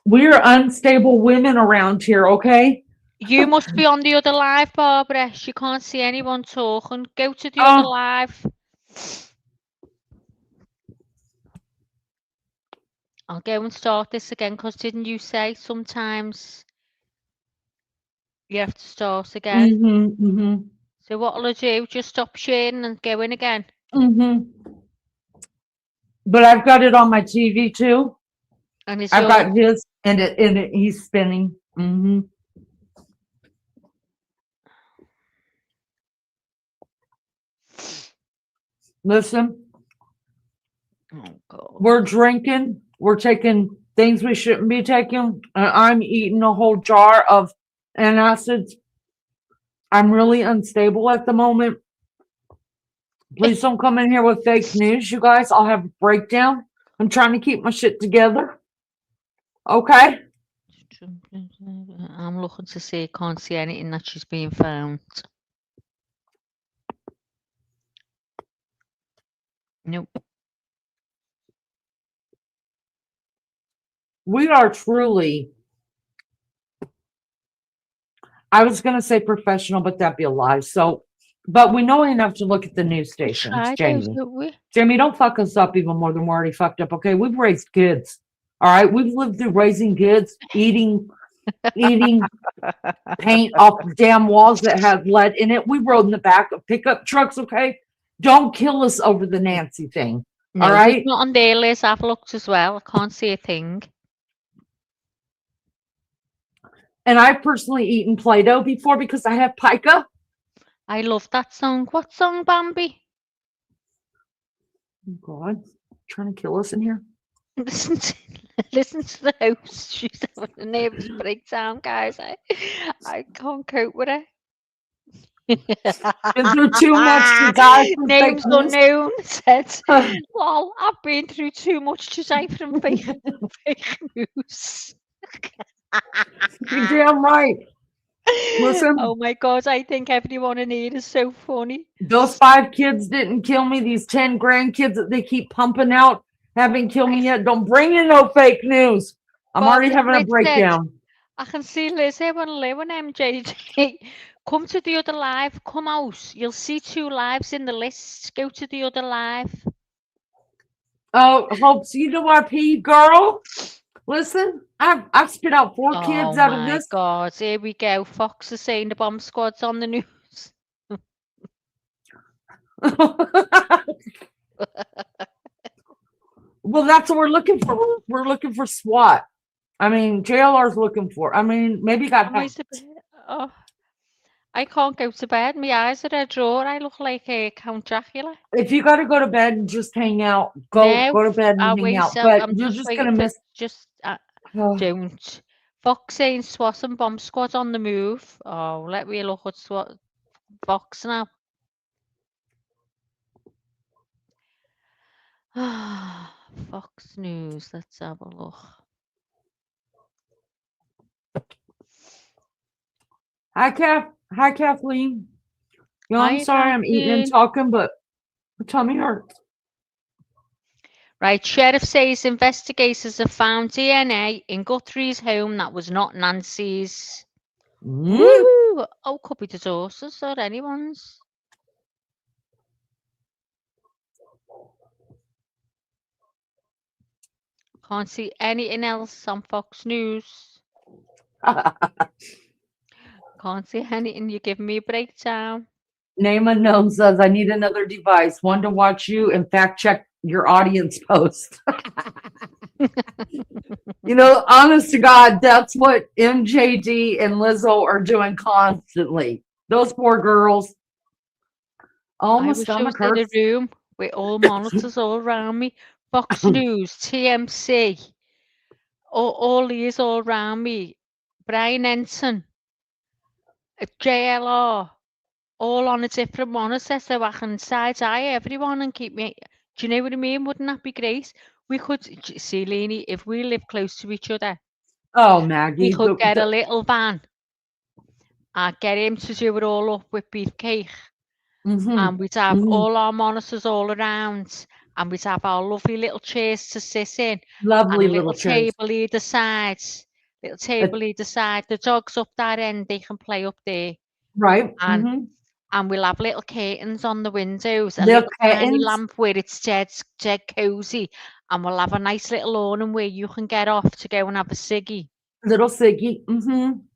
We're unstable women around here, okay? You must be on the other live, Barbara. She can't see anyone talking. Go to the other live. I'll go and start this again because didn't you say sometimes you have to start again? So what'll I do? Just stop sharing and go in again? But I've got it on my TV too. And it's I've got his and he's spinning. Listen. Oh God. We're drinking. We're taking things we shouldn't be taking. I'm eating a whole jar of antacids. I'm really unstable at the moment. Please don't come in here with fake news, you guys. I'll have a breakdown. I'm trying to keep my shit together. Okay? I'm looking to see. Can't see anything that she's being found. Nope. We are truly, I was going to say professional, but that'd be a lie. So, but we know enough to look at the news stations, Jamie. Jamie, don't fuck us up even more than we're already fucked up, okay? We've raised kids. All right? We've lived through raising kids, eating paint off damn walls that have lead in it. We rode in the back of pickup trucks, okay? Don't kill us over the Nancy thing. No, all right? It's not on their list. I've looked as well. I can't see a thing. And I've personally eaten Play-Doh before because I have pica. I love that song. What song, Bambi? Oh God, trying to kill us in here. Listen to the host. She's having a nervous breakdown, guys. I can't cope with her. Been through too much to die from Names fake news. unknown said, "Well, I've been through too much to die from fake news." You're damn right. Listen. Oh my God, I think everyone in here is so funny. Those 5 kids didn't kill me. These 10 grandkids that they keep pumping out haven't killed me yet. Don't bring in no fake news. I'm already having a breakdown. I can see Liz here on MJJ. Come to the other live. Come out. You'll see 2 lives in the list. Go to the other live. Oh, Hopes, you know RP girl. Listen, I've spit out 4 kids out of this. Oh my God, here we go. Fox is saying the bomb squad's on the news. Well, that's what we're looking for. We're looking for SWAT. I mean, JLR's looking for. I mean, maybe got hacked. Oh, I can't go to bed. My eyes are a drawer. I look like a Count Dracula. If you got to go to bed and just hang out, go to bed and hang out. But you're just gonna miss. Don't. Fox saying SWAT and bomb squad on the move. Oh, let me look at SWAT. Fox now. Fox News. Let's have a look. Hi, Kathleen. You know, I'm Hi, sorry I'm eating and Kathleen. talking, but my tummy hurts. Right, sheriff says investigators have found DNA in Guthrie's home that was not Nancy's. Woo! Oh, could be the daughters or anyone's. Can't see anything else on Fox News. Can't see anything. You give me a breakdown. Name Unknown says, I need another device, one to watch you and fact check your audience post. You know, honest to God, that's what MJD and Lizzo are doing constantly. Those poor girls. Oh, my I wish I was stomach in a hurts. room with all monitors all around me. Fox News, TMC, all these all around me. Brian Ensign, JLR, all on a different monitor so I can side-eye everyone and keep me. Do you know what I mean? Wouldn't that be great? We could see, Lenny, if we live close to each other, Oh, we Maggie. could get a little van. I'd get him to do it all up with beefcake. And we'd have all our monitors all around, and we'd have our lovely little chairs to sit in, Lovely and a little little chairs. table either side. Little table either side. The dogs up that end, they can play up there. Right. And we'll have little curtains on the windows, a Little little tiny curtains. lamp where it's dead cozy, and we'll have a nice little awning where you can get off to go and have a ciggy. Little Siggy.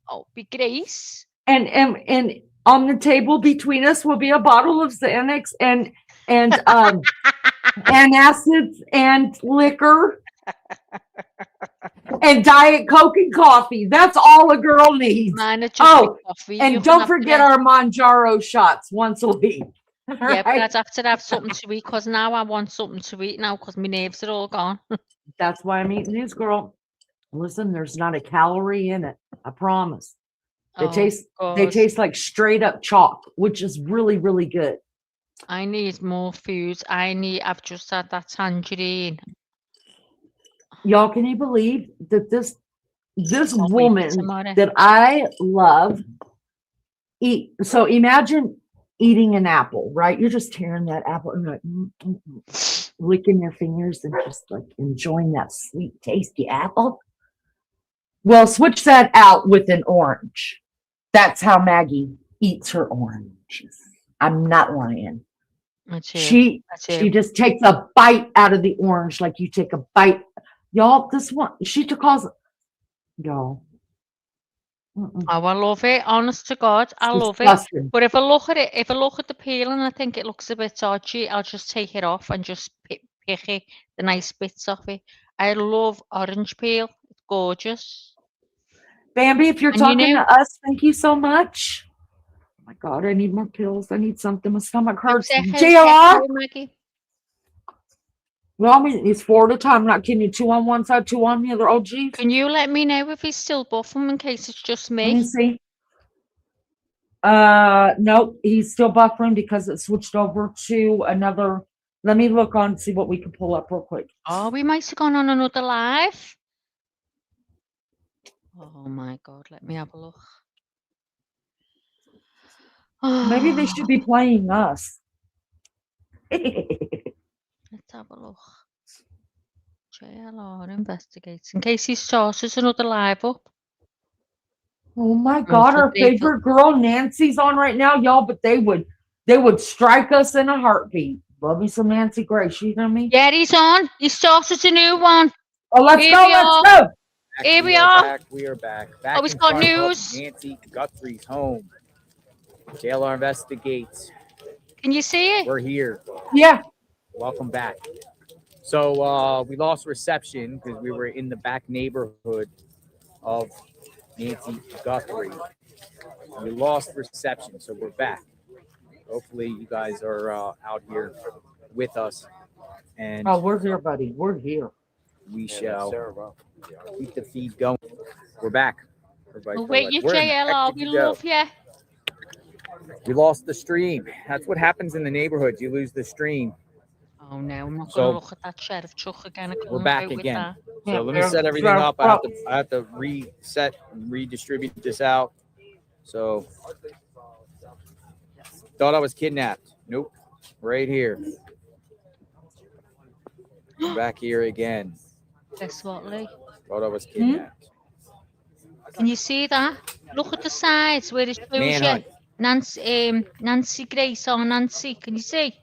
Oh, be great. And on the table between us will be a bottle of Xanax and acids and liquor and Diet Coke and coffee. That's all a girl needs. Mine are just Oh, coffee. You and can don't have forget the- our Manjaro shots once a week. Yeah, but I'd have to have something to eat because now I want something to eat now because my nerves are all gone. That's why I'm eating these, girl. Listen, there's not a calorie in it. I promise. They Oh, taste like straight up chalk, which is really, really good. I need more food. I've just had that tangerine. Y'all, can you believe that this Can't wait for woman tomorrow. that I love so imagine eating an apple, right? You're just tearing that apple and like licking your fingers and just like enjoying that sweet, tasty apple. Well, switch that out with an orange. That's how Maggie eats her oranges. I'm not lying. She just takes a bite out of the orange like you take a bite. Y'all, this one, she calls y'all. Oh, I love it. Honest to God, I love it. Disgusting. But if I look at the peel and I think it looks a bit dodgy, I'll just take it off and just pick it, the nice bits off it. I love orange peel. It's gorgeous. Bambi, if you're And you talking know- to us, thank you so much. Oh my God, I need more pills. I need something. My stomach hurts. JLR? Maggie. Well, I mean, it's 4 at a time. I'm not kidding you. 2 on one side, 2 on the other. Oh, geez. Can you let me know if he's still buffing in case it's just Let me me? see. Nope, he's still buffering because it switched over to another. Let me look on, see what we can pull up real quick. Oh, we might have gone on another live. Oh my God, let me have a look. Maybe they should be playing us. Let's have a look. JLR investigates. In case he starts another live up. Oh my God, so our they- favorite girl Nancy's on right now, y'all. But they would strike us in a heartbeat. Love me some Nancy Grace. You know me? Yeah, he's on. He started a new one. Oh, let's Here go. we Let's are. go. Here we are. Back. We are back. Oh, he's in got front of news. Nancy Guthrie's home. JLR investigates. Can you see it? We're here. Yeah. Welcome back. So we lost reception because we were in the back neighborhood of Nancy Guthrie. We lost reception, so we're back. Hopefully you guys are out here with us. And Oh, we're here, buddy. We're here. we shall keep the feed going. We're back. Everybody's Oh, wait, like, you "Where in the heck JLR, did we you go?" love you. We lost the stream. That's what happens in the neighborhood. You lose the stream. Oh no, I'm not So- going to look at that sheriff truck again. I We're couldn't back go with again. that. So let me set everything up. I have to reset and redistribute this out. So thought I was kidnapped. Nope. Right here. Back here again. Guess what, Lee? Thought I was kidnapped. Can you see that? Look at the sides where it shows you Manhunt. Nancy Grace or Nancy. Can you see?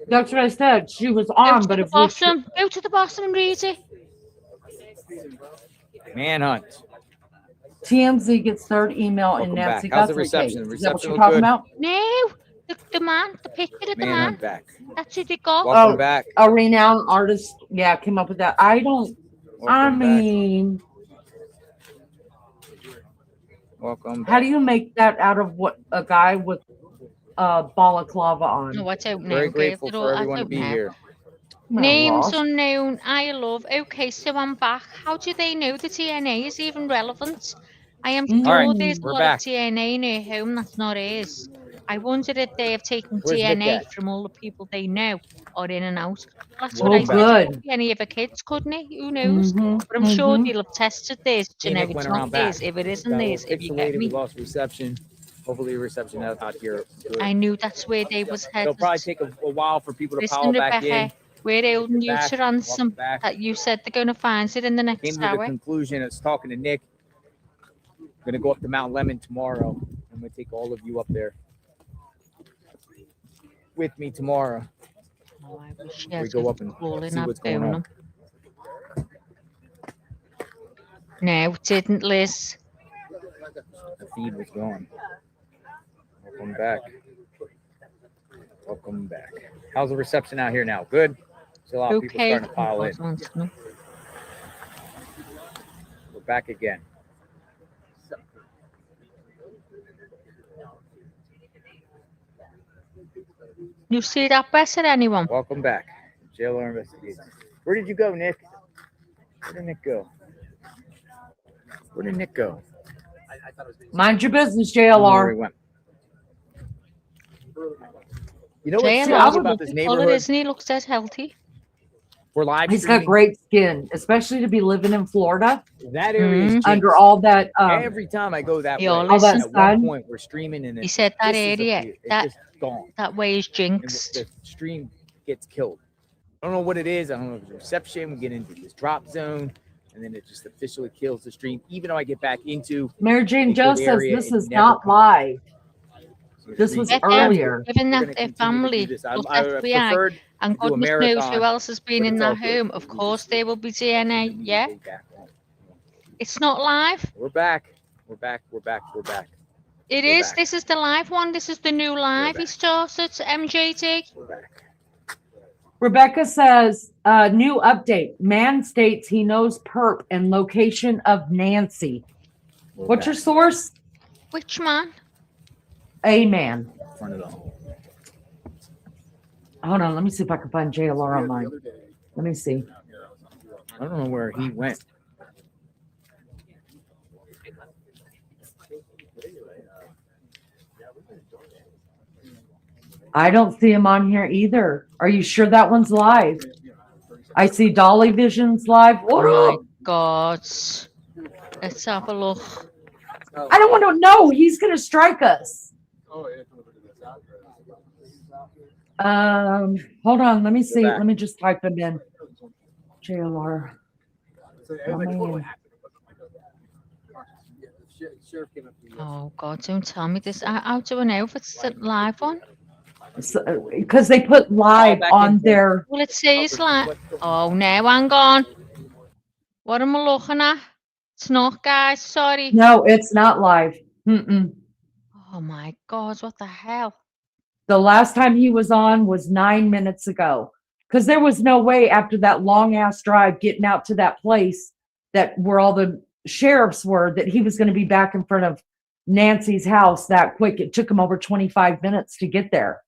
That's what I said. She was Go on, to but the if we bottom. Go to the bottom and read it. Manhunt. TMZ gets third email in Welcome Nancy back. How's the Guthrie reception? case. The Is that what reception you're look talking good? about? No, the man, the picture of the man. Manhunt back. That's who they got. Welcome back. A renowned artist, yeah, came up with that. I don't. Welcome back. mean, Welcome how do you make that out of what a guy with a balaclava on? No, I don't know. Very Gabe, grateful at for all. I everyone to don't be know. here. Names lost. unknown. I love. Okay, so I'm back. How do they know the TNA is even relevant? I am Mm. sure All right, there's a we're lot back. of TNA in her home that's not hers. I wonder if they have taken Where's Nick DNA at? from all the people they know or in and out. That's Oh, what I said. It good. could be any of her kids, couldn't it? Who knows? Mm-hmm. But I'm sure they'll have tested this to Hey, know Nick it's went not around back. this, if it isn't Got a little this, if you get pixelated. We me. lost reception. Hopefully, reception out here. Good. I knew that's where they was headed. It'll probably take a while for people to Listen, pile back Rebecca, in. we're holding you back. to ransom Welcome back. that you said they're going to find it in the Came next to the hour. conclusion of talking to Nick. I'm gonna go up to Mount Lemon tomorrow. I'm gonna take all of you up there with me tomorrow. Oh, I wish We go up and see what's going on. No, it didn't, Liz. The feed was gone. Welcome back. Welcome back. How's the reception out here now? Good. Still a lot of people Okay. starting to pile in. We're back again. You see that better, anyone? Welcome back. JLR INVETIGATES. Where did you go, Nick? Where did Nick go? Where did Nick go? Mind your business, I don't know where he JLR. went. You know what's JLR, strange about this colour, neighborhood? isn't he? Looks dead healthy. We're live He's got streaming. great skin, especially to be living in Florida That area is under jinxed. all that. Every time I go that way, Yo, all that at one sun. point we're streaming and He said that area, it's that just gone. that way is And jinxed. the stream gets killed. I don't know what it is. I don't know if it's reception. We get into this drop zone, and then it just officially kills the stream. Even though I get back into Mary Jane a Joe good says area, this it is never not comes live. So the This stream was gets earlier. Given We're that gonna their continue to do family this. looked I FBI, preferred and to do a goodness knows who marathon, else has been but in it's all that good. home. Of course, there will be DNA. Yeah, Way back on. it's not live. We're back. We're back. We're back. We're back. It We're is. back. This is the live one. This is the new live he started. MJD. We're back. Rebecca says, new update. Man states he knows perp and location of Nancy. We're What's your back. source? Which man? A man. In front of the home. Hold on, let me see if I can find JLR online. Let me see. I don't know where he went. I don't see him on here either. Are you sure that one's live? I see Dolly Vision's live. What Oh up? my God. Let's have a look. I don't want to know. He's going to strike us. Hold on. Let me see. Let me just type him in. JLR. Oh God, don't tell me this. How do I know if it's the live one? Because they put live on their. Well, it says live. Oh no, hang on. What am I looking at? It's not, guys. Sorry. No, it's not live. Mm-mm. Oh my God, what the hell? The last time he was on was 9 minutes ago. Because there was no way after that long ass drive getting out to that place that where all the sheriffs were that he was going to be back in front of Nancy's house that quick. It took him over 25 minutes to get there.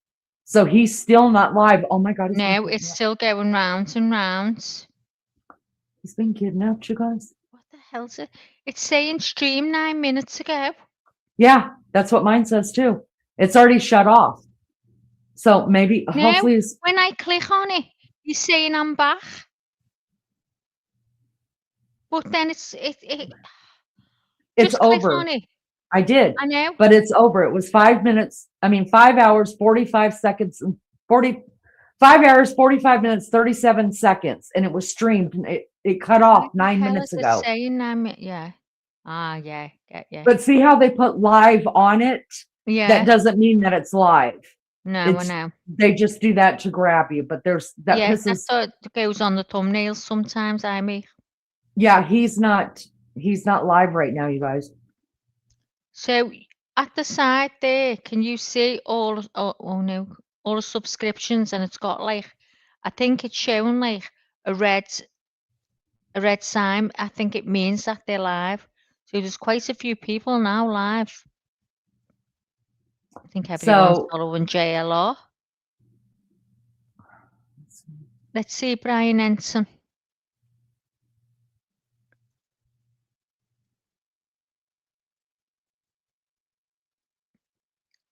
So he's still not live. Oh my God. No, it's still going rounds and rounds. He's been kidnapped, you guys. What the hell is it? It's saying stream 9 minutes ago. Yeah, that's what mine says too. It's already shut off. So maybe, No, hopefully, it's, when I click on it, he's saying I'm back. But then it's just click over. on it. I did. I know. But it's over. It was 5 minutes. 5 hours, 45 seconds, and 5 hours, 45 minutes, 37 seconds. And it was streamed. And it cut off 9 minutes ago. Saying 9 minutes. Yeah. Ah, yeah, yeah. But see how they put live on it? Yeah. That doesn't mean that it's live. No, I It's know. they just do that to grab you. But there's that Yeah, that's pisses. what goes on the thumbnails sometimes, I mean. Yeah, he's not live right now, you guys. So at the side there, can you see all oh no, all the subscriptions, and it's got like, I think it's showing like a red sign. I think it means that they're live. So there's quite a few people now live. I think everyone's So following JLR. Let's see Brian Ensign.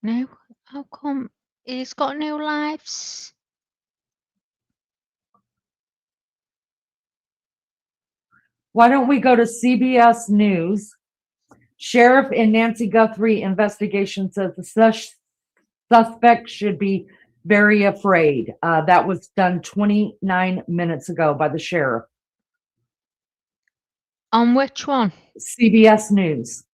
No, how come he's got no lives? why don't we go to CBS News? Sheriff in Nancy Guthrie investigation says the suspect should be very afraid. That was done 29 minutes ago by the sheriff. On which one? CBS News.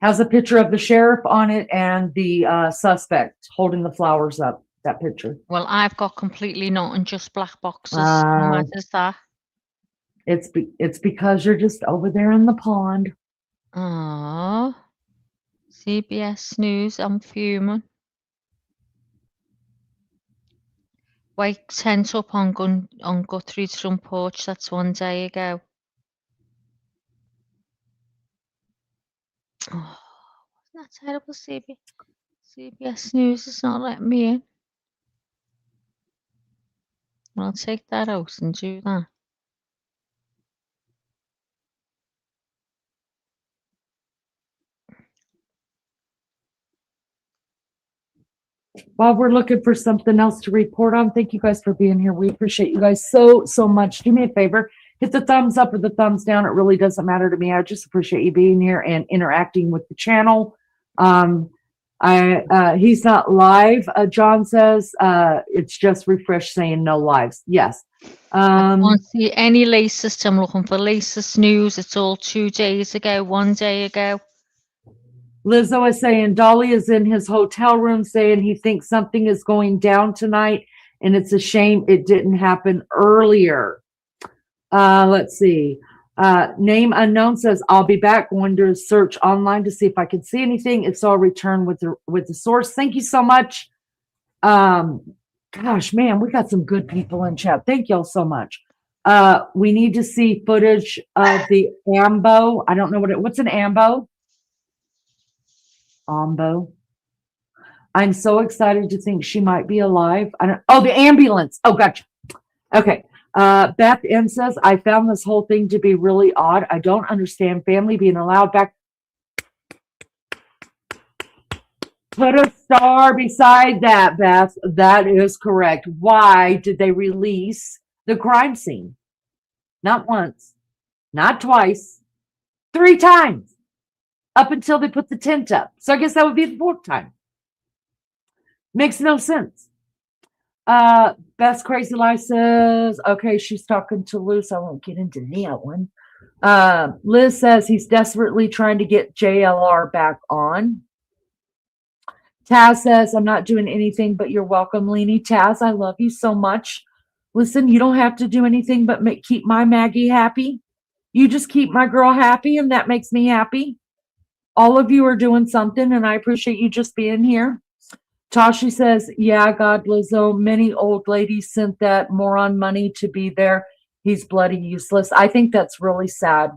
Has a picture of the sheriff on it and the suspect holding the flowers up. That picture. Well, I've got completely nothing, just black boxes. How much is that? It's because you're just over there in the pond. Oh, CBS News. I'm fuming. White tent up on Guthrie's front porch. That's 1 day ago. Oh, wasn't that terrible? CBS News is not letting me in. Well, I'll take that out and do that. While we're looking for something else to report on, thank you guys for being here. We appreciate you guys so much. Do me a favor, hit the thumbs up or the thumbs down. It really doesn't matter to me. I just appreciate you being here and interacting with the channel. He's not live. John says it's just refresh saying no lives. Yes. I can't see any latest. I'm looking for latest news. It's all 2 days ago, 1 day ago. Lizzo is saying Dolly is in his hotel room saying he thinks something is going down tonight, and it's a shame it didn't happen earlier. Let's see. Name unknown says I'll be back. Going to search online to see if I can see anything. If so, I'll return with the source. Thank you so much. Gosh, man, we got some good people in chat. Thank y'all so much. We need to see footage of the AMBO. I don't know what's an AMBO. AMBO. I'm so excited to think she might be alive. The ambulance. Oh, gotcha. Okay. Beth N says, I found this whole thing to be really odd. I don't understand family being allowed back. Put a star beside that, Beth. That is correct. Why did they release the crime scene? Not once, not twice, 3 times. Up until they put the tent up. So I guess that would be the 4th time. Makes no sense. Best Crazy Life says, okay, she's talking to Liz. I won't get into that one. Liz says he's desperately trying to get JLR back on. Taz says, I'm not doing anything, but you're welcome, Leanie. Taz, I love you so much. Listen, you don't have to do anything but keep my Maggie happy. You just keep my girl happy, and that makes me happy. All of you are doing something, and I appreciate you just being here. Tashi says, yeah, God, Lizzo, many old ladies sent that moron money to be there. He's bloody useless. I think that's really sad,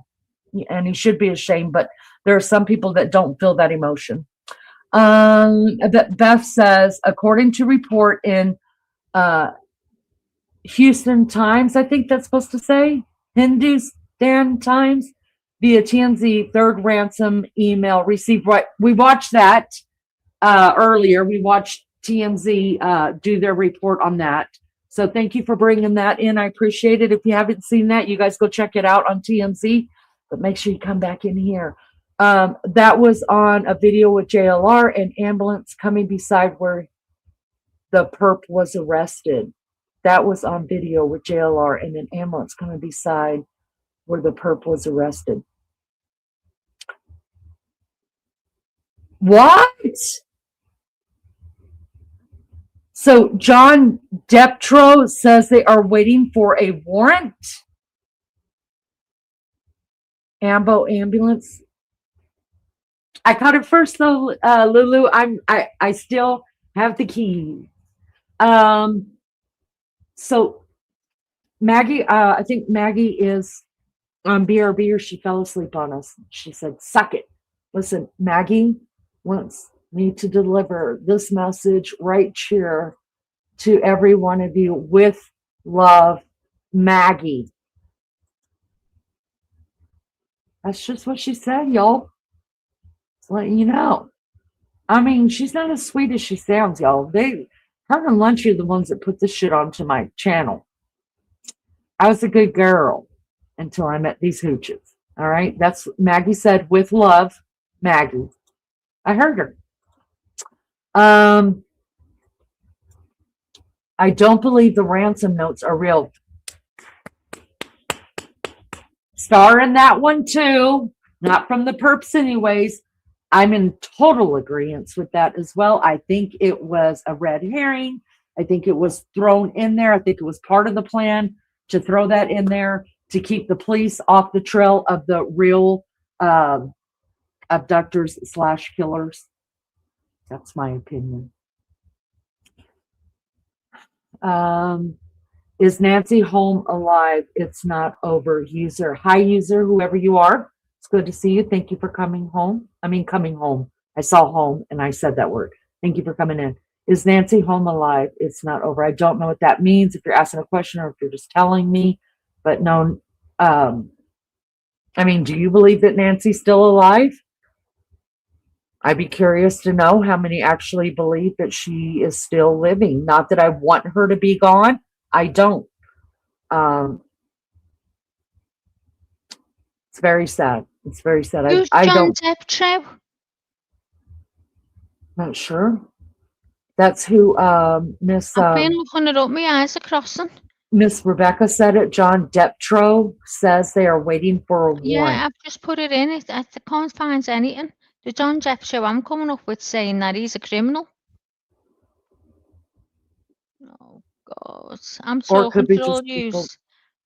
and he should be ashamed, but there are some people that don't feel that emotion. Beth says, according to report in Houston Times, I think that's supposed to say, Hindustan Times, via TMZ, 3rd ransom email received. Right, we watched that earlier. We watched TMZ do their report on that. So thank you for bringing that in. I appreciate it. If you haven't seen that, you guys go check it out on TMZ. But make sure you come back in here. That was on a video with JLR and ambulance coming beside where the perp was arrested. That was on video with JLR and an ambulance coming beside where the perp was arrested. What? So John Deptro says they are waiting for a warrant. Ambo ambulance. I caught it first though, Lulu. I still have the key. So Maggie, I think Maggie is on BRB or she fell asleep on us. She said, suck it. Listen, Maggie wants me to deliver this message right here to every one of you with love, Maggie. That's just what she said, y'all. Just letting you know. I mean, she's not as sweet as she sounds, y'all. Her and Lunchy are the ones that put this shit onto my channel. I was a good girl until I met these hooches. All right. That's Maggie said with love, Maggie. I heard her. I don't believe the ransom notes are real. Star in that one too. Not from the perps anyways. I'm in total agreement with that as well. I think it was a red herring. I think it was thrown in there. I think it was part of the plan to throw that in there to keep the police off the trail of the real abductors / killers. That's my opinion. Is Nancy home alive? It's not over. User. Hi, user, whoever you are. It's good to see you. Thank you for coming home. Coming home. I saw home and I said that word. Thank you for coming in. Is Nancy home alive? It's not over. I don't know what that means, if you're asking a question or if you're just telling me. But no, do you believe that Nancy's still alive? I'd be curious to know how many actually believe that she is still living. Not that I want her to be gone. I don't. It's very sad. It's very sad. Who's I John don't. Deptro? Not sure. That's who Miss I've been looking it up. My eyes are crossing. Miss Rebecca said it. John Deptro says they are waiting for a warrant. Yeah, I've just put it in. I can't find anything. The John Deptro I'm coming up with saying that he's a criminal. Oh God, I'm Or it could talking be to all just people. yous.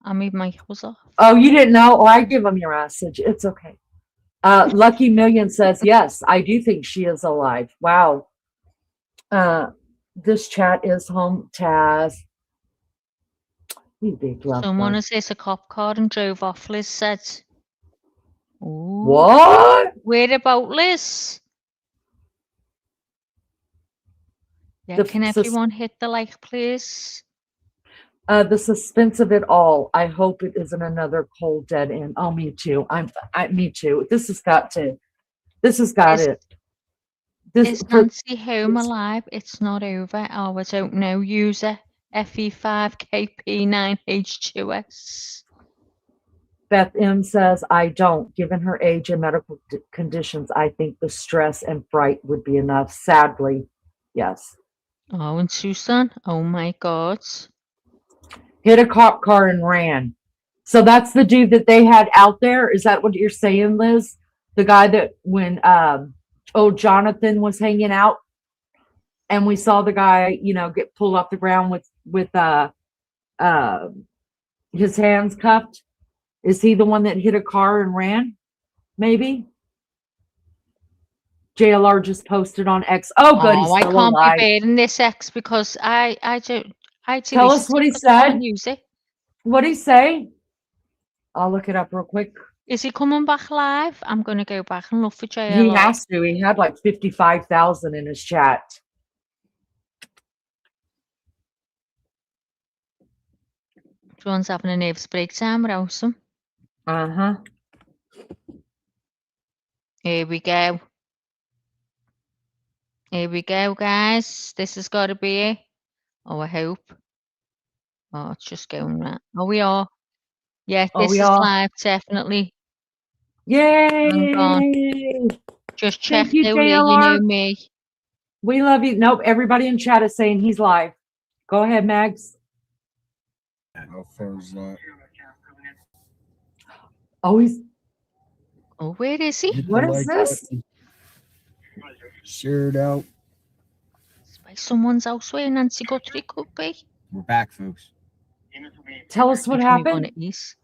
I mean, my mic was off. Oh, you didn't know? Oh, I give them your message. It's okay. Lucky Million says, yes, I do think she is alive. Wow. This chat is home, Taz. You big love Someone bug. has hit a cop car and drove off, Liz said. Ooh. What? Where about Liz? Yeah, can everyone hit the like, please? The suspense of it all. I hope it isn't another cold dead end. Oh, me too. Me too. This has got it. Is Nancy home alive? It's not over. Oh, I don't know. User FE5KP9H2S. Beth M says, I don't. Given her age and medical conditions, I think the stress and fright would be enough. Sadly, yes. Oh, and Susan? Oh my God. Hit a cop car and ran. So that's the dude that they had out there? Is that what you're saying, Liz? The guy that when Jonathan was hanging out and we saw the guy, get pulled off the ground with his hands cuffed. Is he the one that hit a car and ran? Maybe. JLR just posted on X. Oh, good. He's I still can't alive. be bearing this X because I Tell us what he said. Use it. What'd he say? I'll look it up real quick. Is he coming back live? I'm going to go back and look for JLR. He has to. He had like 55,000 in his chat. Everyone's having a nervous breakdown. We're awesome. Uh-huh. Here we go. Here we go, guys. This has got to be it. Oh, I hope. Oh, it's just going right. Oh, we are. Yeah, this is live, definitely. Yay! Hang on. Just check Thank you, earlier, JLR. me. We love you. Nope. Everybody in chat is saying he's live. Go ahead, Mags. How far is that? Oh, he's. Oh, where is he? Hit the What is like this? button. Share it out. It's by someone's house where Nancy Guthrie could be. We're back, folks. Tell us what Give me one happened. of these.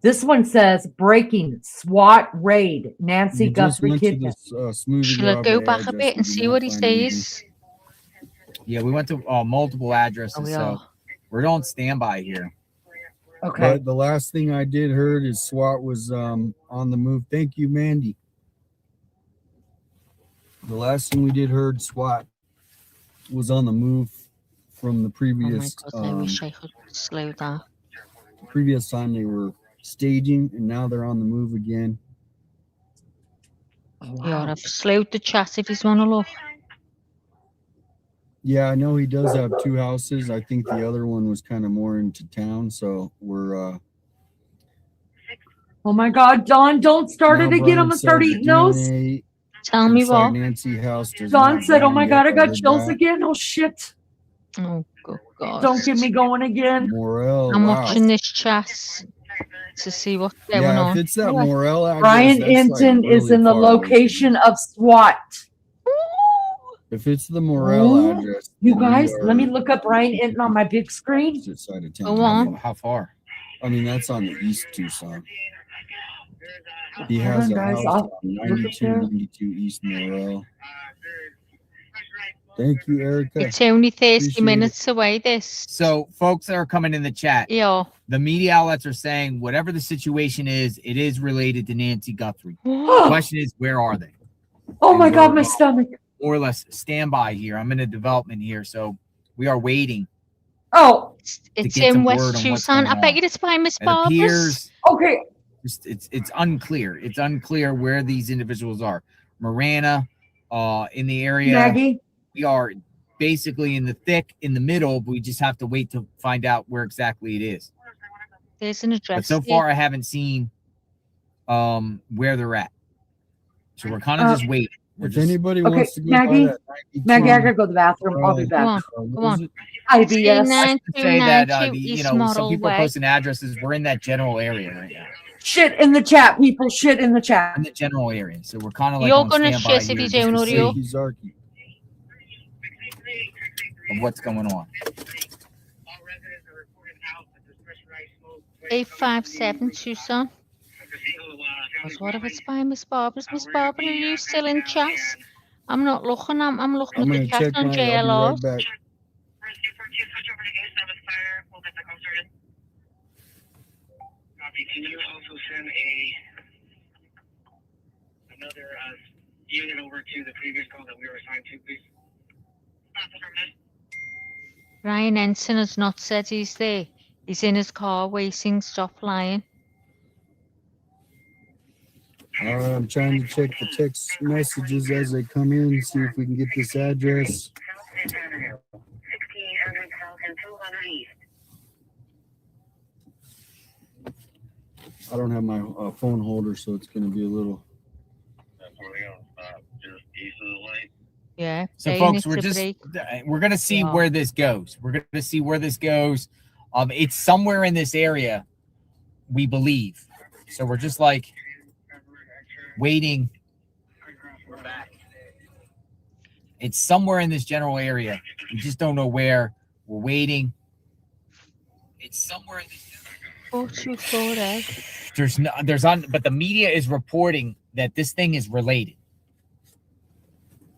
This one says breaking SWAT raid. Nancy We just Guthrie went to kidnapped. this smoothie Shall I go Grave back a address. bit We and did see not what he find anything. says? Yeah, we went to multiple addresses, Oh, we so are. we're on standby here. Okay. But the last thing I did heard is SWAT was on the move. Thank you, Mandy. The last thing we did heard, SWAT was on the move from the Oh my previous God, I wish I could slow down. previous time they were staging, and now they're on the move again. Oh, Yeah, wow. I've slowed the chat if you want to look. Yeah, I know he does have two houses. I think the other one was kind of more into town, so we're Oh my God, Don, don't start now it again. Brian I'm gonna start said the eating those. DNA Tell me inside what. Nancy house does Don not said, "Oh my bind God, up. I got heard chills that. again." Oh shit! Oh, good God. Don't get me going again. Morel, I'm wow. watching this chat to see what's going Yeah, if on. it's that What? Morel address, Brian that's like Enton is really in the far away from location me. of SWAT. If it's the Morel Ooh, address, you then we guys, let me are look up Brian Enton on my big screen. opposite side of Go town. on. How far? I mean, that's on the East Tucson. He Hold has on, a guys. house I'll on look up there. 92 East Morel. Thank you, Erica. It's only 30 Appreciate minutes away, this. So, folks that are coming in the chat, Yeah. the media outlets are saying whatever the situation is, it is related to Nancy Guthrie. The Oh question is, where are they? my And God, we're my stomach. more or less standby here. I'm in a development here, so we are waiting Oh, to It's get some in word West on what's Tucson. going I bet on. you it's by Miss It Barbara's. appears okay. it's unclear. It's unclear where these individuals are. Marana, in the area. Maggie. We are basically in the middle, but we just have to wait to find out where exactly it is. There's an address. But so here. far, I haven't seen where they're at. So we're kind of just waiting. If anybody Okay, wants to go Maggie. by that 92, Maggie, I gotta go to the bathroom. I'll be Go back. on. Go on. IBS. I should say that some East people are Model Way. posting addresses. We're in that general area right now. Shit in the chat, people. Shit in the chat. In the general area, so we're kind of like You're on gonna standby shit if here you just don't, to or see you? of what's going on. 857 Tucson. What if it's by Miss Barbara's? Miss Barbara, are you still in chat? I'm not looking. I'm looking I'm at gonna the chat check on my. I'll be JLR. right back. Can you also send another unit over to the previous call that we were assigned to, please? Ryan Ensign has not said he's there. He's in his car waiting. Stop lying. I'm trying to check the text messages as they come in, see if we can get this address. I don't have my phone holder, so it's going to be a little. Yeah. So, paying folks, it to break. we're gonna see Yeah. where this goes. We're gonna see where this goes. It's somewhere in this area, we believe. So we're just like waiting. It's somewhere in this general area. We just don't know where. We're waiting. It's somewhere in this. 424. But the media is reporting that this thing is related.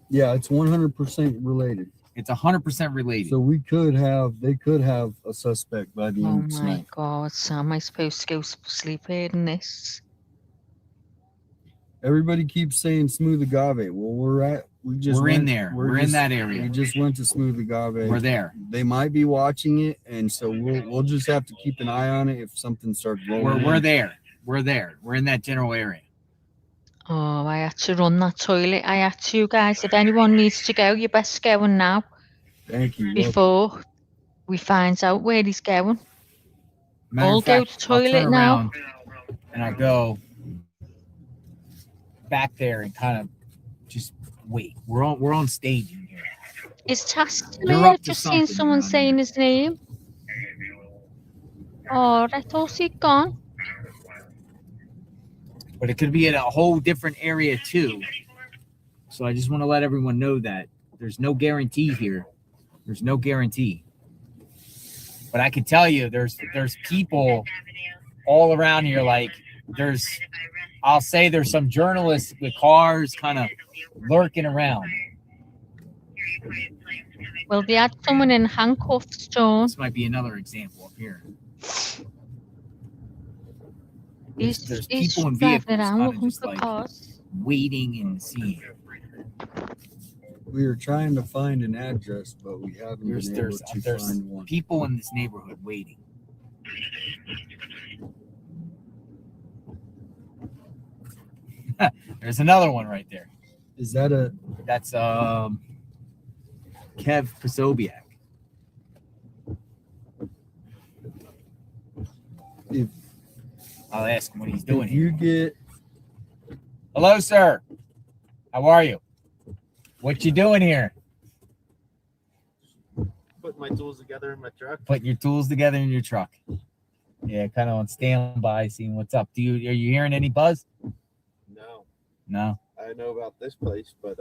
Yeah, it's 100% related. It's 100% related. So they could have a suspect by the end of Oh my tonight. God! So am I supposed to go sleep in this? Everybody keeps saying Smooth Agave. Well, we're in there. We're in that area. We just went to Smooth Agave. We're there. They might be watching it, and so we'll just have to keep an eye on it if something starts rolling. We're there. We're there. We're in that general area. Oh, I had to run that toilet. I had to, guys. If anyone needs to go, you best go now. Thank you. Before we find out where he's going. Matter I'll of go fact, to I'll toilet turn now. around and I go back there and kind of just wait. We're on staging here. Is Task They're there? up I've to just seen something someone around saying here. his name. Oh, I thought he'd gone. But it could be in a whole different area too. So I just want to let everyone know that there's no guarantee here. There's no guarantee. But I can tell you there's people all around here. Like I'll say there's some journalists with cars kind of lurking around. Well, they had someone in handcuffs, John. This might be another example up here. There's people in vehicles kind of just like waiting and seeing. We are trying to find an address, but we haven't been able to find one. People in this neighborhood waiting. There's another one right there. Is that that's Kev Posobiec. If I'll ask him what he's doing if you get Hello, sir. How are you? What you doing here? Put my tools together in my truck. Putting your tools together in your truck. Yeah, kind of on standby, seeing what's up. Are you hearing any buzz? No. No. I know about this place, but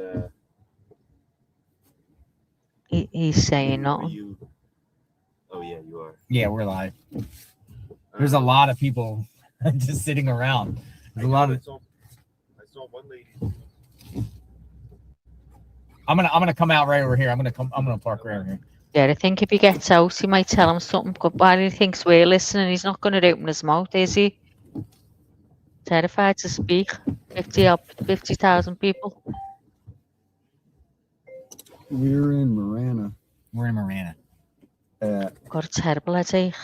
He's saying nothing. Oh yeah, you are. Yeah, we're live. There's a lot of people just sitting around. There's a lot of. I saw one lady. I'm gonna come out right over here. I'm gonna park right over here. Yeah, I think if he gets out, he might tell him something. But while he thinks we're listening, he's not going to open his mouth, is he? Terrified to speak. 50,000 people. we're in Marana. We're in Marana. Got a terrible headache.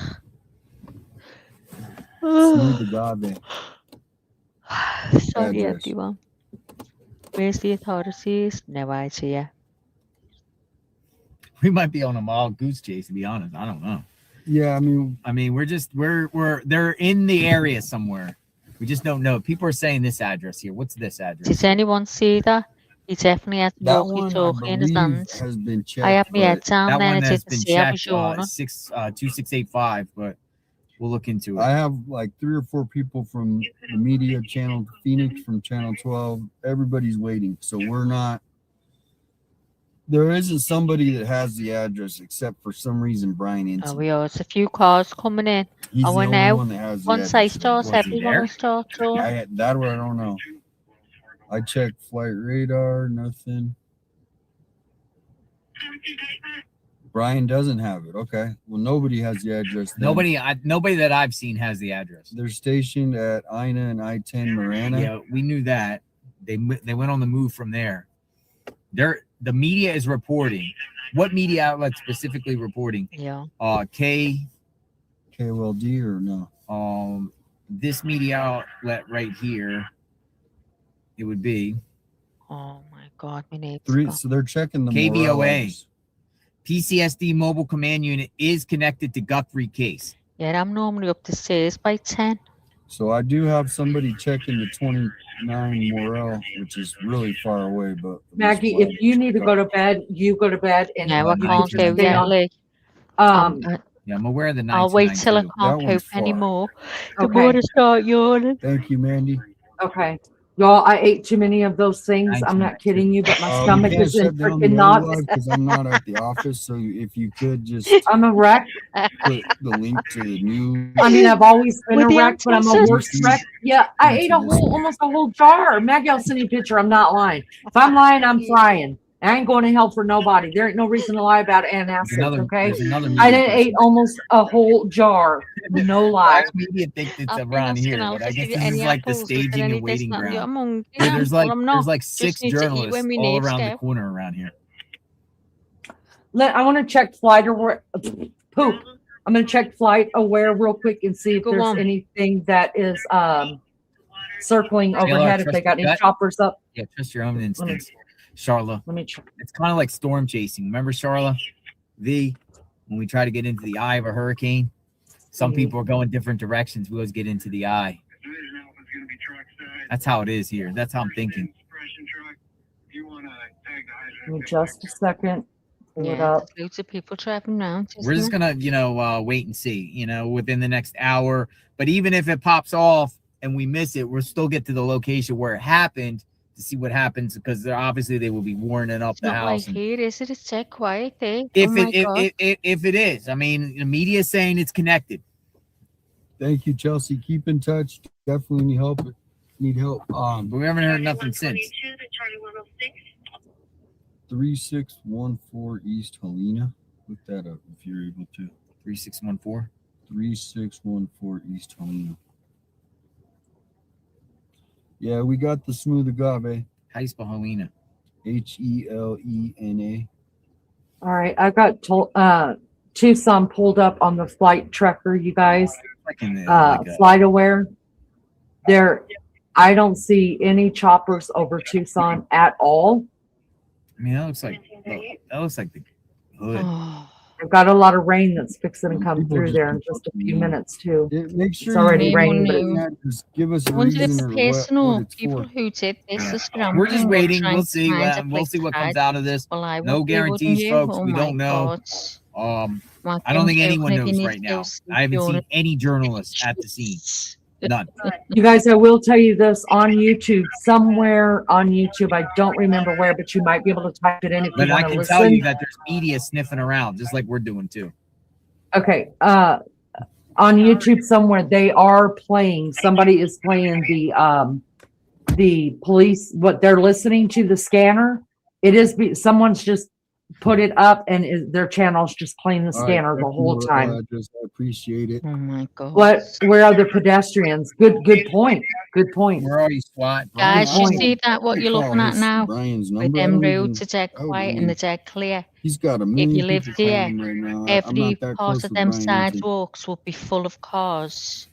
Smooth agave. Sorry, Address. everyone. Where's the authorities? No idea. We might be on a wild goose chase, to be honest. I don't know. Yeah, I mean, they're in the area somewhere. We just don't know. People are saying this address here. What's this address? Did anyone see that? He definitely had that walkie one I talkie in his believe hands. has been checked. I had my head but down That there one and I has didn't been see. I was checked. yawning. 2685, but we'll look into it. I have like 3 or 4 people from the media channel, Phoenix from Channel 12. Everybody's waiting, so we're not. There isn't somebody that has the address except for some reason Brian Inson. Oh, we are. There's a few cars coming in. He's I the went only out. one that has the Once I address. start, Was he everyone there? will start talking. That one I don't know. I checked flight radar, nothing. Brian doesn't have it. Okay. Well, nobody has the address. Then. Nobody that I've seen has the address. They're stationed at Ina and I-10 Marana. Yeah, we knew that. They went on the move from there. The media is reporting. What media outlet specifically reporting? Yeah. KOLD or no? This media outlet right here. It would be. Oh my God, my name's 3. So they're checking the KBOA. Morales. PCSD mobile command unit is connected to Guthrie case. Yeah, I'm normally up the stairs by 10. So I do have somebody checking the 29 Morel, which is really far away. But Maggie, if you need to go to bed, you go to bed. And No, I you can't can go stay yet, on. Lee. Yeah, I'm aware of the 99. I'll wait till I can't one's cope far. anymore. The Okay. more I start yawning. Thank you, Mandy. Okay. Y'all, I ate too many of those things. I'm not kidding you, but my stomach you can't is in shut down freaking the knots. other live because I'm not at the office. So if you could just I'm a wreck. put the link to the new. I mean, I've always been With a the wreck, but I'm a antithesis. worse wreck. Yeah, I ate almost a whole jar. Maggie, I'll send you a picture. I'm not lying. If I'm lying, I'm frying. I ain't going to hell for nobody. There ain't no reason to lie about antacids, okay? there's another I media didn't person. ate almost a whole jar. No lie. Media think it's I've been around asking here, Al but I to guess give you this is any like the apples, is there staging any and waiting this, that, and the ground. other? I'm hungry. Yeah, there's Well, I'm not. there's like Just 6 need to eat journalists when my all nerves around the go. corner around here. I want to check flight aware. Poop. I'm going to check flight aware real quick and see if Go there's on. anything that is circling JLR, overhead. If trust they got your any gut. choppers up. Yeah, trust your own instincts. Charla. Let me try. It's kind of like storm chasing. Remember, Charla? When we try to get into the eye of a hurricane, some people are going different directions. We always get into the eye. That's how it is here. That's how I'm thinking. Give me just a second. Pull it Yeah, up. there's loads of people driving around. We're just isn't there? gonna, wait and see, within the next hour. But even if it pops off and we miss it, we'll still get to the location where it happened to see what happens, because obviously they will be warning up It's the not like house. And here, is it? It's dead quiet there. if Oh my God. if it is, I mean, the media is saying it's connected. Thank you, Chelsea. Keep in touch. Definitely need help. But we haven't heard nothing since. 3614 East Helena. Look that up if you're able to. 3614. 3614 East Helena. Yeah, we got the smooth agave. How you spell Helena? Helena. All right, I've got Tucson pulled up on the flight tracker, you guys. Flight aware. I don't see any choppers over Tucson at all. I mean, that looks like the hood. I've got a lot of rain that's fixing to come through there in just a few minutes too. Make sure it's already you raining, just give us a I wonder if reason it's or personal. what it's People for. who did this Yeah. are scrambling. We're just or waiting. trying We'll to see. find a We'll place see what to comes hide. out of this. Well, I No would be, guarantees, wouldn't you? folks. Oh We my don't know. God. My I don't think Kim anyone said, maybe knows need right to now. go see I haven't Fiona. seen any journalists at the scene. None. You guys, I will tell you this on YouTube, somewhere on YouTube, I don't remember where, but you might be able to type it in if But you I want to can listen. tell you that there's media sniffing around, just like we're doing too. Okay, on YouTube somewhere they are playing. Somebody is playing the police. What they're listening to, the scanner. It is someone's just put it up, and their channel's just playing the scanner the whole time. I appreciate it. Oh my God. Where are the pedestrians? Good point. Good point. Where are you, SWAT? Guys, Brian, you see that what you're looking at now? Brian's With number. them roads are dead quiet and they're dead clear. He's got a If million you lived people here, calling him right now. I'm every not that part close of with them Brian Anthony. sidewalks would be full of cars.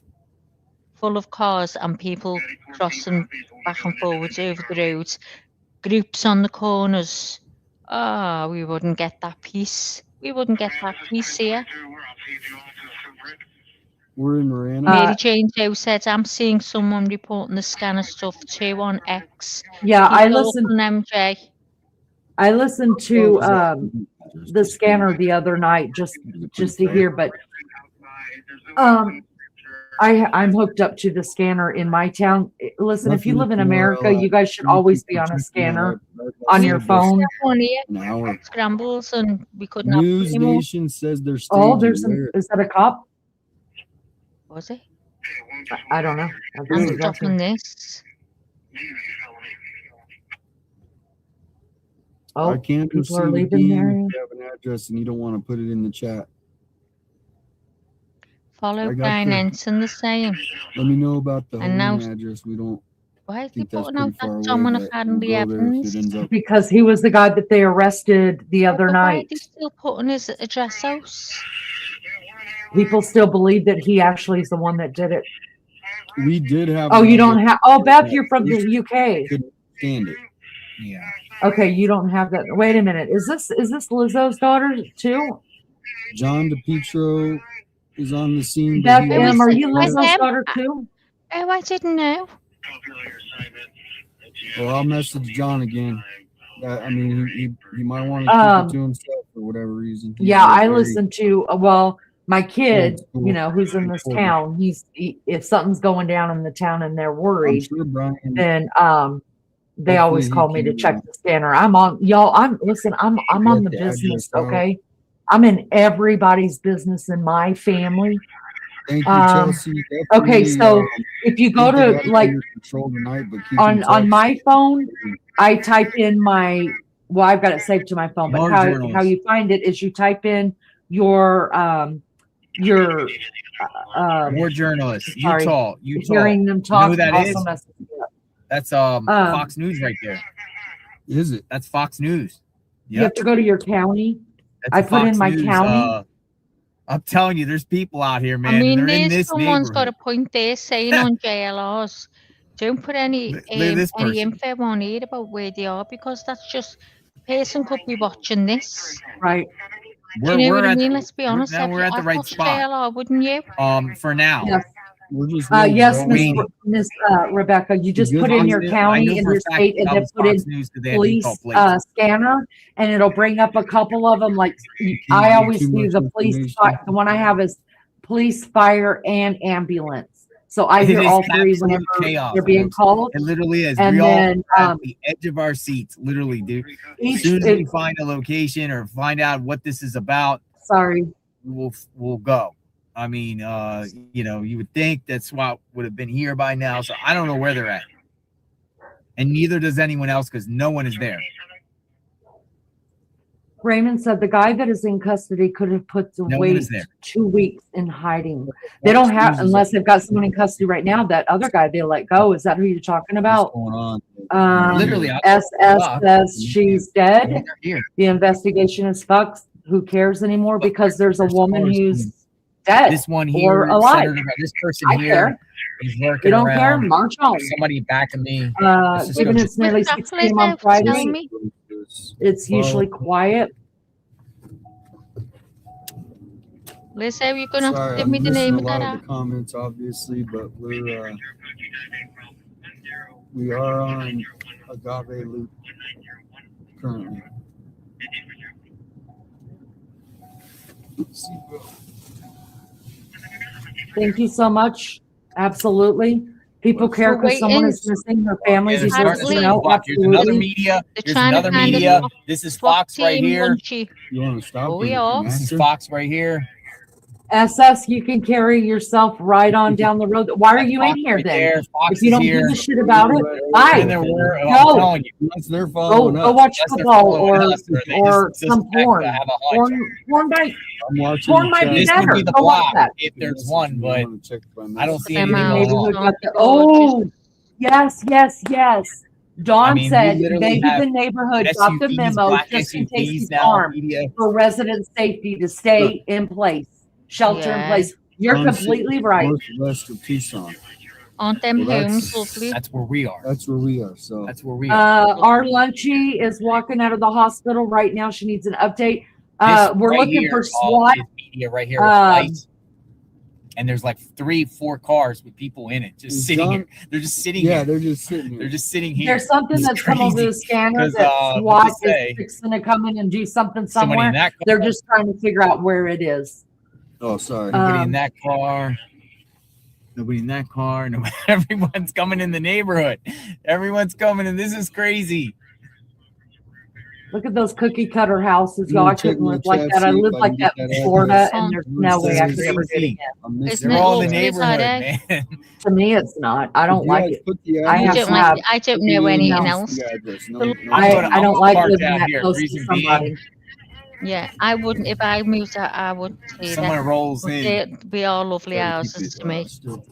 Full of cars and people crossing back and forwards over the roads. Groups on the corners. Ah, we wouldn't get that peace. We wouldn't get that peace here. We're in Marana. Mary Jane Doe said, I'm seeing someone reporting the scanner stuff too on X. Yeah, Keep I listened. talking, MJ. I listened to the scanner the other night just to hear, but I'm hooked up to the scanner in my town. Listen, if you live in America, you guys should always be on a scanner on your phone. Scrambles and we couldn't News have anymore. Nation says they're Oh, staging. there's is that a cop? Was it? I don't know. I'm stopping this. Oh, I can't people are receive a leaving DM there. if you have an address and you don't want to put it in the chat. Follow I got Brian you. Ensign the same. Let me know about the And now- home address. We don't Why is he think that's putting out pretty far that Dominic away, but Hadley we'll go there if Evans? it ends up. Because he was the guy that they arrested the other But why night. is he still putting his address out? People still believe that he actually is the one that did it. We did have. Oh, you another- don't have. Oh, Beth, you're from the UK. Couldn't stand it. Yeah. Okay, you don't have that. Wait a minute. Is this Lizzo's daughter too? John DePietro is on the scene. but Beth he M, was- are you With Lizzo's them? daughter too? Oh, I didn't know. Well, I'll message John again. I mean, he might want to keep it to himself for whatever reason. He's Yeah, I very- listen to. Well, my kid, Old school. who's in this Important. town. If something's going down in the town and they're I'm worried, sure Brian. then they always Hopefully call he me to can, check the scanner. I'm on, y'all. I'm on Get the the business. address out. Okay, I'm in everybody's business in my family. Thank you, Chelsea. Okay, so if you go think they to got it like under control tonight, but keep in touch. on my phone, I type in my. Well, I've got it saved to my phone, but More how journalists. you find it is you type in your More journalists. sorry, Utah. hearing them You know talk. who that also is? messes me up. That's Fox News right there. Is it? That's Fox News. You have to go to your county. That's I a put in Fox my News, county. I'm telling you, there's people out here, man. I mean, and they're in there's this someone's got neighborhood. a point there saying on JLRs, don't put any Look at this any person. info on here about where they are because that's just the person could be watching this. Right. Do you know what I at mean? the- Let's be honest. now we're at the I'd right watch spot. JLR, wouldn't you? For now. Yes. We're just Yes, waiting. Miss Rebecca, you just Good put in Fox your News- I county know and for a your fact state, and that then was put in Fox News because they had police recall plates. scanner, and it'll bring up a couple of them. Like Can't I give always too do much the police. information. The one I have is police, fire, and ambulance. So I It hear is all three absolute whenever chaos, they're being folks. called. It literally is. And We all then at the edge of our seats, literally, dude. As soon as we find a location or find out what this is about, sorry, we'll go. I mean, you know, you would think that SWAT would have been here by now, so I don't know where they're at, and neither does anyone else because no one is there. Raymond said the guy that is in custody could have put to No one is wait there. 2 weeks in hiding. They don't have, unless they've got someone in custody right now. That other guy they let go. Is that who you're talking about? What's going on? Literally, SS says she's dead. Here. The investigation is fucked. Who cares anymore? Because there's a woman who's dead This one here, or alive. Senator, this person I here care. is working You don't care? around. March on. Somebody back of me. Let's just Given go. it's nearly 6 p.m. on Friday, it's usually quiet. Liz, are you gonna Sorry, give me I'm the missing name a of lot that? of the comments, obviously, but we are on agave loop currently. Thank you so much. Absolutely. People care because someone is missing. Their families Yeah, deserve there's to know. Here's another Absolutely. media. They're Here's trying to another find a media. SWAT- This is SWAT Fox right team, here. Munchy. You want to stop? Oh, we are. This is Fox right here. SS, you can carry yourself right on down the road. Why are you in here right then? there. Fox If you is don't here. give a shit about it, why? And then we're, I'm Go. telling you, Once they're Go, following go us, watch Unless they're football following or us, or they or just some suspect porn. to have a hunch. Porn might I'm watching porn the might be This chat. would better. be the Go watch block that. if there's one, but I'm gonna check my I don't see Them anything out. going Neighborhood on. got the, oh, yes, yes, yes. Dawn I mean, we said literally maybe have the neighborhood got the SUVs, memo black just in case SUVs he's now, armed media. for resident safety to stay in place, shelter in Yeah. place. You're On completely right. Northwest of Tucson. Aren't them Well, homes lovely? That's where we are. That's where we are. So That's where we are. Our Lunchy is walking out of the hospital right now. She needs an update. This We're right looking here, for SWAT. is media right here with lights. And there's like 3-4 cars with people in it, just sitting here. They're just sitting yeah, here. they're just sitting here. They're just sitting here. There's something It's that's come over crazy. the scanner 'Cause, that what'd SWAT it say? is fixing to come in and do something Somebody somewhere. in that car. They're just trying to figure out where it is. Oh, sorry. Nobody in that car. Nobody in that car. No, everyone's coming in the neighborhood. Everyone's coming, and this is crazy. Look at those cookie cutter houses. I'm Y'all, gonna I couldn't check my live like chat, that. I see if lived I like can that get in that Florida, address. and there's no way I could ever do it again. I'm missing Isn't They're it all in the lovely, neighborhood, Saturday? man. To me, it's not. I don't Could you like guys it. put the I I have don't to like. have. I don't know anything else. The address. No, I'm I gonna don't like park living out that here. close to Reason being, somebody. Yeah, I wouldn't. If I moved out, I would say someone that. rolls But in. they'd be all lovely Try to keep houses it, to me. still.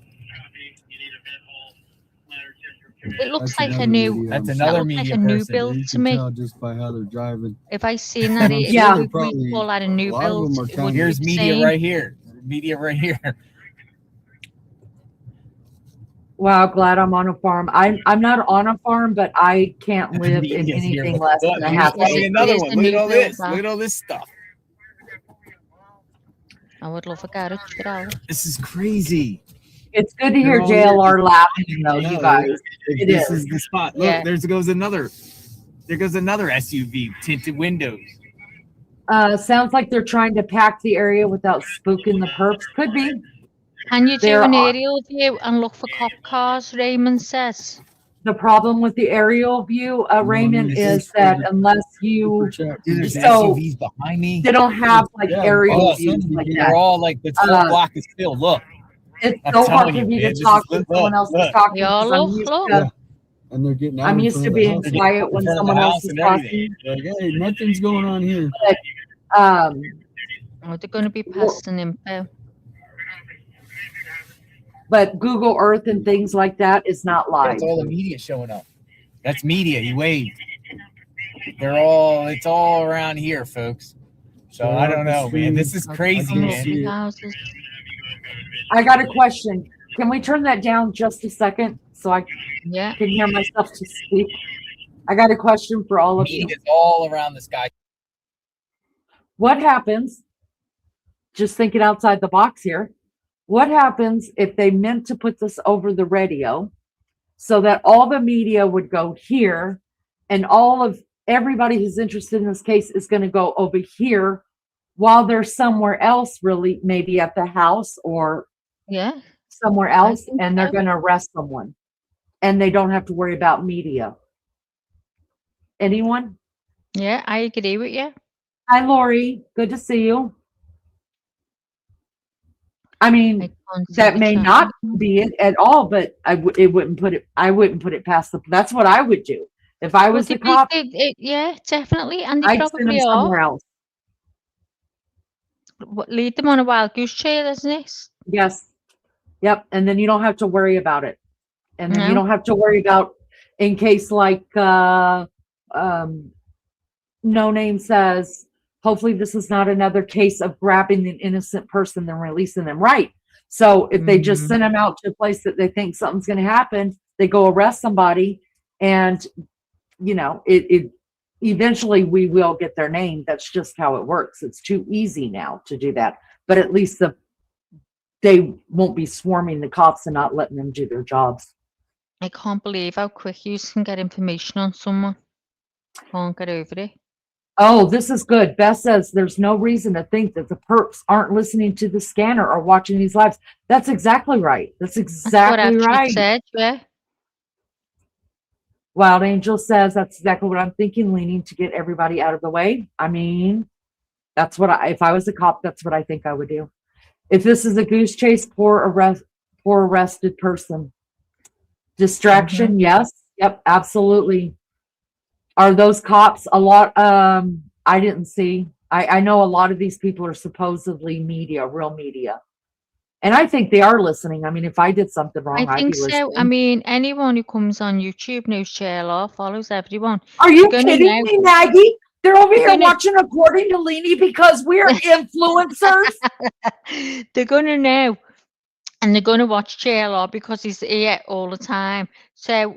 It looks That's like a another new. media That's I'm That another looks like media a new person. build You to can me. tell just by how they're driving. If I seen that, I'm it, Yeah. sure we probably call that a new a lot of build. them are It kind wouldn't Here's be the media same. right here. Media right here. Wow, glad I'm on a farm. I'm not on a farm, but I can't live in Media's here. anything less Look, than a here's half probably acre. another It is one. a Look at new all build, this. that. Look at all this stuff. I would love a garage for that. This is crazy. It's good to hear They're all here. JLR laughing, though, you No, guys. if It This is. is the spot. Look, Yeah. there goes another. There goes another SUV, tinted windows. Sounds like they're trying to pack the area without spooking the perps. Could be. Can you do There an are- aerial view and look for cop cars? Raymond says. The problem with the aerial view, Raymond, this is is that for the unless you, Dude, there's So- SUVs behind me. they don't have like Yeah, aerial Oh, views like they're that. all like this whole block is filled. Look, It's I'm so hard telling for you, me man, to this is- talk when look, someone else is look. talking. Y'all 'Cause I'm look, used look. to, and they're getting out I'm in used front to of the being house. They're getting quiet when in front of the someone else house is and talking. everything. Like, hey, nothing's going on here. Um, Oh, they're going to be passing info. but Google Earth and things like that is not live. That's all the media showing up. That's media. He waved. It's all around here, folks. So I don't know, man. This is crazy, man. Houses. I got a question. Can we turn that down just a second so I Yeah. can hear myself to speak? I got a question for all of you. Media's all around the sky. What happens, just thinking outside the box here, what happens if they meant to put this over the radio so that all the media would go here and all of everybody who's interested in this case is going to go over here while they're somewhere else, really, maybe at the house or somewhere else, and they're going to arrest someone and they don't have to worry about media. Anyone? Yeah, I agree with you. Hi, Lori. Good to see you. I mean, that may not be it at all, but I wouldn't put it past the. That's what I would do if I was the cop. Yeah, definitely, and they I'd send them probably somewhere are. else. Lead them on a wild goose trail, isn't it? Yes. Yep. And then you don't have to worry about it. And then you No. don't have to worry about in case like No Name says, hopefully this is not another case of grabbing an innocent person and releasing them. Right. So if they just send them out to a place that they think something's going to happen, they go arrest somebody, and you know, it eventually we will get their name. That's just how it works. It's too easy now to do that. But at least they won't be swarming the cops and not letting them do their jobs. I can't believe how quick you can get information on someone. Can't get over it. Oh, this is good. Beth says there's no reason to think that the perps aren't listening to the scanner or watching these lives. That's exactly right. That's exactly what right. Said, yeah. Wild Angel says that's exactly what I'm thinking, leaning to get everybody out of the way. I mean, that's what if I was a cop, that's what I think I would do. If this is a goose chase, poor arrested person. Distraction, yes. Yep, absolutely. Are those cops a lot? I didn't see. I know a lot of these people are supposedly media, real media. And I think they are listening. I mean, if I did something wrong, I I'd think be so. listening. I mean, anyone who comes on YouTube knows JLR, follows everyone. Are you kidding me, Maggie? They're over here watching according to Leanie because we're influencers. They're going to know. And they're going to watch JLR because he's here all the time. So,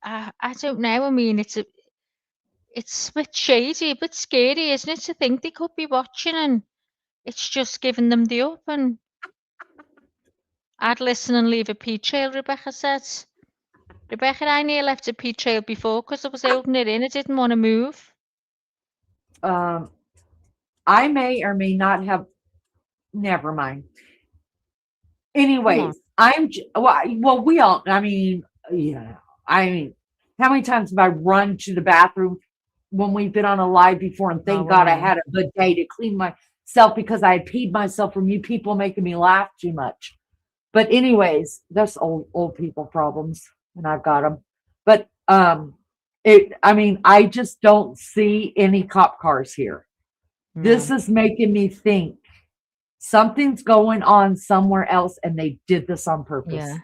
I don't know. I mean, it's a bit shady, a bit scary, isn't it, to think they could be watching and it's just giving them the up. And I'd listen and leave a pea trail, Rebecca says. Rebecca, I near left a pea trail before because I was holding it in. I didn't want to move. I may or may not have. Never mind. Anyways, well, we all. I mean, yeah. I mean, how many times have I run to the bathroom when we've been on a live before? And thank God I had a good day to clean myself because I had peed myself from you people making me laugh too much. But anyways, that's old people problems, and I've got them. But I mean, I just don't see any cop cars here. This is making me think something's going on somewhere else, and they did this on purpose. Yeah.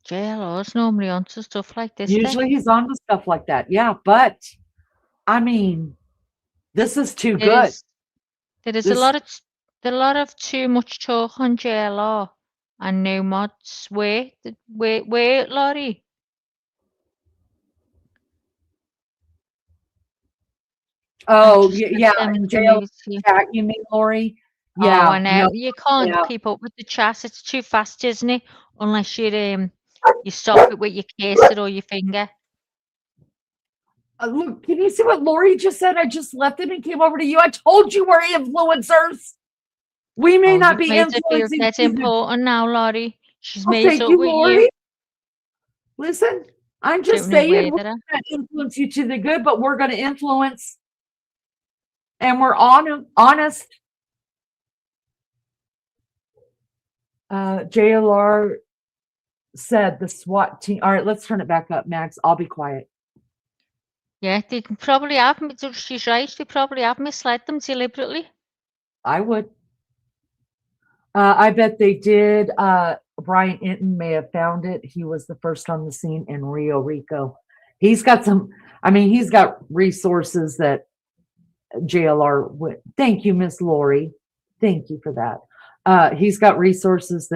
JLR's normally onto stuff like this. Usually he's on to stuff like that. Yeah, but I mean, this is too good. There is a lot of too much talk on JLR and no mods. Wait, Laurie. Oh, yeah. JLR chat, you mean, Lori? Yeah. Oh, I know. You can't keep up with the chat. It's too fast, isn't it? Unless you stop it with your cursor or your finger. Look, can you see what Lori just said? I just left it and came over to you. I told you we're influencers. We may not be influencing. That's important now, Laurie. She's made thank up you, with Lori. you. Listen, I'm just saying we're going to influence you to the good, but we're going to influence, and we're honest. JLR said the SWAT team. All right, let's turn it back up, Max. I'll be quiet. Yeah, they probably have. She's right. They probably have misled them deliberately. I would. I bet they did. Brian Inton may have found it. He was the first on the scene in Rio Rico. He's got he's got resources that JLR would. Thank you, Miss Lori. Thank you for that. He's got resources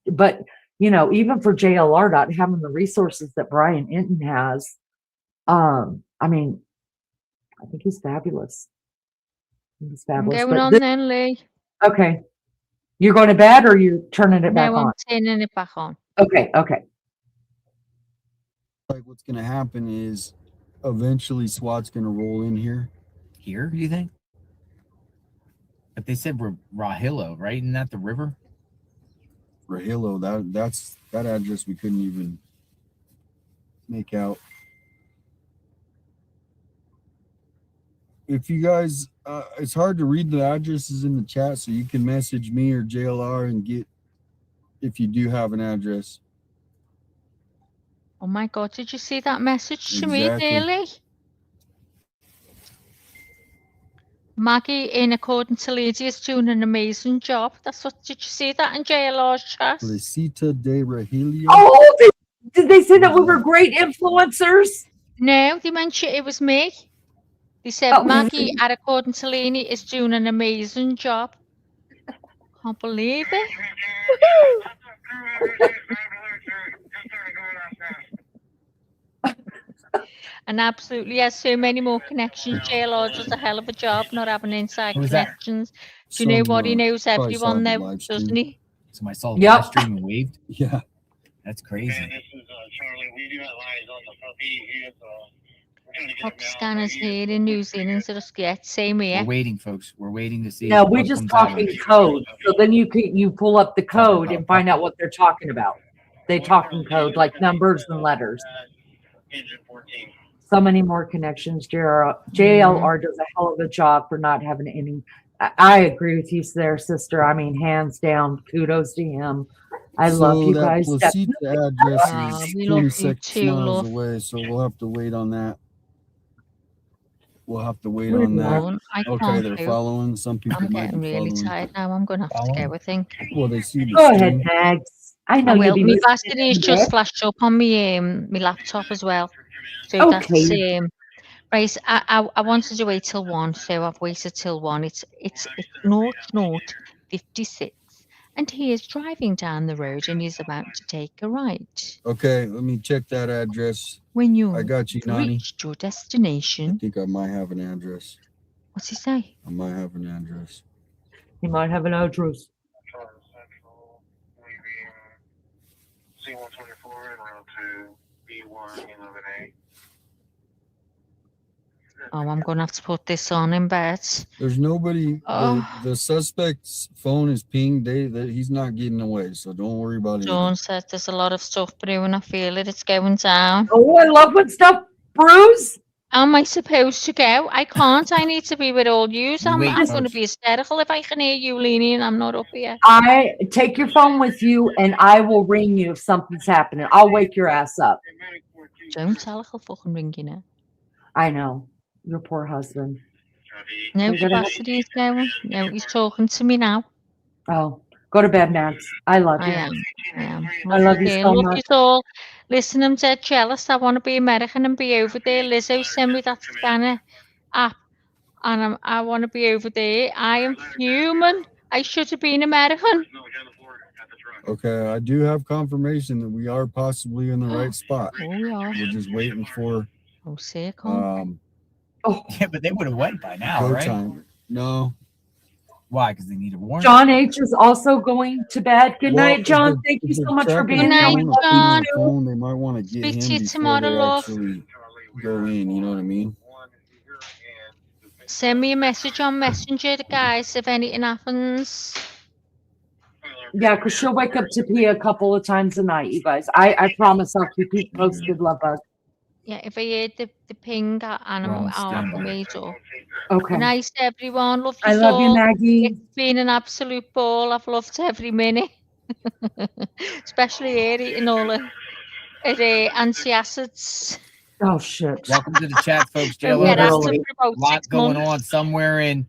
but even for JLR not having the resources that Brian Inton has, I mean, I think he's fabulous. He's fabulous. I'm going on then, Lee. Okay. You're going to bed or you're turning it back No, I'm on? turning it back on. Okay, okay. Like what's going to happen is eventually SWAT's going to roll in here. Here, you think? But they said we're Rahillo, right? Isn't that the river? Rahillo, that address we couldn't even make out. If you guys, it's hard to read the addresses in the chat, so you can message me or JLR and get if you do have an address. Oh my God, did you see that message to me, Exactly. Daily? Maggie, in accordance to Lady, is doing an amazing job. That's what, did you see that in JLR's chat? Placita de Rahillo. Oh, did they say that we were great influencers? No, they mentioned it was me. They said Oh. Maggie at accordance to Lady is doing an amazing job. Can't believe it. And absolutely has so many more connections. JLR does a hell of a job not having inside Who's that? connections. Do you know what? He knows everyone there, doesn't he? Somebody saw the Yep. live stream and waved. Yeah. That's crazy. Top scanners here in New Zealand, so just get same We're here. waiting, folks. We're waiting to see. No, we're what just comes out of talking it. code. So then you pull up the code and find out what they're talking about. They talk in code like numbers and letters. So many more connections. JLR does a hell of a job for not having any. I agree with you there, sister. I mean, hands down, kudos to him. I love you that guys. Placita address is we love you 26 too, miles love. away, so we'll have to wait on that. We'll have to wait We're on that. on. I Okay, can't they're do. following. Some people I'm might getting be really following. tired now. I'm going to have to go, I think. Well, they see the Go ahead, stream. Mags. I know I you'll will. be My listening battery is in just bed. flashed up on my laptop as well. So Okay. that's right. I wanted to wait till 1, so I've waited till 1. It's 00:56, and he is driving down the road and he's about to take a right. Okay, let me check that address. When you I got you, Nani. reached your I destination, think I might have an address. what's he say? I might have an address. You might have an address. Oh, I'm going to have to put this on in bed. There's nobody. Oh. The suspect's phone is pinged. He's not getting away, so don't worry about anything. John said there's a lot of stuff brewing. I feel it. It's going down. Oh, I love when stuff brews. Am I supposed to go? I can't. I need to be with all yous. I'm Wait, going to folks. be hysterical if I can hear you leaning and I'm not up here. I take your phone with you and I will ring you if something's happening. I'll wake your ass up. Don't tell her fucking ringing it. I know. Your poor husband. No You're gonna- capacity is going. No, he's talking to me now. Oh, go to bed, Max. I love you. I am. I love you dear. so Love much. you all. Listen, I'm dead jealous. I want to be American and be over there. Lizzo sent me that scanner app, and I want to be over there. I am human. I should have been American. Okay, I do have confirmation that we are possibly in the right spot. Oh, we are. We're just waiting for Oh, see, come. Yeah, but they would have went by now, go right? time. No. Why? Because they need a warrant. John H is also going to bed. Good Well, night, if John. they're- Thank you if they're so much for tracking being Good here. night, We phone love John. you. phone, they might want to get Speak him to you before tomorrow, they love. actually go in. You know what I mean? Send me a message on Messenger, guys, if anything happens. Yeah, because she'll wake up to pee a couple of times a night, you guys. I promise I'll keep you posted, love bug. Yeah, if I hear the ping, We're I'll on standby. made up. Okay. Good night, everyone. Love I you love you, all. Maggie. It's been an absolute ball. I've loved every minute. Especially here eating all the antacids. Oh, shit. Welcome to the chat, folks. Don't JLR, get there's active Literally. for about a lot 6 going months. on somewhere in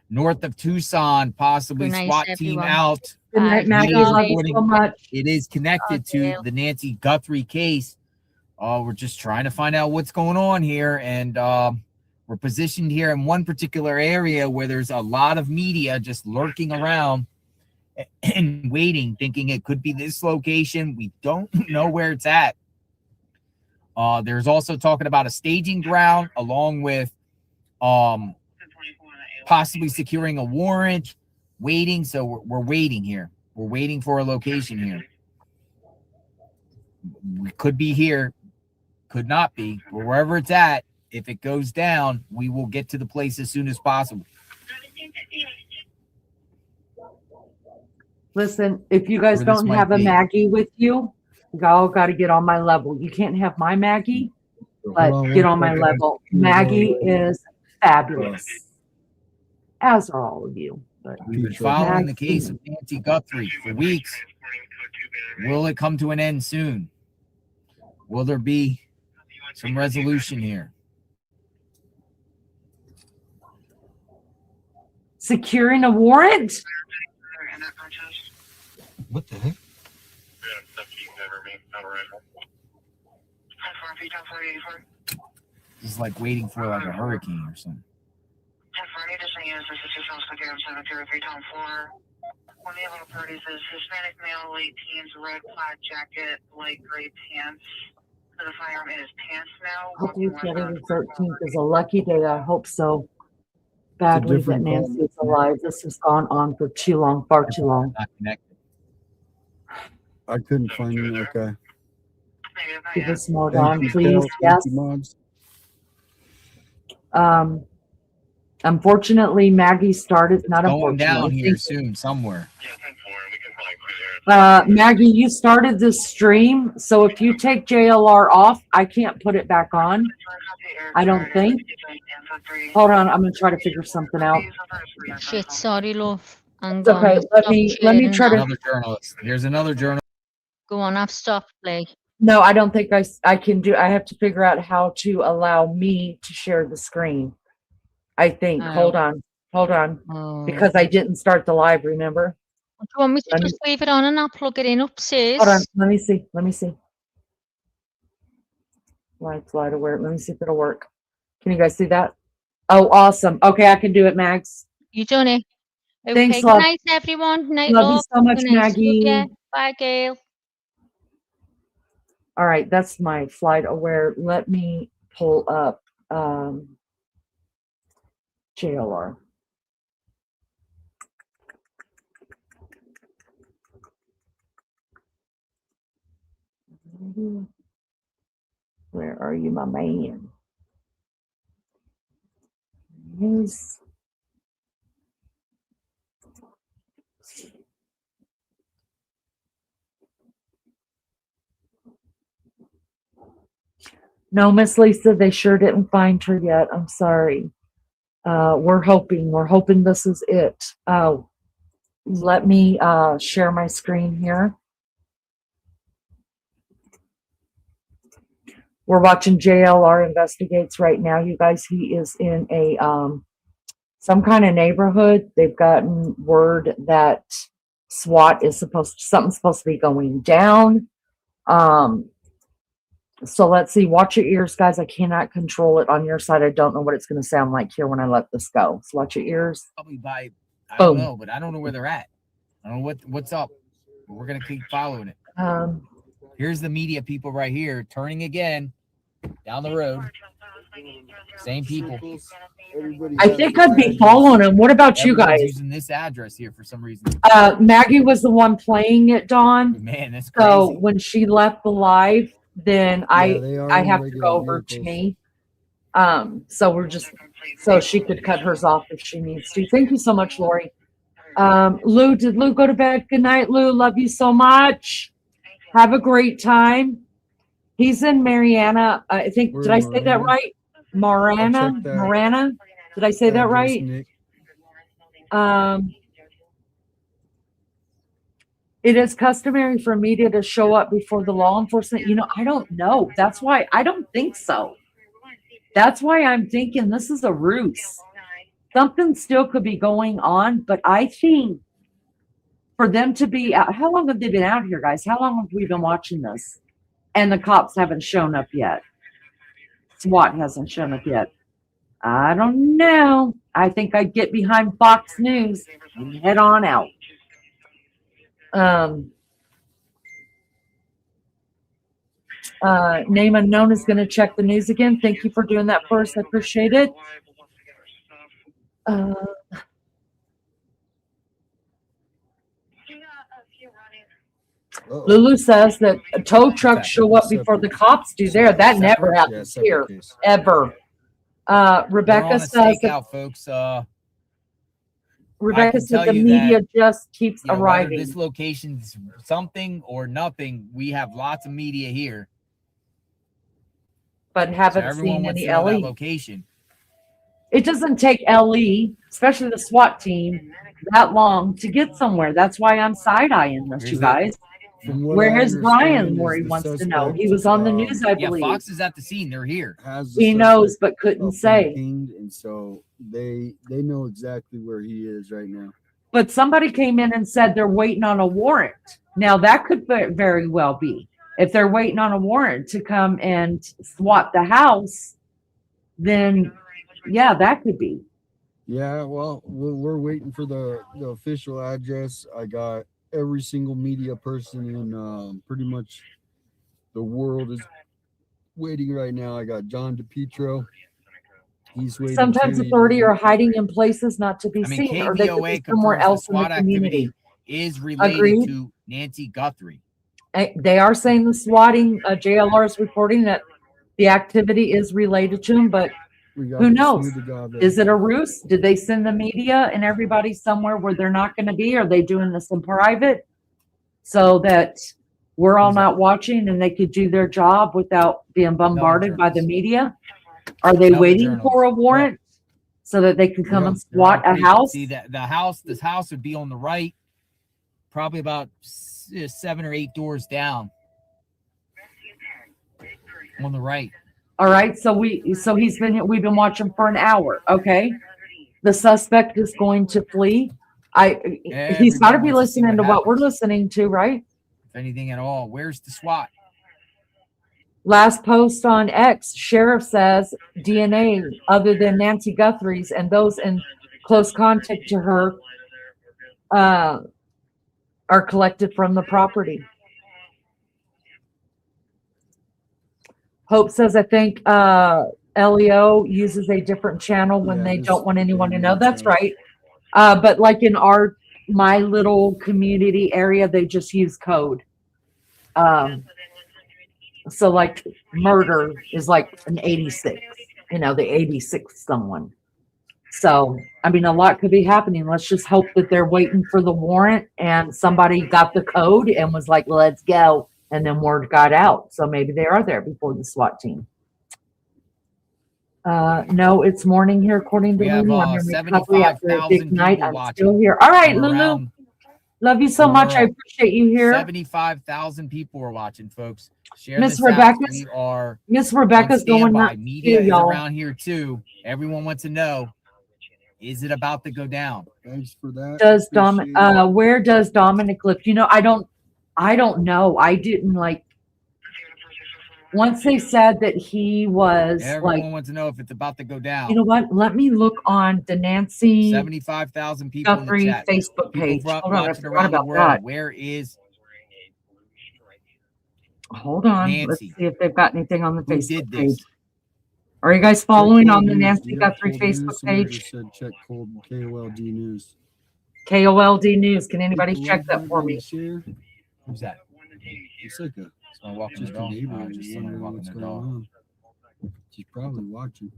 north of Tucson, possibly Good night, SWAT team everyone. out. Good night, Bye. Maggie. It is Love you reporting- so much. It is connected to Dale. the Nancy Guthrie case. We're just trying to find out what's going on here, and we're positioned here in one particular area where there's a lot of media just lurking around and waiting, thinking it could be this location. We don't know where it's at. There's also talking about a staging ground along with possibly securing a warrant. waiting. So we're waiting here. We're waiting for a location here. We could be here, could not be, but wherever it's at, if it goes down, we will get to the place as soon as possible. Listen, if you guys don't have a Maggie with you, y'all got to get on my level. You can't have my Maggie, but get on my level. Maggie is fabulous, as are all of you. But we've been following the case of Nancy Guthrie for weeks. Will it come to an end soon? Will there be some resolution here? Securing a warrant? What the heck? It's like waiting for like a hurricane or something. One of the other parties is Hispanic male, late teens, red plaid jacket, light gray pants. The firearm in his pants now. Hopefully Friday the 13th is a lucky day. I hope so badly that Nancy is alive. This has gone on for too long, far too long. Not connected. I couldn't find it. Okay. Give us more on, please. Yes. Unfortunately, Maggie started. Not Going down unfortunately. here soon somewhere. Maggie, you started this stream, so if you take JLR off, I can't put it back on. I don't think. Hold on, I'm gonna try to figure something out. Shit, sorry, love. I'm It's okay. Let me try to. Another journalist. Here's another journalist. Go on, I've stopped play. No, I don't think I can do. I have to figure out how to allow me to share the screen. I think. Hold on, because I didn't start the live. Remember? Do you want me to just leave it on and I'll plug it in upstairs? Hold on. Let me see. Slide aware. Let me see if it'll work. Can you guys see that? Oh, awesome. Okay, I can do it, Max. You done it. Okay, Thanks, good love. night, everyone. Night, Love you so much, Good night. Maggie. Yeah. Bye, Gail. All right, that's my flight aware. Let me pull up JLR. Where are you, my man? Yes. No, Miss Lisa, they sure didn't find her yet. I'm sorry. We're hoping this is it. Let me share my screen here. We're watching JLR Investigates right now, you guys. He is in a some kind of neighborhood. They've gotten word that SWAT is something's supposed to be going down. So let's see. Watch your ears, guys. I cannot control it on your side. I don't know what it's going to sound like here when I let this go. So watch your ears. Probably by, I don't know, but I don't know where they're at. I don't know what's up. But we're gonna keep following it. Here's the media people right here turning again down the road. Same people. I think I'd be following him. What about you guys? Using this address here for some reason. Maggie was the one playing it, Dawn. Man, that's crazy. So when she left the live, then I have to go over to me. So we're just so she could cut hers off if she needs to. Thank you so much, Lori. Lou, did Lou go to bed? Good night, Lou. Love you so much. Have a great time. He's in Mariana. I think, did I say that right? Marana? Did I say that right? It is customary for media to show up before the law enforcement. You know, I don't know. That's why I don't think so. That's why I'm thinking this is a ruse. Something still could be going on, but I think for them to be out, how long have they been out here, guys? How long have we been watching this? And the cops haven't shown up yet. SWAT hasn't shown up yet. I don't know. I think I'd get behind Fox News and head on out. Name unknown is going to check the news again. Thank you for doing that for us. I appreciate it. Lulu says that tow trucks show up before the cops do there. That never happens here, ever. Rebecca says that, stakeout, folks. Rebecca said the media just keeps Whether arriving. this location's something or nothing, we have lots of media here. But haven't everyone seen wants any to know that LE. location. It doesn't take LE, especially the SWAT team, that long to get somewhere. That's why I'm side-eyeing this, you guys. Where is Brian? Lori wants to know. He was on the news, I believe. Yeah, Fox is at the scene. They're here. He knows, but couldn't say. And so they know exactly where he is right now. But somebody came in and said they're waiting on a warrant. Now, that could very well be. If they're waiting on a warrant to come and swat the house, then, yeah, that could be. Yeah, well, we're waiting for the official address. I got every single media person in pretty much the world is waiting right now. I got John DePietro. He's waiting. Sometimes too. authority are hiding in places not to be I mean, seen, or they could KVOA be somewhere confirms else the in the SWAT community. activity is related Agreed. to Nancy Guthrie. They are saying the swatting, JLR is reporting that the activity is related to him, but who knows? Is it a ruse? Did they send the media and everybody somewhere where they're not going to be? Are they doing this in private so that we're all not watching and they could do their job without being bombarded by the media? Are they waiting for a warrant so that they can come and SWAT a house? See, this house would be on the right, probably about 7 or 8 doors down. On the right. All right, so we've been watching for an hour. Okay, the suspect is going to flee. He's got to be listening to what we're listening to, right? If anything at all, where's the SWAT? Last post on X, sheriff says DNA other than Nancy Guthrie's and those in close contact to her are collected from the property. Hope says, I think LEO uses a different channel when they don't want anyone to know. That's right. But like in my little community area, they just use code. So like murder is like an 86, the 86 someone. So, I mean, a lot could be happening. Let's just hope that they're waiting for the warrant and somebody got the code and was like, let's go. And then word got out. So maybe they are there before the SWAT team. No, it's morning here, according to Lulu. I'm in recovery after a big night. I'm still here. All right, Lulu. Love you so much. I appreciate you here. 75,000 people are watching, folks. Share Miss this out. Rebecca's We are Miss Rebecca's going nuts Media too, is y'all. around here too. Everyone wants to know: is it about to go down? Thanks for that. Where does Dominic live? I don't know. I didn't once they said that he was Everyone wants to know if it's about to go down. You know what? Let me look on the Nancy 75,000 people Guthrie in the chat. Facebook page. People Hold on, I watching forgot around the about world. that. Where is Hold on. Nancy? Let's see if they've got anything on the Who Facebook did page. this? Are you guys following on the News. Nancy Yep, Guthrie Cold News. Facebook Somebody page? just said check KOLD News. KOLD News. Can anybody People check love that for me? share. Who's that? It's like Someone walking the just a dog. neighbor. Just Just someone wondering walking what's the going dog. on. She's probably watching.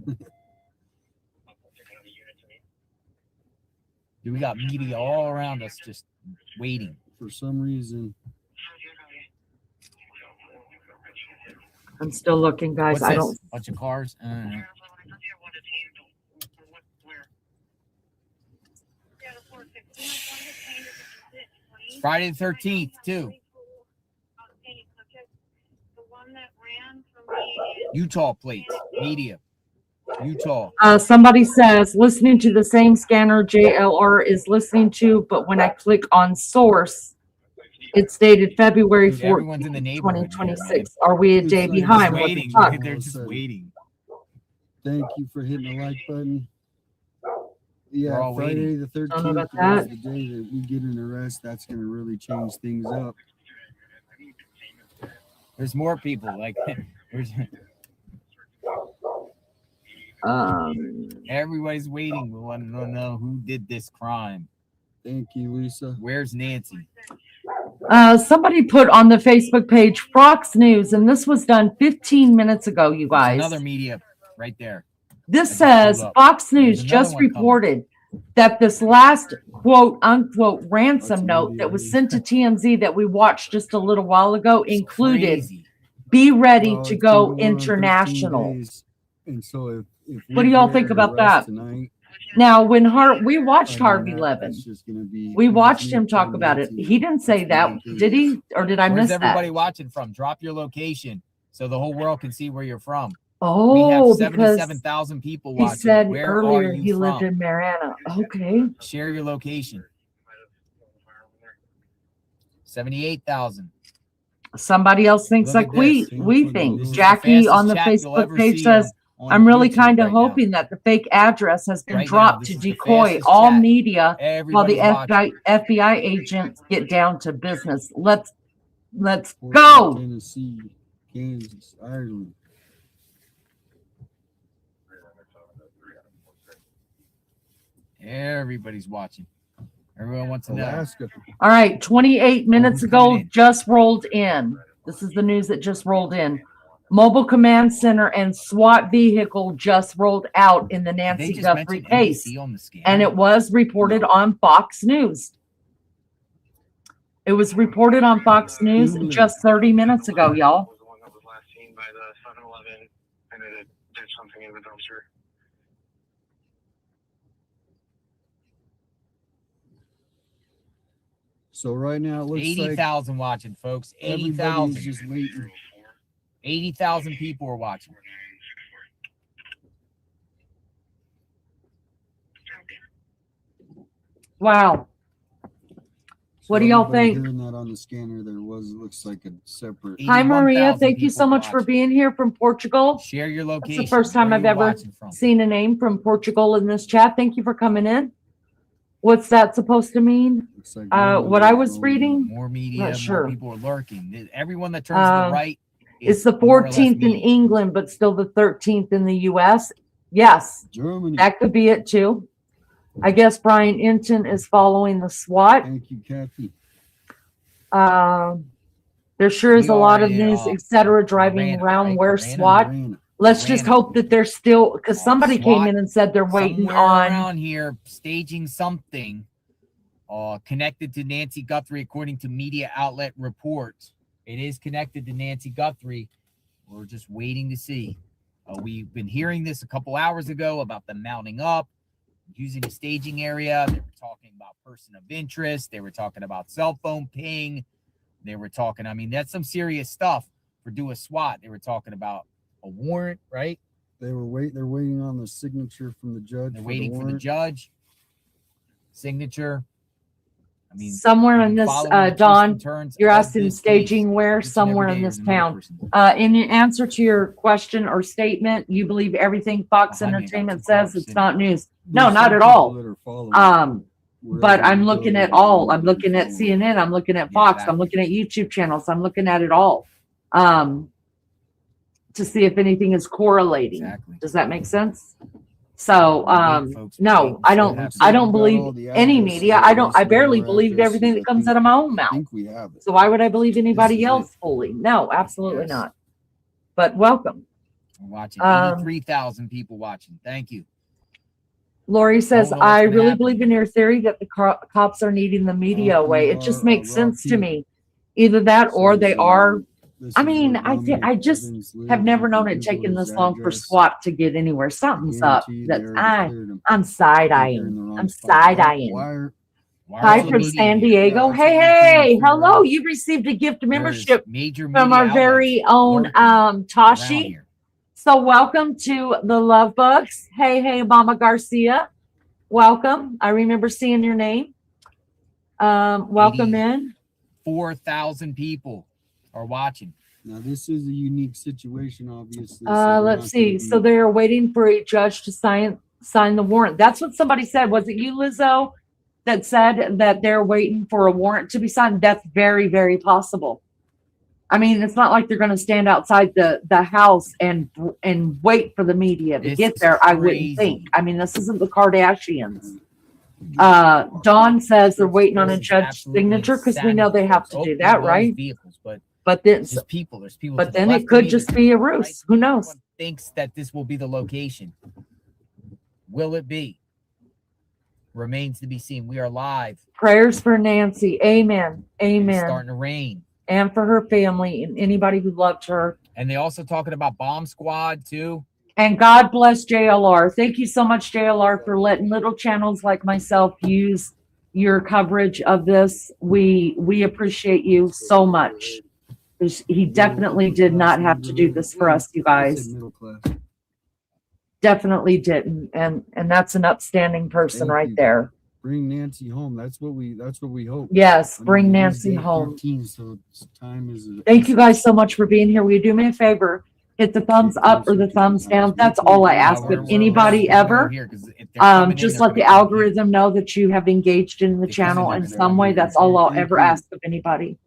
We got media all around us just waiting. For some reason. I'm still looking, guys. What's I this? don't. Bunch of cars. Friday the 13th, too. Utah plates, media. Utah. Somebody says listening to the same scanner JLR is listening to, but when I click on source, it's dated February 14th, 2026. Are we a day behind? What the Waiting. fuck? They're just waiting. Thank you for hitting the like button. Yeah, all Friday waiting. the Don't know 13th about is that. the day that we get an arrest. That's going to really change things up. There's more people. Everybody's waiting. We want to know who did this crime. Thank you, Lisa. Where's Nancy? Somebody put on the Facebook page Fox News, and this was done 15 minutes ago, you There's guys. another media right there. This says Fox News just reported that this last quote unquote ransom note that was sent to TMZ that we watched just a little while ago included be ready to go international. And so if What do y'all think about that? Tonight, now, when we watched Harvey Levin, we watched him talk about it. He didn't say that, did he? Or did I miss that? Where's everybody watching from? Drop your location so the whole world can see where you're from. Oh, we have because 77,000 people watching. He said where earlier are you he from? lived in Mariana. Okay. Share your location. 78,000. Somebody else thinks Look like at we this. think. This is the Jackie fastest on the chat you'll Facebook ever page see says, on I'm really YouTube kind of right now. hoping that the fake address has been Right now, dropped this to is the decoy fastest all chat. media while the Everybody's FBI agents get down to business. Let's go. Tennessee, Kansas, Ireland. Everybody's watching. Everyone wants to know. Alaska. All right, 28 minutes who's ago, coming in? just rolled in. This is the news that just rolled in. Mobile Command Center and SWAT vehicle just rolled out in the Nancy just Guthrie mention case. NBC on the scanner? And it was reported on Fox News. It was reported on Fox News just 30 minutes ago, y'all. By the 7-Eleven, and it did something in the dumpster. So right now it looks 80,000 watching, folks. like 80,000. everybody's just waiting. 80,000 people are watching. Wow. What do y'all think? Hearing that on the scanner, there looks like a separate. Hi, Maria. 81,000 Thank you so people much for being here from Portugal. Share your It's location. the first time Where I've you ever watching from? seen a name from Portugal in this chat. Thank you for coming in. What's that supposed to mean? What I was reading? More media, Not sure. more people are lurking. Everyone that turns to the right It's the more or less 14th in me. England, but still the 13th in the US. Yes, Germany. that could be it too. I guess Brian Inton is following the SWAT. Thank you, Kathy. There sure is We a lot are of in, news, etc., driving Marana, around right? where Marana, SWAT. Marana. Let's just Marana. hope that they're still, because somebody came SWAT in and said they're waiting Somewhere on. around here staging something connected to Nancy Guthrie, according to media outlet reports. It is connected to Nancy Guthrie. We're just waiting to see. We've been hearing this a couple hours ago about them mounting up, using a staging area. They were talking about person of interest. They were talking about cell phone ping. They were talking, I mean, that's some serious stuff for do a SWAT. They were talking about a warrant, right? They're waiting on the signature from the judge. They're waiting for the judge signature. I mean, Somewhere in this, Don, you're of asking this staging case. where? Each and Somewhere every in day this there's another town. person. In your answer to your question or statement, you believe everything Fox Behind me, I got Entertainment some says cars it's not news. No, There's not some at people all. that are following But I'm looking at all. I'm looking at following. CNN. I'm looking at Fox. I'm looking at YouTube channels. I'm looking at it all to see if anything is correlating. Exactly. Does that make sense? So folks, no, wait, I see what don't. happens. I don't We've got believe all the any addresses, media. I barely our believe addresses. everything that comes I out of my own I mouth. think we have it. So why would I believe anybody This is else it. fully? No, absolutely Yes. not. But welcome. We're watching. 83,000 people watching. Thank you. Lori says, Don't know what's I gonna really happen. believe in your theory that the cops are needing the media away. It just makes sense to me. Either that or they are. I mean, I just have never known it taking this long for SWAT to get anywhere. Something's up. I'm side-eyeing. I'm side-eyeing. Hi from San Diego. Hey, hello. You received a gift membership Major from our media very outlets own lurking around Tashi. here. So welcome to the Love Bugs. Hey, Mama Garcia. Welcome. I remember seeing your name. Welcome in. 4,000 people are watching. Now this is a unique situation, obviously. so they're Let's not see. gonna So be- they're waiting for a judge to sign the warrant. That's what somebody said. Was it you, Lizzo, that said that they're waiting for a warrant to be signed? That's very, very possible. I mean, it's not like they're going to stand outside the house and wait for the media to This get is there. I wouldn't crazy. think. I mean, this isn't the Kardashians. Dawn says they're waiting on a This is judge absolutely signature because we know insanity, they have folks. to Oh, do there that, was right? Vehicles, but But then, there's people. There's people. but to the then left it of could me, just there's be a people right ruse. Who knows? Everyone thinks that this will be the location. Will it be? Remains to be seen. We are live. Prayers for Nancy. Amen. It's Amen. starting to rain. And for her family and anybody who loved her. And they also talking about bomb squad too. And God bless JLR. Thank you so much, JLR, for letting little channels like myself use your coverage of this. We appreciate you so much. He definitely did not have to do this for us, you guys. Definitely didn't. And that's an upstanding person right there. Bring Nancy home. That's what we hope. Yes, I mean, bring it is Nancy day home. 13, so time is Thank you guys so much for being here. Will you do me a favor? Hit the thumbs up or the thumbs down. That's all I ask of anybody ever. Just let the algorithm know that you have engaged in the channel in some way. That's all I'll ever ask of anybody.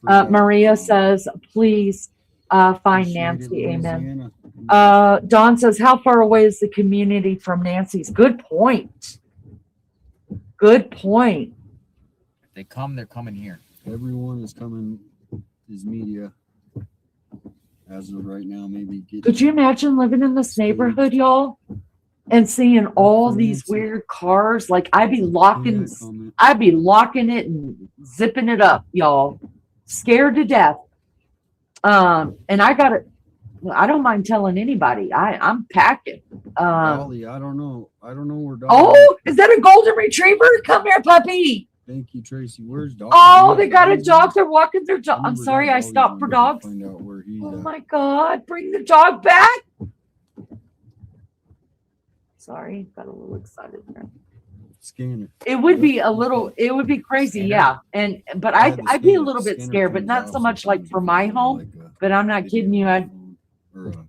Maria says, please find Nancy. Amen. Dawn says, how far away is the community from Nancy's? Good point. Good point. If they come, they're coming here. Everyone is coming. Is media as of right now. Maybe. Could you imagine living in this neighborhood, y'all, and seeing all these weird cars? Like I'd be locking it and zipping it up, y'all. Scared to death. And I don't mind telling anybody. I'm packing. Dolly, I don't know where Dolly. Oh, is that a golden retriever? Come here, puppy. Thank you, Tracy. Where's Dolly? Oh, they got a dog. They're walking their dog. I'm sorry, I stopped for dogs. Find out where he's Oh at. my God, bring the dog back. Sorry, got a little excited there. Scanner. It would be crazy, yeah. But I'd be a little bit scared, but not so much like for my home. But I'm not kidding you. I'd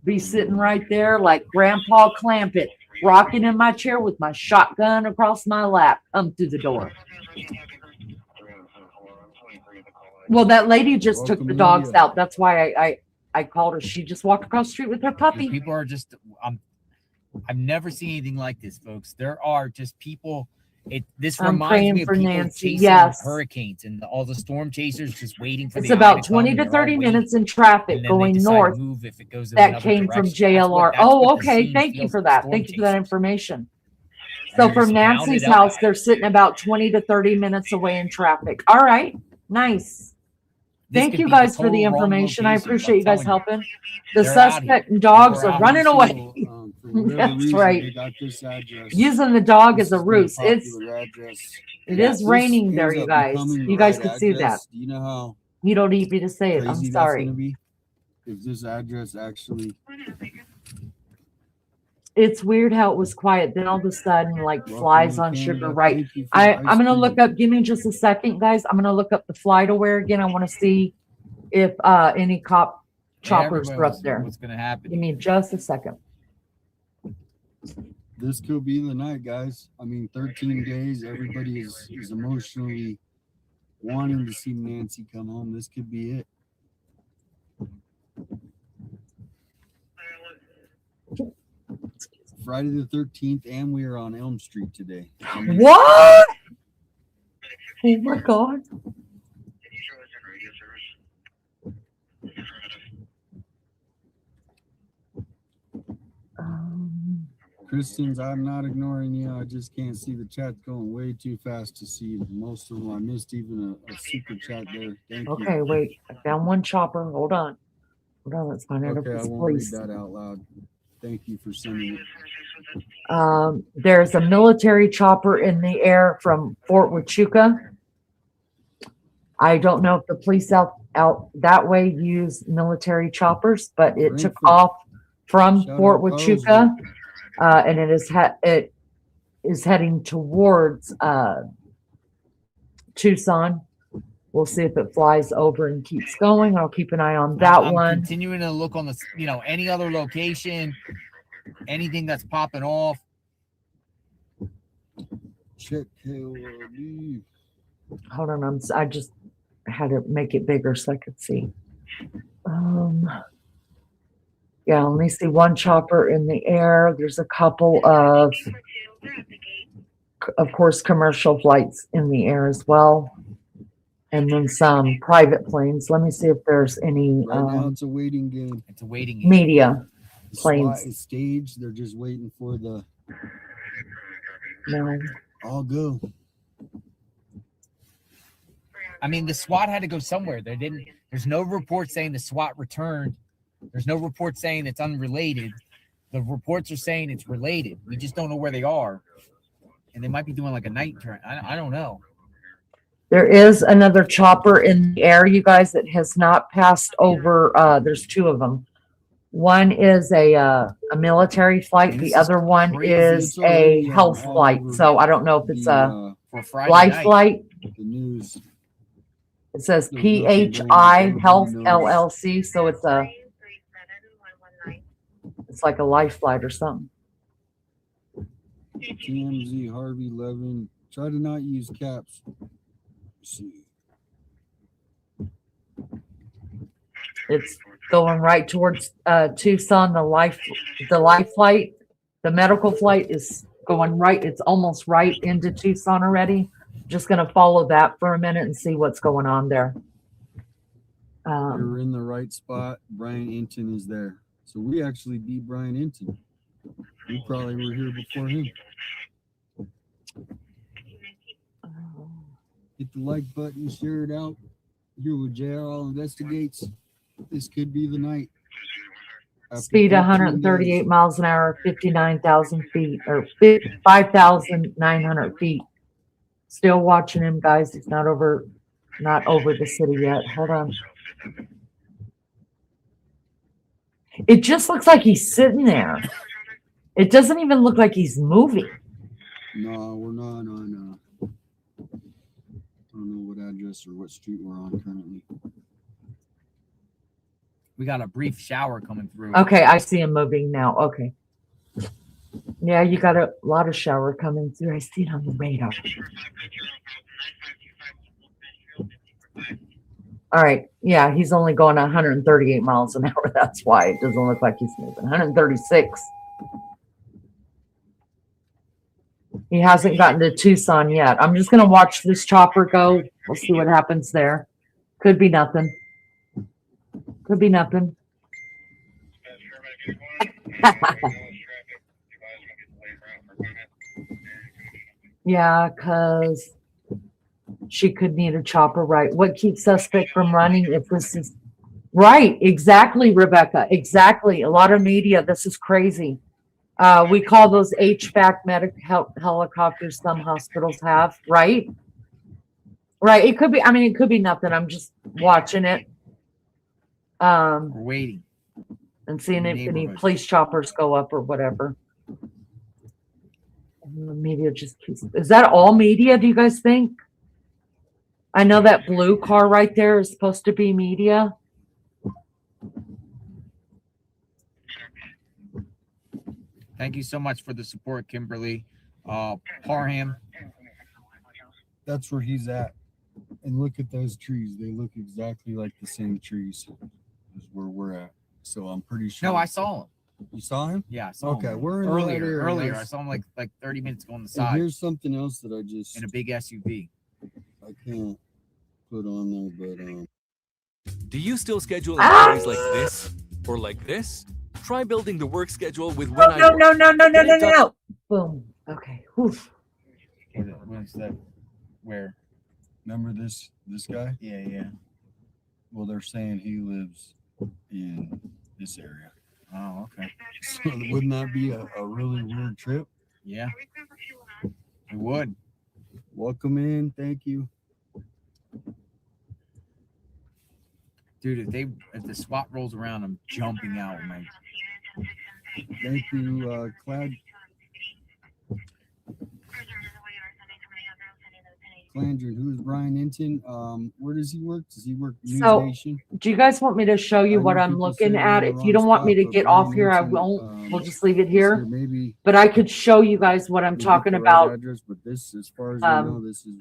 be sitting right there like Grandpa Clampett, rocking in my chair with my shotgun across my lap. Come through the door. Well, that lady just took the dogs out. That's why I called her. She just walked across the street with her puppy. People are just. I've never seen anything like this, folks. There are just people. This I'm reminds praying me of for people Nancy. chasing Yes. hurricanes and all the storm chasers just waiting for It's the eye about to 20 come, to and they're all 30 waiting, minutes in and traffic then they going decide to north. move if it goes in That another came from direction. That's JLR. what Oh, the okay. scene Thank you feels for like, that. storm Thank you for that chasers. information. And So they're from just Nancy's pounded up. house, they're sitting about 20 to 30 minutes away in traffic. All right. Nice. This Thank could you be guys for total the wrong information. I location, appreciate you guys I'm telling helping. The They're out suspect here. and dogs They're are out running here. away. For whatever That's reason, right. they got this address. Using the dog This as a has been a ruse. popular address. It If is this raining there, ends you up guys. becoming the You guys right can see that. address, do you know how You don't need me to say it. I'm crazy that's sorry. going to be? If this address actually. It's weird how it was quiet. Then all of a sudden, like flies on Canada. sugar, right? Thank you for I'm ice gonna cream. look up. Give me just a second, guys. I'm gonna look up the fly to wear again. I want to see if any cop choppers Everybody are up wants to know there. what's going to happen. Give me just a second. This could be the night, guys. I mean, 13 days. Everybody is emotionally wanting to see Nancy come home. This could be it. Friday the 13th, and we are on Elm Street today. What? Oh my God. Christians, I'm not ignoring you. I just can't see the chat going way too fast to see most of them. I missed even a super chat there. Thank Okay, you. wait. I found one chopper. Hold on. Hold on. Let's find out if Okay, I it's won't police. read that out loud. Thank you for sending it. There's a military chopper in the air from Fort Huachuca. I don't know if the police out that way use military choppers, but it took off from Shout Fort out Huachuca, and it is heading towards Tucson. We'll see if it flies over and keeps going. I'll keep an eye on that I'm one. continuing to look on the, any other location, anything that's popping off. Check KOLD. Hold on, I just had to make it bigger so I could see. Yeah, I only see one chopper in the air. There's a couple of of course, commercial flights in the air as well. And then some private planes. Let me see if there's any Right now, it's a waiting game. It's a waiting game. media The SWAT planes. is staged. They're just waiting for the. No. All go. I mean, the SWAT had to go somewhere. They didn't. There's no report saying the SWAT returned. There's no report saying it's unrelated. The reports are saying it's related. We just don't know where they are, and they might be doing like a night turn. I don't know. There is another chopper in the air, you guys, that has not passed over. There's two of them. One is a military flight. And The this other one crazy. is It's already, a health all flight. over So I don't know if it's a For Friday life night. flight. The news. It says There's nothing going PHI on. Health Everybody knows. LLC. So it's like a life flight or something. TMZ Harvey Levin. Try to not use caps. Let's see. It's going right towards Tucson. The life flight, the medical flight is going right. It's almost right into Tucson already. Just going to follow that for a minute and see what's going on there. You're in the right spot. Brian Inton is there. So we actually beat Brian Inton. We probably were here before him. Hit the like button, share it out. Here with JLR Investigates. This could be the night. After Speed 14 138 days. miles an hour, 59,000 feet, or 5,900 feet. Still watching him, guys. He's not over the city yet. Hold on. It just looks like he's sitting there. It doesn't even look like he's moving. No, we're not on. I don't know what address or what street we're on currently. We got a brief shower coming through. Okay, I see him moving now. Okay. Yeah, you got a lot of shower coming through. I see it on the radar. All right. Yeah, he's only going 138 miles an hour. That's why it doesn't look like he's moving. 136. He hasn't gotten to Tucson yet. I'm just going to watch this chopper go. We'll see what happens there. Could be nothing. Could be nothing. Yeah, because she could need a chopper, right? What keeps suspect from running if this is right? Exactly, Rebecca. Exactly. A lot of media. This is crazy. We call those HVAC helicopters some hospitals have, right? Right. It could be, I mean, it could be nothing. I'm just watching it. We're waiting. And seeing if any police choppers go up or whatever. And the media just keeps, is that all media, do you guys think? I know that blue car right there is supposed to be media. Thank you so much for the support, Kimberly. Parham. That's where he's at. And look at those trees. They look exactly like the same trees as where we're at. So I'm pretty sure. No, I saw him. You saw him? Yeah, I saw him. Okay, we're in that area. Earlier, I saw him like 30 minutes ago on the And side here's something else that I just in a big SUV. I can't put on there, but Do you still schedule employees like this or like this? Try building the work schedule with When I Work. No. Boom. Okay. Oof. What's that? Where? remember this guy? Yeah. Well, they're saying he lives in this area. Oh, okay. So wouldn't that be a really weird trip? Yeah. It would. Welcome in. Thank you. Dude, if the SWAT rolls around, I'm jumping out, man. Thank you, Cloud. Clandrin, who is Brian Inton? Where does he work? Does he work News So, Nation? do you guys want me to show you I what know I'm people looking say at? we're in If the you don't wrong want me spot, to but get Brian off here, I Inton, won't. We'll just leave it is here. there maybe But I could show you guys what I'm we get talking the right about. address, but this, as far as we know, this is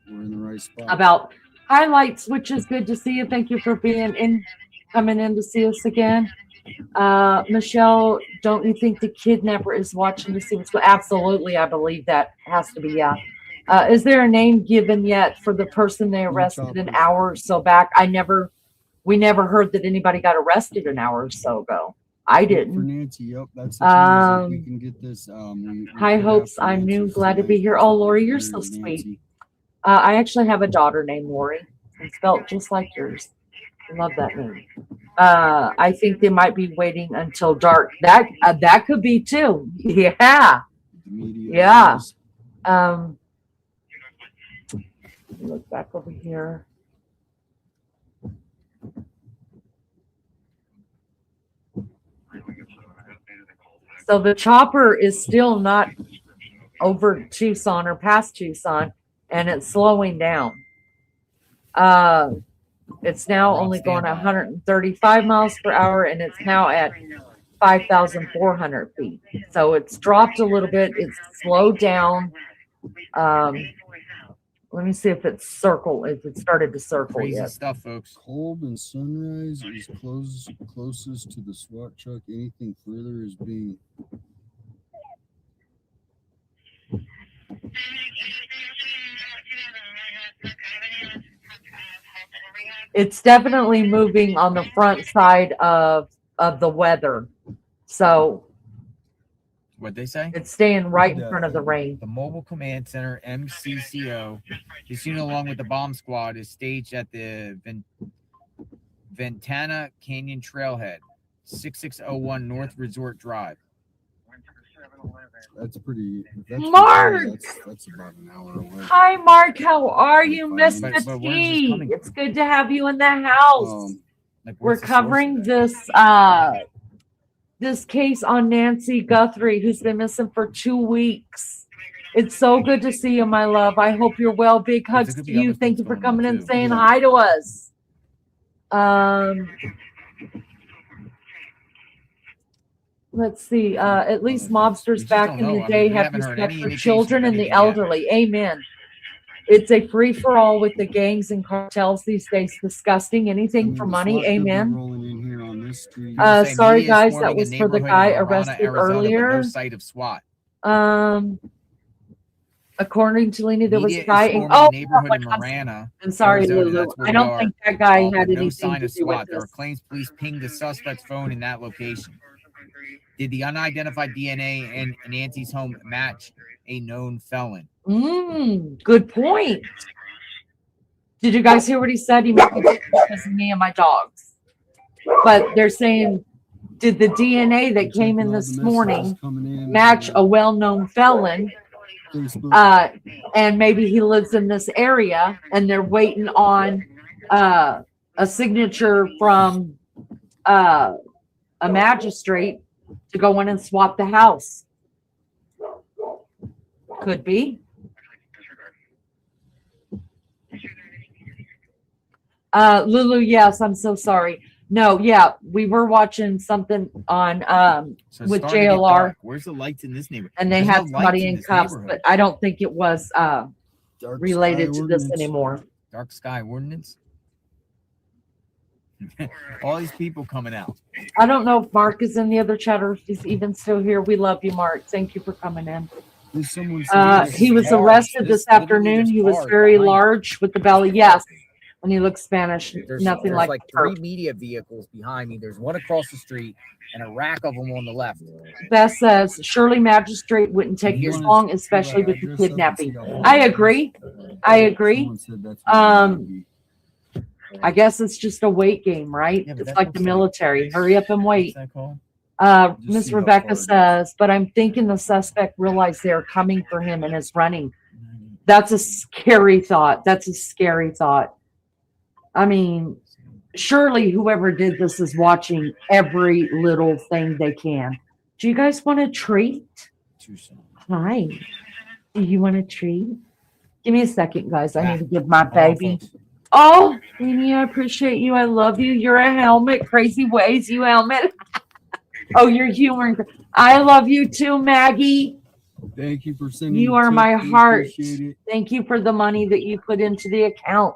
we're in the right spot. About highlights, which is good to see you. Thank you for being in, coming in to see us again. Michelle don't you think the kidnapper is watching to see what's going? Absolutely, I believe that has to be, yeah. Is there a name given yet for the person they arrested an hour or so back? We never heard that anybody got arrested an hour or so ago. I didn't. For Nancy, yep, that's the thing, is if we can get this. We High could hopes. have I'm new. answers Glad to tonight be here. Oh, Lori, you're for so sweet. Nancy. I actually have a daughter named Lori. It's spelled just like yours. I love that name. I think they might be waiting until dark. That could be too. Yeah. Yeah. Look back over here. So the chopper is still not over Tucson or past Tucson, and it's slowing down. It's now only going 135 miles per hour, and it's now at 5,400 feet. So it's dropped a little bit. It's slowed down. Let me see if it's if it started to circle Crazy yet. stuff, folks. Kolb and Sunrise is closest to the SWAT truck. Anything further is being. It's definitely moving on the front side of the weather. So What'd they say? it's staying right in front of the rain. The Mobile Command Center, MCCO, this unit along with the bomb squad is staged at the Ventana Canyon Trailhead, 6601 North Resort Drive. That's pretty. Mark! That's about an hour away. Hi, Mark. How are you, Mr. But where's this T? coming It's good to have you in the house. We're covering this this case on Nancy Guthrie, who's been missing for 2 weeks. It's so good to see you, my love. I hope you're well. Big hugs to you. Thank you for coming and saying hi to us. Let's see. At least mobsters back in the day have respect for children and the elderly. Amen. It's a free for all with the gangs and cartels these days. Disgusting. Anything for money. Amen. Sorry, guys. That was for the guy arrested earlier. No sight of SWAT. According to Lena, there was a Media guy is in swarming the neighborhood in Marana. I'm sorry, Arizona. Lulu. That's where I we don't are. think that guy had No anything sign to of do with SWAT. There are this. claims police pinged the suspect's phone in that location. Did the unidentified DNA in Nancy's home match a known felon? Good point. Did you guys hear what he said? He might be doing it because of me and my dogs. But they're saying, did the DNA that came in this morning match a well-known felon? And maybe he lives in this area, and they're waiting on a signature from a magistrate to go in and swap the house. Could be. Lulu, yes, I'm so sorry. No, yeah, we were watching something on So it's with starting to get JLR, dark. Where's the lights in this neighborhood? and they There's had no lights somebody in this cuffs, neighborhood. but I don't think it was related sky to this ordinance. anymore. Dark sky ordinance. All these people coming out. I don't know if Mark is in the other chat or if he's even still here. We love you, Mark. Thank you for coming in. He was arrested this afternoon. He was very large with the belly. Yes. And he looks Spanish. Nothing There's like like her. 3 media vehicles behind me. There's one across the street and a rack of them on the left. Beth says, surely magistrate wouldn't take this long, especially with the kidnapping. I agree. I agree. I guess it's just a wait game, right? It's like the military. Hurry up and wait. Miss Rebecca says, but I'm thinking the suspect realized they're coming for him and is running. That's a scary thought. That's a scary thought. I mean, surely whoever did this is watching every little thing they can. Do you guys want a treat? Hi. Do you want a treat? Give me a second, guys. I need to give my baby. Oh, Amy, I appreciate you. I love you. You're a helmet. Crazy ways, you helmet. Oh, you're humoring. I love you too, Maggie. Thank you for sending. You are my heart. Thank you for the money that you put into the account.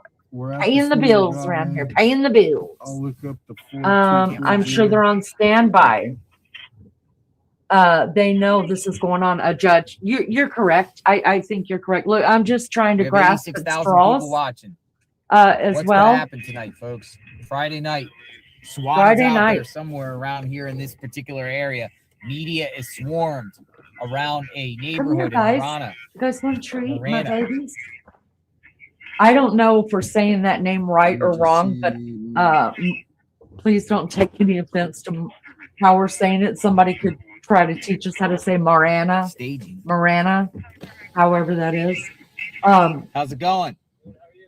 Paying the bills around here. Paying the bills. I'll look up the I'm sure they're on standby. they know this is going on. A judge, you're correct. I think you're correct. Look, I'm just trying to We have grasp at 86,000 straws people watching. as What's well. gonna happen tonight, folks? Friday night. SWAT is Friday out night. there somewhere around here in this particular area. Media is swarmed around a Come here, neighborhood in guys. Marana. You guys want to treat my Marana. babies? I don't know if we're saying that name right or wrong, but please don't take any offense to how we're saying it. Somebody could try to teach us how to say Marana, Marana, however that is. How's it going?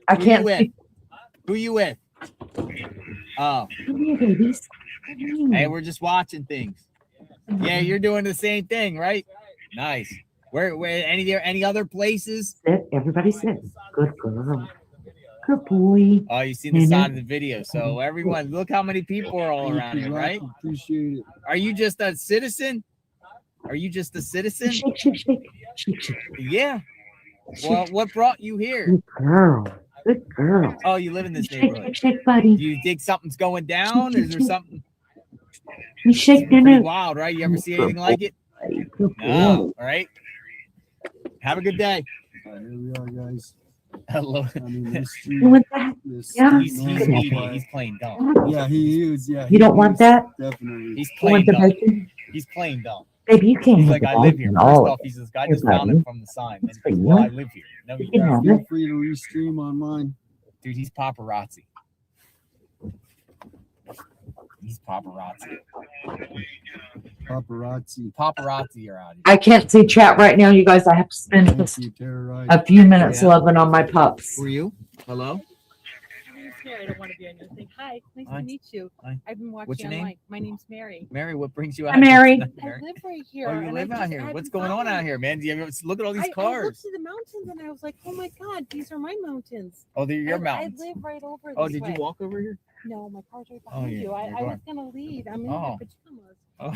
I Who can't you with? see. Who you with? Oh, Come here, babies. hey, we're just watching things. Yeah, you're doing the same thing, right? Nice. Where any other places? Sit. Everybody sit. Good girl. Good boy. Oh, you see the side of the video. So everyone, look how many people are all around here, right? Appreciate it. Are you just a citizen? Are you just a citizen? Shake, shake, shake. Shake, shake. Yeah. Well, what brought you here? Good girl. Good girl. Oh, you live in this Shake, neighborhood. shake, shake, buddy. Do you think something's going down? Or is there something You shake pretty it. wild, right? You ever see anything like it? Good No. boy. All right. Have a good day. Here we are, guys. Hello. I mean, this street, You want that? this Yeah. He's normal meaty. quiet. He's playing dumb. Yeah, he is. Yeah, You don't want that? Definitely. He's You playing want the dumb. bacon? He's playing dumb. Baby, you can't He's have like, the I live bacon, here. all First of off, he's this guy Here, just found buddy. it from the sign. Then It's he goes, for well, you. I live here. No, You you can don't. have Feel it. free to restream on mine. Dude, he's paparazzi. He's paparazzi. Paparazzi are out here. I can't see chat right now, you guys. I have to spend just a few minutes loving on my pups. Who are you? Hello? I don't want to be on your thing. Hi, nice Hi. to meet you. Hi. I've been watching What's your name? online. My name's Mary. Mary, what brings you out Hi, Mary. here tonight, I Mary? live right here. Oh, you and live I out just- here. I've What's been going on following- out here, man? Do you ever look at all these I looked cars? to the mountains and I was like, oh my God, these are my mountains. Oh, they're your I mountains. live right over Oh, this did way. you walk over here? No, my car's right Oh, behind yeah, you. I you're was going. gonna leave. I'm in Oh. my pajamas. Oh.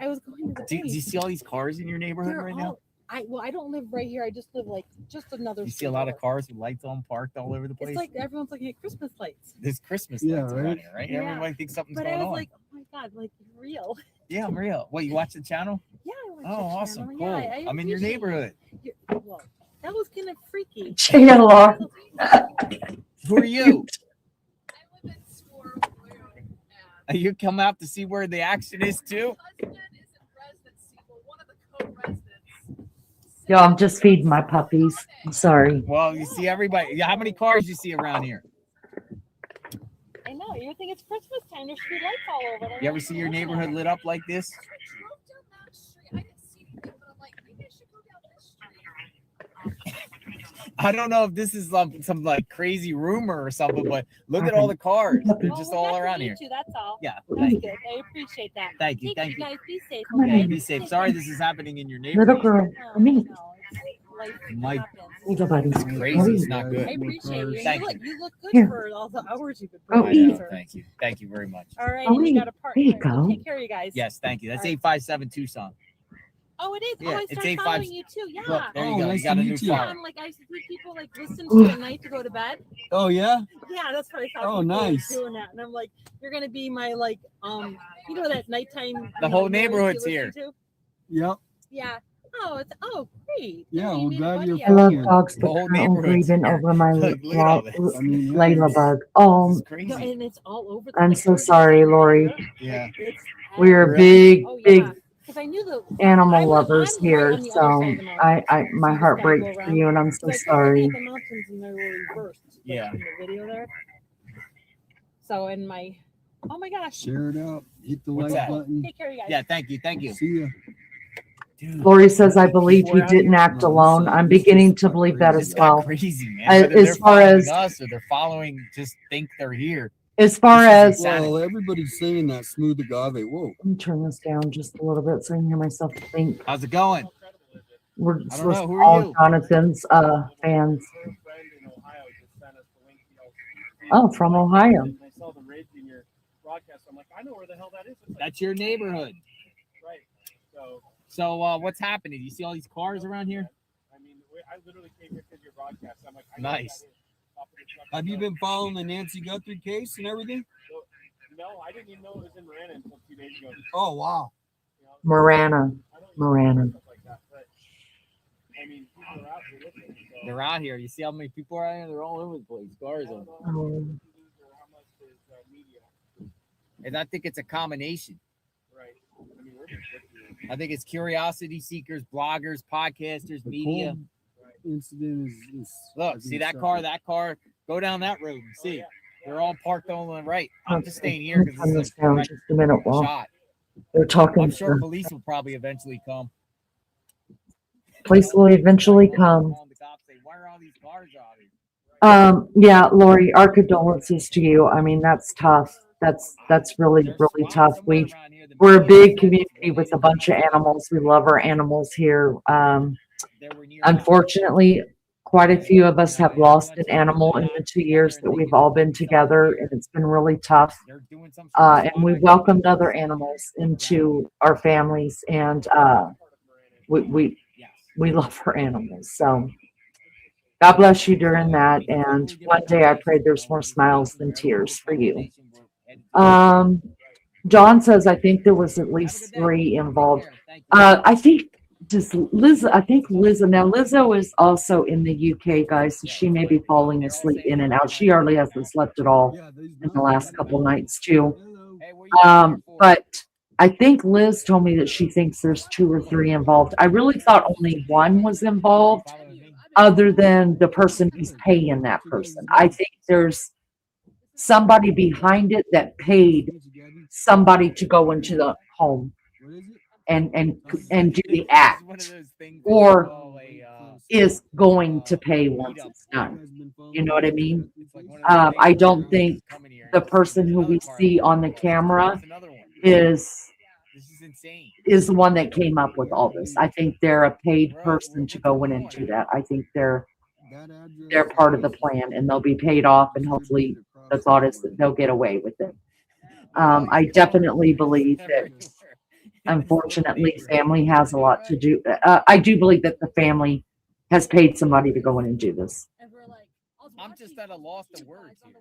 I was going to the Do you place. see all these cars in your neighborhood They're right now? all- I don't live right here. I just live like just another. You see a street lot of over. cars with lights on parked all over the place. It's like everyone's looking at Christmas lights. There's Christmas Yeah, lights around right? here, right? Yeah. Everybody thinks something's But going I was on. like, oh my God, like real. Yeah, I'm real. What, you watch the channel? Yeah, I watch Oh, your awesome. channel. Cool. Yeah, I I'm in your appreciate neighborhood. it. Well, that was kind of freaky. JLR. Who are you? You come out to see where the action is too? Yo, I'm just feeding my puppies. I'm sorry. Well, you see everybody. How many cars you see around here? I know. You would think it's Christmas time. There's street lights all over. They're You ever not see your looking at neighborhood it. lit up like this? I don't know if this is some like crazy rumor or something, but look at all the cars. They're just Well, all nice to around meet here. you, that's all. Yeah, That's thank good. I appreciate that. Thank you, Take thank it, you. guys. Be safe. Come on, Okay? baby. Be safe. Sorry this is happening in your Little neighborhood. girl, come here. Life Mike, happens. Here you go, buddy. it's crazy. It's not good. I appreciate you. Thank You look good Here. for all the hours you've been Oh, putting eat. in, sir. Thank you. Thank you very much. All right, Oh, and you eat. got a partner. There you go. Take care of you guys. Yes, thank you. That's All right. 857 Tucson. Oh, it is. Yeah, oh, I it's started 85 following you too. Yeah. Look, there you Oh, go. nice You got to a new meet you. Yeah, follower. I'm like I see people like listen to it at night to go to bed. Oh, yeah? Yeah, that's what I thought. Oh, people were nice. Doing that, and I'm like, you're gonna be my like you know that nighttime. The whole neighborhood's here. Yep. Yeah. Oh, great. Yeah, You we're made a glad buddy you're I out love of following. it. dogs, The but whole currently neighborhood's grieving here. over my Look at all this. I mean, yeah, Layla it's- bug. This Oh, is No, crazy. and it's all over. The I'm like, so we're just sorry, like, Lori. Yeah. It's We're Really? big, Oh big yeah, because I knew the animal I'm lovers right here, on the so other side of the mountain. my You just heart gotta breaks go for around. you, and I'm so So I kept looking sorry. at the mountains and they were reversed. like, Yeah. In the video there. So in my, oh my gosh. Share it out. Hit the What's like that? button. Take care, you guys. Yeah, thank you. Thank you. See ya. Dude, Lori says, I believe people he out didn't here- act No, alone. this, I'm this beginning just to got believe that crazy. as This got well. crazy, man. As- Whether as they're far following as- us or they're following, just think they're here. As far This is as, insanity. Well, everybody's saying that smooth agave. Whoa. let me turn this down just a little bit so I can hear myself think. How's it going? We're I don't supposed know. to Who are all you? Jonathan's fans. Oh, from Ohio. I saw the ridge in your broadcast. I'm like, I know where the hell that is. It's like, That's your neighborhood. right. So, So what's happening? You see all these cars around here? I mean, I literally came here because your broadcast. I'm like, I know where Nice. that is. Top of the truck. Have you been following the Nancy Guthrie case and everything? No, I didn't even know it was in Marana until 2 days ago. Oh, wow. Marana. They're out here. You see how many people are out here? They're all over the place. Cars on. And I think it's a combination. I think it's curiosity seekers, bloggers, podcasters, media. Incident is Look, see that car, go down that road and see. They're all parked on the right. I'm just staying here because Turn this this is a down direct just a minute while shot. they're talking. I'm sure police will probably eventually come. Police will eventually come. Why are all these cars out here? Yeah, Lori, our condolences to you. I mean, that's tough. That's really tough. We're a big community with a bunch of animals. We love our animals here. Unfortunately, quite a few of us have lost an animal in the 2 years that we've all been together, and it's been really tough. And we welcomed other animals into our families, and we love our animals. So God bless you during that. And one day I pray there's more smiles than tears for you. John says, I think there was at least 3 involved. I think Lizzo, now Lizzo is also in the UK, guys, so she may be falling asleep in and out. She hardly hasn't slept at all in the last couple nights too. But I think Liz told me that she thinks there's 2 or 3 involved. I really thought only 1 was involved, other than the person who's paying that person. I think there's somebody behind it that paid somebody to go into the home and do the act, or is going to pay once it's done. You know what I mean? I don't think the person who we see on the camera is the one that came up with all this. I think they're a paid person to go in and do that. I think they're part of the plan, and they'll be paid off, and hopefully the thought is that they'll get away with it. I definitely believe that, unfortunately, family has a lot to do. I do believe that the family has paid somebody to go in and do this. I'm just at a loss of words here.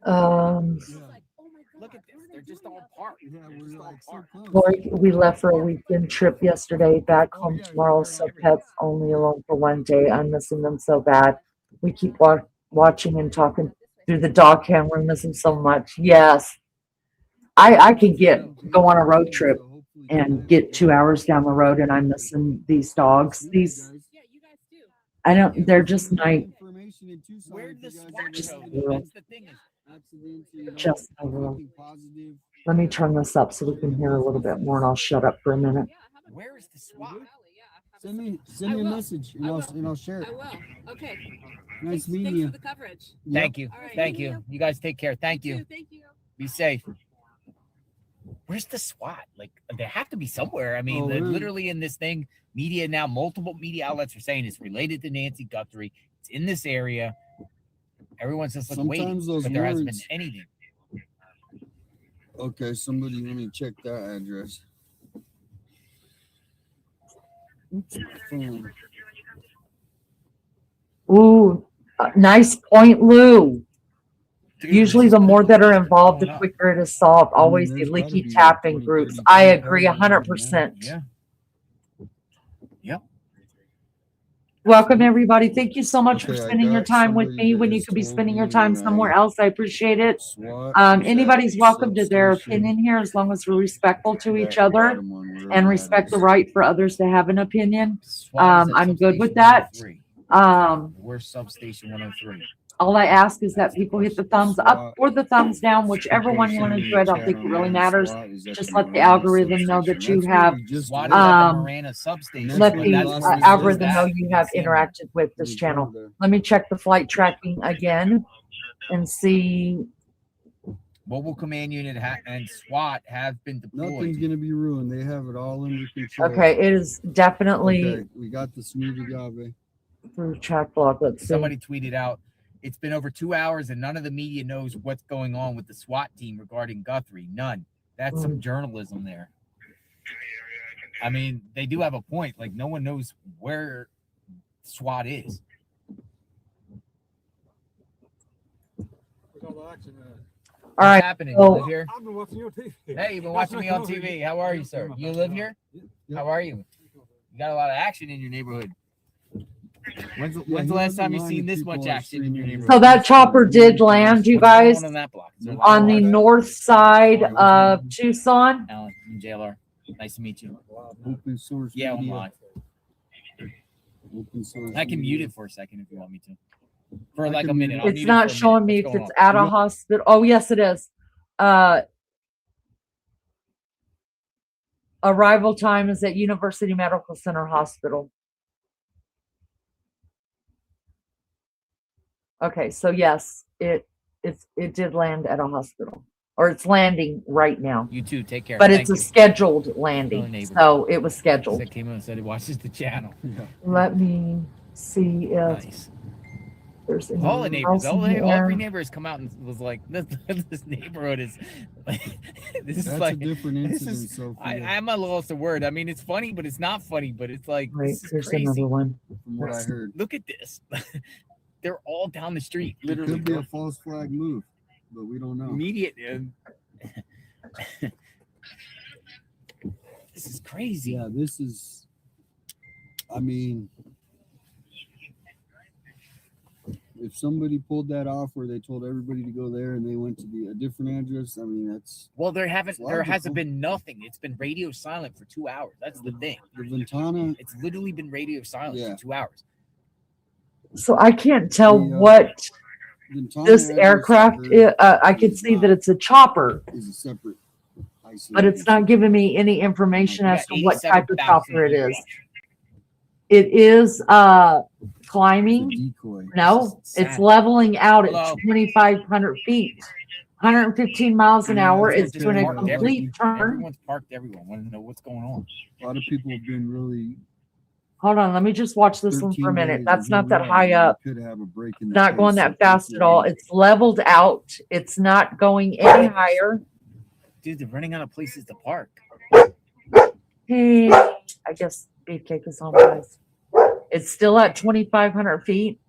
Look at this. They're just all parked. Lori, we left for a weekend trip yesterday, back home tomorrow, so pets only alone for 1 day. I'm missing them so bad. We keep watching and talking through the dog cam. We miss them so much. Yes. I could go on a road trip and get 2 hours down the road, and I'm missing these dogs. They're just night. Just a little. Let me turn this up so we can hear a little bit more, and I'll shut up for a minute. Where is the SWAT? Send me a message, and I'll share it. I will. Okay. Nice meeting you. Thanks for the coverage. Thank you. Right, Thank you. You guys take care. Thank you. Thank you. Be safe. Where's the SWAT? Like, they have to be somewhere. I mean, they're literally in this thing. Media now, multiple media outlets are saying it's related to Nancy Guthrie. It's in this area. Everyone's just like waiting, but there hasn't been anything. Okay, somebody, let me check that address. Oops, my phone. Ooh, nice point, Lou. Usually the more that are involved, the quicker it is solved. Always the leaky tapping groups. I agree 100%. Yeah. Yep. Welcome, everybody. Thank you so much for spending your time with me when you could be spending your time somewhere else. I appreciate it. Anybody's welcome to their opinion here, as long as we're respectful to each other and respect the right for others to have an opinion. I'm good with that. We're substation 103. All I ask is that people hit the thumbs up or the thumbs down, whichever one you want to do. I don't think it really matters. Just let the algorithm know that you have, let the algorithm know you have interacted with this channel. Let me check the flight tracking again and see. Mobile command unit and SWAT have been deployed. Nothing's going to be ruined. They have it all under control. Okay, it is definitely. Okay, we got the smoothie agave. Through chat block. Let's see. Somebody tweeted out, it's been over 2 hours and none of the media knows what's going on with the SWAT team regarding Guthrie. None. That's some journalism there. I mean, they do have a point. Like, no one knows where SWAT is. All right. happening? so- You live here? I've been watching your TV. Hey, you've been watching me on TV. How are you, sir? You live here? How are you? You got a lot of action in your neighborhood. When's the last time you seen this much action in your neighborhood? So that chopper did land, you What's going guys, on that block? Is there a lot on of the life? north side of Tucson. Alan from JLR. Nice to meet you. Open source. Yeah, I'm media. live. Open source. I can mute media. it for a second if you want me to. For like a minute. I'll It's mute it not for a showing minute. me What's if going it's on? at a hospital. Oh, yes, it is. Arrival time is at University Medical Center Hospital. Okay, so yes, it did land at a hospital, or it's landing right now. You too. Take care. But Thank it's a you. scheduled Oh, landing, neighbor. so it was scheduled. That came in and said he watches the channel. Let me see if Nice. there's any All the neighbors, else in every here. neighbor has come out and was like, this neighborhood is like, this is That's like a different this incident. is, So I'm at a loss of word. I mean, it's funny, but it's not funny. But it's like, Wait, this is here's crazy. another one. from what I heard, Look at this. They're all down the street, it literally. could be a false flag move, but we don't know. Immediate. This is crazy. Yeah, this is. I mean, if somebody pulled that off where they told everybody to go there and they went to a different address, I mean, that's. Well, there logical. hasn't been nothing. It's been radio silent for 2 hours. That's the thing. The Ventana. It's literally been radio silent Yeah. for 2 hours. So I can't tell The, what Ventana this address aircraft heard I can see that it's a chopper, is a separate. but it's not giving me any information We as got to what type of 87,000 chopper it people is. watching. It is It's climbing. a decoy. No, It's it's sad. leveling out Hello. at 2,500 feet, 115 miles an hour. Everyone's It's just doing a parked complete turn. Everyone's parked everywhere. Want to know what's going on. A lot of people have been really. Hold on, let me just watch this one 13 for a minute. days, That's and not here that we are, high and we up. Could have a break in the Not going pace that of fast at all. It's leveled out. It's not going any higher. Dude, they're running out of places to park. Hey, I guess Beefcake is on, guys. It's still at 2,500 feet.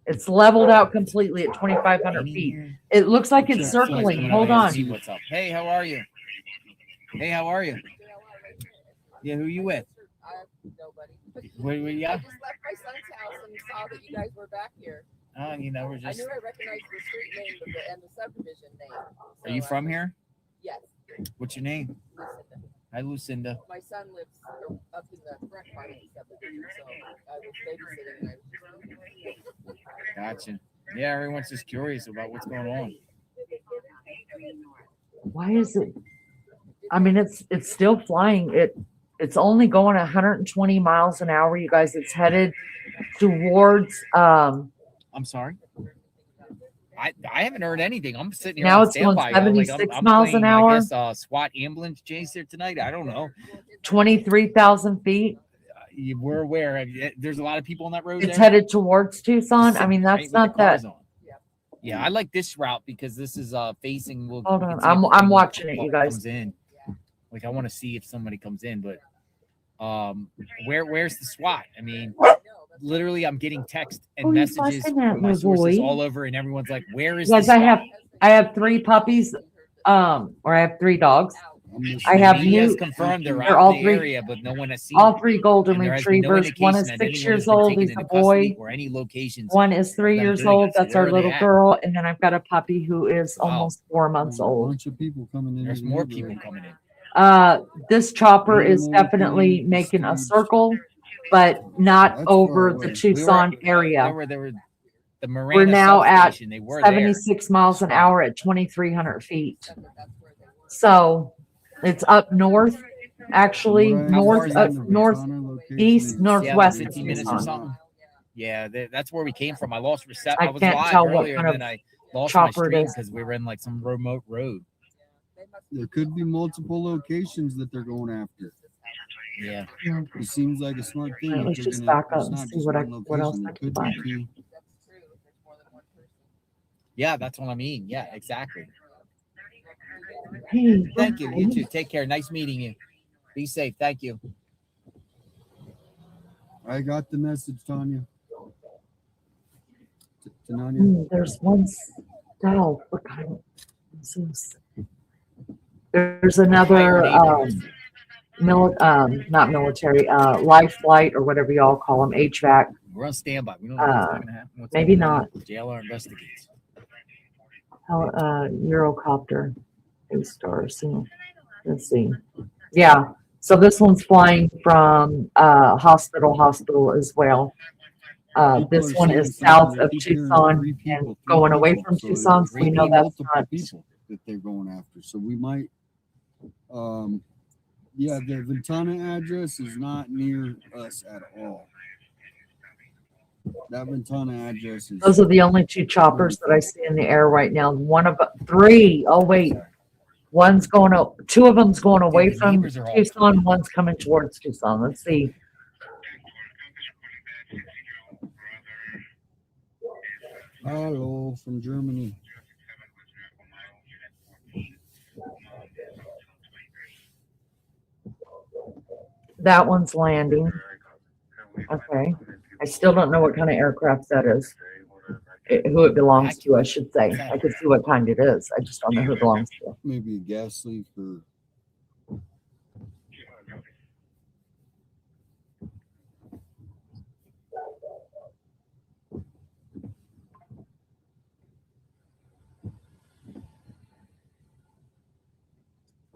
It's leveled out completely at 2,500 feet. It looks like it's circling. Hold on. See what's up. Hey, how are you? Hey, how are you? Yeah, who you with? Nobody. Where you I at? just left my son's house and saw that you guys were back here. Oh, you know, we're I just. knew I recognized the street name and the subdivision name. Are you from here? Yes. What's your name? Lucinda. Hi, Lucinda. My son lives up in the front part of the subdivision, so I was babysitting and I was just Gotcha. Yeah, everyone's just curious about what's going on. Why is it? I mean, it's still flying. It's only going 120 miles an hour, you guys. It's headed towards I'm sorry. I haven't heard anything. I'm sitting here Now on it's going standby. 76 I'm miles an playing, hour. I guess SWAT ambulance chase here tonight. I don't know. 23,000 feet. We're aware. There's a lot of people on that road. It's there. headed towards Tucson. I mean, Right that's with the not that. cars on. Yeah, I like this route because this is facing. Hold we on, can see I'm everything watching it, what you guys. Comes in. Like I want to see if somebody comes in, but where's the SWAT? I mean, literally, I'm getting text and Oh, you messages fussing at from my me, sources boy. all over, and everyone's like, "Where is Guys, the SWAT?" I have 3 puppies, or I have 3 dogs. I have Media has new. confirmed they're They're out all in the 3. area, but no one has seen All them. 3 golden And there has been no retrievers. One is indication that 6 anyone years has been old. taken He's into a custody boy. or any locations. One is 3 of them years doing old. it. So That's where our are they little at? girl. And then I've got a puppy who is Wow. almost 4 months There's a old. bunch of people coming in. There's the more neighborhood. people coming in. This chopper is Animal definitely opening, making a stage. circle, but not That's far over away. the Tucson There area. were the Marana We're now at substation. They were there. 76 miles an SWAT. hour at 2,300 feet. So it's up north, actually, From what I north, understand, the northeast, Ventana location is northwest of 15 minutes or Tucson. something. Yeah, that's where we came from. I lost reception. I I was can't live tell what earlier, kind and of then I lost my chopper it stream is. because we were in like some remote road. There could be multiple locations that they're going after. Yeah. It seems like a smart thing. Alright, if let's they're just gonna- back up it's and not see just what one else location. I It can could find. be 2. Yeah, that's what I mean. Yeah, exactly. Hey, Thank you. You too. Take care. Nice meeting you. Be safe. Thank you. I got the message, Tanya. Tanya. There's one style. What kind? There's another not military, life flight or whatever y'all call them, HVAC. We're on standby. We don't know what's going to happen. What's Maybe gonna not. happen. JLR investigates. Eurocopter, A-Star. So let's see. Yeah. So this one's flying from hospital as well. This one is south of Tucson and going away from Tucson. So we know that's not people that they're going after. So we might, yeah, the Ventana address is not near us at all. That Ventana address is. Those are the only two choppers that I see in the air right now. One of three. Oh wait, one's going to. Two of them's going away from Tucson. One's coming towards Tucson. Let's see. Hello from Germany. That one's landing. Okay. I still don't know what kind of aircraft that is. Who it belongs to, I should say. I can see what kind it is. I just don't know who it belongs to. Maybe a gas leak or.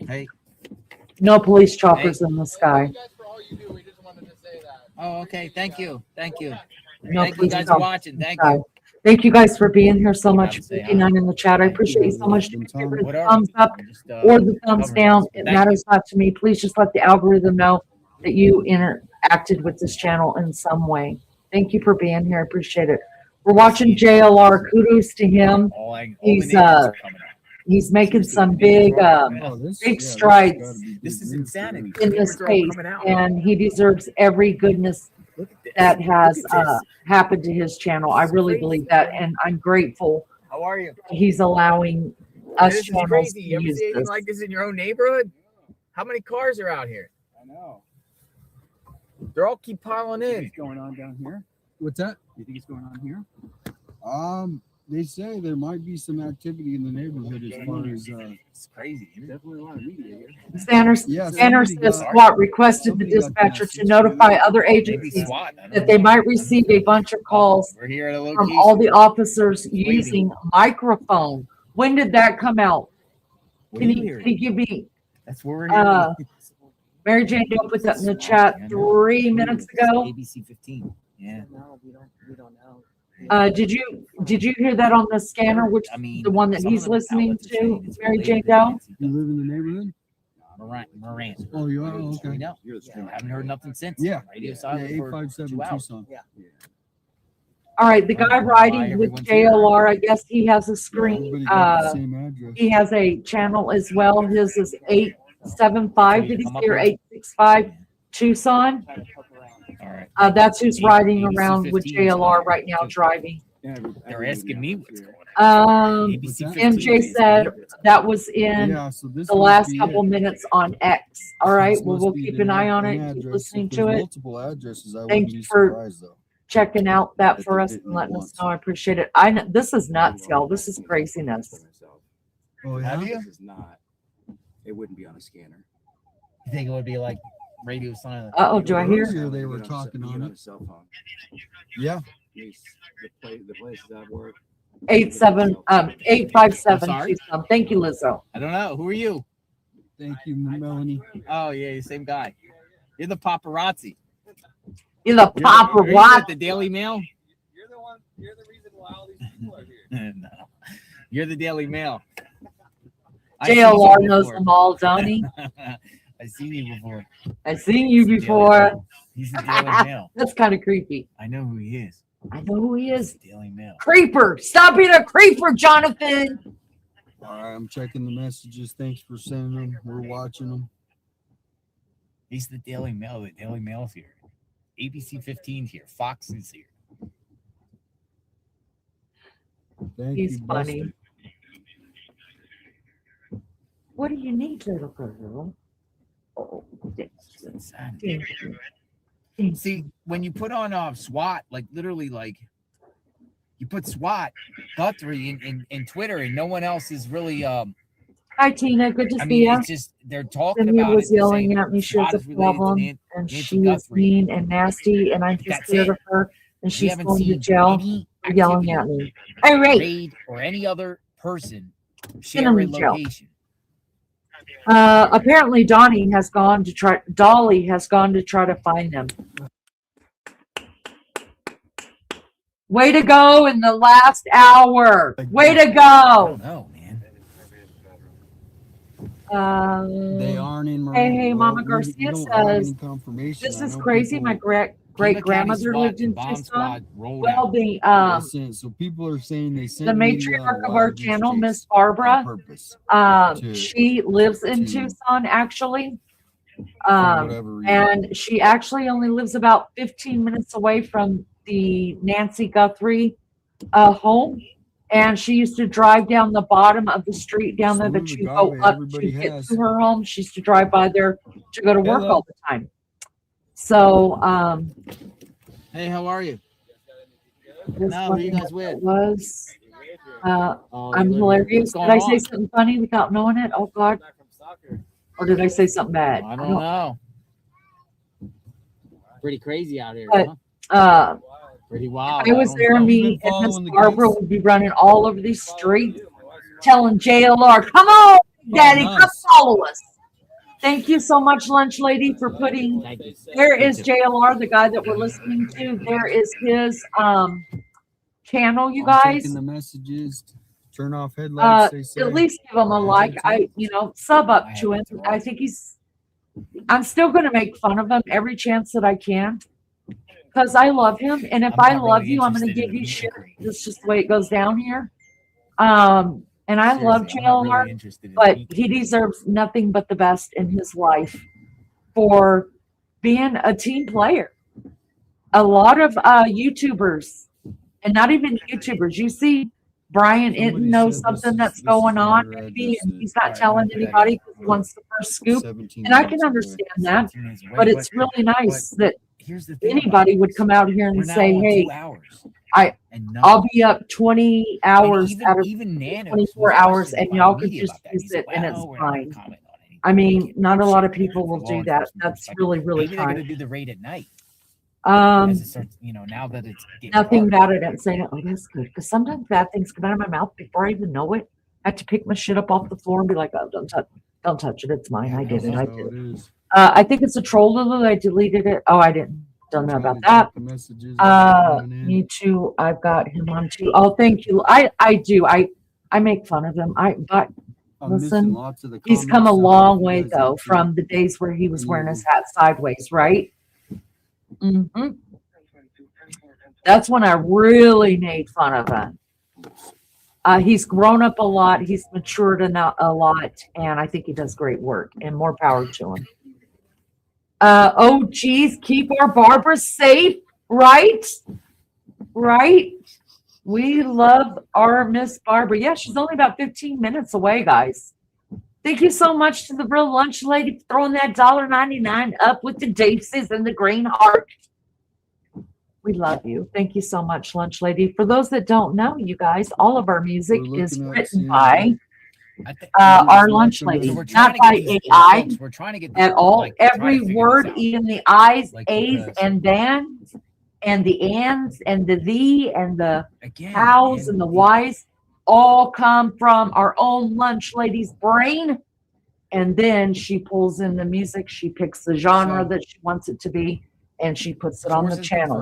Hey. No police choppers in the sky. Oh, okay. Thank you. Thank you. No Thank you police guys for choppers watching. in the Thank sky. you. Thank you guys for being here so much. 59 in the chat. I appreciate you so much. Give it a thumbs up or the thumbs down. It matters not to me. Please just let the algorithm know that you interacted with this channel in some way. Thank you for being here. I appreciate it. We're watching JLR. Kudos to him. He's making some big strides This is insanity. in this case, and he deserves every goodness that has happened to his channel. I really believe that, and I'm grateful How are you? he's allowing us This is channels crazy. to You ever use see anything this. like this in your own neighborhood? How many cars are out here? I know. They're all keep piling in. What's going on down here? What's that? You think it's going on here? They say there might be some activity in the neighborhood as far as it's crazy. Definitely a lot of media here. Sanders says SWAT requested the dispatcher to notify other agencies that they might receive a bunch of calls We're here at a from location. all the officers using microphone. When did that come out? What are you hearing? Can you give me? That's where we're hearing. Mary Jane, don't put that in the chat 3 minutes ago. ABC 15. Yeah. No, we don't know. Did you hear that on the scanner? Which the one that he's listening to, Mary Jane Dow? You live in the neighborhood? Moran. Oh, you are? Okay. We know. Haven't heard nothing since. Yeah. Radio Yeah, silent for 857 2 hours. Tucson. Yeah. All right, the guy riding with JLR, I guess he has a screen. He has a channel as well. His is 875. Did he say or 865 Tucson? All right. That's who's riding around with JLR right now driving. They're asking me what's going on. MJ said that was in the last couple minutes on X. All right, well, we'll keep an eye on it, keep listening to it. Multiple addresses. I Thank you for checking out that for us and letting us know. I appreciate it. I know this is nuts, y'all. This is craziness. Oh, Have you? This is not. It wouldn't be on a scanner. You think it would be like radio silent? Oh, do I hear? Earlier they were talking on a it. cell phone. Yeah. The places I've worked. 857 Sorry? Tucson. Thank you, Lizzo. I don't know. Who are you? Thank you, Melanie. Oh, yeah, same guy. You're the paparazzi. You're the Are you paparazzi. at the Daily Mail? You're the reason why all these people are here. No. You're the Daily Mail. JLR knows them all, don't he? I've seen you before. I've seen you before. He's the Daily Mail. That's kind of creepy. I know who he is. I know who he is. Daily Mail. Creeper. Stop being a creeper, Jonathan. All right, I'm checking the messages. Thanks for sending them. We're watching them. He's the Daily Mail. The Daily Mail's here. ABC 15's here. Fox is here. Thank He's you, funny. Buster. What do you need, little girl? Oh, See, when you put on SWAT, like literally, like you put SWAT Guthrie in Twitter, and no one else is really. Hi, Tina. Good to I see mean, you. it's just they're talking Cynthia about was it. They're yelling saying at me. She has SWAT a is related to problem, and Nancy she is Guthrie. mean and nasty, and I'm too That's scared it. of her, and We she's haven't going to seen jail any for yelling at activity, me. All right, raid, or any other person send him share a to jail. location. Apparently, Dolly has gone to try to find them. Way to go in the last hour. Way to go. No, man. They aren't in Hey, Well, Mama we Garcia don't have any says, confirmation. this I is know crazy. My people- great grandmother SWAT lived in and bomb Tucson. squad rolled Well, out. the So people are saying they sent the media on a matriarch of lot our of these channel, Miss cases on Barbara, purpose. she lives in to- Tucson actually. whatever reason. And she actually only lives about 15 minutes away from the Nancy Guthrie home. And she used to drive down the bottom of the street down there that you go up to get to her home. She used to drive by there to go to work all the time. So, Hey, how are you? this No, who you guys with? was, Oh, I'm you're hilarious. living- Did I what's say going on? something funny without knowing it? Oh God. Or did I say something bad? I don't know. Pretty crazy out here, But, huh? Pretty wild. I was don't there, know. me and Miss Barbara would be running all over these streets telling JLR, come on, Daddy, come follow us. Thank you so much, Lunch Lady, for putting, there is JLR, the guy that we're listening to. There is his channel, you I'm guys. taking the messages. Turn off headlights. They say. At least give him a like. Sub up to him. I think I'm still going to make fun of him every chance that I can because I love him. And if I love you, I'm going to give you shit. That's just the way it goes down here. And I love JLR, but he deserves nothing but the best in his life for being a team player. A lot of YouTubers, and not even YouTubers, you see Brian Inton knows something that's going on, maybe, and he's not telling anybody because he wants the first scoop. And I can understand that, but it's really nice that anybody would come out here and say, "Hey, I'll be up 20 hours out of 24 hours, and y'all can just use it, and it's fine." I mean, not a lot of people will do that. That's really, really Maybe they're going to kind. do the raid at night. Um, Now that it's getting Nothing dark. bad. I didn't say, "Oh, that's good," because sometimes bad things come out of my mouth before I even know it. I have to pick my shit up off the floor and be like, "Oh, don't touch it. It's mine. I did it. I did it." I think it's a troll that I deleted it. Oh, I didn't. Don't know about that. Me too. I've got him on too. Oh, thank you. I do. I make fun of him. But listen, he's come a long way though from the days where he was wearing his hat sideways, right? Mm-hmm. That's when I really made fun of him. He's grown up a lot. He's matured a lot, and I think he does great work. And more power to him. Oh, geez, keep our Barbara safe, right? Right? We love our Miss Barbara. Yeah, she's only about 15 minutes away, guys. Thank you so much to the real lunch lady for throwing that $1.99 up with the daisies and the green heart. We love you. Thank you so much, lunch lady. For those that don't know, you guys, all of our music is written by our lunch lady, not by AI at all. Every word, even the I's, A's, and thans, and the ands, and the thee, and the hows, and the whys, all come from our own lunch lady's brain. And then she pulls in the music. She picks the genre that she wants it to be, and she puts it on the channel.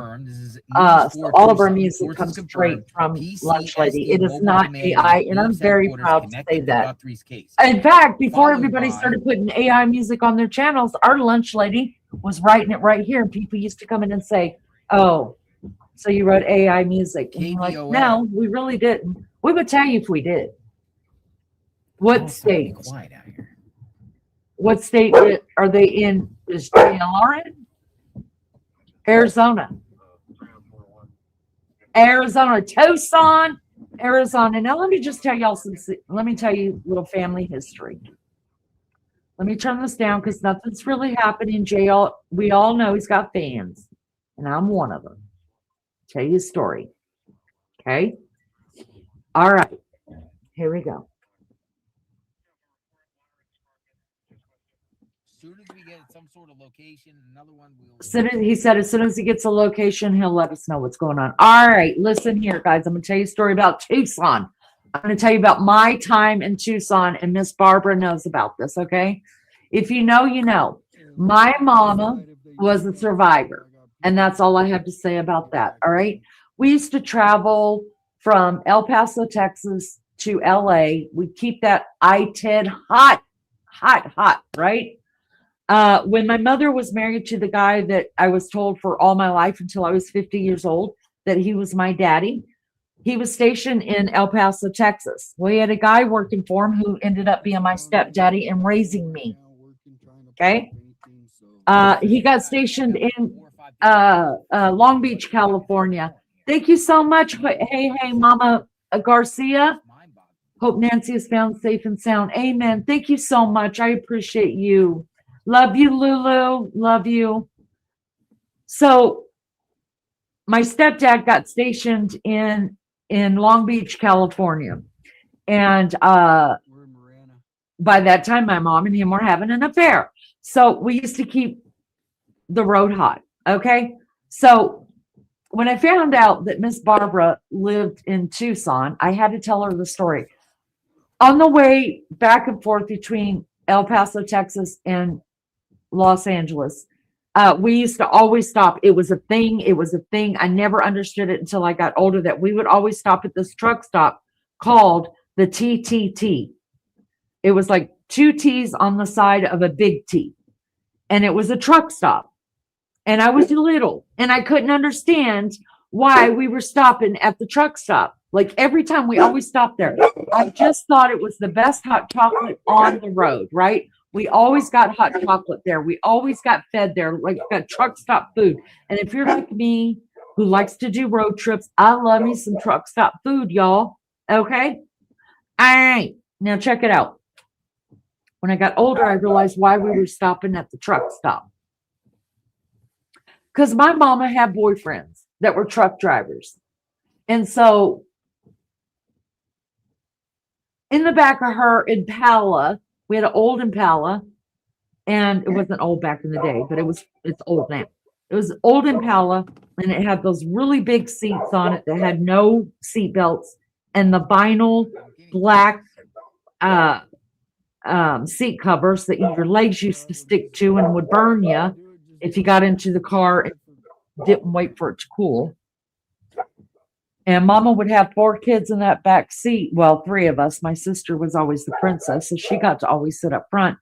So all of our music comes straight from Lunch Lady. It is not AI, and I'm very proud to say that. In fact, before everybody started putting AI music on their channels, our Lunch Lady was writing it right here, and people used to come in and say, "Oh, so you wrote AI music?" And you're like, "No, we really didn't. We would tell you if we did." What state? What state are they in? Is JLR in? Arizona, Tucson, Arizona. Now let me just tell y'all let me tell you a little family history. Let me turn this down because nothing's really happening. We all know he's got fans, and I'm one of them. Tell you a story. Okay. All right. Here we go. As soon as we get some sort of location, another one will. He said as soon as he gets a location, he'll let us know what's going on. All right, listen here, guys. I'm going to tell you a story about Tucson. I'm going to tell you about my time in Tucson, and Miss Barbara knows about this, okay? If you know, you know. My mama was a survivor, and that's all I have to say about that, all right? We used to travel from El Paso, Texas to LA. We keep that I-10 hot, right? When my mother was married to the guy that I was told for all my life until I was 50 years old that he was my daddy, he was stationed in El Paso, Texas. Well, he had a guy working for him who ended up being my stepdaddy and raising me. Okay. He got stationed in Long Beach, California. Thank you so much. Hey, Mama Garcia. Hope Nancy is found safe and sound. Amen. Thank you so much. I appreciate you. Love you, Lulu. Love you. So my stepdad got stationed in Long Beach, California. And by that time, my mom and him were having an affair. So we used to keep the road hot. Okay. So when I found out that Miss Barbara lived in Tucson, I had to tell her the story. On the way back and forth between El Paso, Texas and Los Angeles, we used to always stop. It was a thing. It was a thing. I never understood it until I got older that we would always stop at this truck stop called the TTT. It was like two T's on the side of a big T. And it was a truck stop. And I was little and I couldn't understand why we were stopping at the truck stop. Like every time we always stopped there. I just thought it was the best hot chocolate on the road, right? We always got hot chocolate there. We always got fed there, like got truck stop food. And if you're like me, who likes to do road trips, I love me some truck stop food, y'all. Okay? All right. Now check it out. When I got older, I realized why we were stopping at the truck stop. Because my mama had boyfriends that were truck drivers. And so in the back of her Impala, we had an old Impala, and it wasn't old back in the day, but it's old now. It was an old Impala, and it had those really big seats on it that had no seat belts, and the vinyl black seat covers that your legs used to stick to and would burn you if you got into the car and didn't wait for it to cool. And Mama would have 4 kids in that back seat. Well, 3 of us. My sister was always the princess, so she got to always sit up front.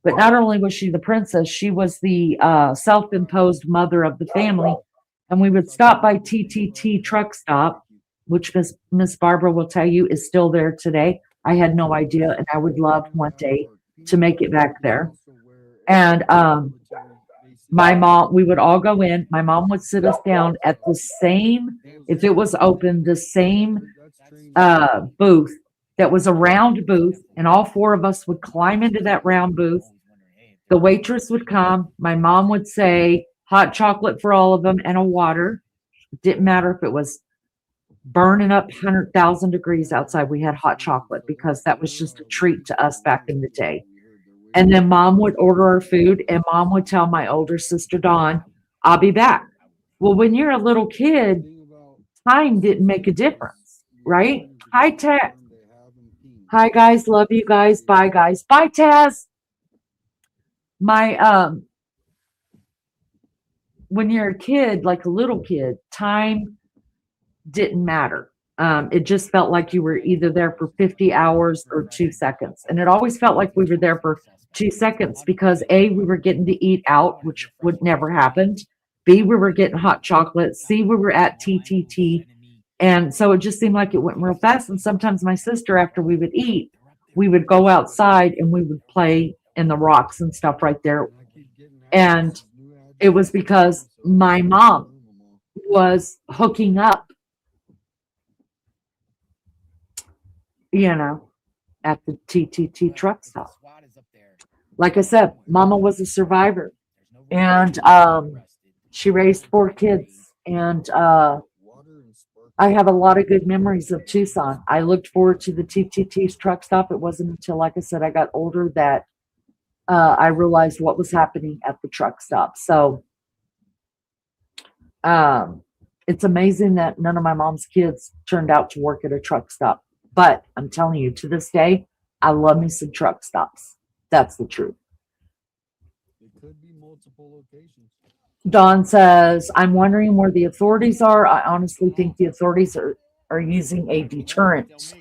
But not only was she the princess, she was the self-imposed mother of the family. And we would stop by TTT truck stop, which Miss Barbara will tell you is still there today. I had no idea, and I would love one day to make it back there. And my mom, we would all go in. My mom would sit us down at the same, if it was open, the same booth that was a round booth, and all 4 of us would climb into that round booth. The waitress would come. My mom would say, hot chocolate for all of them and a water. It didn't matter if it was burning up 100,000 degrees outside. We had hot chocolate because that was just a treat to us back in the day. And then Mom would order our food, and Mom would tell my older sister, Dawn, I'll be back. Well, when you're a little kid, time didn't make a difference, right? Hi, Taz. Hi, guys. Love you guys. Bye, guys. Bye, Taz. When you're a kid, like a little kid, time didn't matter. It just felt like you were either there for 50 hours or 2 seconds. And it always felt like we were there for 2 seconds because A, we were getting to eat out, which would never happen. B, we were getting hot chocolate. C, we were at TTT. And so it just seemed like it went real fast. And sometimes my sister, after we would eat, we would go outside and we would play in the rocks and stuff right there. And it was because my mom was hooking up, at the TTT truck stop. Like I said, Mama was a survivor, and she raised 4 kids, and I have a lot of good memories of Tucson. I looked forward to the TTT's truck stop. It wasn't until, like I said, I got older that I realized what was happening at the truck stop. So it's amazing that none of my mom's kids turned out to work at a truck stop. But I'm telling you, to this day, I love me some truck stops. That's the truth. It could be multiple locations. Dawn says, I'm wondering where the authorities are. I honestly think the authorities are using a deterrent.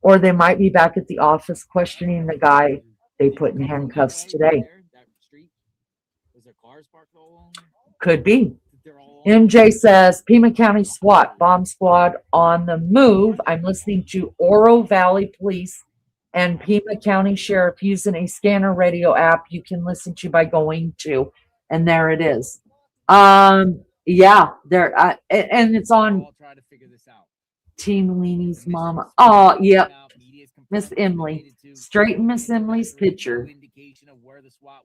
Or they might be back at the office questioning the guy they put in handcuffs today. Could be. MJ says, Pima County SWAT bomb squad on the move. I'm listening to Oro Valley Police and Pima County Sheriff using a scanner radio app you can listen to by going to, and there it is. Yeah, there, and it's on Team Leanie's mama. Oh, yep. Miss Emily. Straighten Miss Emily's picture.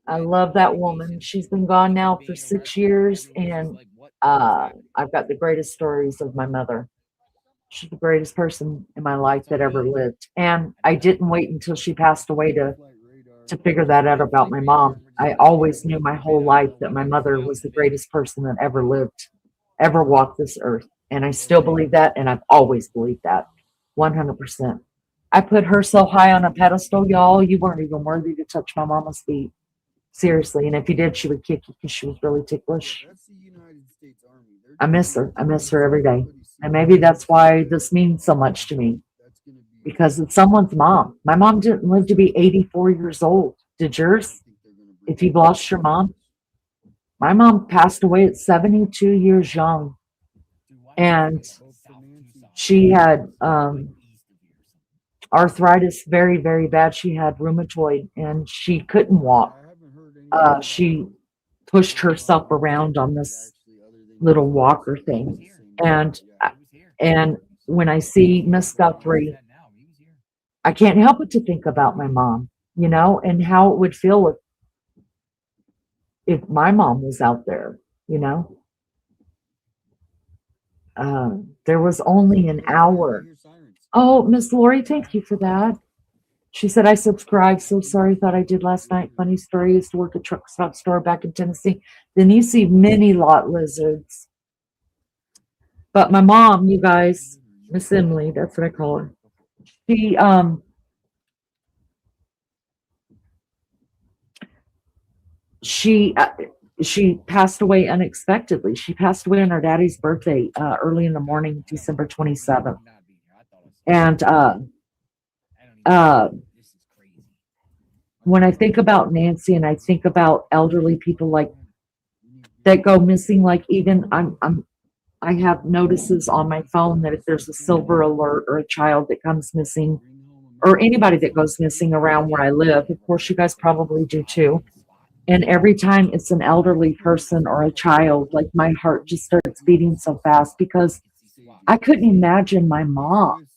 I love that woman. She's been gone now for 6 years, and I've got the greatest stories of my mother. She's the greatest person in my life that ever lived. And I didn't wait until she passed away to figure that out about my mom. I always knew my whole life that my mother was the greatest person that ever lived, ever walked this earth. And I still believe that, and I've always believed that, 100%. I put her so high on a pedestal, y'all, you weren't even worthy to touch my mama's feet. Seriously. And if you did, she would kick you because she was really ticklish. I miss her. I miss her every day. And maybe that's why this means so much to me, because it's someone's mom. My mom didn't live to be 84 years old. Did yours? If you've lost your mom? My mom passed away at 72 years young. And she had arthritis, very, very bad. She had rheumatoid, and she couldn't walk. She pushed herself around on this little walker thing. And when I see Miss Guthrie, I can't help but to think about my mom, you know, and how it would feel if my mom was out there, you know. There was only an hour. Oh, Miss Lori, thank you for that. She said, I subscribed. So sorry, thought I did last night. Funny story, used to work at truck stop store back in Tennessee. Then you see many lot lizards. But my mom, you guys, Miss Emily, that's what I call her. She passed away unexpectedly. She passed away on her daddy's birthday, early in the morning, December 27th. And when I think about Nancy, and I think about elderly people like that go missing, like even I have notices on my phone that if there's a silver alert or a child that comes missing, or anybody that goes missing around where I live, of course you guys probably do too. And every time it's an elderly person or a child, like my heart just starts beating so fast, because I couldn't imagine my mom,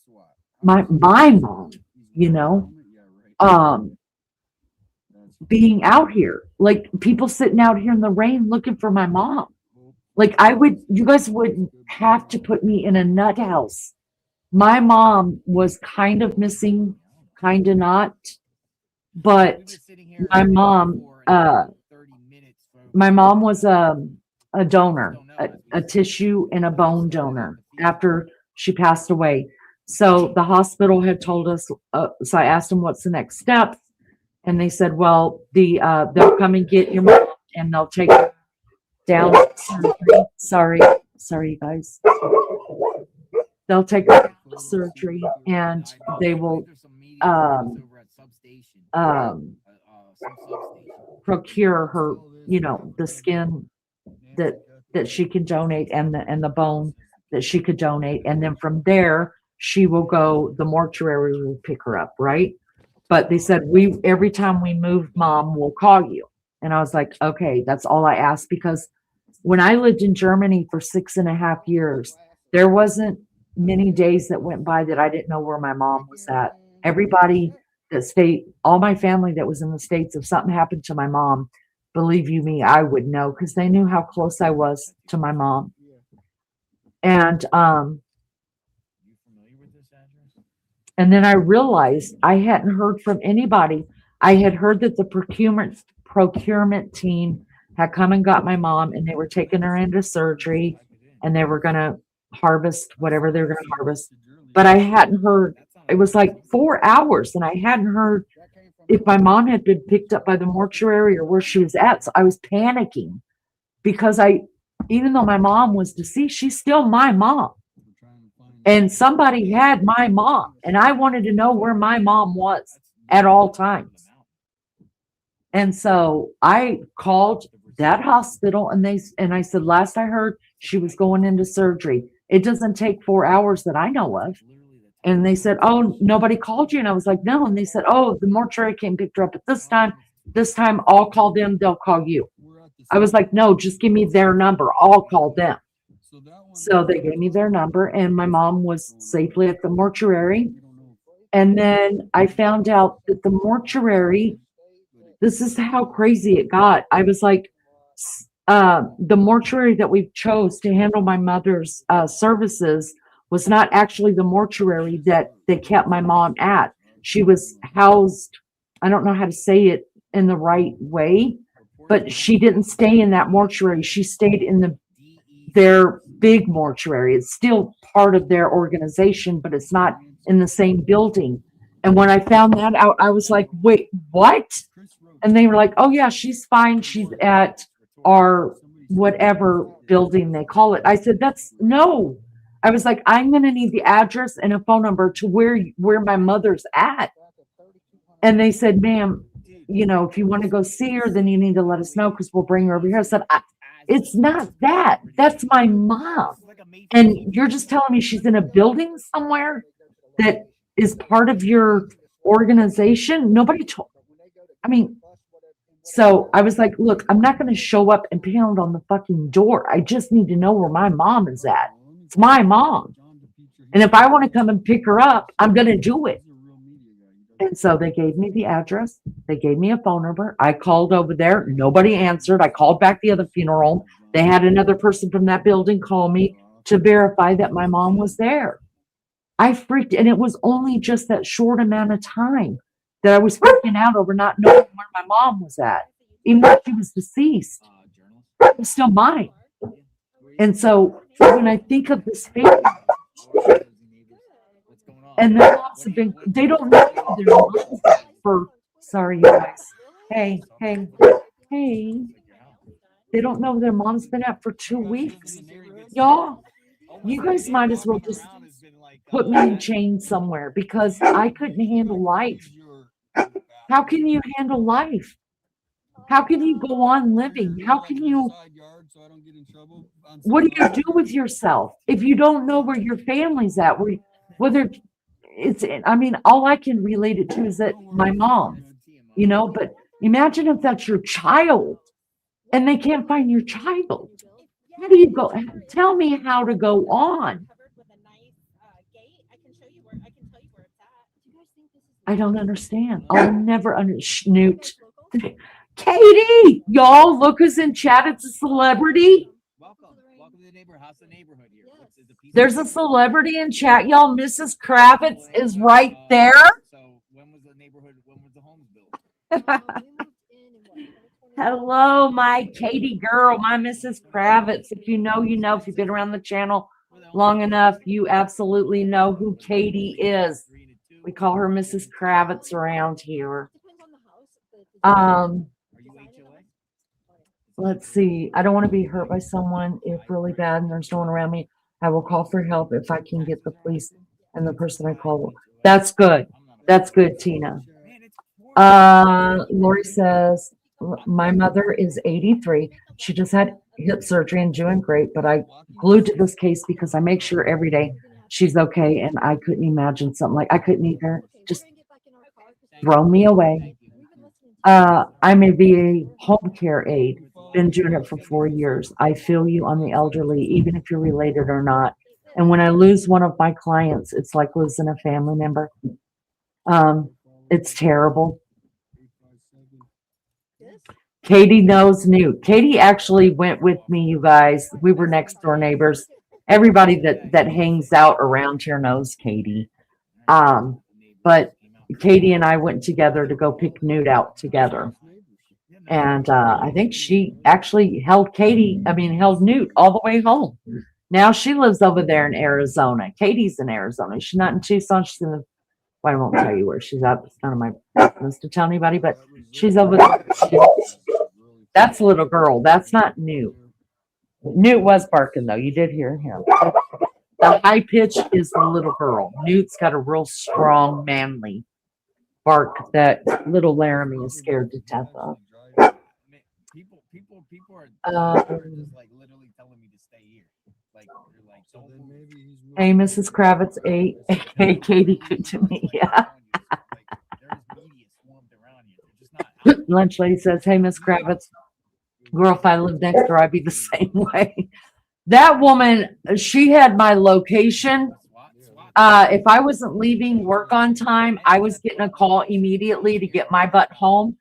my mom, you know, being out here, like people sitting out here in the rain looking for my mom. Like you guys would have to put me in a nut house. My mom was kind of missing, kind of not, but my mom was a donor, a tissue and a bone donor after she passed away. So the hospital had told us, so I asked them what's the next step. And they said, well, they'll come and get your mom and they'll take her down surgery. Sorry, you guys. They'll take her down to surgery and they will procure her, you know, the skin that she can donate and the bone that she could donate. And then from there, she will go, the mortuary will pick her up, right? But they said, every time we move, Mom, we'll call you. And I was like, okay, that's all I asked, because when I lived in Germany for 6.5 years, there wasn't many days that went by that I didn't know where my mom was at. Everybody all my family that was in the States, if something happened to my mom, believe you me, I would know, because they knew how close I was to my mom. And and then I realized I hadn't heard from anybody. I had heard that the procurement team had come and got my mom, and they were taking her into surgery, and they were going to harvest whatever they were going to harvest. But I hadn't heard. It was like 4 hours, and I hadn't heard if my mom had been picked up by the mortuary or where she was at. So I was panicking because even though my mom was deceased, she's still my mom. And somebody had my mom, and I wanted to know where my mom was at all times. And so I called that hospital, and I said, last I heard, she was going into surgery. It doesn't take 4 hours that I know of. And they said, oh, nobody called you? And I was like, no. And they said, oh, the mortuary came and picked her up at this time. This time I'll call them, they'll call you. I was like, no, just give me their number. I'll call them. So they gave me their number, and my mom was safely at the mortuary. And then I found out that the mortuary, this is how crazy it got. I was like, the mortuary that we chose to handle my mother's services was not actually the mortuary that they kept my mom at. She was housed, I don't know how to say it in the right way, but she didn't stay in that mortuary. She stayed in their big mortuary. It's still part of their organization, but it's not in the same building. And when I found that out, I was like, wait, what? And they were like, oh yeah, she's fine. She's at our whatever building they call it. I said, no. I was like, I'm going to need the address and a phone number to where my mother's at. And they said, ma'am, if you want to go see her, then you need to let us know, because we'll bring her over here. I said, it's not that. That's my mom. And you're just telling me she's in a building somewhere that is part of your organization? Nobody told. So I was like, look, I'm not going to show up and pound on the fucking door. I just need to know where my mom is at. It's my mom. And if I want to come and pick her up, I'm going to do it. And so they gave me the address. They gave me a phone number. I called over there. Nobody answered. I called back the other funeral home. They had another person from that building call me to verify that my mom was there. I freaked, and it was only just that short amount of time that I was freaking out over not knowing where my mom was at. Even though she was deceased, it was still mine. And so when I think of this family, and their moms have been, they don't know their moms for, sorry, you guys. Hey. They don't know their mom's been out for 2 weeks. Y'all, you guys might as well just put me in chains somewhere, because I couldn't handle life. How can you handle life? How can you go on living? How can you, what do you do with yourself if you don't know where your family's at? Whether it's, all I can relate it to is that my mom, but imagine if that's your child and they can't find your child. How do you go? Tell me how to go on. I don't understand. I'll never understand. Katie, y'all, look who's in chat. It's a celebrity. Welcome to the neighborhood. How's the neighborhood here? There's a celebrity in chat, y'all. Mrs. Kravitz is right there. So when was the homes built? Hello, my Katie girl, my Mrs. Kravitz. If you know, you know. If you've been around the channel long enough, you absolutely know who Katie is. We call her Mrs. Kravitz around here. Let's see. I don't want to be hurt by someone if really bad and there's no one around me. I will call for help if I can get the police and the person I call. That's good. That's good, Tina. Lori says, my mother is 83. She just had hip surgery and doing great, but I glued to this case because I make sure every day she's okay, and I couldn't imagine something like I couldn't either. Just throw me away. I'm a VA home care aide. Been doing it for 4 years. I feel you on the elderly, even if you're related or not. And when I lose one of my clients, it's like losing a family member. It's terrible. Katie knows Newt. Katie actually went with me, you guys. We were next door neighbors. everybody that hangs out around here knows Katie. But Katie and I went together to go pick Newt out together. And I think she actually held Newt all the way home. Now she lives over there in Arizona. Katie's in Arizona. She's not in Tucson. She's in the, well, I won't tell you where she's at. It's none of my business to tell anybody, but she's over there. That's a little girl. That's not Newt. Newt was barking, though. You did hear him. The high pitch is the little girl. Newt's got a real strong, manly bark that little Laramie is scared to death of. People are just like literally telling me to stay here. Like, they're like, don't move. Hey, Mrs. Kravitz, hey, Katie, good to meet ya. Lunch lady says, hey, Miss Kravitz, girl, if I lived next door, I'd be the same way. That woman, she had my location. If I wasn't leaving work on time, I was getting a call immediately to get my butt home.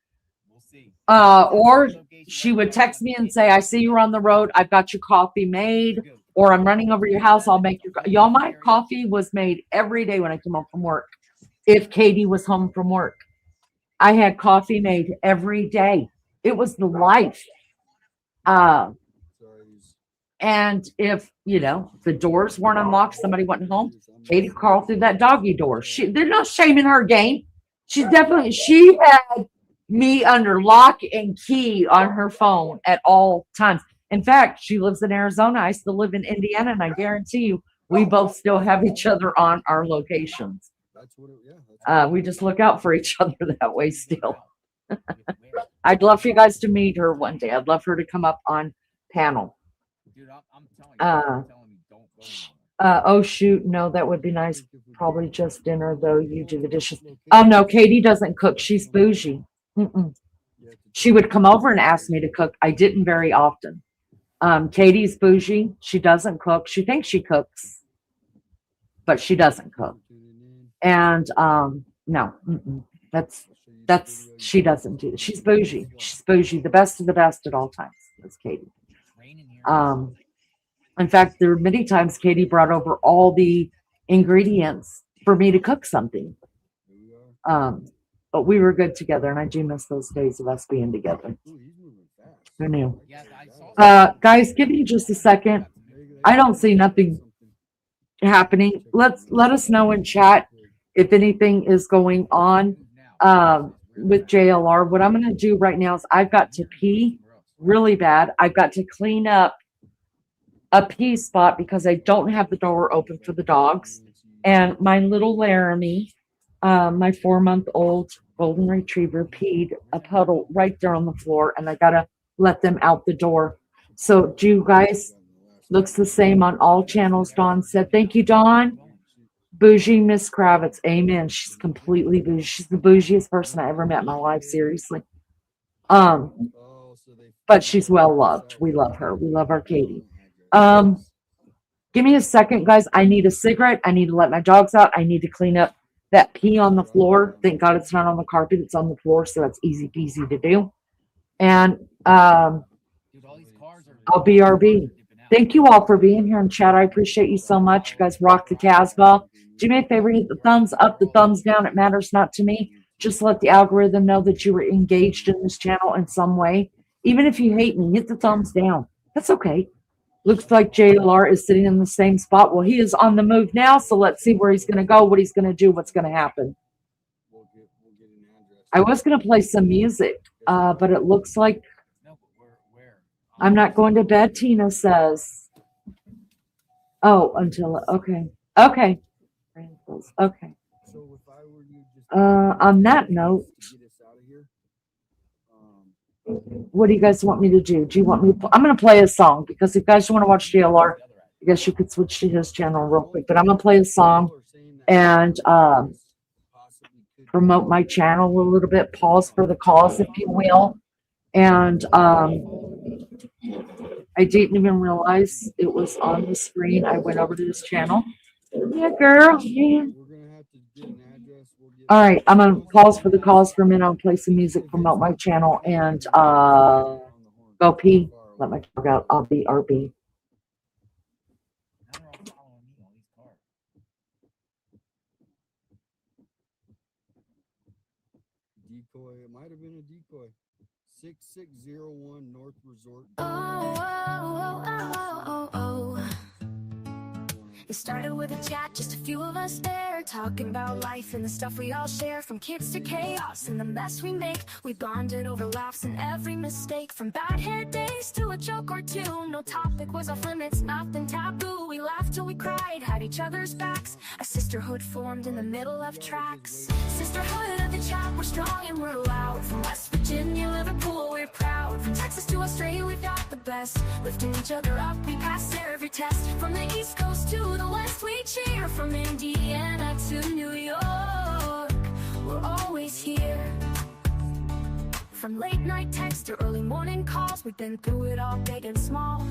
Or she would text me and say, I see you're on the road. I've got your coffee made, or I'm running over your house. I'll make your, y'all, my coffee was made every day when I came home from work. If Katie was home from work, I had coffee made every day. It was the life. And if, the doors weren't unlocked, somebody wasn't home, Katie crawled through that doggy door. They're not shaming her game. She had me under lock and key on her phone at all times. In fact, she lives in Arizona. I still live in Indiana, and I guarantee you, we both still have each other on our locations. We just look out for each other that way still. I'd love for you guys to meet her one day. I'd love for her to come up on panel. Oh shoot, no, that would be nice. Probably just dinner though. You do the dishes. Oh no, Katie doesn't cook. She's bougie. She would come over and ask me to cook. I didn't very often. Katie's bougie. She doesn't cook. She thinks she cooks, but she doesn't cook. And no, that's she doesn't do that. She's bougie. She's bougie. The best of the best at all times. That's Katie. In fact, there were many times Katie brought over all the ingredients for me to cook something. But we were good together, and I do miss those days of us being together. Who knew? Guys, give me just a second. I don't see nothing happening. Let us know in chat if anything is going on with JLR. What I'm going to do right now is I've got to pee really bad. I've got to clean up a pee spot because I don't have the door open for the dogs. And my little Laramie, my 4-month-old golden retriever, peed a puddle right there on the floor, and I got to let them out the door. So do you guys, looks the same on all channels, Dawn said. Thank you, Dawn. Bougie Miss Kravitz. Amen. She's completely bougie. She's the bougiest person I ever met in my life, seriously. But she's well loved. We love her. We love our Katie. Give me a second, guys. I need a cigarette. I need to let my dogs out. I need to clean up that pee on the floor. Thank God it's not on the carpet. It's on the floor, so that's easy peasy to do. And I'll BRB. Thank you all for being here in chat. I appreciate you so much. You guys rock the Casbah. Do me a favor, hit the thumbs up, the thumbs down. It matters not to me. Just let the algorithm know that you were engaged in this channel in some way. Even if you hate me, hit the thumbs down. That's okay. Looks like JLR is sitting in the same spot. Well, he is on the move now, so let's see where he's going to go, what he's going to do, what's going to happen. I was going to play some music, but it looks like I'm not going to bed, Tina says. Oh, until, okay. Okay. Okay. On that note, what do you guys want me to do? Do you want me to? I'm going to play a song because if you guys want to watch JLR, I guess you could switch to his channel real quick. But I'm going to play a song and promote my channel a little bit. Pause for the cause, if you will. And I didn't even realize it was on the screen. I went over to this channel. Yeah, girl. Yeah. All right, I'm gonna pause for the cause for a minute. I'll play some music, promote my channel, and go pee. Let my dog out. I'll be RB. decoy. It might have been a decoy. 6601 North Resort. It started with a chat, just a few of us there, talking about life and the stuff we all share. From kids to chaos and the mess we make, we bonded over laughs and every mistake. From bad hair days to a joke or two, no topic was off limits, nothing taboo. We laughed till we cried, had each other's backs. A sisterhood formed in the middle of tracks. Sisterhood of the chat, we're strong and we're loud. From West Virginia, Liverpool, we're proud. From Texas to Australia, we've got the best. Lifting each other up, we pass every test. From the East Coast to the West, we cheer. From Indiana to New York, we're always here. From late night texts to early morning calls, we've been through it all, big and small.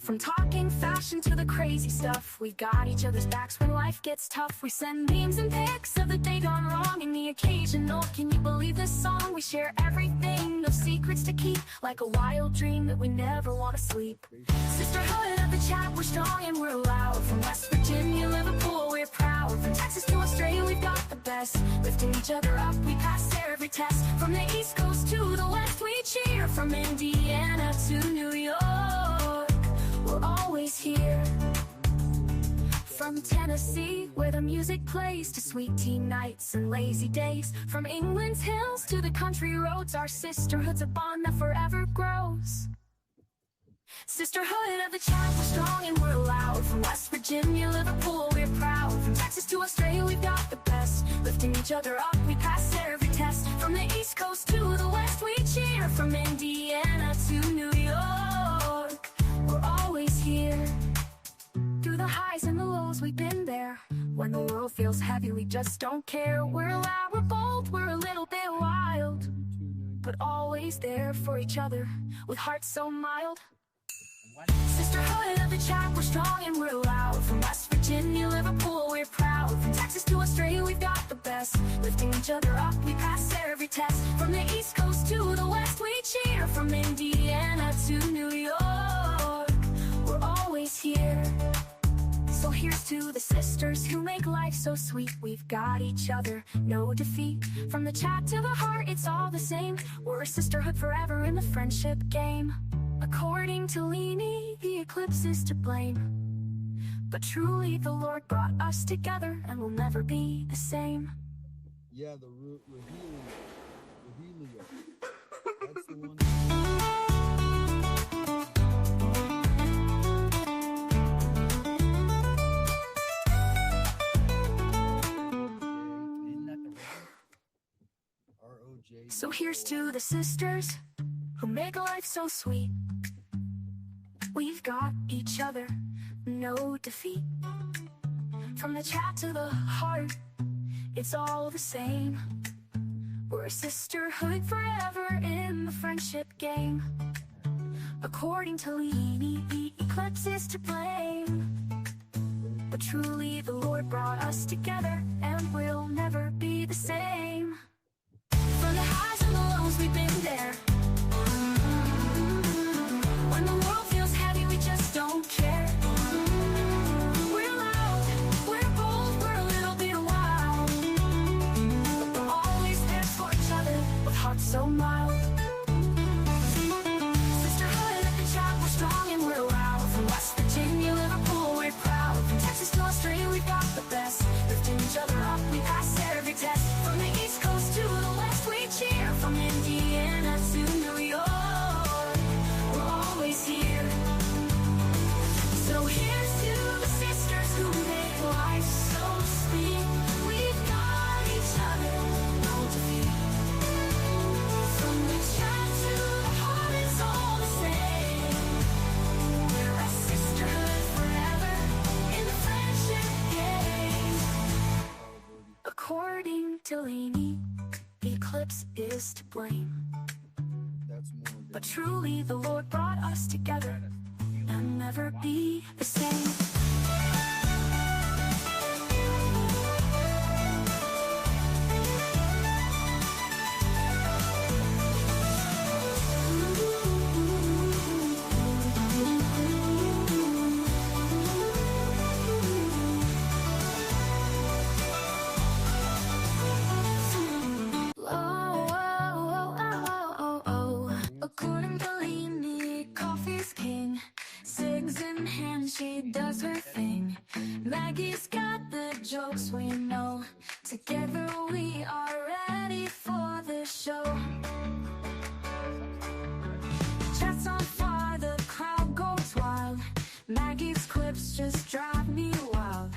From talking fashion to the crazy stuff, we've got each other's backs when life gets tough. We send memes and pics of the day gone wrong and the occasional "can you believe this song?" We share everything, no secrets to keep, like a wild dream that we never want to sleep. Sisterhood of the chat, we're strong and we're loud. From West Virginia, Liverpool, we're proud. From Texas to Australia, we've got the best. Lifting each other up, we pass every test. From the East Coast to the West, we cheer. From Indiana to New York, we're always here. From Tennessee, where the music plays, to sweet tea nights and lazy days. From England's hills to the country roads, our sisterhood's a bond that forever grows. Sisterhood of the chat, we're strong and we're loud. From West Virginia, Liverpool, we're proud. From Texas to Australia, we've got the best. Lifting each other up, we pass every test. From the East Coast to the West, we cheer. From Indiana to New York, we're always here. Through the highs and the lows, we've been there. When the world feels heavy, we just don't care. We're loud, we're bold, we're a little bit wild, but always there for each other, with hearts so mild. Sisterhood of the chat, we're strong and we're loud. From West Virginia, Liverpool, we're proud. From Texas to Australia, we've got the best. Lifting each other up, we pass every test. From the East Coast to the West, we cheer. From Indiana to New York, we're always here. So here's to the sisters who make life so sweet. We've got each other, no defeat. From the chat to the heart, it's all the same. We're a sisterhood forever in the friendship game. According to Leanie, the eclipse is to blame, but truly the Lord brought us together and we'll never be the same. Yeah, the Rehelia. That's the one. So here's to the sisters who make life so sweet. We've got each other, no defeat. From the chat to the heart, it's all the same. We're a sisterhood forever in the friendship game. According to Leanie, the eclipse is to blame, but truly the Lord brought us together and we'll never be the same. From the highs and the lows, we've been there. When the world feels heavy, we just don't care. We're loud, we're bold, we're a little bit wild, but we're always there for each other, with hearts so mild. Sisterhood at the chat, we're strong and we're loud. From West Virginia, Liverpool, we're proud. From Texas to Australia, we've got the best. Lifting each other up, we pass every test. From the East Coast to the West, we cheer. From Indiana to New York, we're always here. So here's to the sisters who make life so sweet. We've got each other, no defeat. From the chat to the heart, it's all the same. We're a sisterhood forever in the friendship game. According to Leanie, the eclipse is to blame, but truly the Lord brought us together and never be the same. clips just drive me wild.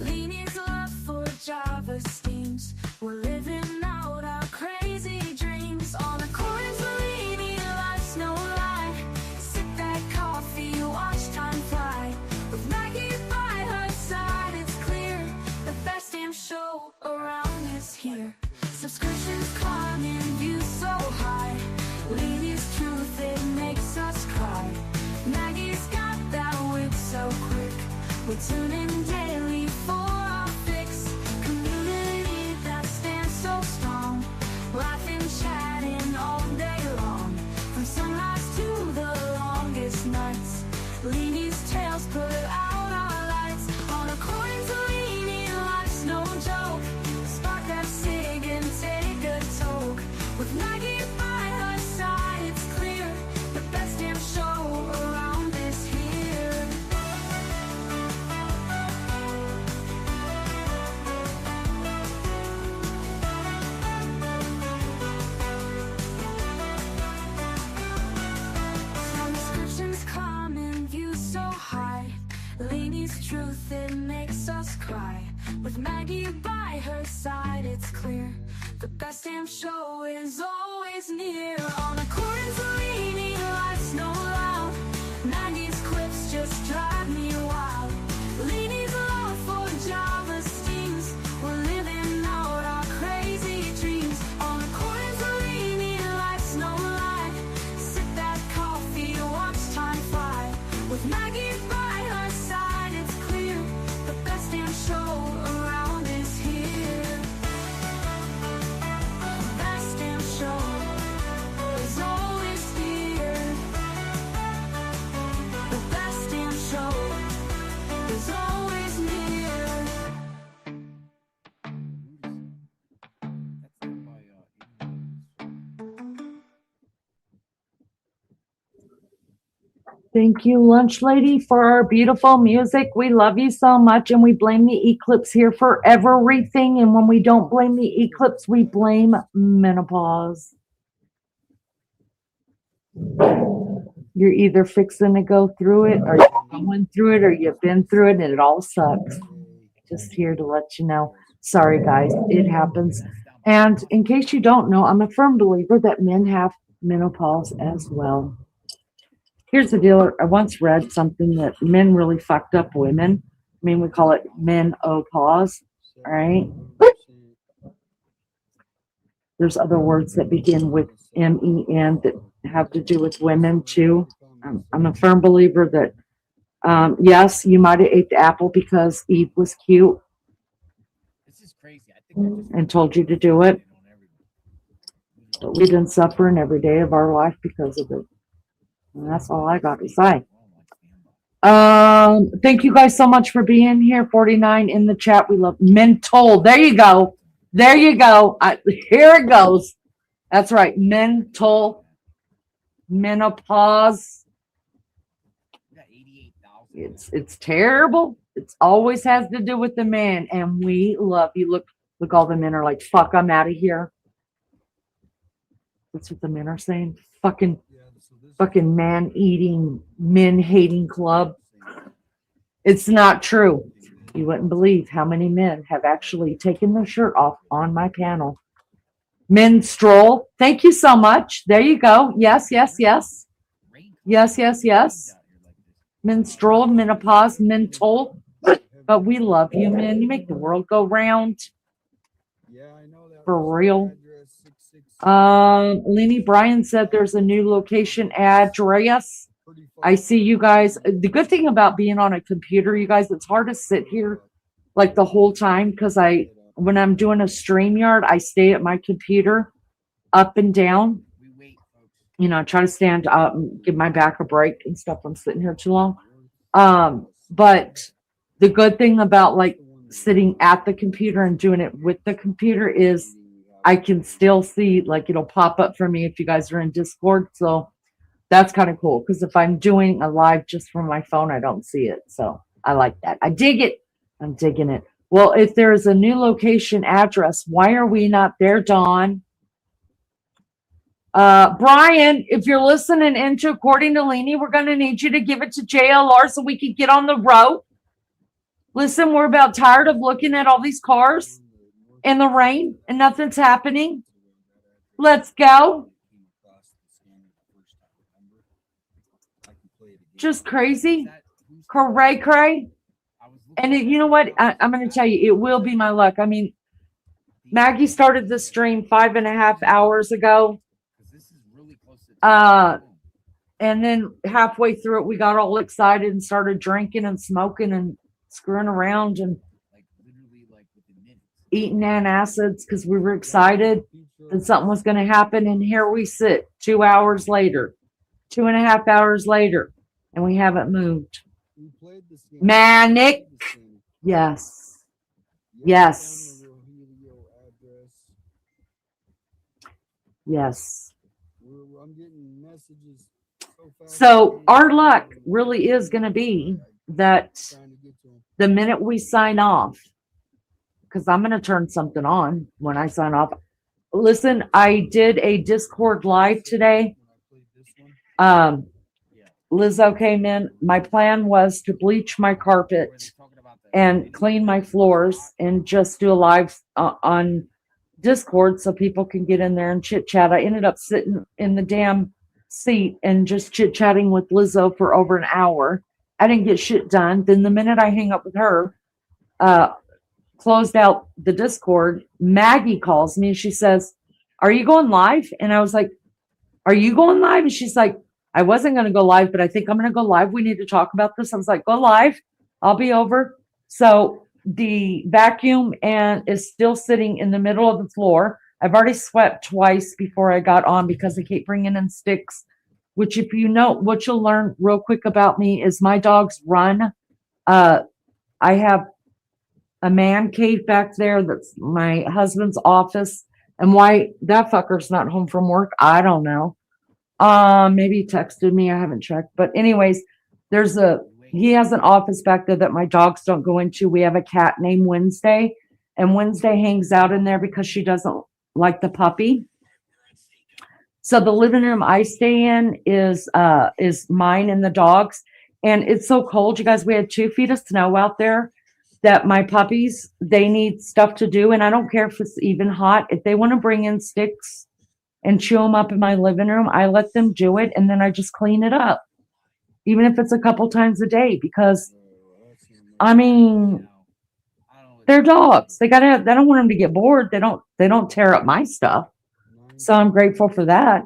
Leanie's love for Java steams. We're living out our crazy dreams on a corner for Leanie. Life's no lie. Sip that coffee, watch time fly. With Maggie by her side, it's clear the best damn show around is here. Subscriptions climbing, views so high. Leanie's truth, it makes us cry. Maggie's got that wit so quick. We tune in daily for our fix. Community that stands so strong. Laughing, chatting all day long. From sunrise to the longest nights. Leanie's tales put out our lights. On a coin to Leanie, life's no joke. Spark that cig and take a toke. With Maggie by her side, it's clear the best damn show around is here. Subscriptions climbing, views so high. Leanie's truth, it makes us cry. With Maggie by her side, it's clear the best damn show is always near. On a corner to Leanie, life's no loud. Maggie's quips just drive me wild. Leanie's love for Java steams. We're living out our crazy dreams. On a corner to Leanie, life's no lie. Sip that coffee, watch time fly. With Maggie by her side, it's clear the best damn show around is here. Best damn show is always here. The best damn show is always near. Thank you, Lunch Lady, for our beautiful music. We love you so much, and we blame the eclipse here for everything. And when we don't blame the eclipse, we blame menopause. You're either fixing to go through it, or you're going through it, or you've been through it, and it all sucks. Just here to let you know. Sorry, guys, it happens. And in case you don't know, I'm a firm believer that men have menopause as well. Here's the deal. I once read something that men really fucked up women. I mean, we call it menopause, all right? There's other words that begin with M-E-N that have to do with women too. I'm a firm believer that, yes, you might have ate the apple because Eve was cute and told you to do it. But we've been suffering every day of our life because of it. And that's all I got to say. Thank you guys so much for being here. 49 in the chat. We love mental. There you go. There you go. Here it goes. That's right. Mental menopause. It's terrible. It always has to do with the man, and we love you. Look, all the men are like, "Fuck, I'm out of here." That's what the men are saying. Fucking man-eating, men-hating club. It's not true. You wouldn't believe how many men have actually taken their shirt off on my panel. Menstrual. Thank you so much. There you go. Yes, yes, yes. Yes, yes, yes. Menstrual, menopause, mental. But we love you, men. You make the world go round. For real. Leanie Bryan said there's a new location address. I see you guys. The good thing about being on a computer, you guys, it's hard to sit here like the whole time because when I'm doing a StreamYard, I stay at my computer up and down. You know, I try to stand up and give my back a break and stuff. I'm sitting here too long. But the good thing about like sitting at the computer and doing it with the computer is I can still see, like, it'll pop up for me if you guys are in Discord. So that's kind of cool because if I'm doing a live just from my phone, I don't see it. So I like that. I dig it. I'm digging it. Well, if there is a new location address, why are we not there, Dawn? Brian, if you're listening into According to Leanie, we're going to need you to give it to JLR so we can get on the road. Listen, we're about tired of looking at all these cars in the rain and nothing's happening. Let's go. Just crazy. Cray cray. And you know what? I'm going to tell you, it will be my luck. I mean, Maggie started the stream 5.5 hours ago. And then halfway through it, we got all excited and started drinking and smoking and screwing around and eating antacids because we were excited that something was going to happen. And here we sit 2 hours later, 2.5 hours later, and we haven't moved. Manic. Yes. Yes. Yes. So our luck really is going to be that the minute we sign off, because I'm going to turn something on when I sign off. Listen, I did a Discord live today. Lizzo came in. My plan was to bleach my carpet and clean my floors and just do a live on Discord so people can get in there and chit chat. I ended up sitting in the damn seat and just chit chatting with Lizzo for over an hour. I didn't get shit done. Then the minute I hang up with her, closed out the Discord, Maggie calls me and she says, "Are you going live?" And I was like, "Are you going live?" And she's like, "I wasn't going to go live, but I think I'm going to go live. We need to talk about this." I was like, "Go live. I'll be over." So the vacuum and is still sitting in the middle of the floor. I've already swept twice before I got on because I keep bringing in sticks, which if you know, what you'll learn real quick about me is my dogs run. I have a man cave back there. That's my husband's office. And why that fucker's not home from work, I don't know. Maybe he texted me. I haven't checked. But anyways, he has an office back there that my dogs don't go into. We have a cat named Wednesday, and Wednesday hangs out in there because she doesn't like the puppy. So the living room I stay in is mine and the dogs. And it's so cold, you guys. We had 2 feet of snow out there that my puppies, they need stuff to do. And I don't care if it's even hot. If they want to bring in sticks and chew them up in my living room, I let them do it. And then I just clean it up, even if it's a couple times a day, because I mean, they're dogs. They don't want them to get bored. They don't tear up my stuff. So I'm grateful for that.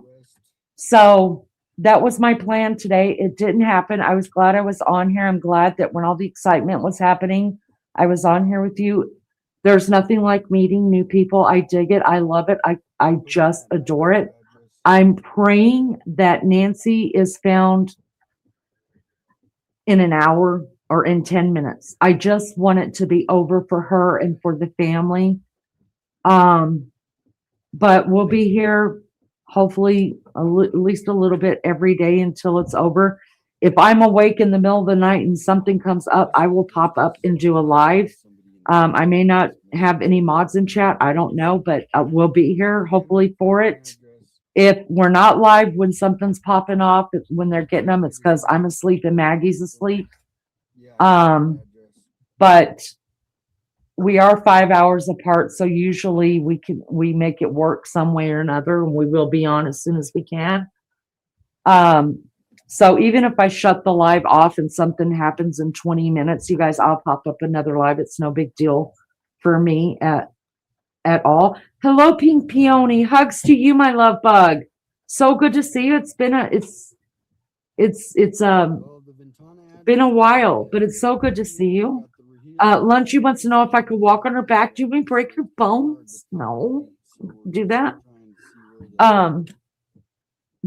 So that was my plan today. It didn't happen. I was glad I was on here. I'm glad that when all the excitement was happening, I was on here with you. There's nothing like meeting new people. I dig it. I love it. I just adore it. I'm praying that Nancy is found in an hour or in 10 minutes. I just want it to be over for her and for the family. But we'll be here hopefully at least a little bit every day until it's over. If I'm awake in the middle of the night and something comes up, I will pop up and do a live. I may not have any mods in chat. I don't know, but we'll be here hopefully for it. If we're not live when something's popping off, when they're getting them, it's because I'm asleep and Maggie's asleep. But we are 5 hours apart, so usually we make it work some way or another, and we will be on as soon as we can. So even if I shut the live off and something happens in 20 minutes, you guys, I'll pop up another live. It's no big deal for me at all. Hello, Pink Peony. Hugs to you, my love bug. So good to see you. It's been a while, but it's so good to see you. Lunchy wants to know if I could walk on her back. Do we break your bones? No, do that. But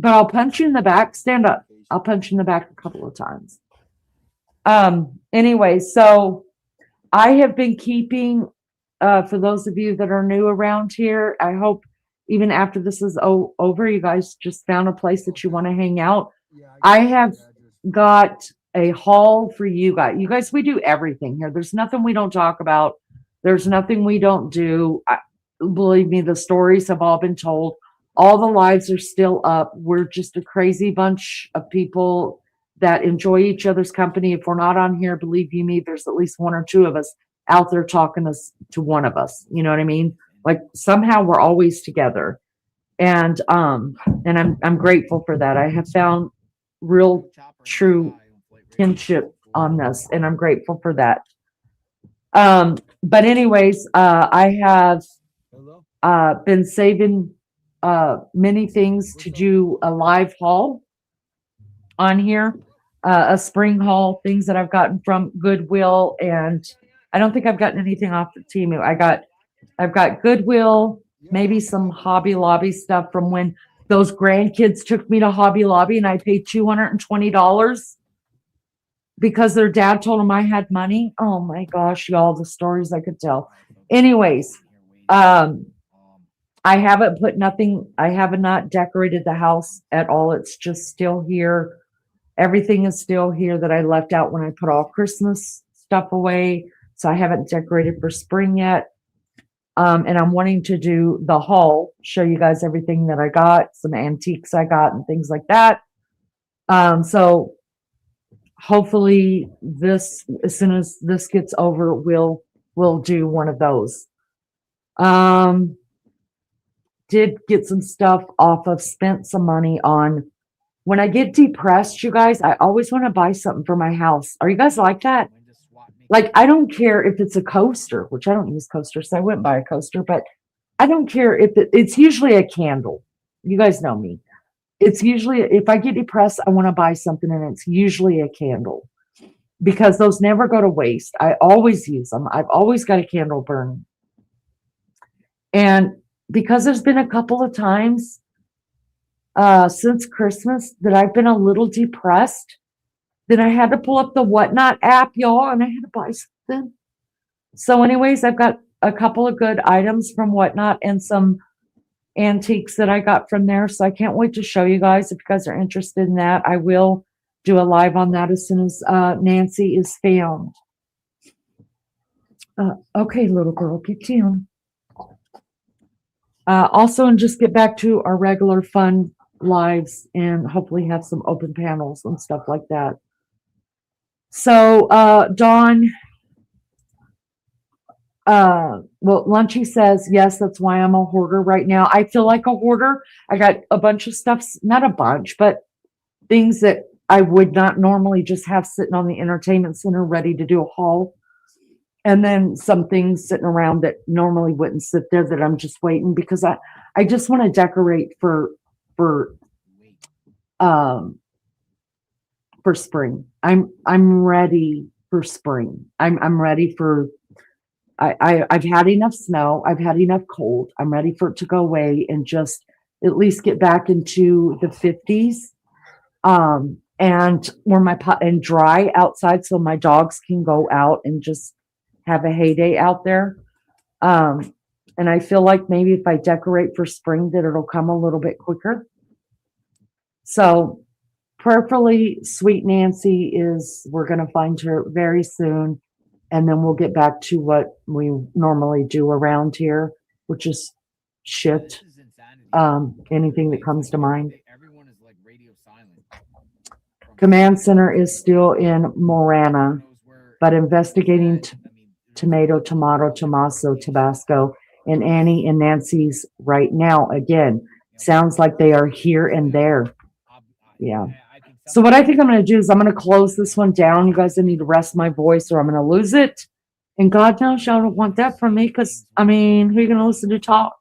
I'll punch you in the back. Stand up. I'll punch you in the back a couple of times. Anyway, so I have been keeping, for those of you that are new around here, I hope even after this is over, you guys just found a place that you want to hang out. I have got a haul for you guys. You guys, we do everything here. There's nothing we don't talk about. There's nothing we don't do. Believe me, the stories have all been told. All the lives are still up. We're just a crazy bunch of people that enjoy each other's company. If we're not on here, believe you me, there's at least one or two of us out there talking to one of us. You know what I mean? Like somehow we're always together. And I'm grateful for that. I have found real true kinship on this, and I'm grateful for that. But anyways, I have been saving many things to do a live haul on here, a spring haul, things that I've gotten from Goodwill, and I don't think I've gotten anything off the team. I've got Goodwill, maybe some Hobby Lobby stuff from when those grandkids took me to Hobby Lobby and I paid $220 because their dad told them I had money. Oh my gosh, y'all, the stories I could tell. Anyways, I haven't put nothing, I have not decorated the house at all. It's just still here. Everything is still here that I left out when I put all Christmas stuff away. So I haven't decorated for spring yet. And I'm wanting to do the haul, show you guys everything that I got, some antiques I got and things like that. So hopefully this, as soon as this gets over, we'll do one of those. Did get some stuff off of, spent some money on. When I get depressed, you guys, I always want to buy something for my house. Are you guys like that? Like, I don't care if it's a coaster, which I don't use coasters, so I wouldn't buy a coaster, but I don't care if it's usually a candle. You guys know me. It's usually, if I get depressed, I want to buy something, and it's usually a candle because those never go to waste. I always use them. I've always got a candle burning. And because there's been a couple of times since Christmas that I've been a little depressed, then I had to pull up the Whatnot app, y'all, and I had to buy something. So anyways, I've got a couple of good items from Whatnot and some antiques that I got from there. So I can't wait to show you guys. If you guys are interested in that, I will do a live on that as soon as Nancy is found. Okay, little girl, get down. Also, and just get back to our regular fun lives and hopefully have some open panels and stuff like that. So, Dawn, well, Lunchy says, yes, that's why I'm a hoarder right now. I feel like a hoarder. I got a bunch of stuff, not a bunch, but things that I would not normally just have sitting on the entertainment center ready to do a haul. And then some things sitting around that normally wouldn't sit there that I'm just waiting because I just want to decorate for spring. I'm ready for spring. I'm ready for, I've had enough snow. I've had enough cold. I'm ready for it to go away and just at least get back into the 50s. And where and dry outside so my dogs can go out and just have a heyday out there. And I feel like maybe if I decorate for spring that it'll come a little bit quicker. So prayerfully, sweet Nancy we're going to find her very soon. And then we'll get back to what we normally do around here, which is shit. Anything that comes to mind. Command center is still in Morana, but investigating tomato, Tomaso, Tabasco, and Annie and Nancy's right now. Again, sounds like they are here and there. Yeah. So what I think I'm going to do is I'm going to close this one down. You guys, I need to rest my voice or I'm going to lose it. And God knows y'all don't want that from me because, I mean, who are you going to listen to talk?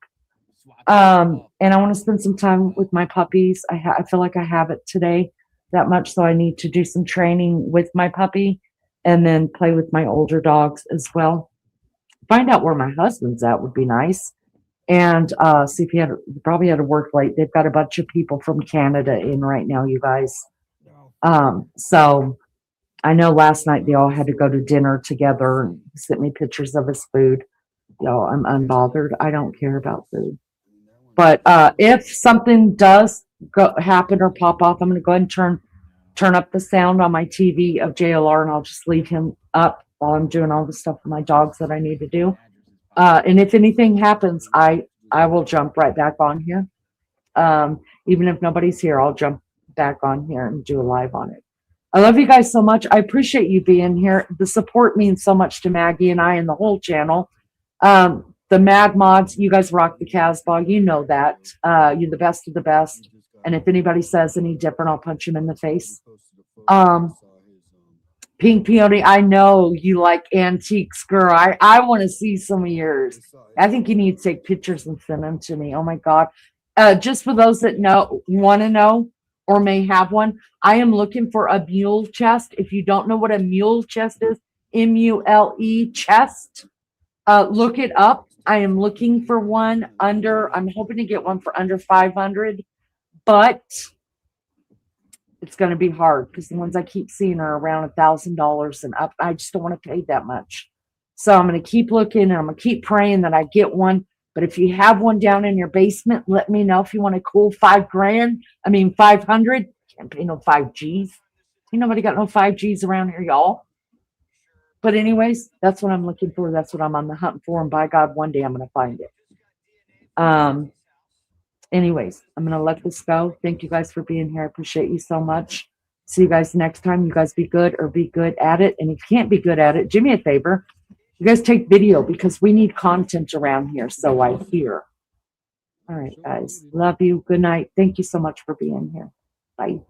And I want to spend some time with my puppies. I feel like I have it today that much, so I need to do some training with my puppy and then play with my older dogs as well. Find out where my husband's at would be nice. And see if he probably had to work late. They've got a bunch of people from Canada in right now, you guys. So I know last night they all had to go to dinner together and sent me pictures of his food. Y'all, I'm unbothered. I don't care about food. But if something does happen or pop off, I'm going to go ahead and turn up the sound on my TV of JLR, and I'll just leave him up while I'm doing all the stuff with my dogs that I need to do. And if anything happens, I will jump right back on here. Even if nobody's here, I'll jump back on here and do a live on it. I love you guys so much. I appreciate you being here. The support means so much to Maggie and I and the whole channel. The Mad Mods, you guys rock the Casbah. You know that. You're the best of the best. And if anybody says any different, I'll punch him in the face. Pink Peony, I know you like antiques, girl. I want to see some of yours. I think you need to take pictures and send them to me. Oh my God. Just for those that want to know or may have one, I am looking for a mule chest. If you don't know what a mule chest is, M-U-L-E chest, look it up. I am looking for one I'm hoping to get one for under 500, but it's going to be hard because the ones I keep seeing are around $1,000 and up. I just don't want to pay that much. So I'm going to keep looking and I'm going to keep praying that I get one. But if you have one down in your basement, let me know. If you want a cool 500. Can't pay no 5Gs. Ain't nobody got no 5Gs around here, y'all. But anyways, that's what I'm looking for. That's what I'm on the hunt for. And by God, one day I'm going to find it. Anyways, I'm going to let this go. Thank you guys for being here. I appreciate you so much. See you guys next time. You guys be good or be good at it. And if you can't be good at it, do me a favor. You guys take video because we need content around here. So I hear. All right, guys. Love you. Good night. Thank you so much for being here. Bye.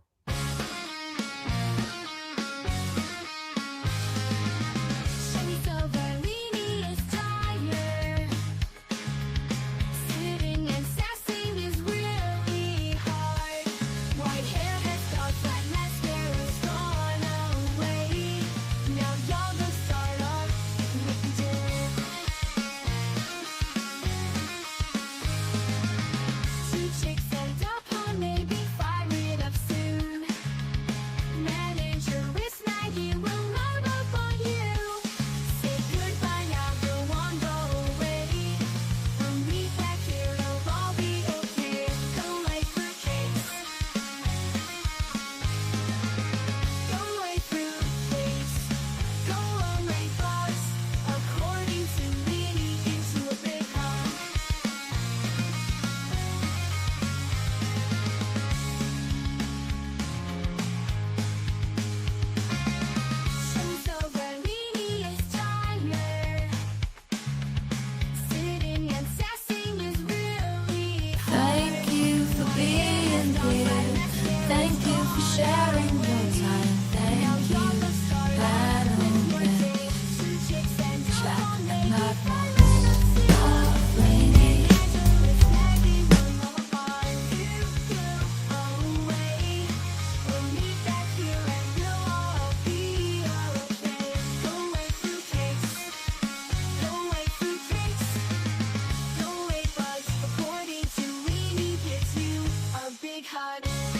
Big heart.